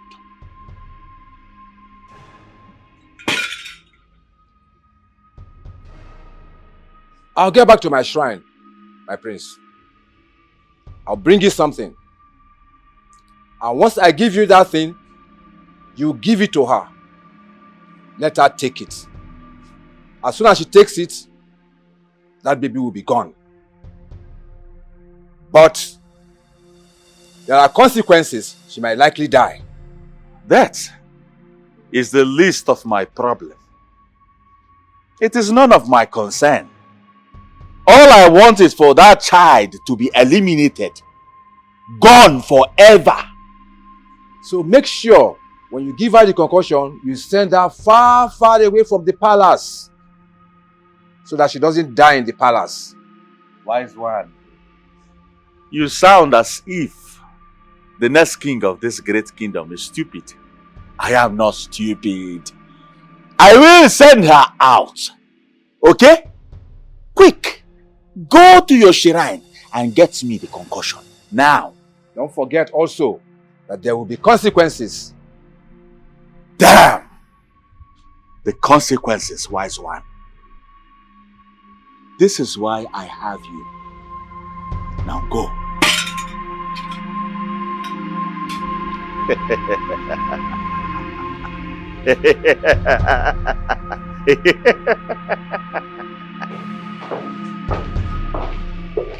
I'll get back to my shrine, my prince. I'll bring you something. And once I give you that thing, you give it to her. Let her take it. As soon as she takes it, that baby will be gone. But there are consequences. She might likely die. That is the least of my problem. It is none of my concern. All I want is for that child to be eliminated. Gone forever. So make sure when you give her the concussion, you send her far, far away from the palace. So that she doesn't die in the palace. Wise one. You sound as if the next king of this great kingdom is stupid. I am not stupid. I will send her out. Okay? Quick! Go to your shrine and get me the concussion. Now. Don't forget also that there will be consequences. Damn! The consequences, wise one. This is why I have you. Now go.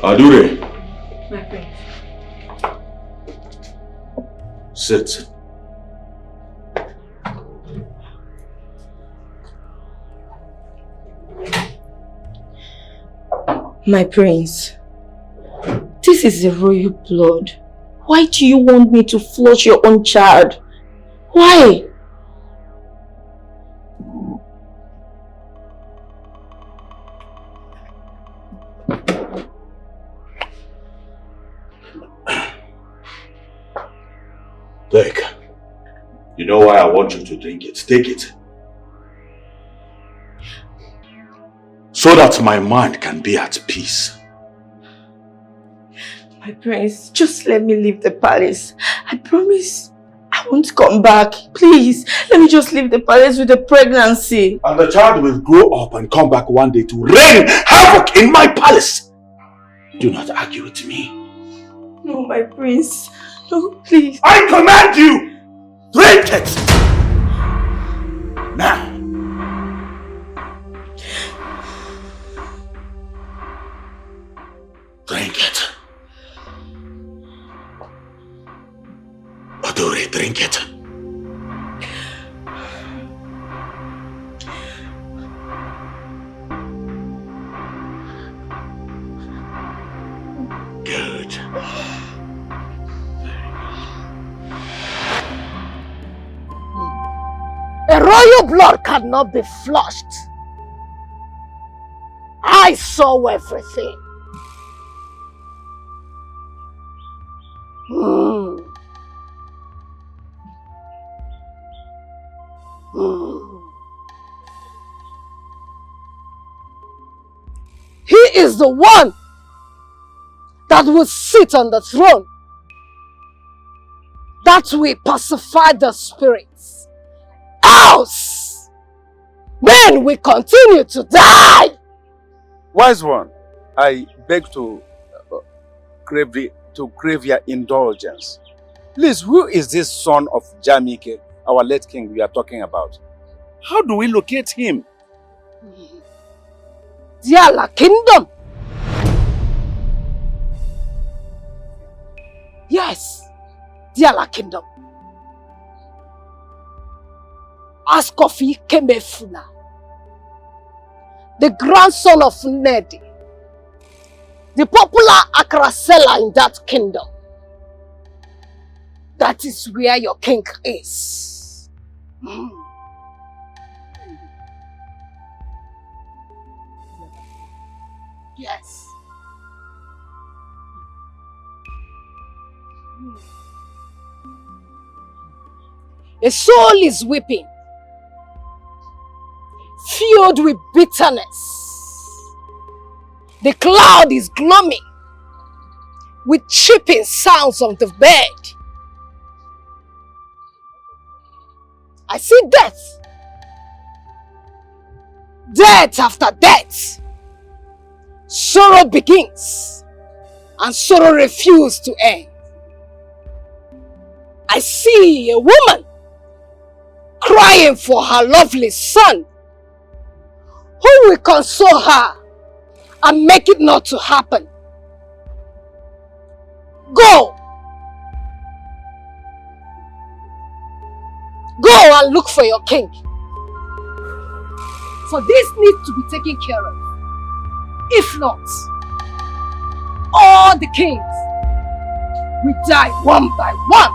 Adure, My prince. sit. My prince, this is the royal blood. Why do you want me to flush your own child? Why? Take. You know why I want you to drink it. Take it. So that my mind can be at peace. My prince, just let me leave the palace. I promise I won't come back. Please, let me just leave the palace with the pregnancy. And the child will grow up and come back one day to rain havoc in my palace. Do not argue with me. No, my prince. No, please. I command you! Drink it! Now. Drink it. Adore, drink it. Good. A royal blood cannot be flushed. I saw everything. He is the one that will sit on the throne, that will pacify the spirits. Else, men will continue to die. Wise one, I beg to crave your indulgence. Please, who is this son of Jamike, our late king we are talking about? How do we locate him? Diala Kingdom. Yes, Diala Kingdom. Ask of Ikemefuna, the grandson of Nedi, the popular Akara seller in that kingdom. That is where your king is. Yes. A soul is weeping, filled with bitterness. The cloud is gloaming with chirping sounds of the bird. I see death. Death after death. Sorrow begins and sorrow refuses to end. I see a woman crying for her lovely son, who will console her and make it not to happen. Go! Go and look for your king. For this needs to be taken care of. If not, all the kings will die one by one.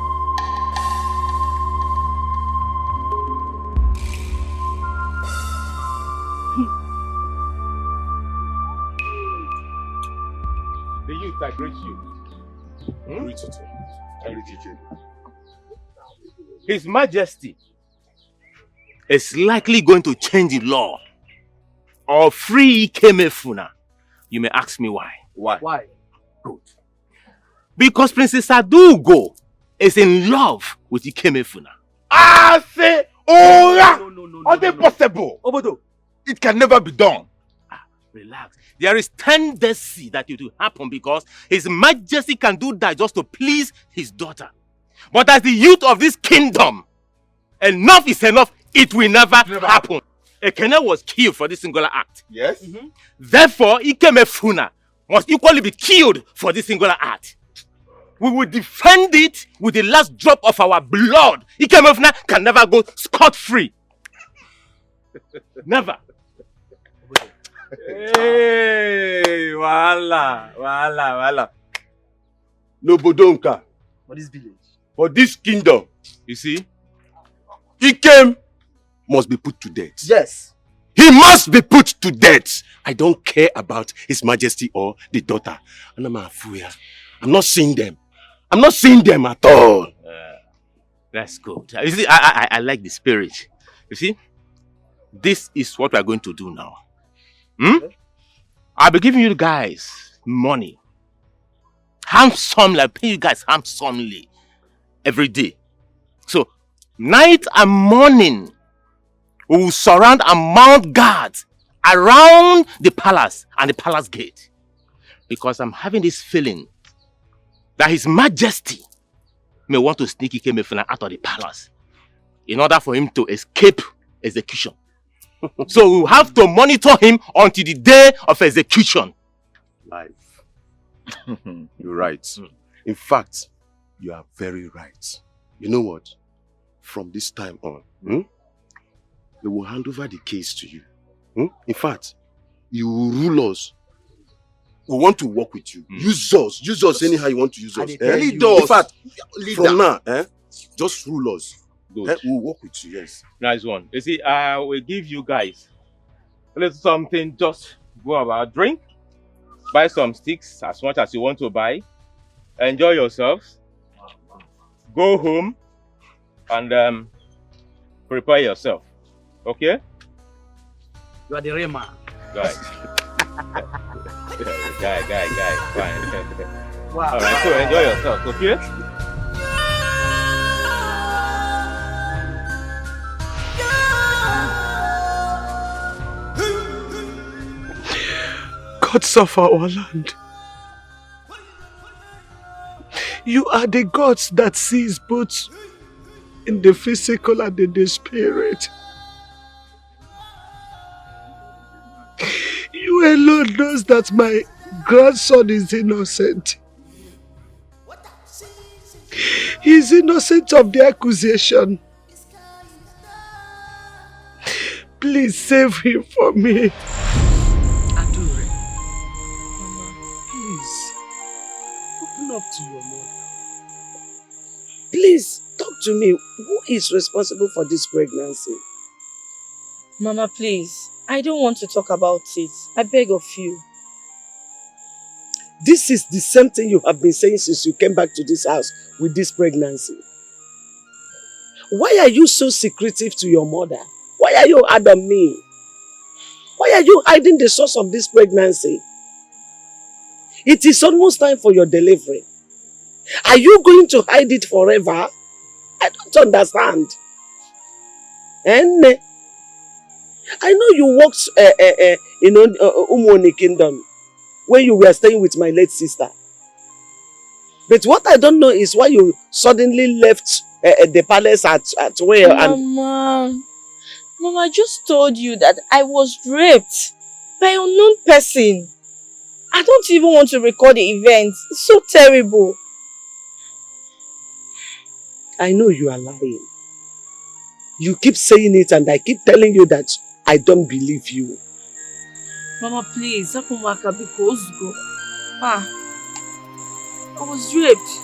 The youth, I greet you. His Majesty is likely going to change the law or free Ikemefuna. You may ask me why. Why? Good. Because Princess Adugo is in love with Ikemefuna. I say, impossible. Obodo, it can never be done. Relax. There is tendency that it will happen because His Majesty can do that just to please his daughter. But as the youth of this kingdom, enough is enough. It will never happen. Ekene was killed for this singular act. Yes. Therefore, Ikemefuna must equally be killed for this singular act. We will defend it with the last drop of our blood. Ikemefuna can never go scot-free. Never. Hey, wala. No bodonka. For this village. For this kingdom. You see? Ikem must be put to death. Yes. He must be put to death. I don't care about His Majesty or the daughter. I'm not seeing them. I'm not seeing them at all. That's good. You see, I like the spirit. You see? This is what we are going to do now. I'll be giving you guys money. Handsomely. I'll pay you guys handsomely. Every day. So, night and morning, we will surround and mount guards around the palace and the palace gate. Because I'm having this feeling that His Majesty may want to sneak Ikemefuna out of the palace in order for him to escape execution. So we'll have to monitor him until the day of execution. Life. You're right. In fact, you are very right. You know what? From this time on, we will hand over the case to you. In fact, you will rule us. We want to work with you. Use us anyhow you want to use us. Lead us. In fact, from now, just rule us. Good. We'll work with you, yes. Nice one. You see, I will give you guys a little something. Just go about, drink, buy some sticks as much as you want to buy, enjoy yourselves, go home, and prepare yourself. Okay? You are the Rema. Guy. Guy. Fine. Wow. Alright, so enjoy yourself, okay? Gods of our land, you are the gods that sees both in the physical and in the spirit. You alone knows that my grandson is innocent. He is innocent of the accusation. Please save him for me. Up to your mother. Please, talk to me. Who is responsible for this pregnancy? Mama, please. I don't want to talk about it. I beg of you. This is the same thing you have been saying since you came back to this house with this pregnancy. Why are you so secretive to your mother? Why are you hard on me? Why are you hiding the source of this pregnancy? It is almost time for your delivery. Are you going to hide it forever? I don't understand. And I know you worked in Umwoni Kingdom when you were staying with my late sister. But what I don't know is why you suddenly left the palace at where? Mama, I just told you that I was raped by an unknown person. I don't even want to record the event. It's so terrible. I know you are lying. You keep saying it and I keep telling you that I don't believe you. Mama, please, Akumaka, because go. Ma, I was raped.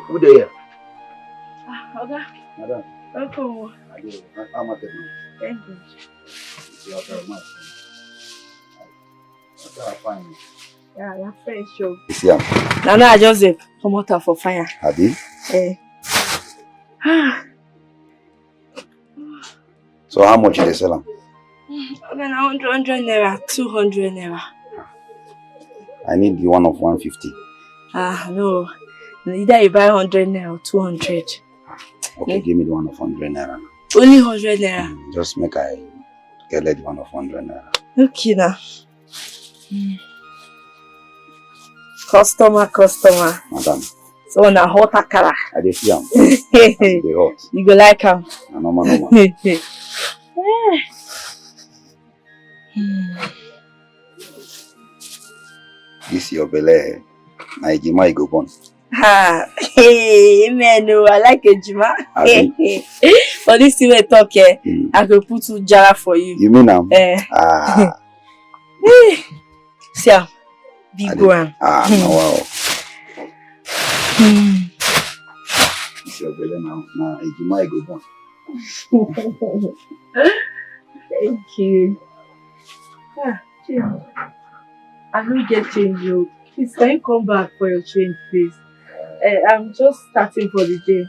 Who there? Okay. Madam. Welcome. I'm at it now. Thank you. You are very much. Fine. Yeah, you're fresh, show. Yeah. Now I just come out for fire. Have you? Eh. So how much did they sell them? Okay, now 100 naira, 200 naira. I need the one of 150. No. Either you buy 100 naira or 200. Okay, give me the one of 100 naira. Only 100 naira. Just make I get the one of 100 naira. Okay now. Customer. Madam. So on a hot Akara. I dey see am. They hot. You go like am. Normal. This your belle. Na ejima you go born. Hey, man, no, I like ejima. For this thing we talk here, I go put 2 jara for you. You mean am? See am, big one. Wow. This your belle now. Na ejima you go born. Thank you. I don't get change, you. Please, can you come back for your change, please? I'm just starting for the day.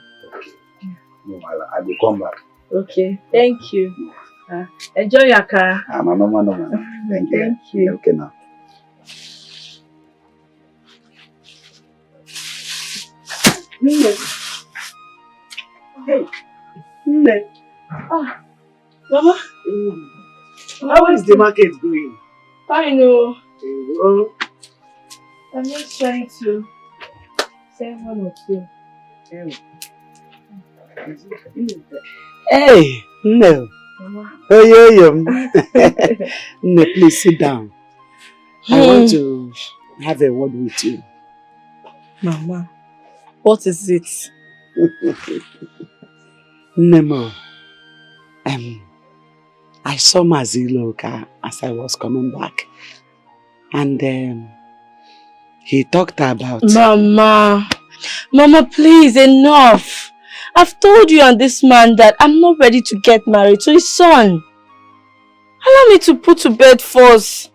No, I will come back. Okay, thank you. Enjoy your car. No. Thank you. Okay now. Hey. Mama. How is the market going? Fine, no. I'm just trying to say 1 or 2. Hey, no. Mama. No, please sit down. I want to have a word with you. Mama, what is it? Nemo, I saw Maziloka as I was coming back. And he talked about... Mama, please, enough. I've told you and this man that I'm not ready to get married to his son. Allow me to put to bed first.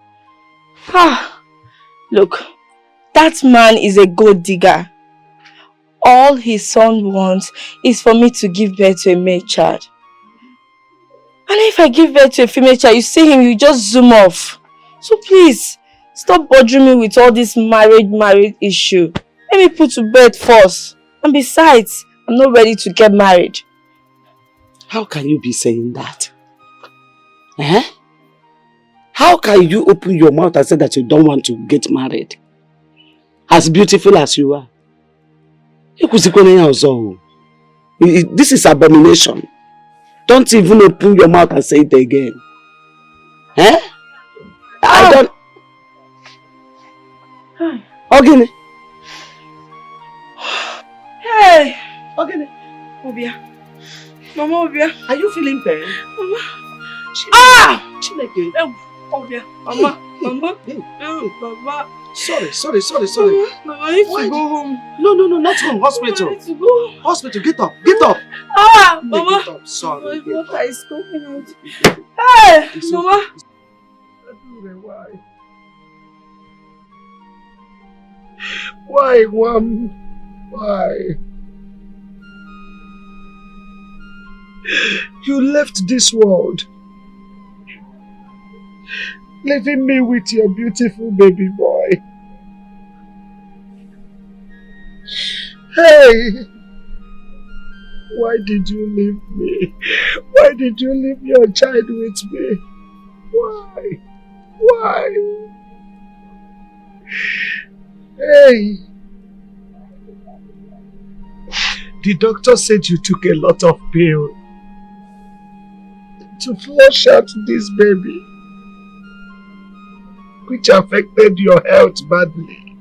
Look, that man is a gold digger. All his son wants is for me to give birth to a male child. And if I give birth to a female child, you see him, you just zoom off. So please, stop bothering me with all this married issue. Let me put to bed first. And besides, I'm not ready to get married. How can you be saying that? How can you open your mouth and say that you don't want to get married? As beautiful as you are. This is abomination. Don't even open your mouth and say it again. I don't... Hey! Okay. Obia. Mama Obia. Are you feeling pain? Mama. Chineke. Obia. Mama. Mama. Mama. Sorry. Mama, I need to go home. No, not home. Hospital. Mama, I need to go. Hospital. Get up. Mama. Get up. Sorry. My water is coming out. Hey, Mama. Why, Wham? Why? You left this world, leaving me with your beautiful baby boy. Hey! Why did you leave me? Why did you leave your child with me? Why? Hey! The doctor said you took a lot of pills to flush out this baby, which affected your health badly.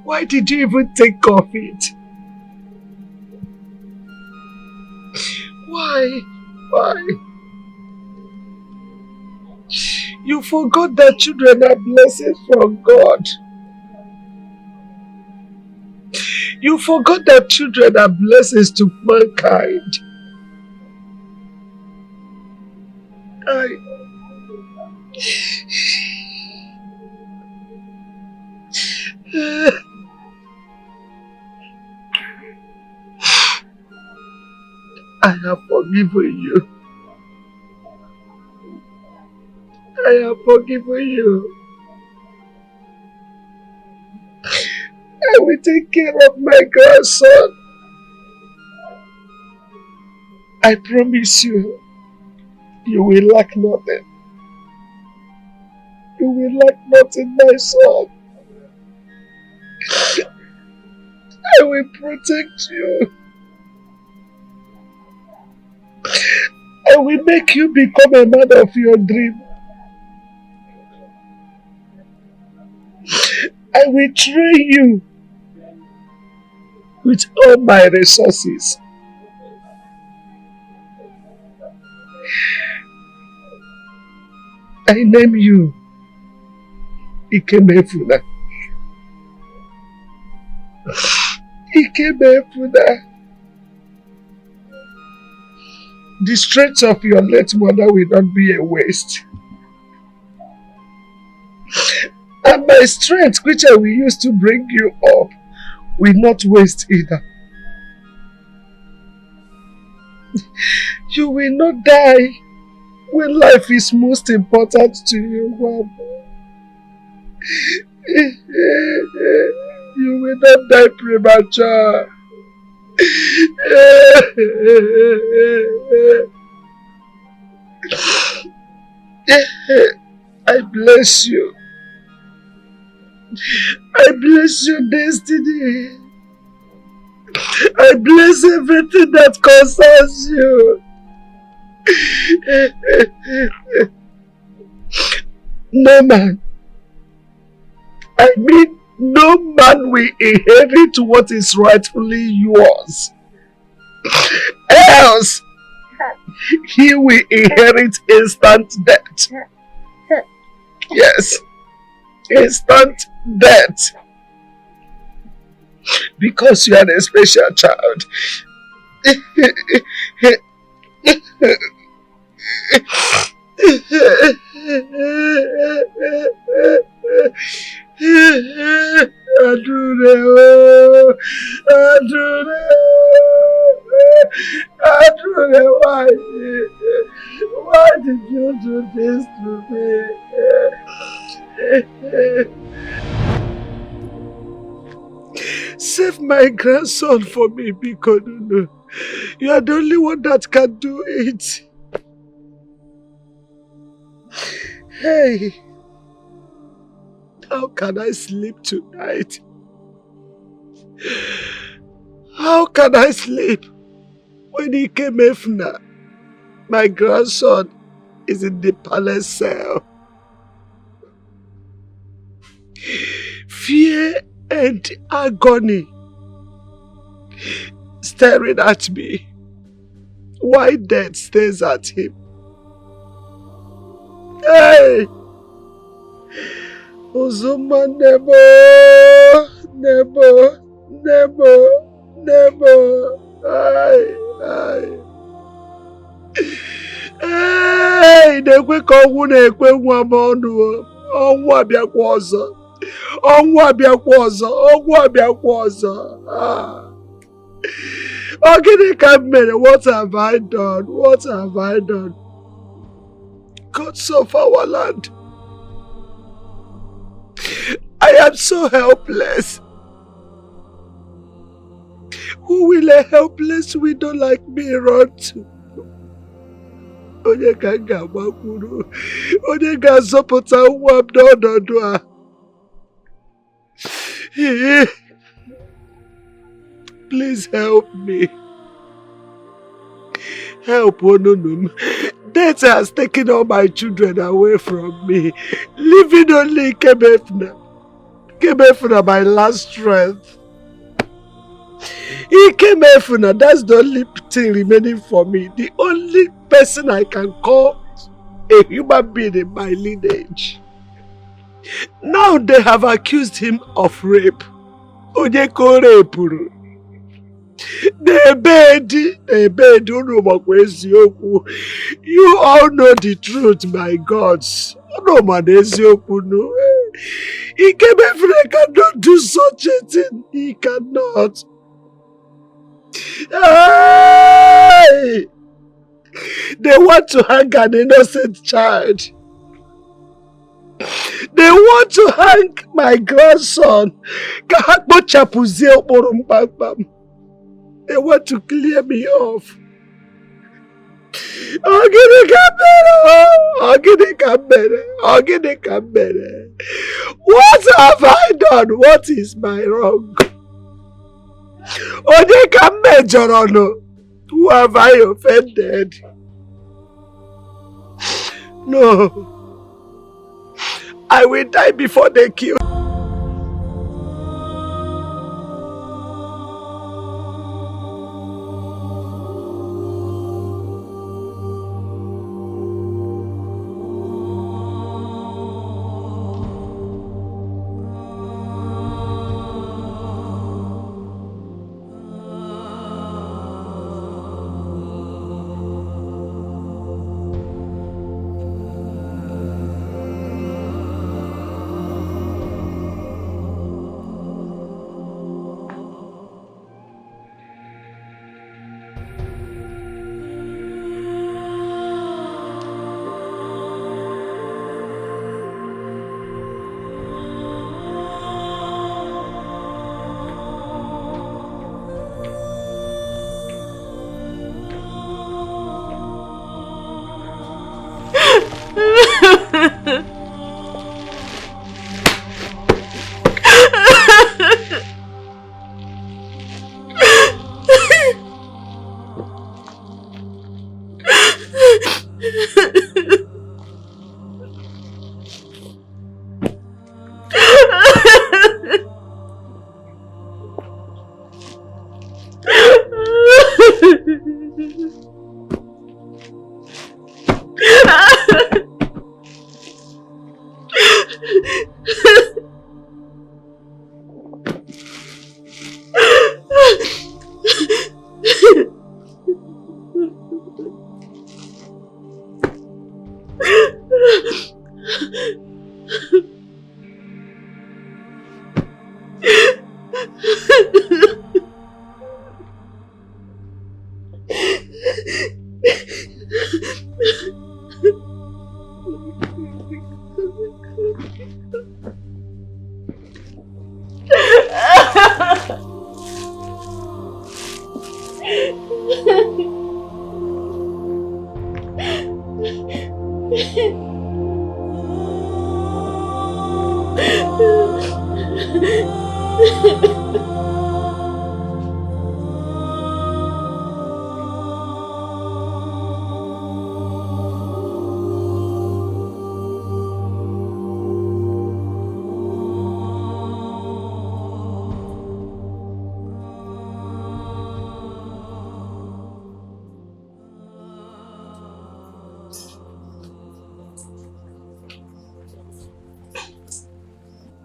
Why did you even think of it? Why? You forgot that children are blessings from God. You forgot that children are blessings to mankind. I have forgiven you. I will take care of my grandson. I promise you, you will lack nothing. You will lack nothing, my son. I will protect you. I will make you become a man of your dream. I will train you with all my resources. I name you Ikemefuna. Ikemefuna. The strength of your late mother will not be a waste. And my strength, which I will use to bring you up, will not waste either. You will not die when life is most important to you, Mama. You will not die premature. I bless you. I bless your destiny. I bless everything that concerns you. No man, I mean no man will inherit what is rightfully yours. Else, he will inherit instant death. Yes, instant death. Because you are a special child. Why did you do this to me? Save my grandson for me, because you are the only one that can do it. Hey, how can I sleep tonight? How can I sleep when he came Efna? My grandson is in the palace cell. Fear and agony staring at me while death stares at him. Hey! Uzuma, never. Hey, na-ekwe ka ọnwụ na-ekwe nwa m ọnụ. Ọnwụ abịakwa ọzọ. Ọnwụ abịakwa ọzọ. Ọ gịnị ka m mere? What have I done? Gods of our land. I am so helpless. Who will a helpless widow like me run to? Onye ka m ga-agbakwuru? Onye ga-azọpụta nwa m n'ọnọdụ a? Please help me. Help Onunum. Death has taken all my children away from me, leaving only Kebefna. Kebefna, my last strength. Ikemefuna, that's the only thing remaining for me. The only person I can call a human being in my lineage. Now they have accused him of rape. Onyeko rapuru. You all know the truth, my gods. No man, no. Ikemefuna cannot do such a thing. He cannot. Hey! They want to hang an innocent child. They want to hang my grandson. They want to clear me off. What have I done? What is my wrong? Who have I offended? No. I will die before they kill.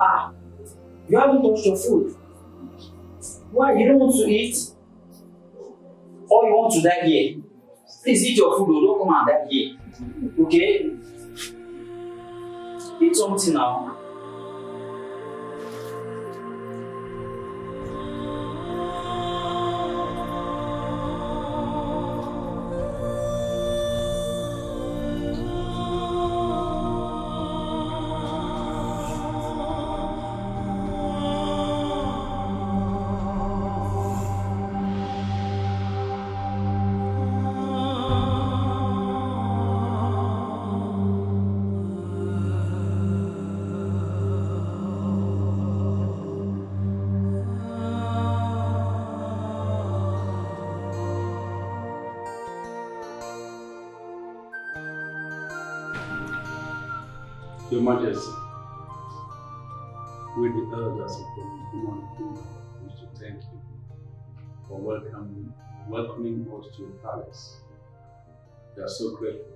Ah, you haven't touched your food. Why? You don't want to eat? Or you want to die here? Please eat your food, or don't come and die here. Okay? Eat something now. Your Majesty, we the elders of the human kingdom wish to thank you for welcoming us to your palace. We are so grateful.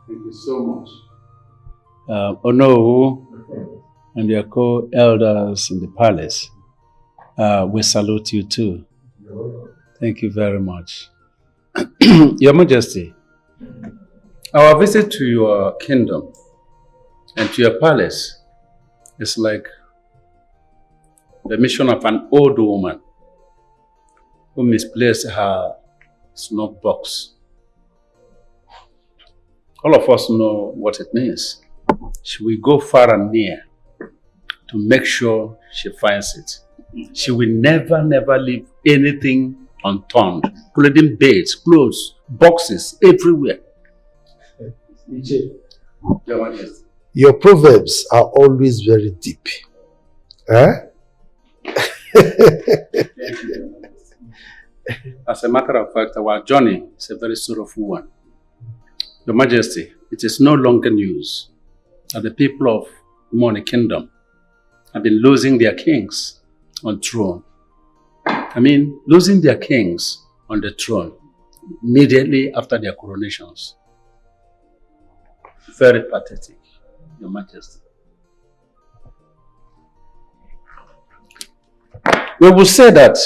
Thank you so much. Onowu and your co-elders in the palace, we salute you too. Thank you very much. Your Majesty, our visit to your kingdom and to your palace is like the mission of an old woman who misplaced her snuff box. All of us know what it means. She will go far and near to make sure she finds it. She will never leave anything unturned, including beds, clothes, boxes, everywhere. Your Majesty. Your proverbs are always very deep. Eh? As a matter of fact, our journey is a very sorrowful one. Your Majesty, it is no longer news that the people of Umoni Kingdom have been losing their kings on throne. I mean, losing their kings on the throne immediately after their coronations. Very pathetic. Your Majesty. We will say that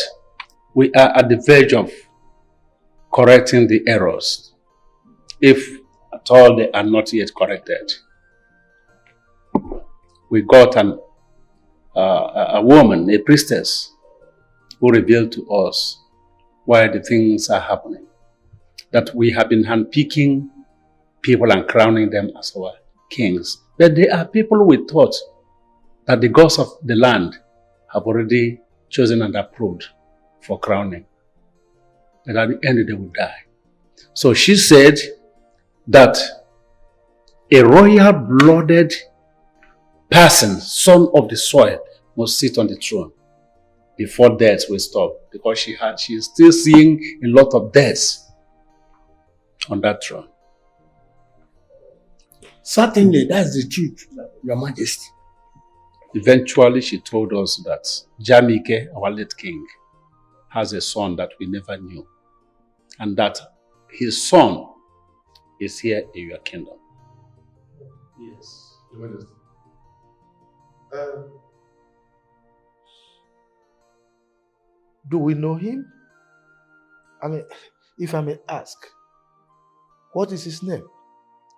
we are at the verge of correcting the errors, if at all they are not yet corrected. We got a woman, a priestess, who revealed to us why the things are happening. That we have been handpicking people and crowning them as our kings. But there are people we thought that the gods of the land have already chosen and approved for crowning. And at the end they will die. So she said that a royal-blooded person, son of the soil, must sit on the throne before death will stop. Because she is still seeing a lot of deaths on that throne. Certainly, that's the truth, Your Majesty. Eventually, she told us that Jamike, our late king, has a son that we never knew. And that his son is here in your kingdom. Yes, Your Majesty. Do we know him? I mean, if I may ask, what is his name?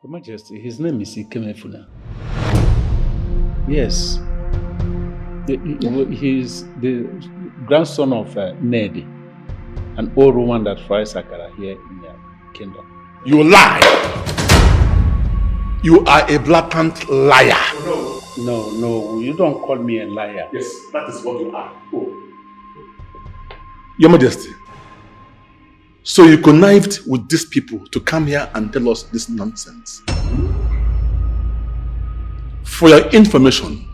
Your Majesty, his name is Ikemefuna. Yes. He is the grandson of Nedi, an old woman that fries Akara here in your kingdom. You lie! You are a blatant liar. No, you don't call me a liar. Yes, that is what you are. Oh. Your Majesty, so you connived with these people to come here and tell us this nonsense. For your information,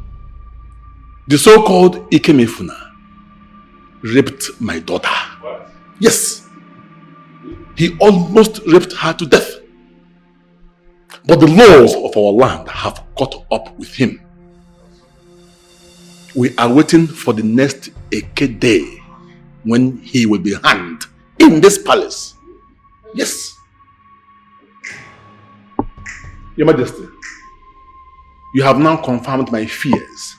the so-called Ikemefuna raped my daughter. What? Yes. He almost raped her to death. But the laws of our land have caught up with him. We are waiting for the next Eke day when he will be hanged in this palace. Yes. Your Majesty, You have now confirmed my fears.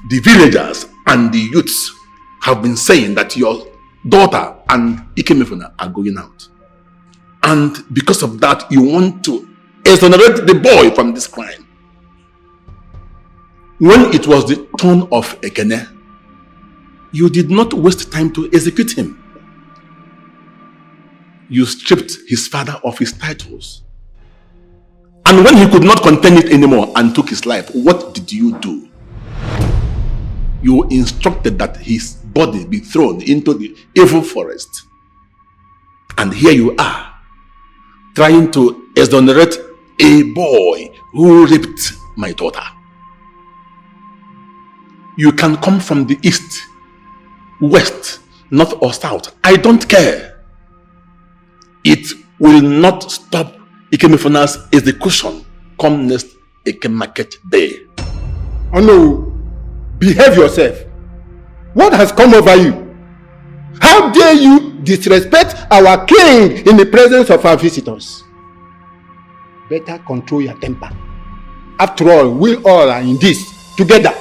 The villagers and the youths have been saying that your daughter and Ikemefuna are going out. And because of that, you want to exonerate the boy from this crime. When it was the turn of Ekene, you did not waste time to execute him. You stripped his father of his titles. And when he could not contain it anymore and took his life, what did you do? You instructed that his body be thrown into the evil forest. And here you are, trying to exonerate a boy who raped my daughter. You can come from the east, west, north or south. I don't care. It will not stop Ikemefuna's execution come next Eke Market Day. Oh no, behave yourself. What has come over you? How dare you disrespect our king in the presence of our visitors? Better control your temper. After all, we all are in this together.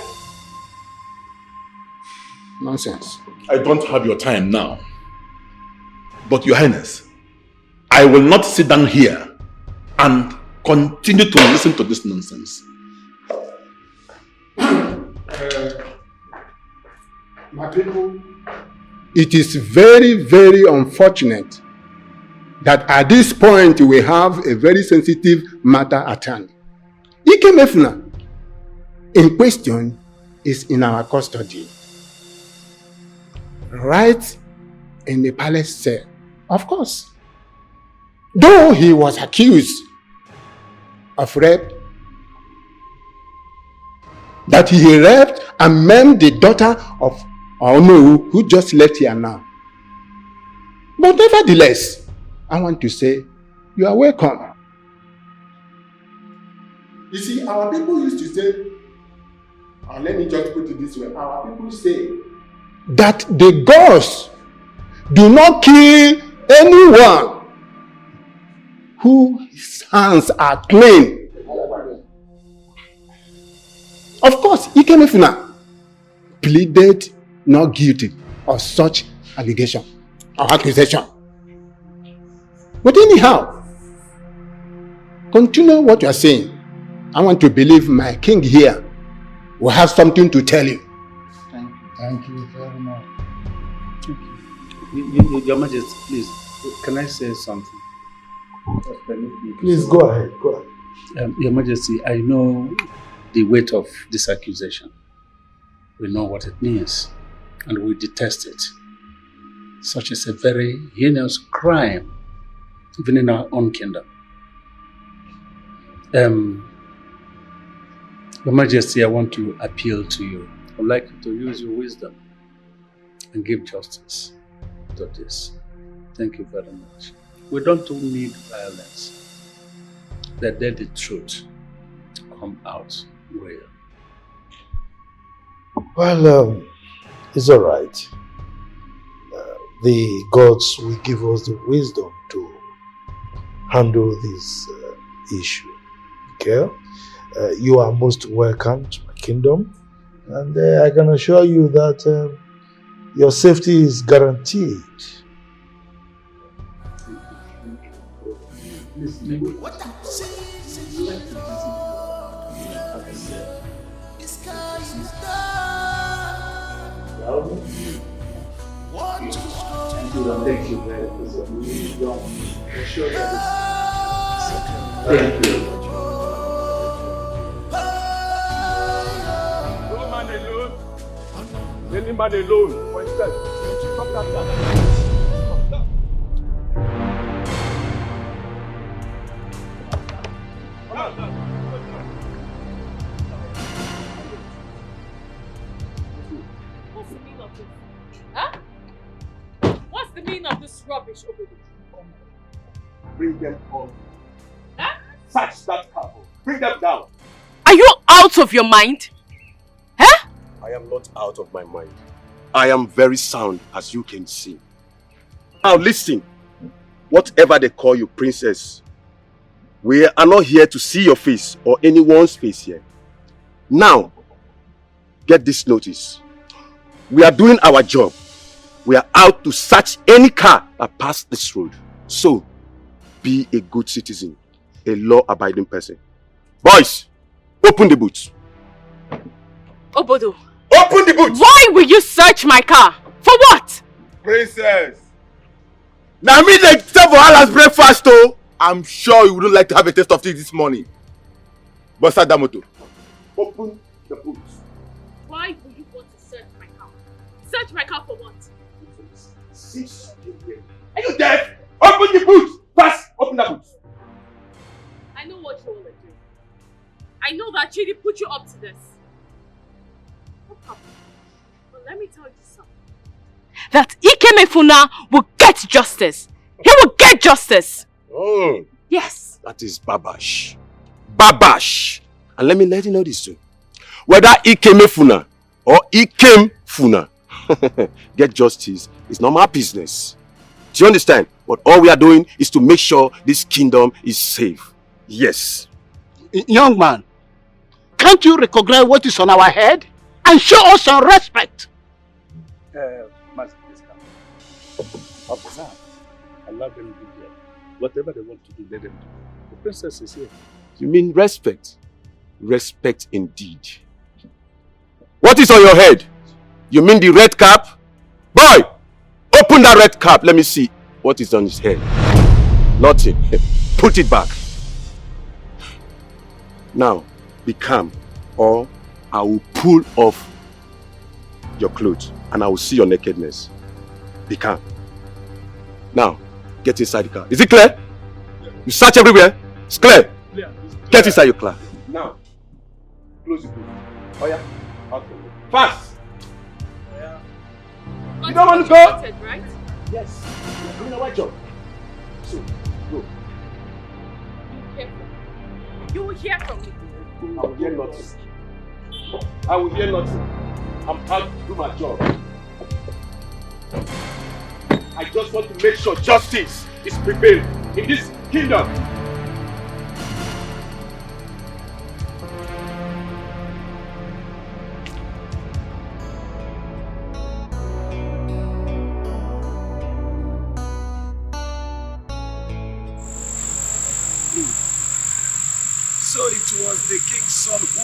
Nonsense. I don't have your time now. But Your Highness, I will not sit down here and continue to listen to this nonsense. My people, it is very, very unfortunate that at this point we have a very sensitive matter at hand. Ikemefuna in question is in our custody. Right in the palace cell, of course. Though he was accused of rape, that he raped and maimed the daughter of Onu, who just left here now. But nevertheless, I want to say, you are welcome. You see, our people used to say, and let me just put it this way, our people say that the gods do not kill anyone whose hands are clean. Of course, Ikemefuna pleaded not guilty of such allegation or accusation. But anyhow, continue what you are saying. I want to believe my king here will have something to tell you. Thank you very much. Your Majesty, please, can I say something? Please go ahead. Go ahead. Your Majesty, I know the weight of this accusation. We know what it means, and we detest it. Such is a very heinous crime, even in our own kingdom. Your Majesty, I want to appeal to you. I would like you to use your wisdom and give justice to this. Thank you very much. We don't need violence. Let the truth come out real. Well, it's all right. The gods will give us the wisdom to handle this issue. Okay? You are most welcome to my kingdom, and I can assure you that your safety is guaranteed. Thank you very much. Thank you. No man alone. Any man alone for himself. Stop that. What's the meaning of this? Huh? What's the meaning of this rubbish? Bring them home. Huh? Search that couple. Bring them down. Are you out of your mind? Huh? I am not out of my mind. I am very sound, as you can see. Now listen. Whatever they call you, princess, We are not here to see your face or anyone's face here. Now, get this notice. We are doing our job. We are out to search any car that passed this road. So, be a good citizen, a law-abiding person. Boys, open the boots. Obodo. Open the boots! Why will you search my car? For what? Princess. Now me they serve for Allah's breakfast though. I'm sure you wouldn't like to have a taste of it this morning. But start that motor. Open the boots. Why will you want to search my car? Search my car for what? Are you deaf? Open the boots! Fast! Open the boots! I know what you want to do. I know that Chidi put you up to this. But let me tell you something. That Ikemefuna will get justice. He will get justice. Oh. Yes. That is Babash. Babash. And let you know this too. Whether Ikemefuna or Ikemfuna, get justice is not my business. Do you understand? But all we are doing is to make sure this kingdom is safe. Yes. Young man, can't you recognize what is on our head and show us some respect? Master, please come. Observe. Allow them to do here. Whatever they want to do, let them do. The princess is here. You mean respect? Respect indeed. What is on your head? You mean the red cap? Boy, open that red cap. Let me see what is on his head. Nothing. Put it back. Now, be calm or I will pull off your clothes and I will see your nakedness. Be calm. Now, get inside the car. Is it clear? You search everywhere? It's clear? Get inside your car. Now, close the door. Oh yeah? Out. Fast! Yeah. You don't want to go? Right? Yes. You're doing a right job. So, go. Be careful. You will hear from me. I will hear nothing. I will hear nothing. I'm out to do my job. I just want to make sure justice is prevailed in this kingdom. So it was the king's son who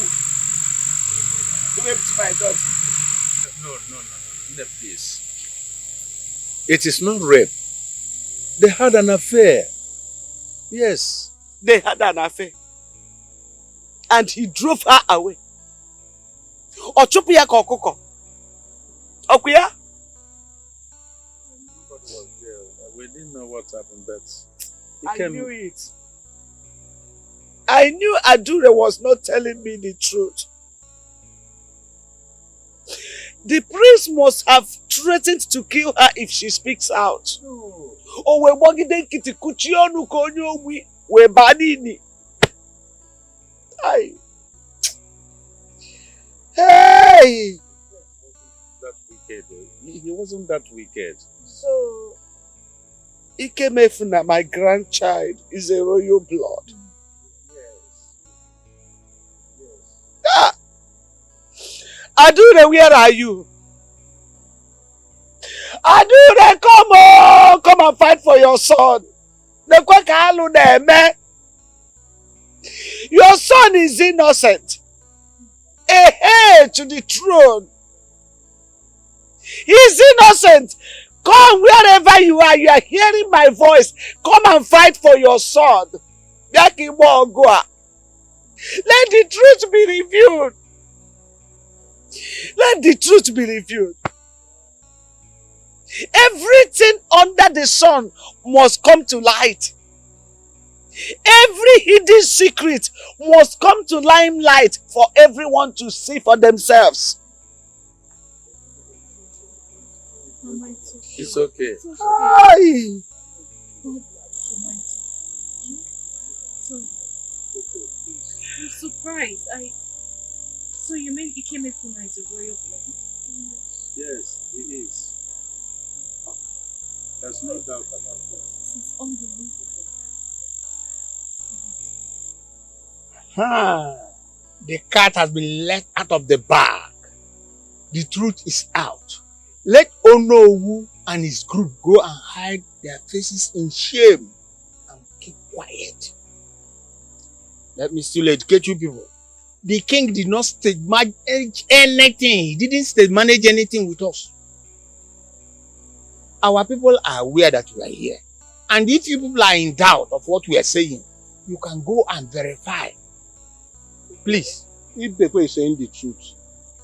raped my daughter. No. Please. It is not rape. They had an affair. Yes. They had an affair. And he drove her away. Ochupia kokoko. Okuya? What was there? We didn't know what happened, but I knew it. I knew Adure was not telling me the truth. The prince must have threatened to kill her if she speaks out. Oh, we're walking the kitikuchionu konyo we banini. Hey! That wicked. He wasn't that wicked. So, Ikemefuna, my grandchild, is a royal blood. Ah! Adure, where are you? Adure, come on! Come and fight for your son. Your son is innocent. A heir to the throne. He's innocent. Come wherever you are hearing my voice. Come and fight for your son. Let the truth be revealed. Let the truth be revealed. Everything under the sun must come to light. Every hidden secret must come to limelight for everyone to see for themselves. It's okay. Aye. I'm surprised. So you mean Ikemefuna is a royal blood? Yes, he is. There's no doubt about that. This is unbelievable. The cat has been let out of the bag. The truth is out. Let Onowu and his group go and hide their faces in shame and keep quiet. Let me still educate you people. The king did not stage manage anything. He didn't stage manage anything with us. Our people are aware that we are here. And if you people are in doubt of what we are saying, you can go and verify. Please, if people is saying the truth,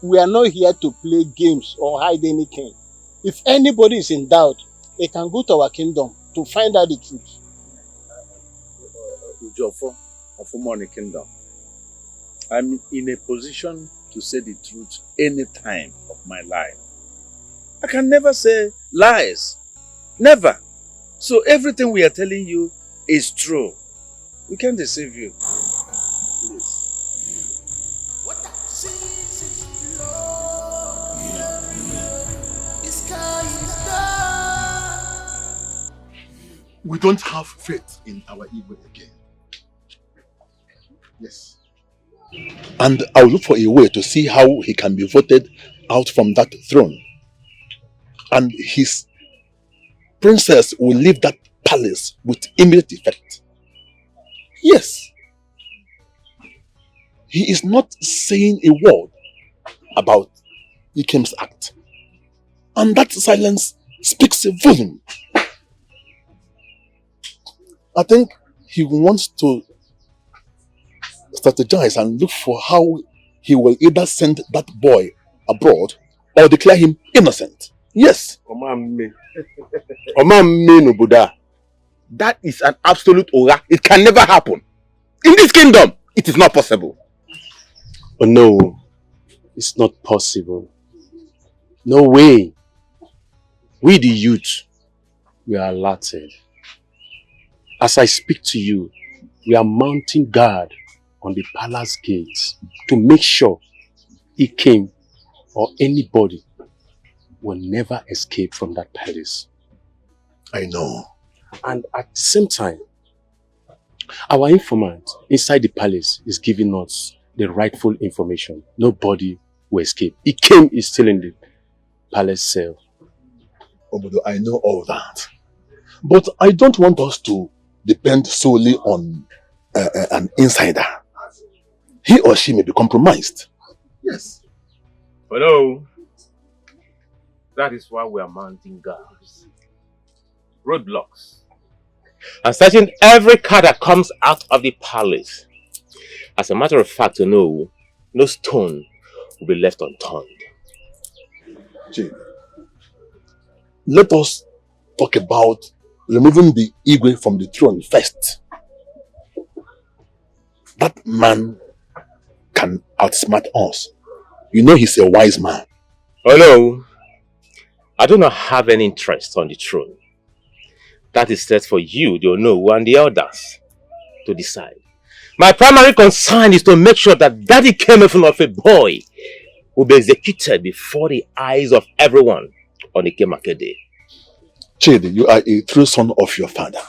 we are not here to play games or hide anything. If anybody is in doubt, they can go to our kingdom to find out the truth. Ujofo of Umoni Kingdom, I'm in a position to say the truth any time of my life. I can never say lies. Never. So everything we are telling you is true. We can't deceive you. Please. We don't have faith in our ego again. Yes. And I'll look for a way to see how he can be voted out from that throne. And his princess will leave that palace with immediate effect. Yes. He is not saying a word about Ikem's act. And that silence speaks a volume. I think he wants to strategize and look for how he will either send that boy abroad or declare him innocent. Yes. Omame Nobuda. That is an absolute ora. It can never happen. In this kingdom, it is not possible. Oh no, it's not possible. No way. We the youth, we are alerted. As I speak to you, we are mounting guard on the palace gates to make sure Ikem or anybody will never escape from that palace. I know. And at the same time, our informant inside the palace is giving us the rightful information. Nobody will escape. Ikem is still in the palace cell. Obodo, I know all that. But I don't want us to depend solely on an insider. He or she may be compromised. Yes. Hello. That is why we are mounting guards. Roadblocks. And searching every car that comes out of the palace. As a matter of fact, no stone will be left unturned. Chief, let us talk about removing the Igwe from the throne first. That man can outsmart us. You know he's a wise man. Oh no, I do not have any interest on the throne. That is set for you, the Onowu, and the elders to decide. My primary concern is to make sure that Daddy Ikemefuna of a boy will be executed before the eyes of everyone on the Ikemake Day. Chidi, you are a true son of your father.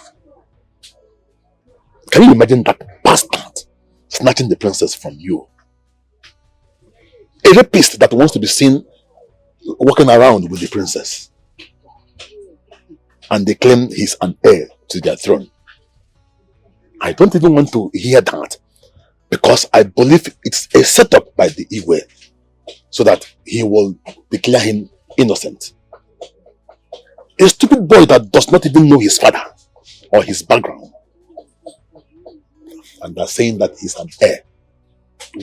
Can you imagine that bastard snatching the princess from you? A rapist that wants to be seen walking around with the princess. And they claim he's an heir to their throne. I don't even want to hear that, because I believe it's a setup by the Igwe so that he will declare him innocent. A stupid boy that does not even know his father or his background. And they're saying that he's an heir.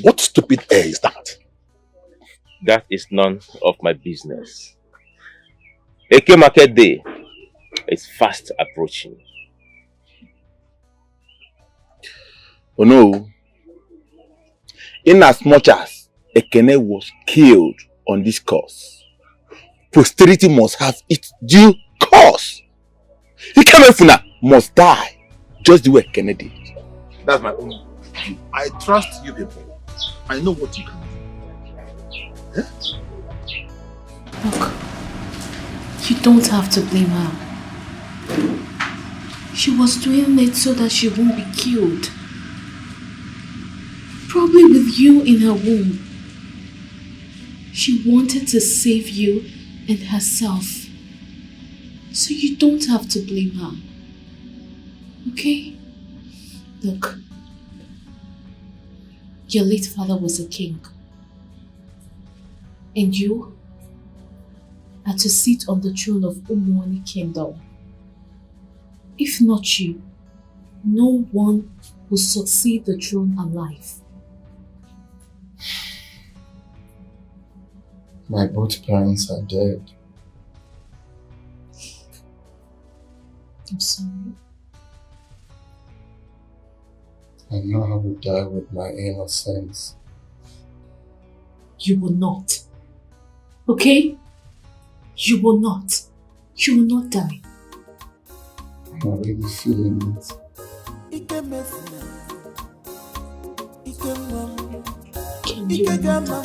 What stupid heir is that? That is none of my business. Ikemake Day is fast approaching. Oh no. In as much as Ekene was killed on this course, posterity must have its due course. Ikemefuna must die just the way Ekene did. That's my own view. I trust you people. I know what you can do. Look, you don't have to blame her. She was doing it so that she won't be killed. Probably with you in her womb. She wanted to save you and herself. So you don't have to blame her. Okay? Look. Your late father was a king. And you are to sit on the throne of Umuani Kingdom. If not you, no one will succeed the throne alive. My both parents are dead. I'm sorry. I know I will die with my innocence. You will not. Okay? You will not. You will not die. I'm already feeling it. Can you remember?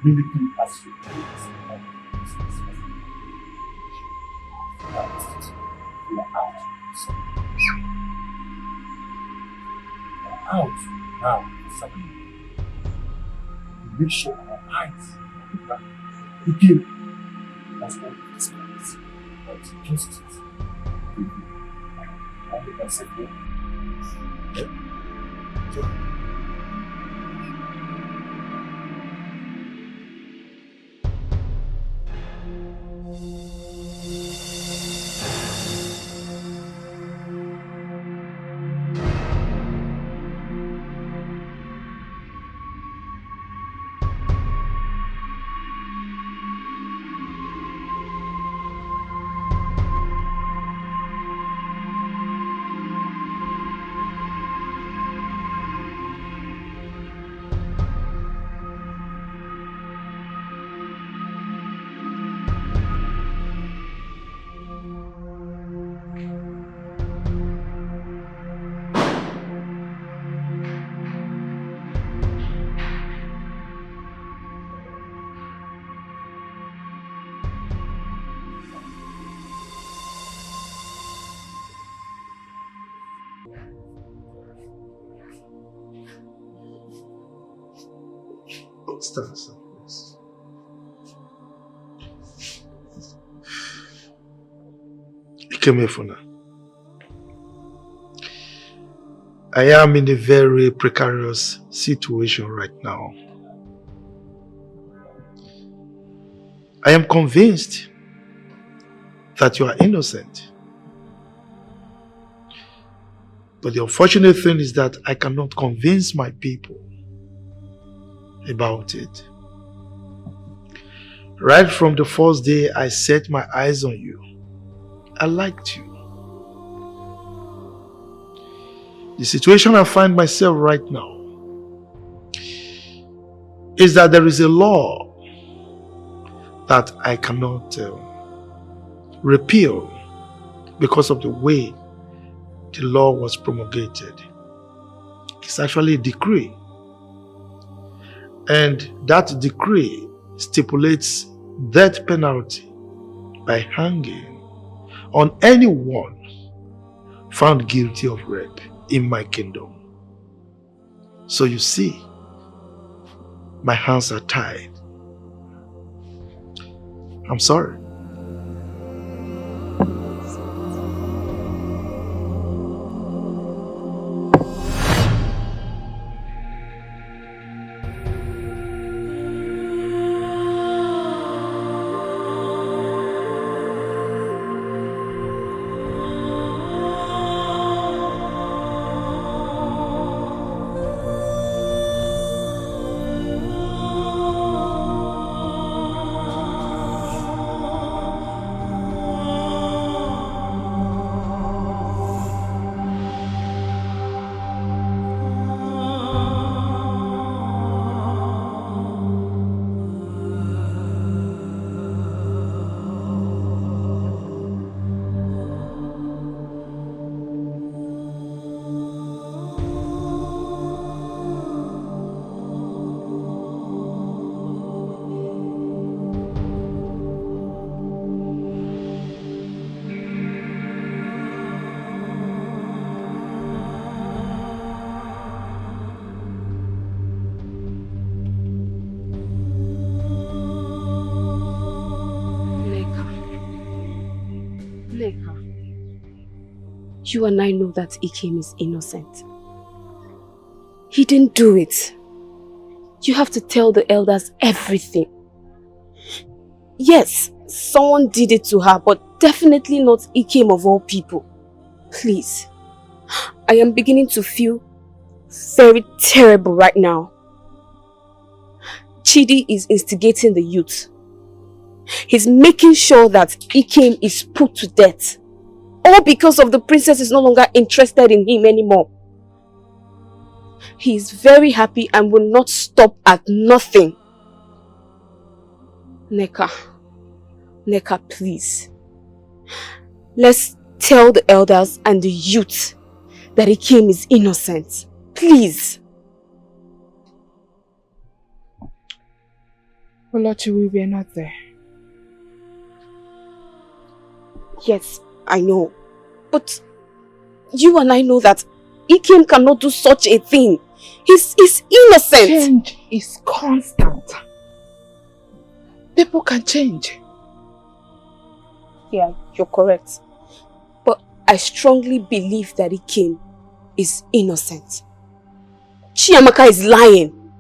Military as you out now, suddenly. Make sure our eyes begin as one describes but justice will be on the acceptable. Stand aside, please. Ikemefuna, I am in a very precarious situation right now. I am convinced that you are innocent. But the unfortunate thing is that I cannot convince my people about it. Right from the first day I set my eyes on you, I liked you. The situation I find myself right now is that there is a law that I cannot repeal because of the way the law was promulgated. It's actually a decree. And that decree stipulates death penalty by hanging on anyone found guilty of rape in my kingdom. So you see, my hands are tied. I'm sorry. You and I know that Ikem is innocent. He didn't do it. You have to tell the elders everything. Yes, someone did it to her, but definitely not Ikem of all people. Please. I am beginning to feel very terrible right now. Chidi is instigating the youth. He's making sure that Ikem is put to death. All because of the princess is no longer interested in him anymore. He is very happy and will not stop at nothing. Neka, please. Let's tell the elders and the youth that Ikem is innocent. Please. Olochi, we were not there. Yes, I know. But you and I know that Ikem cannot do such a thing. He's innocent. Change is constant. People can change. Yeah, you're correct. But I strongly believe that Ikem is innocent. Chiamaka is lying.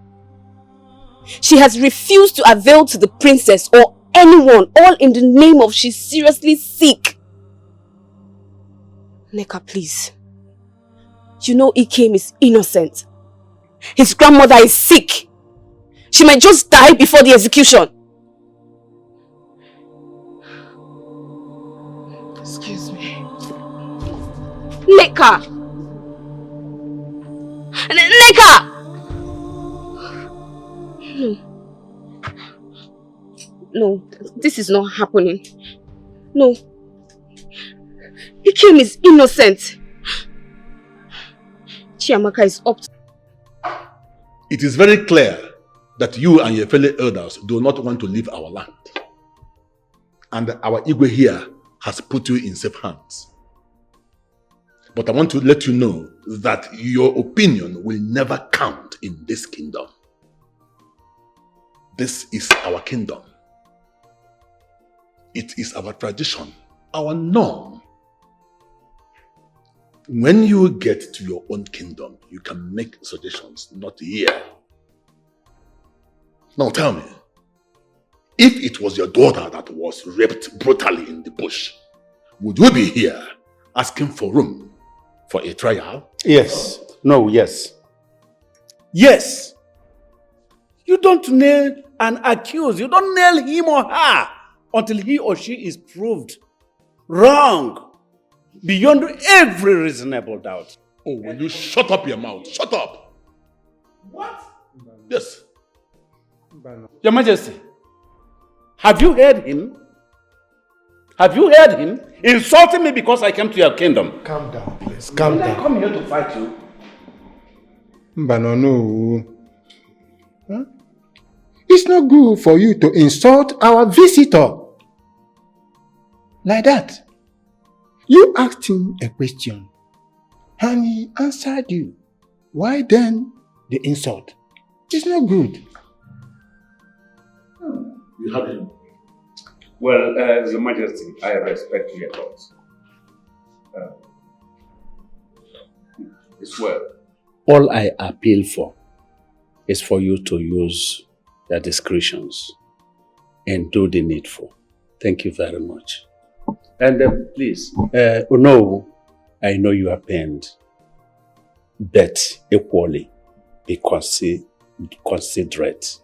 She has refused to avail to the princess or anyone, all in the name of she's seriously sick. Neka, please. You know Ikem is innocent. His grandmother is sick. She might just die before the execution. Excuse me. Neka! Neka! No, this is not happening. No. Ikem is innocent. Chiamaka is up to... It is very clear that you and your fellow elders do not want to leave our land. And our Igwe here has put you in safe hands. But I want to let you know that your opinion will never count in this kingdom. This is our kingdom. It is our tradition, our norm. When you get to your own kingdom, you can make suggestions, not here. Now tell me, if it was your daughter that was raped brutally in the bush, would you be here asking for room for a trial? Yes. No, yes. Yes. You don't nail an accused. You don't nail him or her until he or she is proved wrong beyond every reasonable doubt. Oh, will you shut up your mouth? Shut up! What? Yes. Your Majesty, have you heard him? Have you heard him insulting me because I came to your kingdom? Calm down, please. Calm down. I come here to fight you. Mbanono. Huh? It's not good for you to insult our visitor. Like that. You asked him a question and he answered you. Why then the insult? It's not good. You have him. Well, Your Majesty, I respect your thoughts. It's well. All I appeal for is for you to use your discretions and do the needful. Thank you very much. And please, no, I know you are pained, but equally be considerate.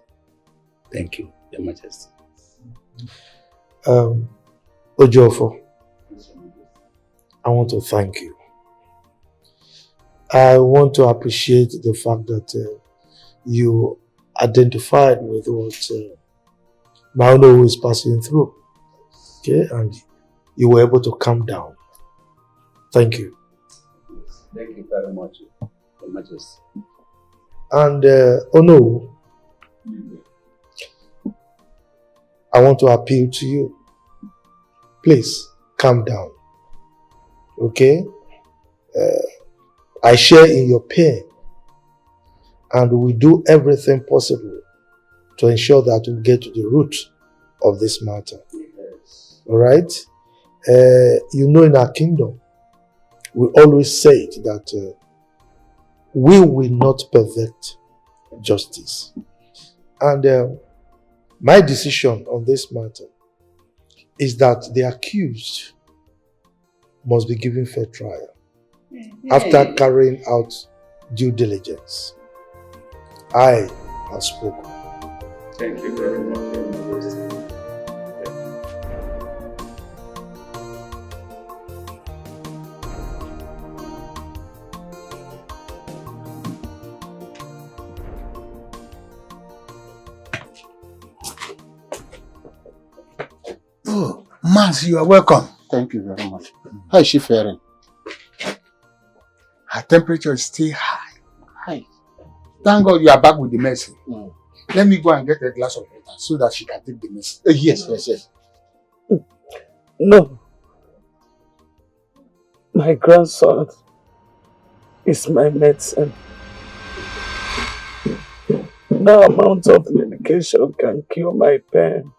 Thank you, Your Majesty. Ojofo, I want to thank you. I want to appreciate the fact that you identified with what Maono is passing through. Okay, and you were able to calm down. Thank you. Thank you very much, Your Majesty. And Ono, I want to appeal to you. Please, calm down. Okay? I share in your pain. And we do everything possible to ensure that we get to the root of this matter. Yes. Alright? You know, in our kingdom, we always said that we will not perfect justice. And my decision on this matter is that the accused must be given fair trial after carrying out due diligence. I have spoken. Thank you very much. Oh, Maz, you are welcome. Thank you very much. How is she faring? Her temperature is still high. High. Thank God you are back with the medicine. Let me go and get a glass of water so that she can take the medicine. Yes. No. My grandson is my medicine. No amount of medication can cure my pain.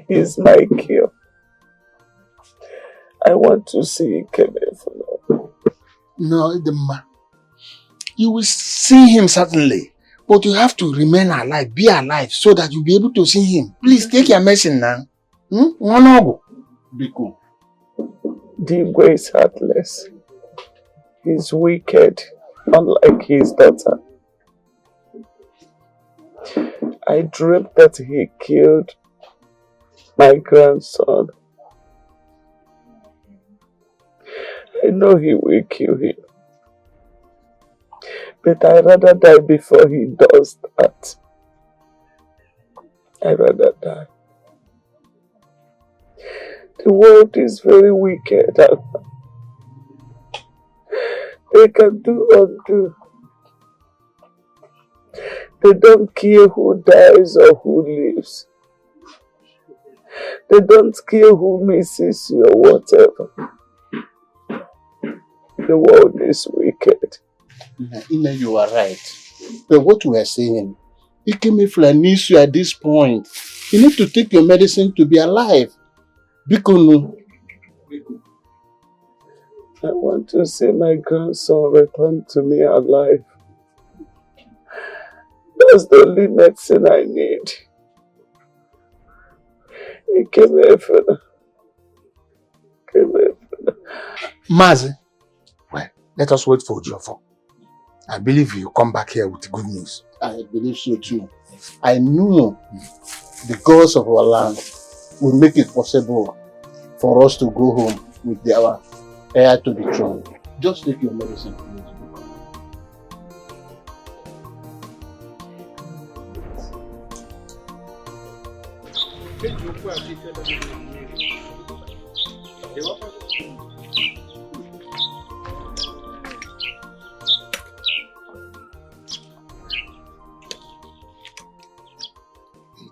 He's my cure. I want to see Ikeme. No, you will see him certainly. But you have to remain alive, be alive, so that you'll be able to see him. Please take your medicine now. Be cool. Digwe is heartless. He's wicked, unlike his daughter. I dreamt that he killed my grandson. I know he will kill him. But I'd rather die before he does that. I'd rather die. The world is very wicked. They can do undo. They don't care who dies or who lives. They don't care who misses you or whatever. The world is wicked. You are right. But what we are saying, Ikemefula needs you at this point. You need to take your medicine to be alive. Bikunu. I want to see my grandson return to me alive. That's the only medicine I need. Ikemefula. Mazi, well, let us wait for Jofo. I believe you come back here with good news. I believe so too. I know the gods of our land will make it possible for us to go home with our heir to the throne. Just take your medicine, please.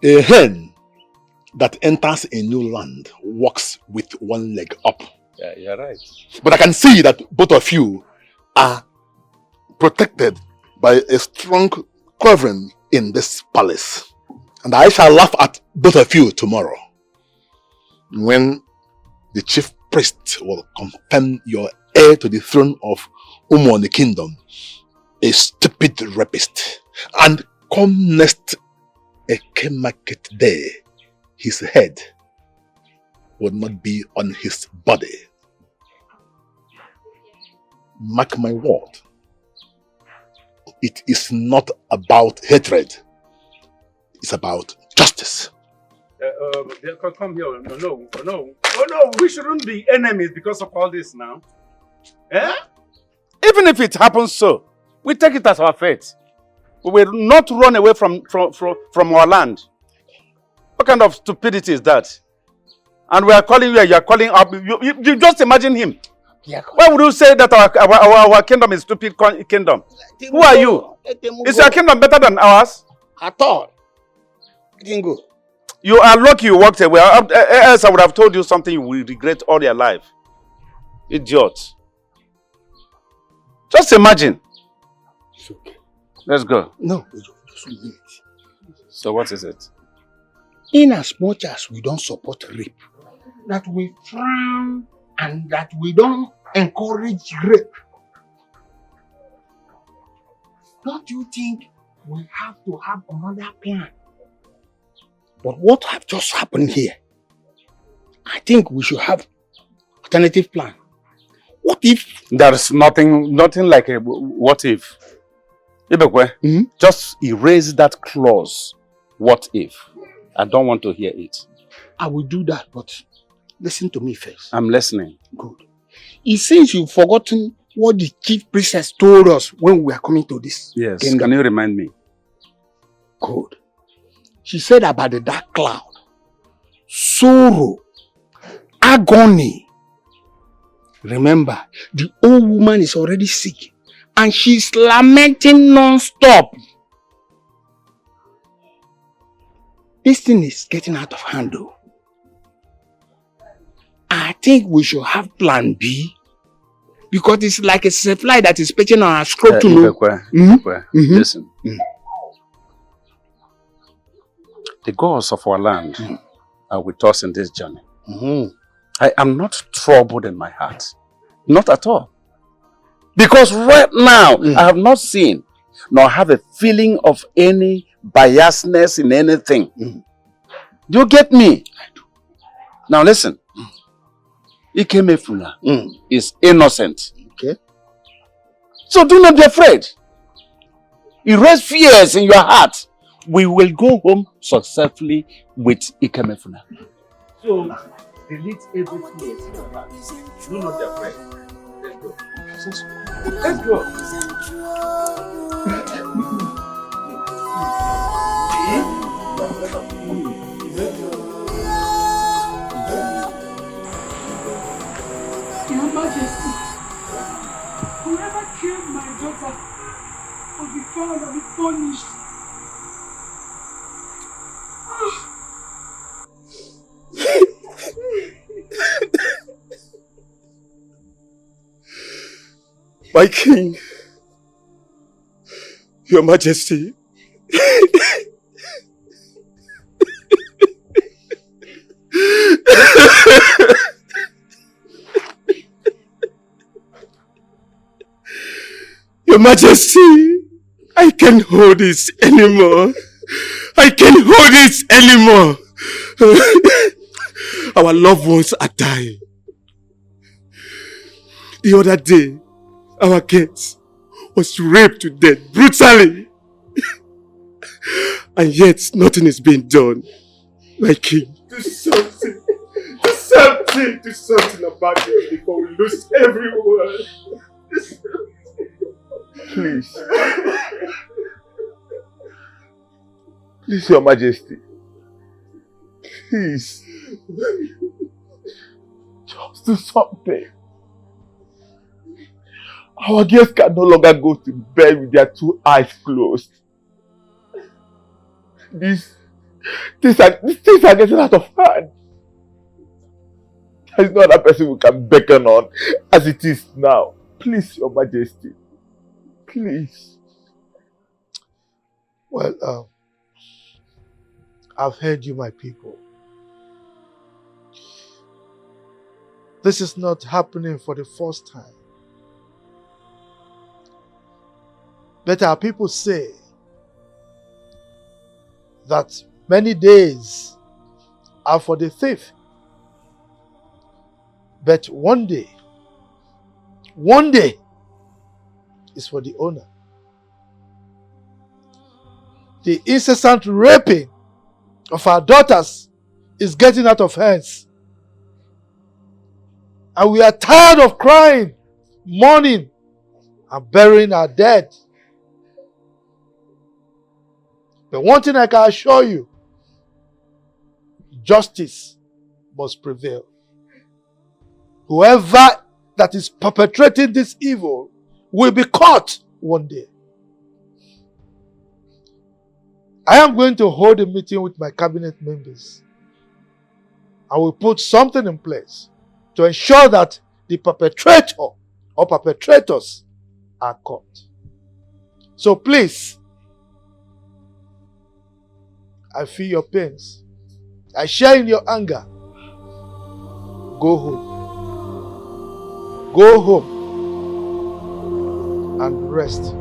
A hen that enters a new land walks with one leg up. Yeah, you're right. But I can see that both of you are protected by a strong covering in this palace. And I shall laugh at both of you tomorrow when the chief priest will confirm your heir to the throne of Umoni Kingdom, a stupid rapist. And come next Eke Market Day, his head would not be on his body. Mark my word. It is not about hatred. It's about justice. Come here. No, we shouldn't be enemies because of all this now. Eh? Even if it happens so, we take it as our fate. We will not run away from our land. What kind of stupidity is that? And we are calling you, you are calling up. You just imagine him. Why would you say that our kingdom is stupid kingdom? Who are you? Is your kingdom better than ours? At all. Dingo. You are lucky you walked away. Else I would have told you something you will regret all your life. Idiot. Just imagine. It's okay. Let's go. No, just 1 minute. So what is it? In as much as we don't support rape, that we frown and that we don't encourage rape, don't you think we have to have another plan? But what have just happened here? I think we should have alternative plan. What if? There's nothing like a what if. Ibekwe, just erase that clause. What if? I don't want to hear it. I will do that, but listen to me first. I'm listening. Good. It seems you've forgotten what the chief priestess told us when we were coming to this Yes, kingdom. Can you remind me? Good. She said about the dark cloud, sorrow, agony. Remember, the old woman is already sick and she's lamenting non-stop. This thing is getting out of hand though. I think we should have plan B because it's like a supply that is pitching on our scrotum to know. Listen. The gods of our land are with us in this journey. I am not troubled in my heart. Not at all. Because right now, I have not seen nor have a feeling of any biasness in anything. Do you get me? Now listen. Ikemefuna is innocent. Okay. So do not be afraid. Erase fears in your heart. We will go home successfully with Ikemefuna. So delete every fear in your heart. Do not be afraid. Let's go. Let's Your Majesty, whoever killed my daughter will be found and be punished. My king, Your Majesty, Your Majesty, I can't hold this anymore. I can't hold this anymore. Our loved ones are dying. The other day, our guest was raped to death brutally. And yet, nothing is being done. My king, do something. Do something. Do something about it before we lose everyone. Please. Please, Your Majesty. Please. Just do something. Our guests can no longer go to bed with their two eyes closed. These things are getting out of hand. There is no other person we can beckon on as it is now. Please, Your Majesty. Please. Well, I've heard you, my people. This is not happening for the first time. But our people say that many days are for the thief. But one day is for the owner. The incessant raping of our daughters is getting out of hands. And we are tired of crying, mourning, and burying our dead. But one thing I can assure you, justice must prevail. Whoever that is perpetrating this evil will be caught one day. I am going to hold a meeting with my cabinet members. I will put something in place to ensure that the perpetrator or perpetrators are caught. So please, I feel your pains. I share in your anger. Go home. Go home and rest.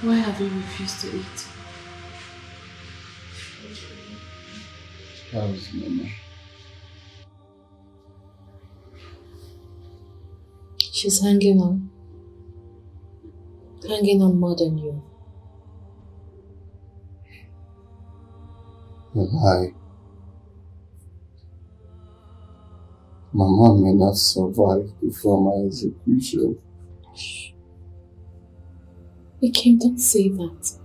Why have you refused to eat? How's Mama? She's hanging on more than you. And Mama may not survive before my execution. Ikem, don't say that.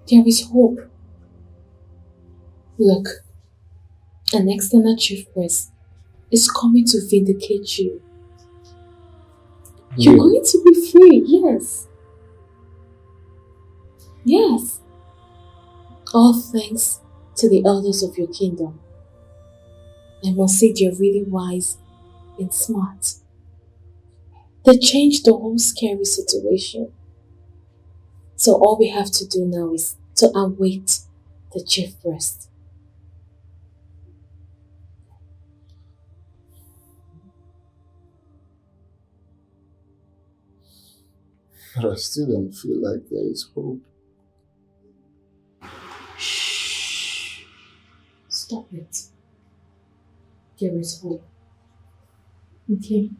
There is hope. Look, an external chief priest is coming to vindicate you. You're going to be free, yes. Yes. All thanks to the elders of your kingdom. I must say they're really wise and smart. They changed the whole scary situation. So all we have to do now is to await the chief priest. But I still don't feel like there is hope. Shh. Stop it. There is hope. Okay?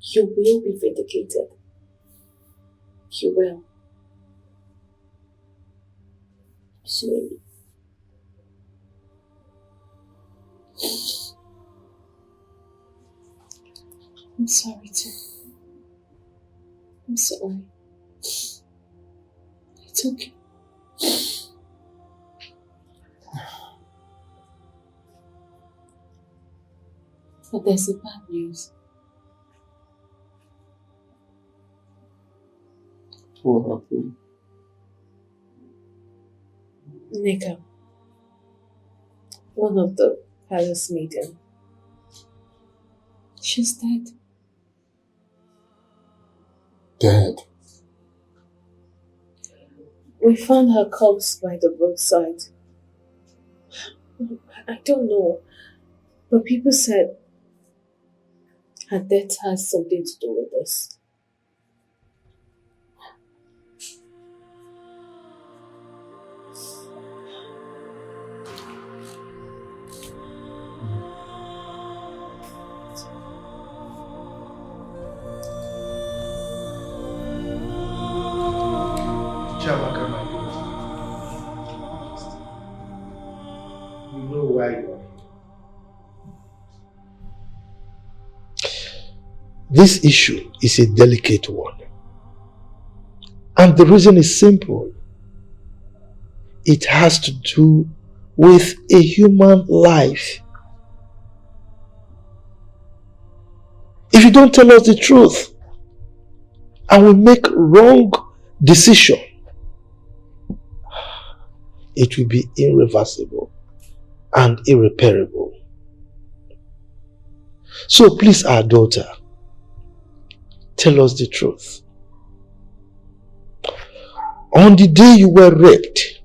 You will be vindicated. You will. Slowly. I'm sorry too. I'm sorry. It's okay. But there's a bad news. What happened? Nika, one of the palace maiden, she's dead. Dead? We found her corpse by the roadside. I don't know, but people said her death has something to do with this. Chiamaka, my daughter. You know why you are here. This issue is a delicate one. And the reason is simple. It has to do with a human life. If you don't tell us the truth and we make wrong decision, it will be irreversible and irreparable. So please, our daughter, tell us the truth. On the day you were raped,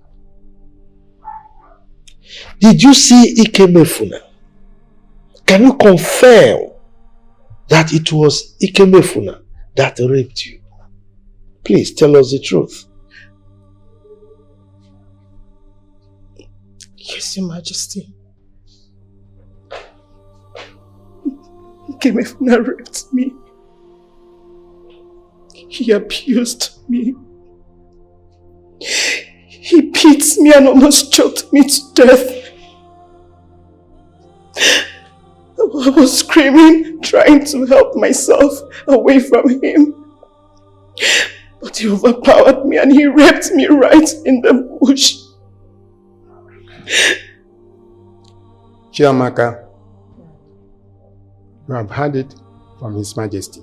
did you see Ikemefuna? Can you confirm that it was Ikemefuna that raped you? Please tell us the truth. Yes, Your Majesty. Ikemefuna raped me. He abused me. He beat me and almost choked me to death. I was screaming, trying to help myself away from him. But he overpowered me and he raped me right in the bush. Chiamaka, you have heard it from His Majesty.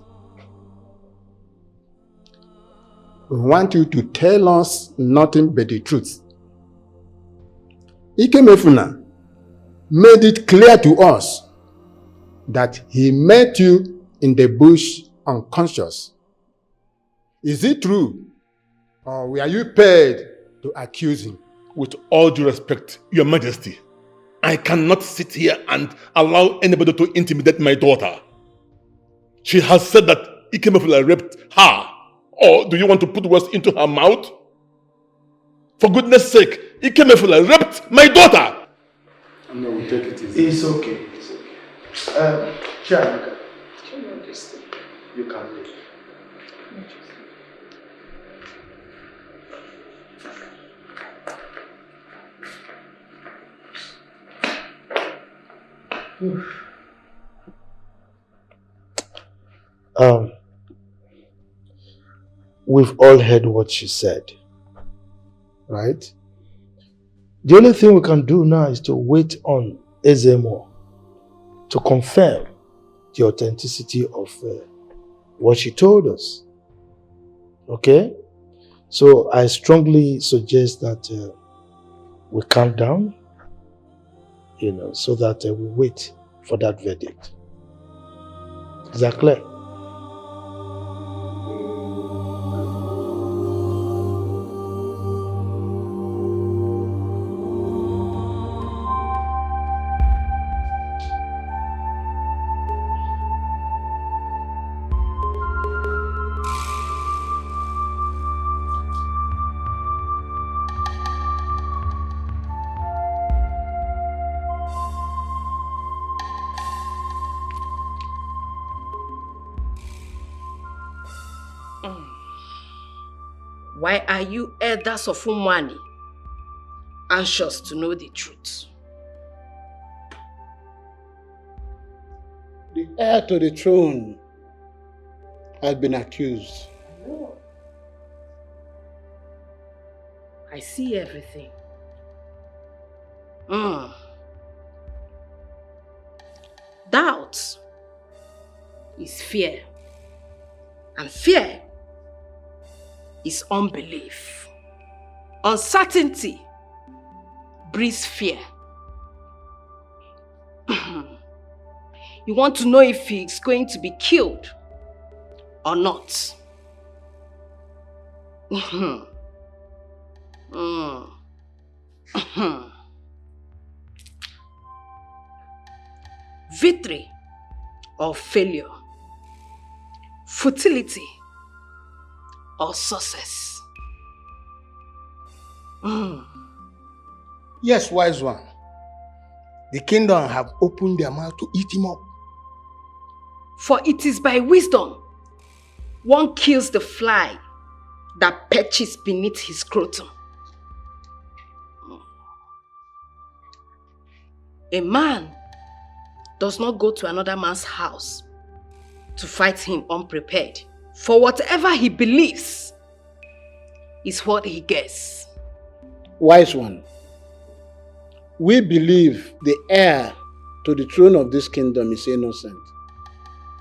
We want you to tell us nothing but the truth. Ikemefuna made it clear to us that he met you in the bush unconscious. Is it true? Or were you paid to accuse him? With all due respect, Your Majesty, I cannot sit here and allow anybody to intimidate my daughter. She has said that Ikemefula raped her. Or do you want to put words into her mouth? For goodness sake, Ikemefula raped my daughter! No, we take it easy. It's okay. It's okay. Chiamaka, you can leave. We've all heard what she said, right? The only thing we can do now is to wait on Ezemo to confirm the authenticity of what she told us. Okay? So I strongly suggest that we calm down, so that we wait for that verdict. Is that clear? Why are you elders of Umwani anxious to know the truth? The heir to the throne has been accused. I see everything. Doubt is fear, and fear is unbelief. Uncertainty breeds fear. You want to know if he's going to be killed or not. Victory or failure, futility or success. Yes, wise one. The kingdom have opened their mouth to eat him up. For it is by wisdom one kills the fly that perches beneath his scrotum. A man does not go to another man's house to fight him unprepared. For whatever he believes is what he gets. Wise one, we believe the heir to the throne of this kingdom is innocent.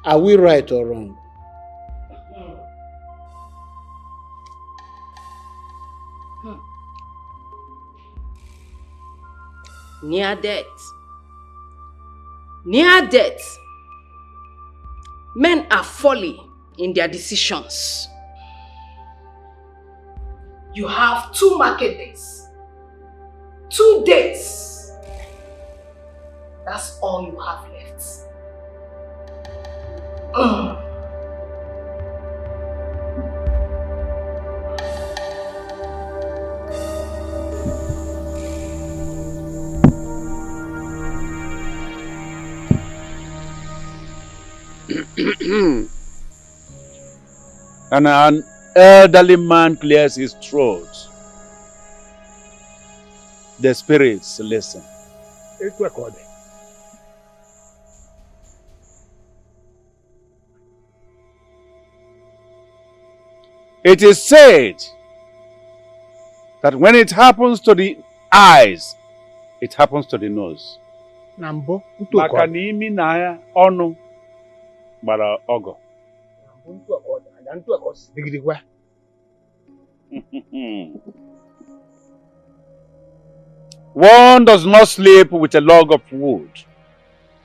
Are we right or wrong? Near death. Near death. Men are folly in their decisions. You have 2 market days. 2 days. That's all you have left. And an elderly man clears his throat. The spirits listen. It is said that when it happens to the eyes, it happens to the nose. Nambo, Maka na imi na ya ọnụ gbara ọgọ. One does not sleep with a log of wood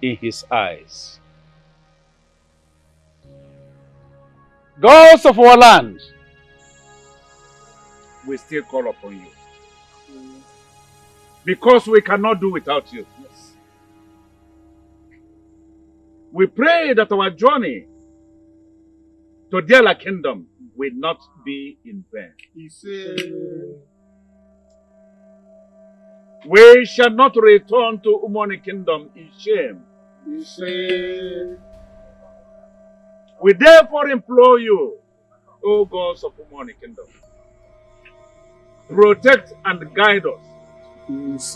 in his eyes. Gods of our land, we still call upon you. because we cannot do without you. Yes. We pray that our journey to their kingdom will not be in vain. We shall not return to Umoni kingdom in shame. We therefore implore you, O gods of Umoni kingdom, protect and guide us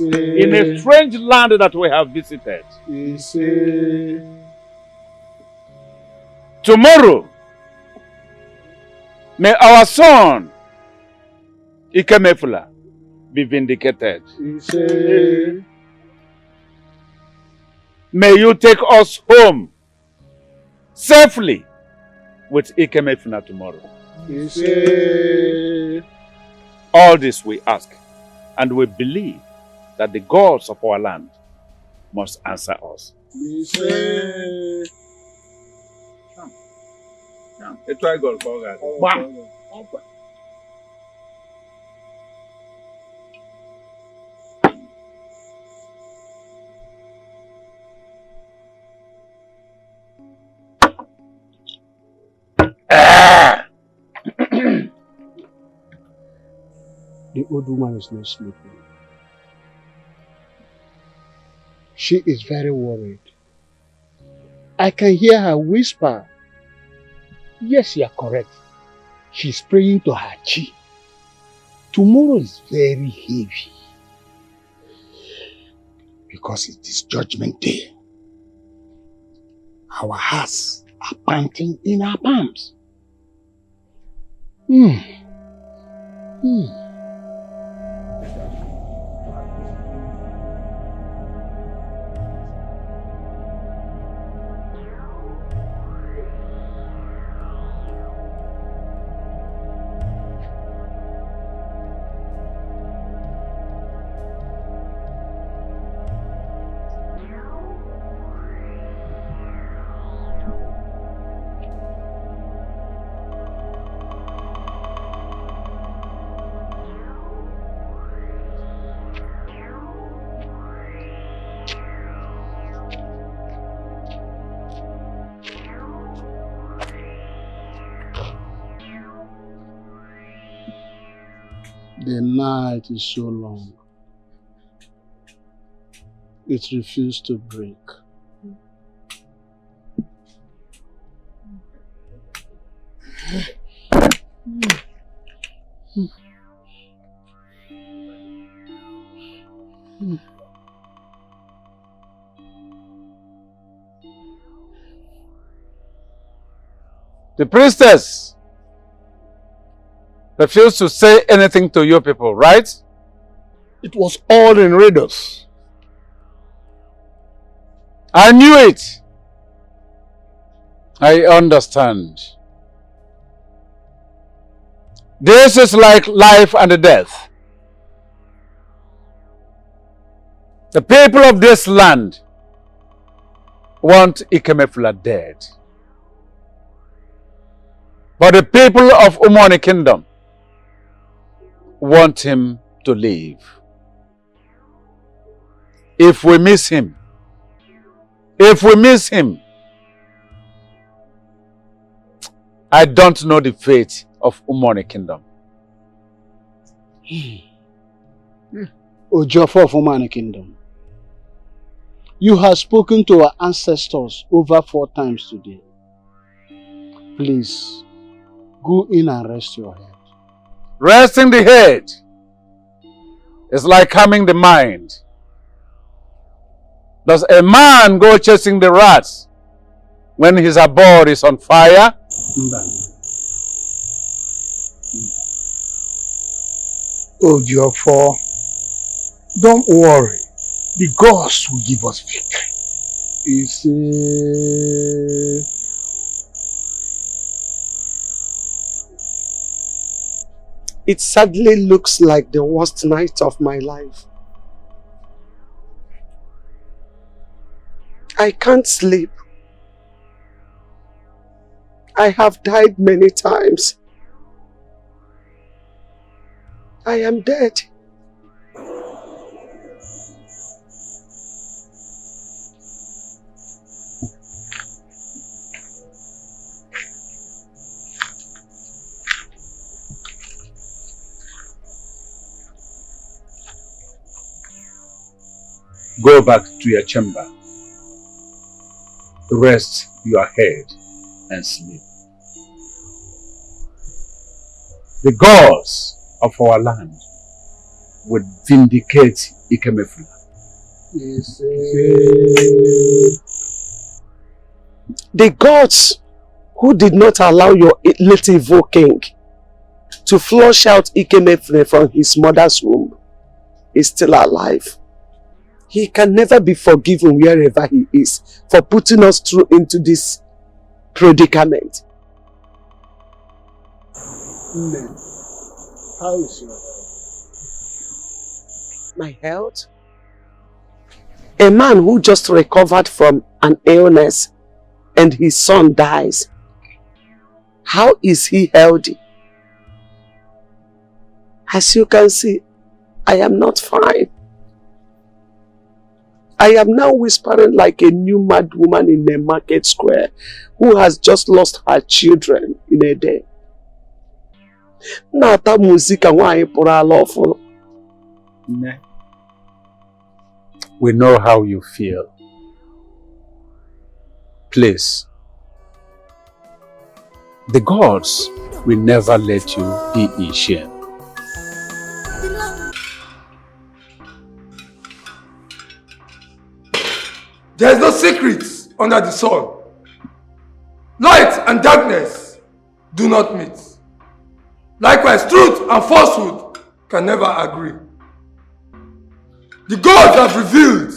in a strange land that we have visited. Tomorrow, may our son, Ikemefula, be vindicated. May you take us home safely with Ikemefula tomorrow. All this we ask, and we believe that the gods of our land must answer us. The old woman is not sleeping. She is very worried. I can hear her whisper. Yes, you are correct. She's praying to her chi. Tomorrow is very heavy because it is Judgment Day. Our hearts are panting in our palms. The night is so long. It refused to break. The priestess refused to say anything to you people, right? It was all in riddles. I knew it. I understand. This is like life and death. The people of this land want Ikemefula dead. But the people of Umoni Kingdom want him to live. If we miss him, I don't know the fate of Umoni Kingdom. Ojofo of Umoni Kingdom, you have spoken to our ancestors over 4 times today. Please, go in and rest your head. Resting the head is like calming the mind. Does a man go chasing the rats when his abode is on fire? Ojofo, don't worry. The gods will give us victory. You see, it sadly looks like the worst night of my life. I can't sleep. I have died many times. I am dead. Go back to your chamber. Rest your head and sleep. The gods of our land would vindicate Ikemefuna. The gods who did not allow your late evil king to flush out Ikemefuna from his mother's womb is still alive. He can never be forgiven wherever he is for putting us through into this predicament. Nne, how is your health? My health? A man who just recovered from an illness and his son dies. How is he healthy? As you can see, I am not fine. I am now whispering like a new mad woman in a market square who has just lost her children in a day. Nata muzika nwaanyị pụrụ ala ọfụrụ. We know how you feel. Please. The gods will never let you be in shame. There is no secrets under the sun. Light and darkness do not meet. Likewise, truth and falsehood can never agree. The gods have revealed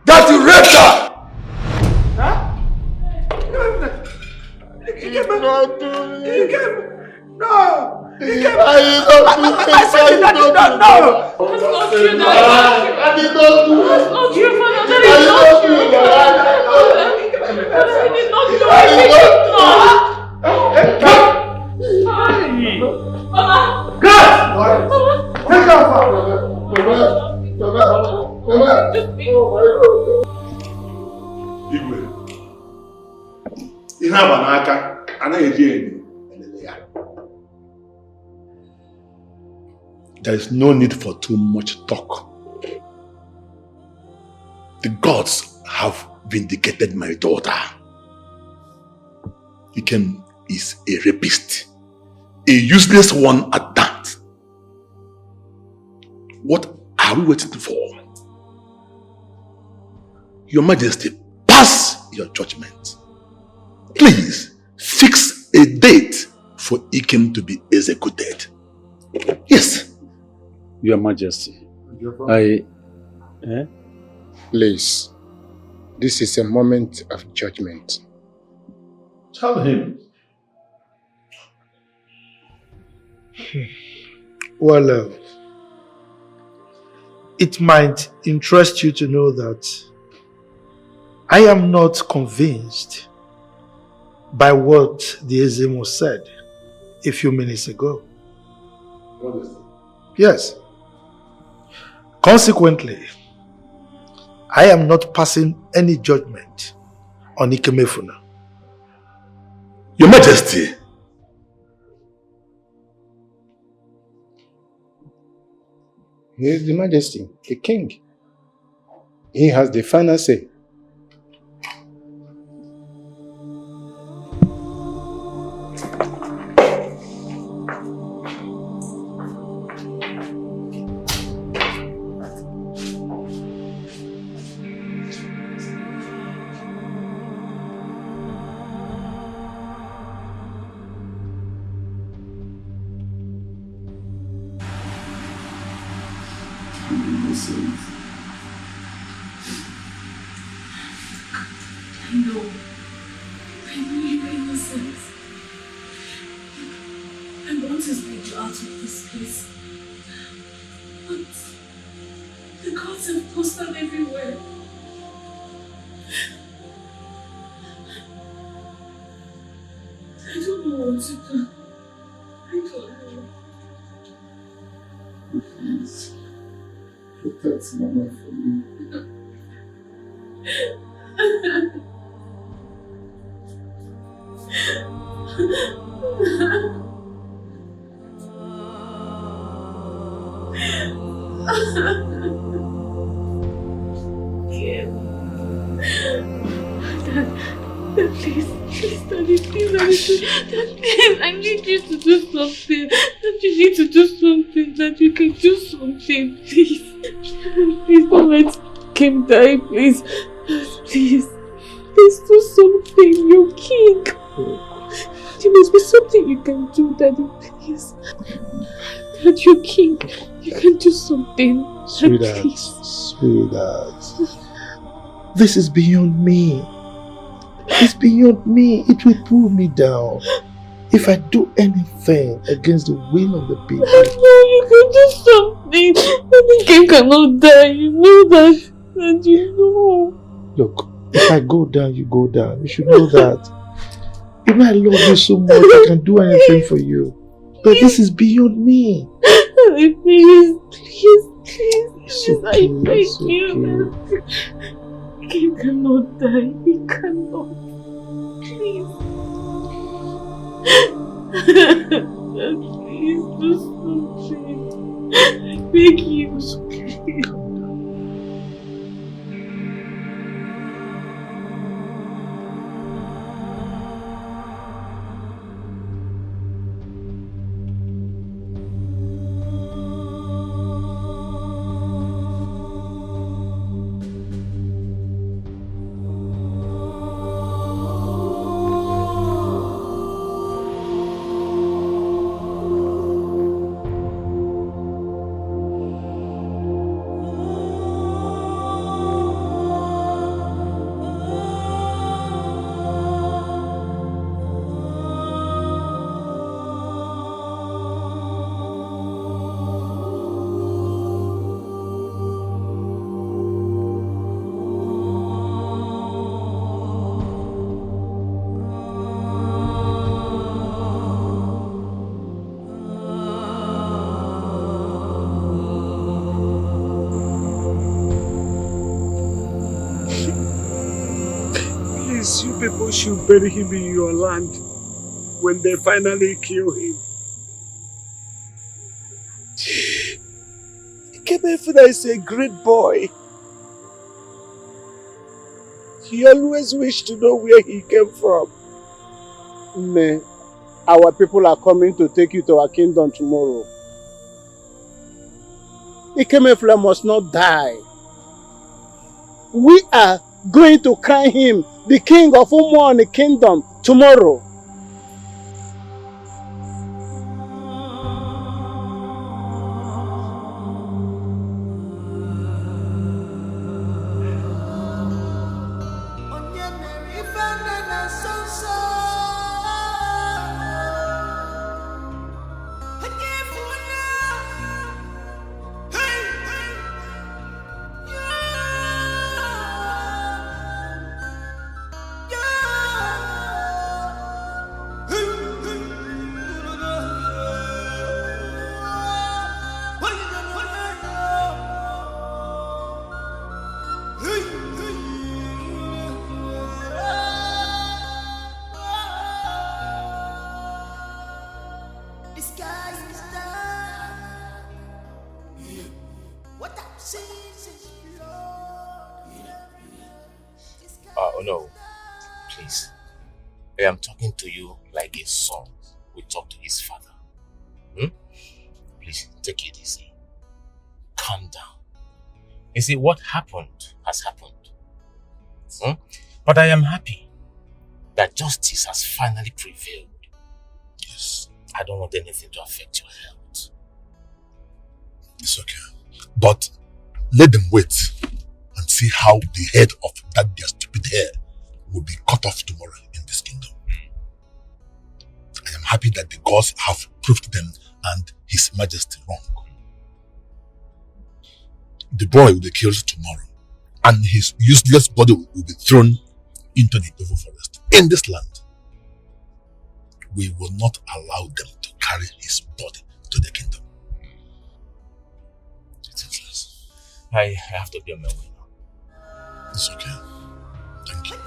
that you raped her. Huh? You came. No. I did not do it. No. That's not true, Daddy. I did not do it. That's not true, Father. That is not true. I did not do it. Mama. God! Take her, Mama. Igwe. Ihe aba n'aka anaghị eji enyo elele ya. There is no need for too much talk. The gods have vindicated my daughter. Ikem is a rapist, a useless one at that. What are we waiting for? Your Majesty, pass your judgment. Please fix a date for Ikem to be executed. Yes. Your Majesty, Please, this is a moment of judgment. Tell him. Well, it might interest you to know that I am not convinced by what the Ezemo said a few minutes ago. What is it? Yes. Consequently, I am not passing any judgment on Ikemefuna. Your Majesty, He is the Majesty, the King. He has the final say. Dad, please, Daddy, please, Dad, please, I need you to do something. Dad, you need to do something. Dad, you can do something, please. Please don't let Kim die, please. Dad, please. Please do something, you're king. There must be something you can do, Daddy, please. Dad, you're king. You can do something. Dad, Sweetheart, please. sweetheart. This is beyond me. It's beyond me. It will pull me down. If I do anything against the will of the people. No, you can do something. The king cannot die. You know that. And you know. Look, if I go down, you go down. You should know that. You know I love you so much. I can do anything for you. But this is beyond me. Please, please, please. It's okay, I beg it's you. King cannot die. He cannot. Please. Please do something. I beg you. It's okay. You people should bury him in your land when they finally kill him. Ikemefuna is a great boy. He always wished to know where he came from. Nay, our people are coming to take you to our kingdom tomorrow. Ikemefuna must not die. We are going to crown him the king of Umuani kingdom tomorrow. Oh no, please. I am talking to you like a son will talk to his father. Please, take it easy. Calm down. You see, what happened has happened. But I am happy that justice has finally prevailed. Yes. I don't want anything to affect your health. It's okay. But let them wait and see how the head of that their stupid hair will be cut off tomorrow in this kingdom. I am happy that the gods have proved them and His Majesty wrong. The boy will be killed tomorrow and his useless body will be thrown into the evil forest. In this land, we will not allow them to carry his body to the kingdom. I have to be on my way now. It's okay. Thank you.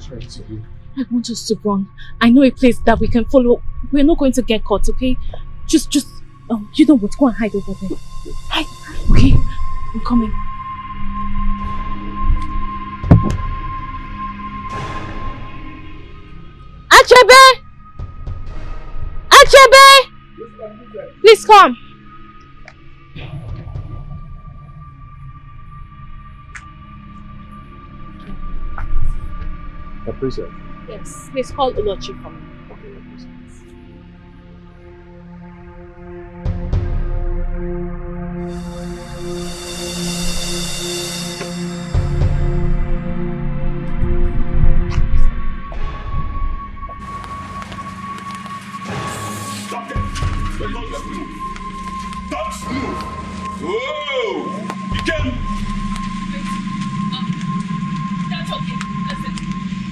try to do? I want us to run. I know a place that we can follow. We're not going to get caught, okay? Just, you know what? Go and hide over there. Hide. Okay? I'm coming. Achebe! Achebe! Please come. A princess. Yes, please call Olochi for me. Stop it! Don't move! Don't move! Whoa! You can... That's okay. Listen,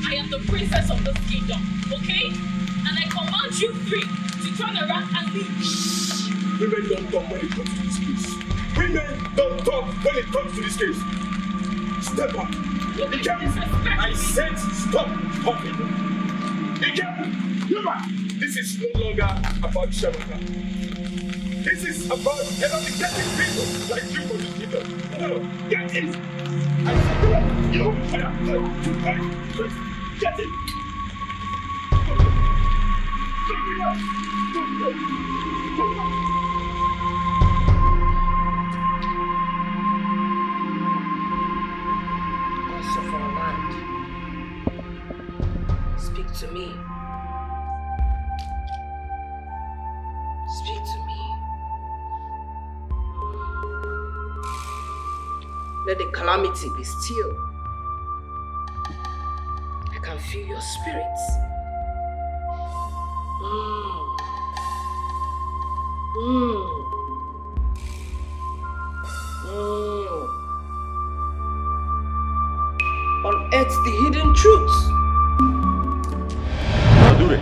I am the princess of this kingdom, okay? And I command you three to turn around and leave. Women don't talk when it comes to this case. Women don't talk when it comes to this case. Step up. I said stop talking. Remember, this is no longer about Shabaka. This is about eradicating people like you from the kingdom. No, get in. I said you fire. Get in. Gods of our land, speak to me. Speak to me. Let the calamity be still. I can feel your spirits. Unearth the hidden truths. Adure,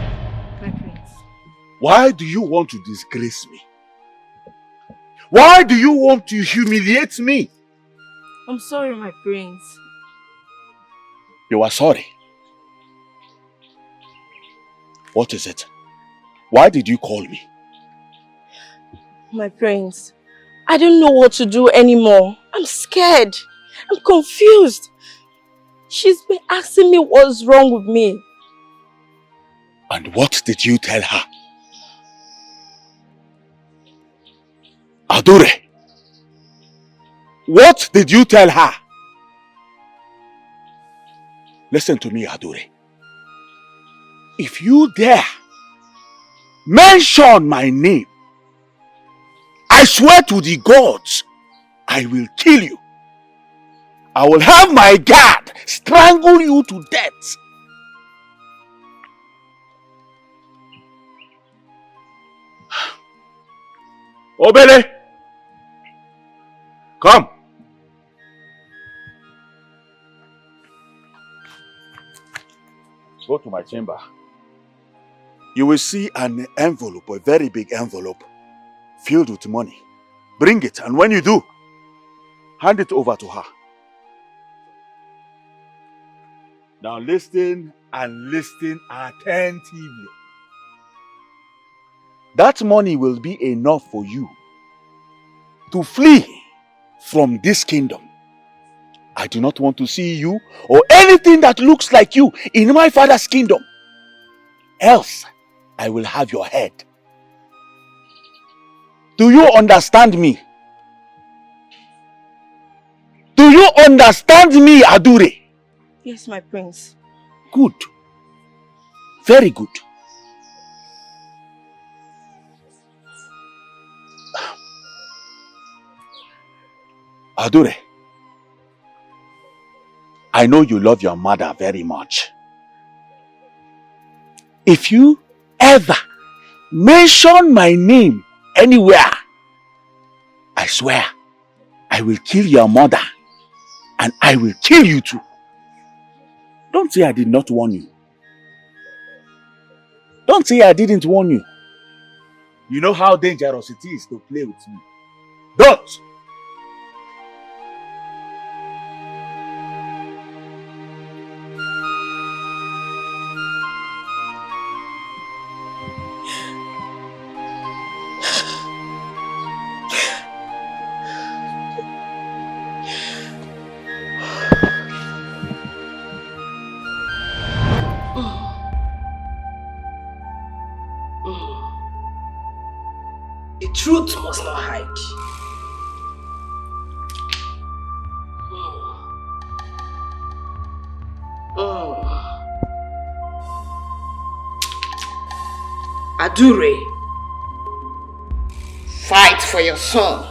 My prince. why do you want to disgrace me? Why do you want to humiliate me? I'm sorry, my prince. You are sorry. What is it? Why did you call me? My prince, I don't know what to do anymore. I'm scared. I'm confused. She's been asking me what's wrong with me. And what did you tell her? Adure, what did you tell her? Listen to me, Adure. If you dare mention my name, I swear to the gods, I will kill you. I will have my guard strangle you to death. Obele, come. Go to my chamber. You will see an envelope, a very big envelope, filled with money. Bring it, and when you do, hand it over to her. Now listen and listen attentively. That money will be enough for you to flee from this kingdom. I do not want to see you or anything that looks like you in my father's kingdom. Else, I will have your head. Do you understand me? Do you understand me, Adure? Yes, my prince. Good. Very good. Adure, I know you love your mother very much. If you ever mention my name anywhere, I swear I will kill your mother and I will kill you too. Don't say I did not warn you. Don't say I didn't warn you. You know how dangerous it is to play with me. Don't! The truth must not hide. Adure, fight for your son.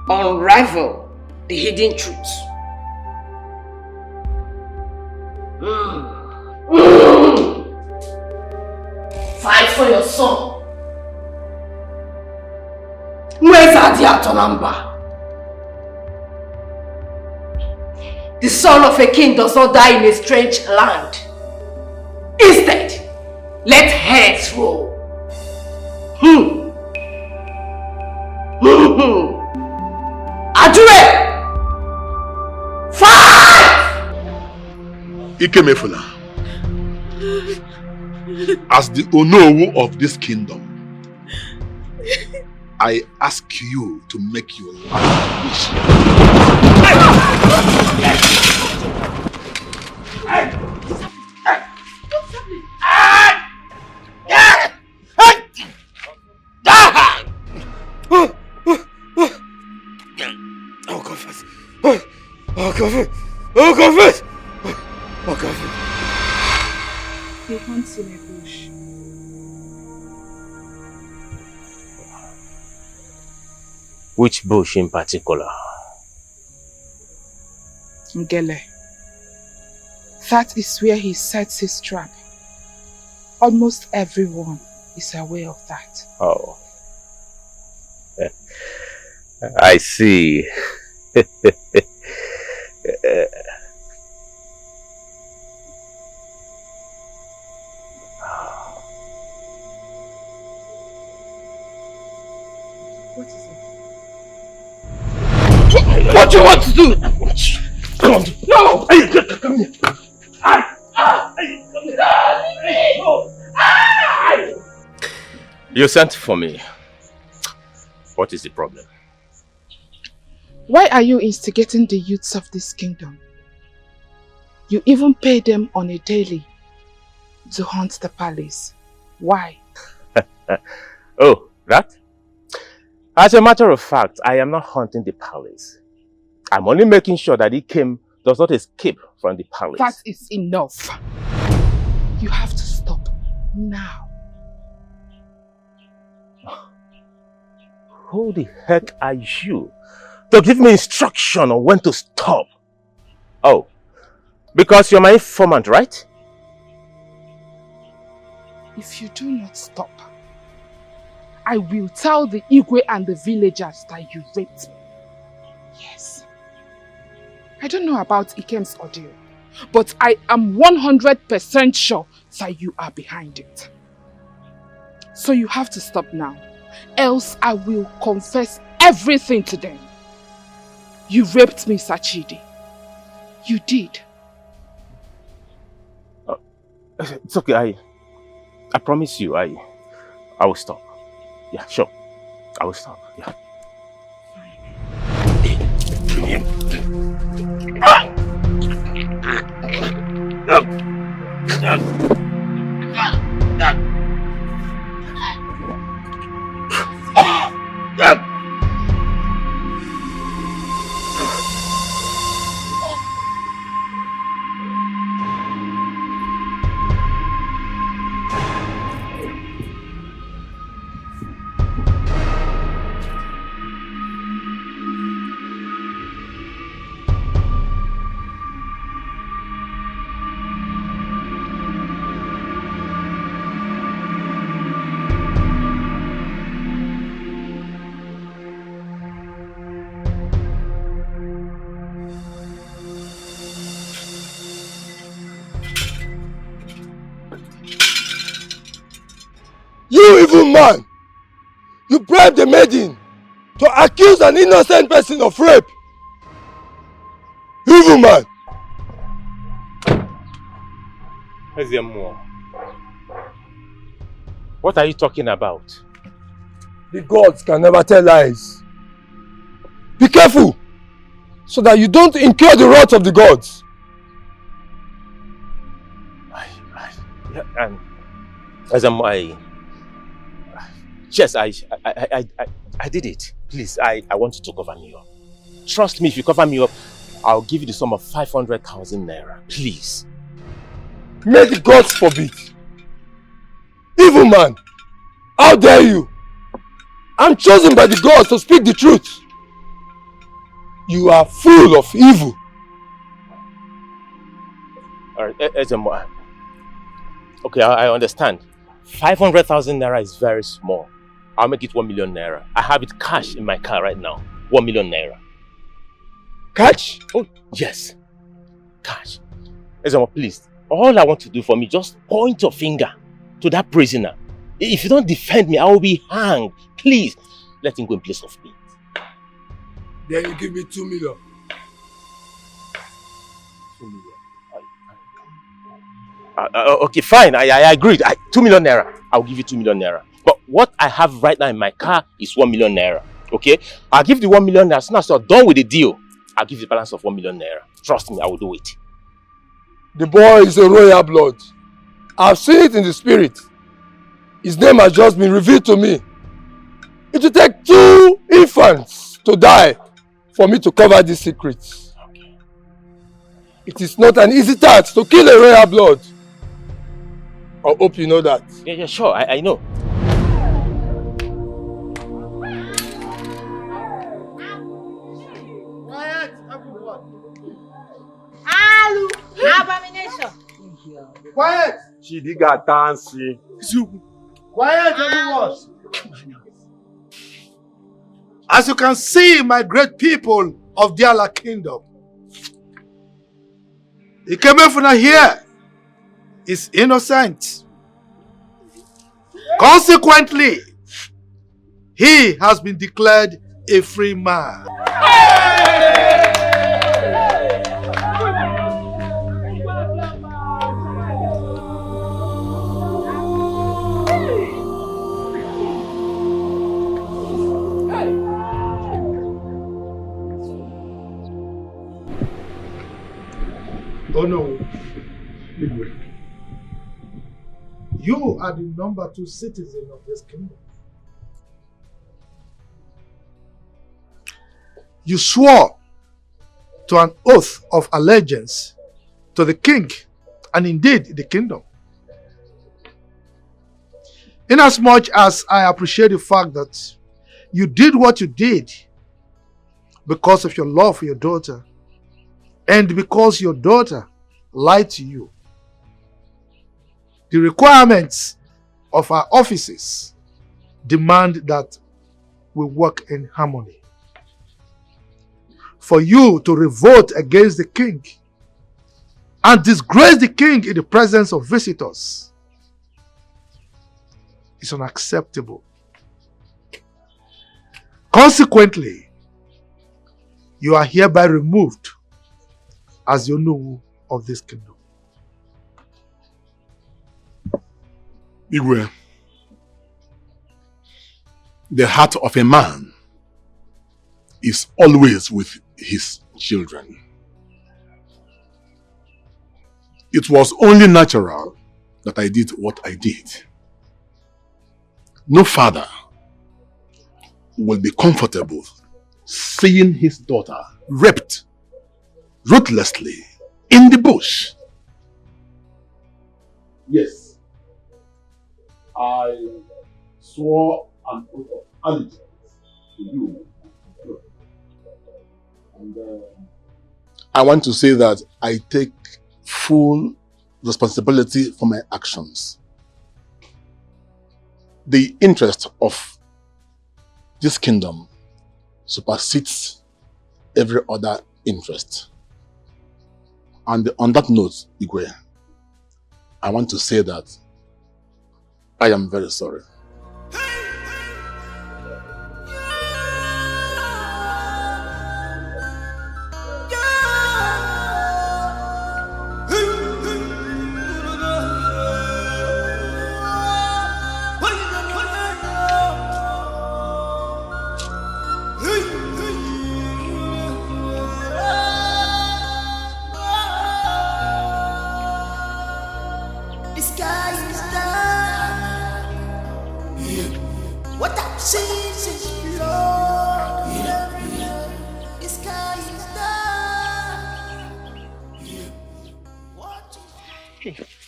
Unravel the hidden truth. Fight for your son. Where's Adi Atonamba? The son of a king does not die in a strange land. Instead, let heads roll. Adure! Fight! Ikemefuna, as the Onowu of this kingdom, I ask you to make your last wish. He hunts in a bush. Which bush in particular? Ngele. That is where he sets his trap. Almost everyone is aware of that. Oh. I see. What is it? What do you want to do? Come on. No! Come here. You sent for me. What is the problem? Why are you instigating the youths of this kingdom? You even pay them on a daily to hunt the palace. Why? Oh, that? As a matter of fact, I am not hunting the palace. I'm only making sure that Ikem does not escape from the palace. That is enough. You have to stop now. Who the heck are you to give me instruction on when to stop? Oh, because you're my informant, right? If you do not stop, I will tell the Igwe and the villagers that you raped me. Yes. I don't know about Ikem's ordeal, but I am 100% sure that you are behind it. So you have to stop now, else I will confess everything to them. You raped me, Sachidi. You did. It's okay, I promise you, I will stop. Yeah, sure. I will stop. Yeah. You evil man! You bribed the maiden to accuse an innocent person of rape! Evil man! What are you talking about? The gods can never tell lies. Be careful, so that you don't incur the wrath of the gods. And as yes, I did it. Please, I want you to cover me up. Trust me, if you cover me up, I'll give you the sum of 500,000 naira. Please. May the gods forbid. Evil man, how dare you? I'm chosen by the gods to speak the truth. You are full of evil. Alright, okay, I understand. 500,000 naira is very small. I'll make it 1 million naira. I have it cash in my car right now. 1 million naira. Cash? Oh, yes. Cash. Ezemo, please. All I want to do for me, just point your finger to that prisoner. If you don't defend me, I will be hanged. Please, let him go in place of me. Then you give me 2 million. 2 million. Okay, fine. I agreed. 2 million naira. I'll give you 2 million naira. But what I have right now in my car is 1 million naira. Okay? I'll give the 1 million naira. As soon as you're done with the deal, I'll give you the balance of 1 million naira. Trust me, I will do it. The boy is a royal blood. I've seen it in the spirit. His name has just been revealed to me. It will take 2 infants to die for me to cover these secrets. Okay. It is not an easy task to kill a royal blood. I hope you know that. Yeah, sure. I know. Quiet, everyone. Alu, abomination. Quiet. Chidiga dancing. Quiet, everyone. As you can see, my great people of the Allah kingdom, Ikemefuna here is innocent. Consequently, he has been declared a free man. Oh no. You are the number 2 citizen of this kingdom. You swore to an oath of allegiance to the king and indeed the kingdom. Inasmuch as I appreciate the fact that you did what you did because of your love for your daughter and because your daughter lied to you, the requirements of our offices demand that we work in harmony. For you to revolt against the king and disgrace the king in the presence of visitors is unacceptable. Consequently, you are hereby removed as the Onowu of this kingdom. Igwe, the heart of a man is always with his children. It was only natural that I did what I did. No father will be comfortable seeing his daughter raped ruthlessly in the bush. Yes. I swore an oath of allegiance to you. And I want to say that I take full responsibility for my actions. The interest of this kingdom supersedes every other interest. And on that note, Igwe, I want to say that I am very sorry. The sky is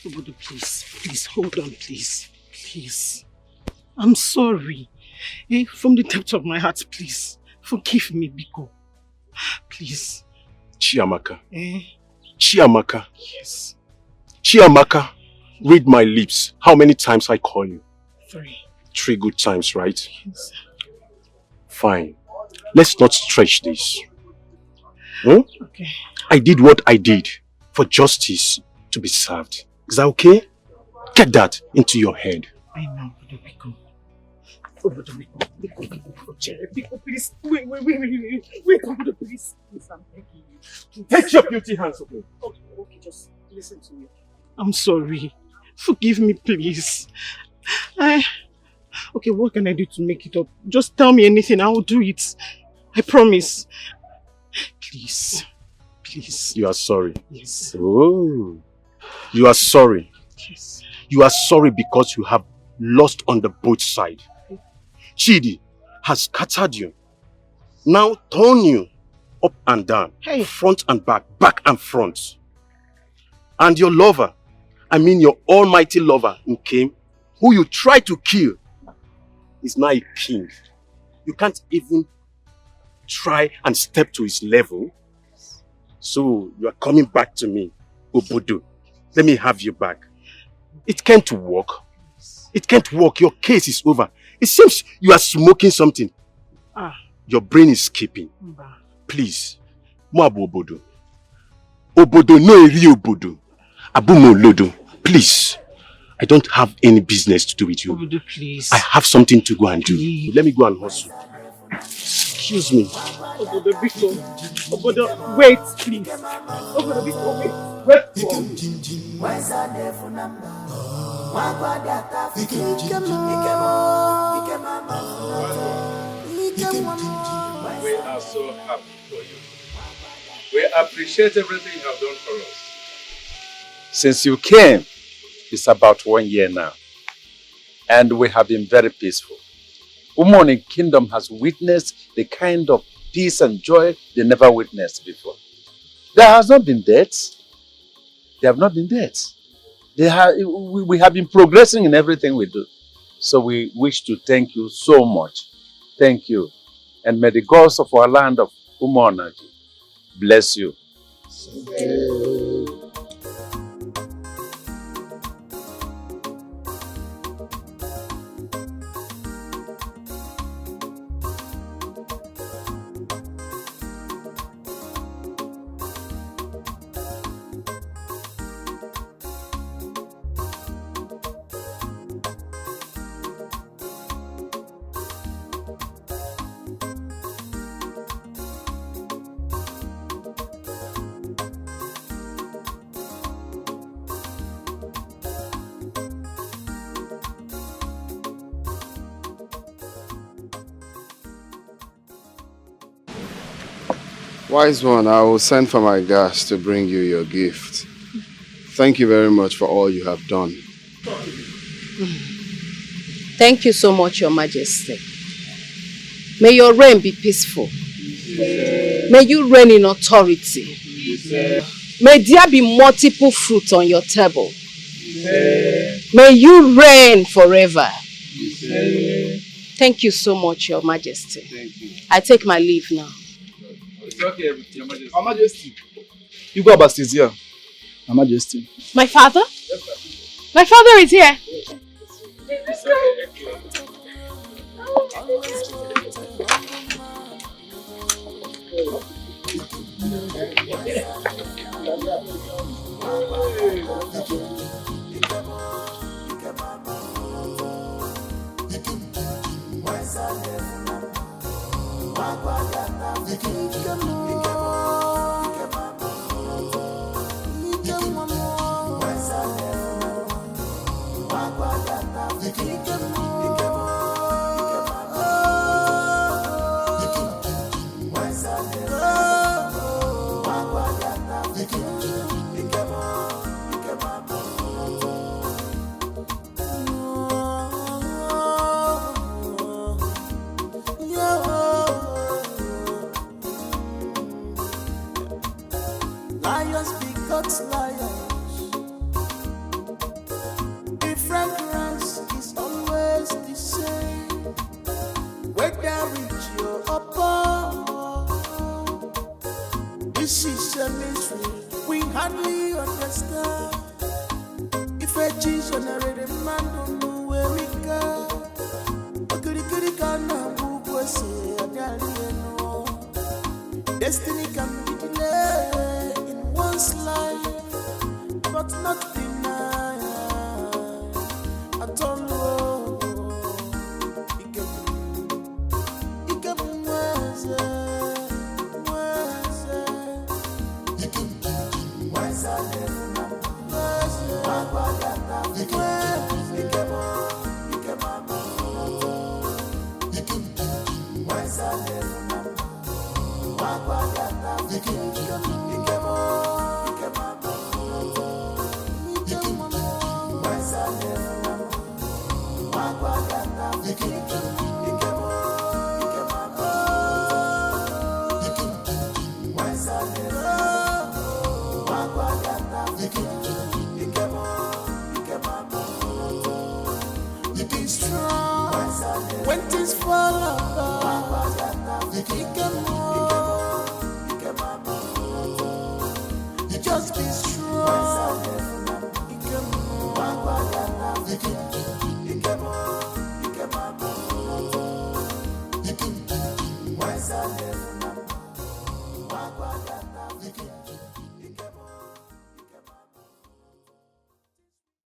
Obodo, please. Please, hold on, please. Please. I'm sorry. From the depth of my heart, please. Forgive me, Biko. Please. Chiamaka. Chiamaka. Yes. Chiamaka, read my lips. How many times I call you? 3. 3 good times, right? Yes. Fine. Let's not stretch this. Hmm? Okay. I did what I did for justice to be served. Is that okay? Get that into your head. I know, Biko. Obodo, Biko, please. Wait, Obodo, please. Please, I'm begging you. Take your guilty hands off me. Okay, just listen to me. I'm sorry. Forgive me, please. Okay, what can I do to make it up? Just tell me anything, I will do it. I promise. Please. Please. You are sorry. Yes. Oh. You are sorry. Yes. You are sorry because you have lost on the both side. Chidi has scattered you. Now torn you up and down. Hey. Front and back and front. And your lover, I mean your almighty lover, Nkem, who you tried to kill, is now a king. You can't even try and step to his level. So you are coming back to me, Obodo. Let me have you back. It can't work. It can't work. Your case is over. It seems you are smoking something. Your brain is skipping. Please. Moabu Obodo. Obodo no eri Obodo. Abumo Lodo. Please. I don't have any business to do with you. Obodo, please. I have something to go and do. Please. Let me go and hustle. Excuse me. Obodo, Biko. Obodo, wait, please. Obodo, Biko, wait. Wait for me. We are so happy for you. We appreciate everything you have done for us. Since you came, it's about 1 year now. And we have been very peaceful. Umoni Kingdom has witnessed the kind of peace and joy they never witnessed before. There has not been deaths. There have not been deaths. We have been progressing in everything we do. So we wish to thank you so much. Thank you. And may the gods of our land of Umonaji bless you. Wise one, I will send for my guests to bring you your gift. Thank you very much for all you have done. Thank you so much, Your Majesty. May your reign be peaceful. May you reign in authority. May there be multiple fruits on your table. May you reign forever. Thank you so much, Your Majesty. Thank you. I take my leave now. It's okay, Your Majesty. Her Majesty. Igwe Abasi is here. Her Majesty. My father? My father is here. Lions begot lions. This is a mystery we hardly understand. If a cheese on a ready man don't know where we go. Destiny can be delayed in one's life, but not denied at all. When things fall apart, just be strong.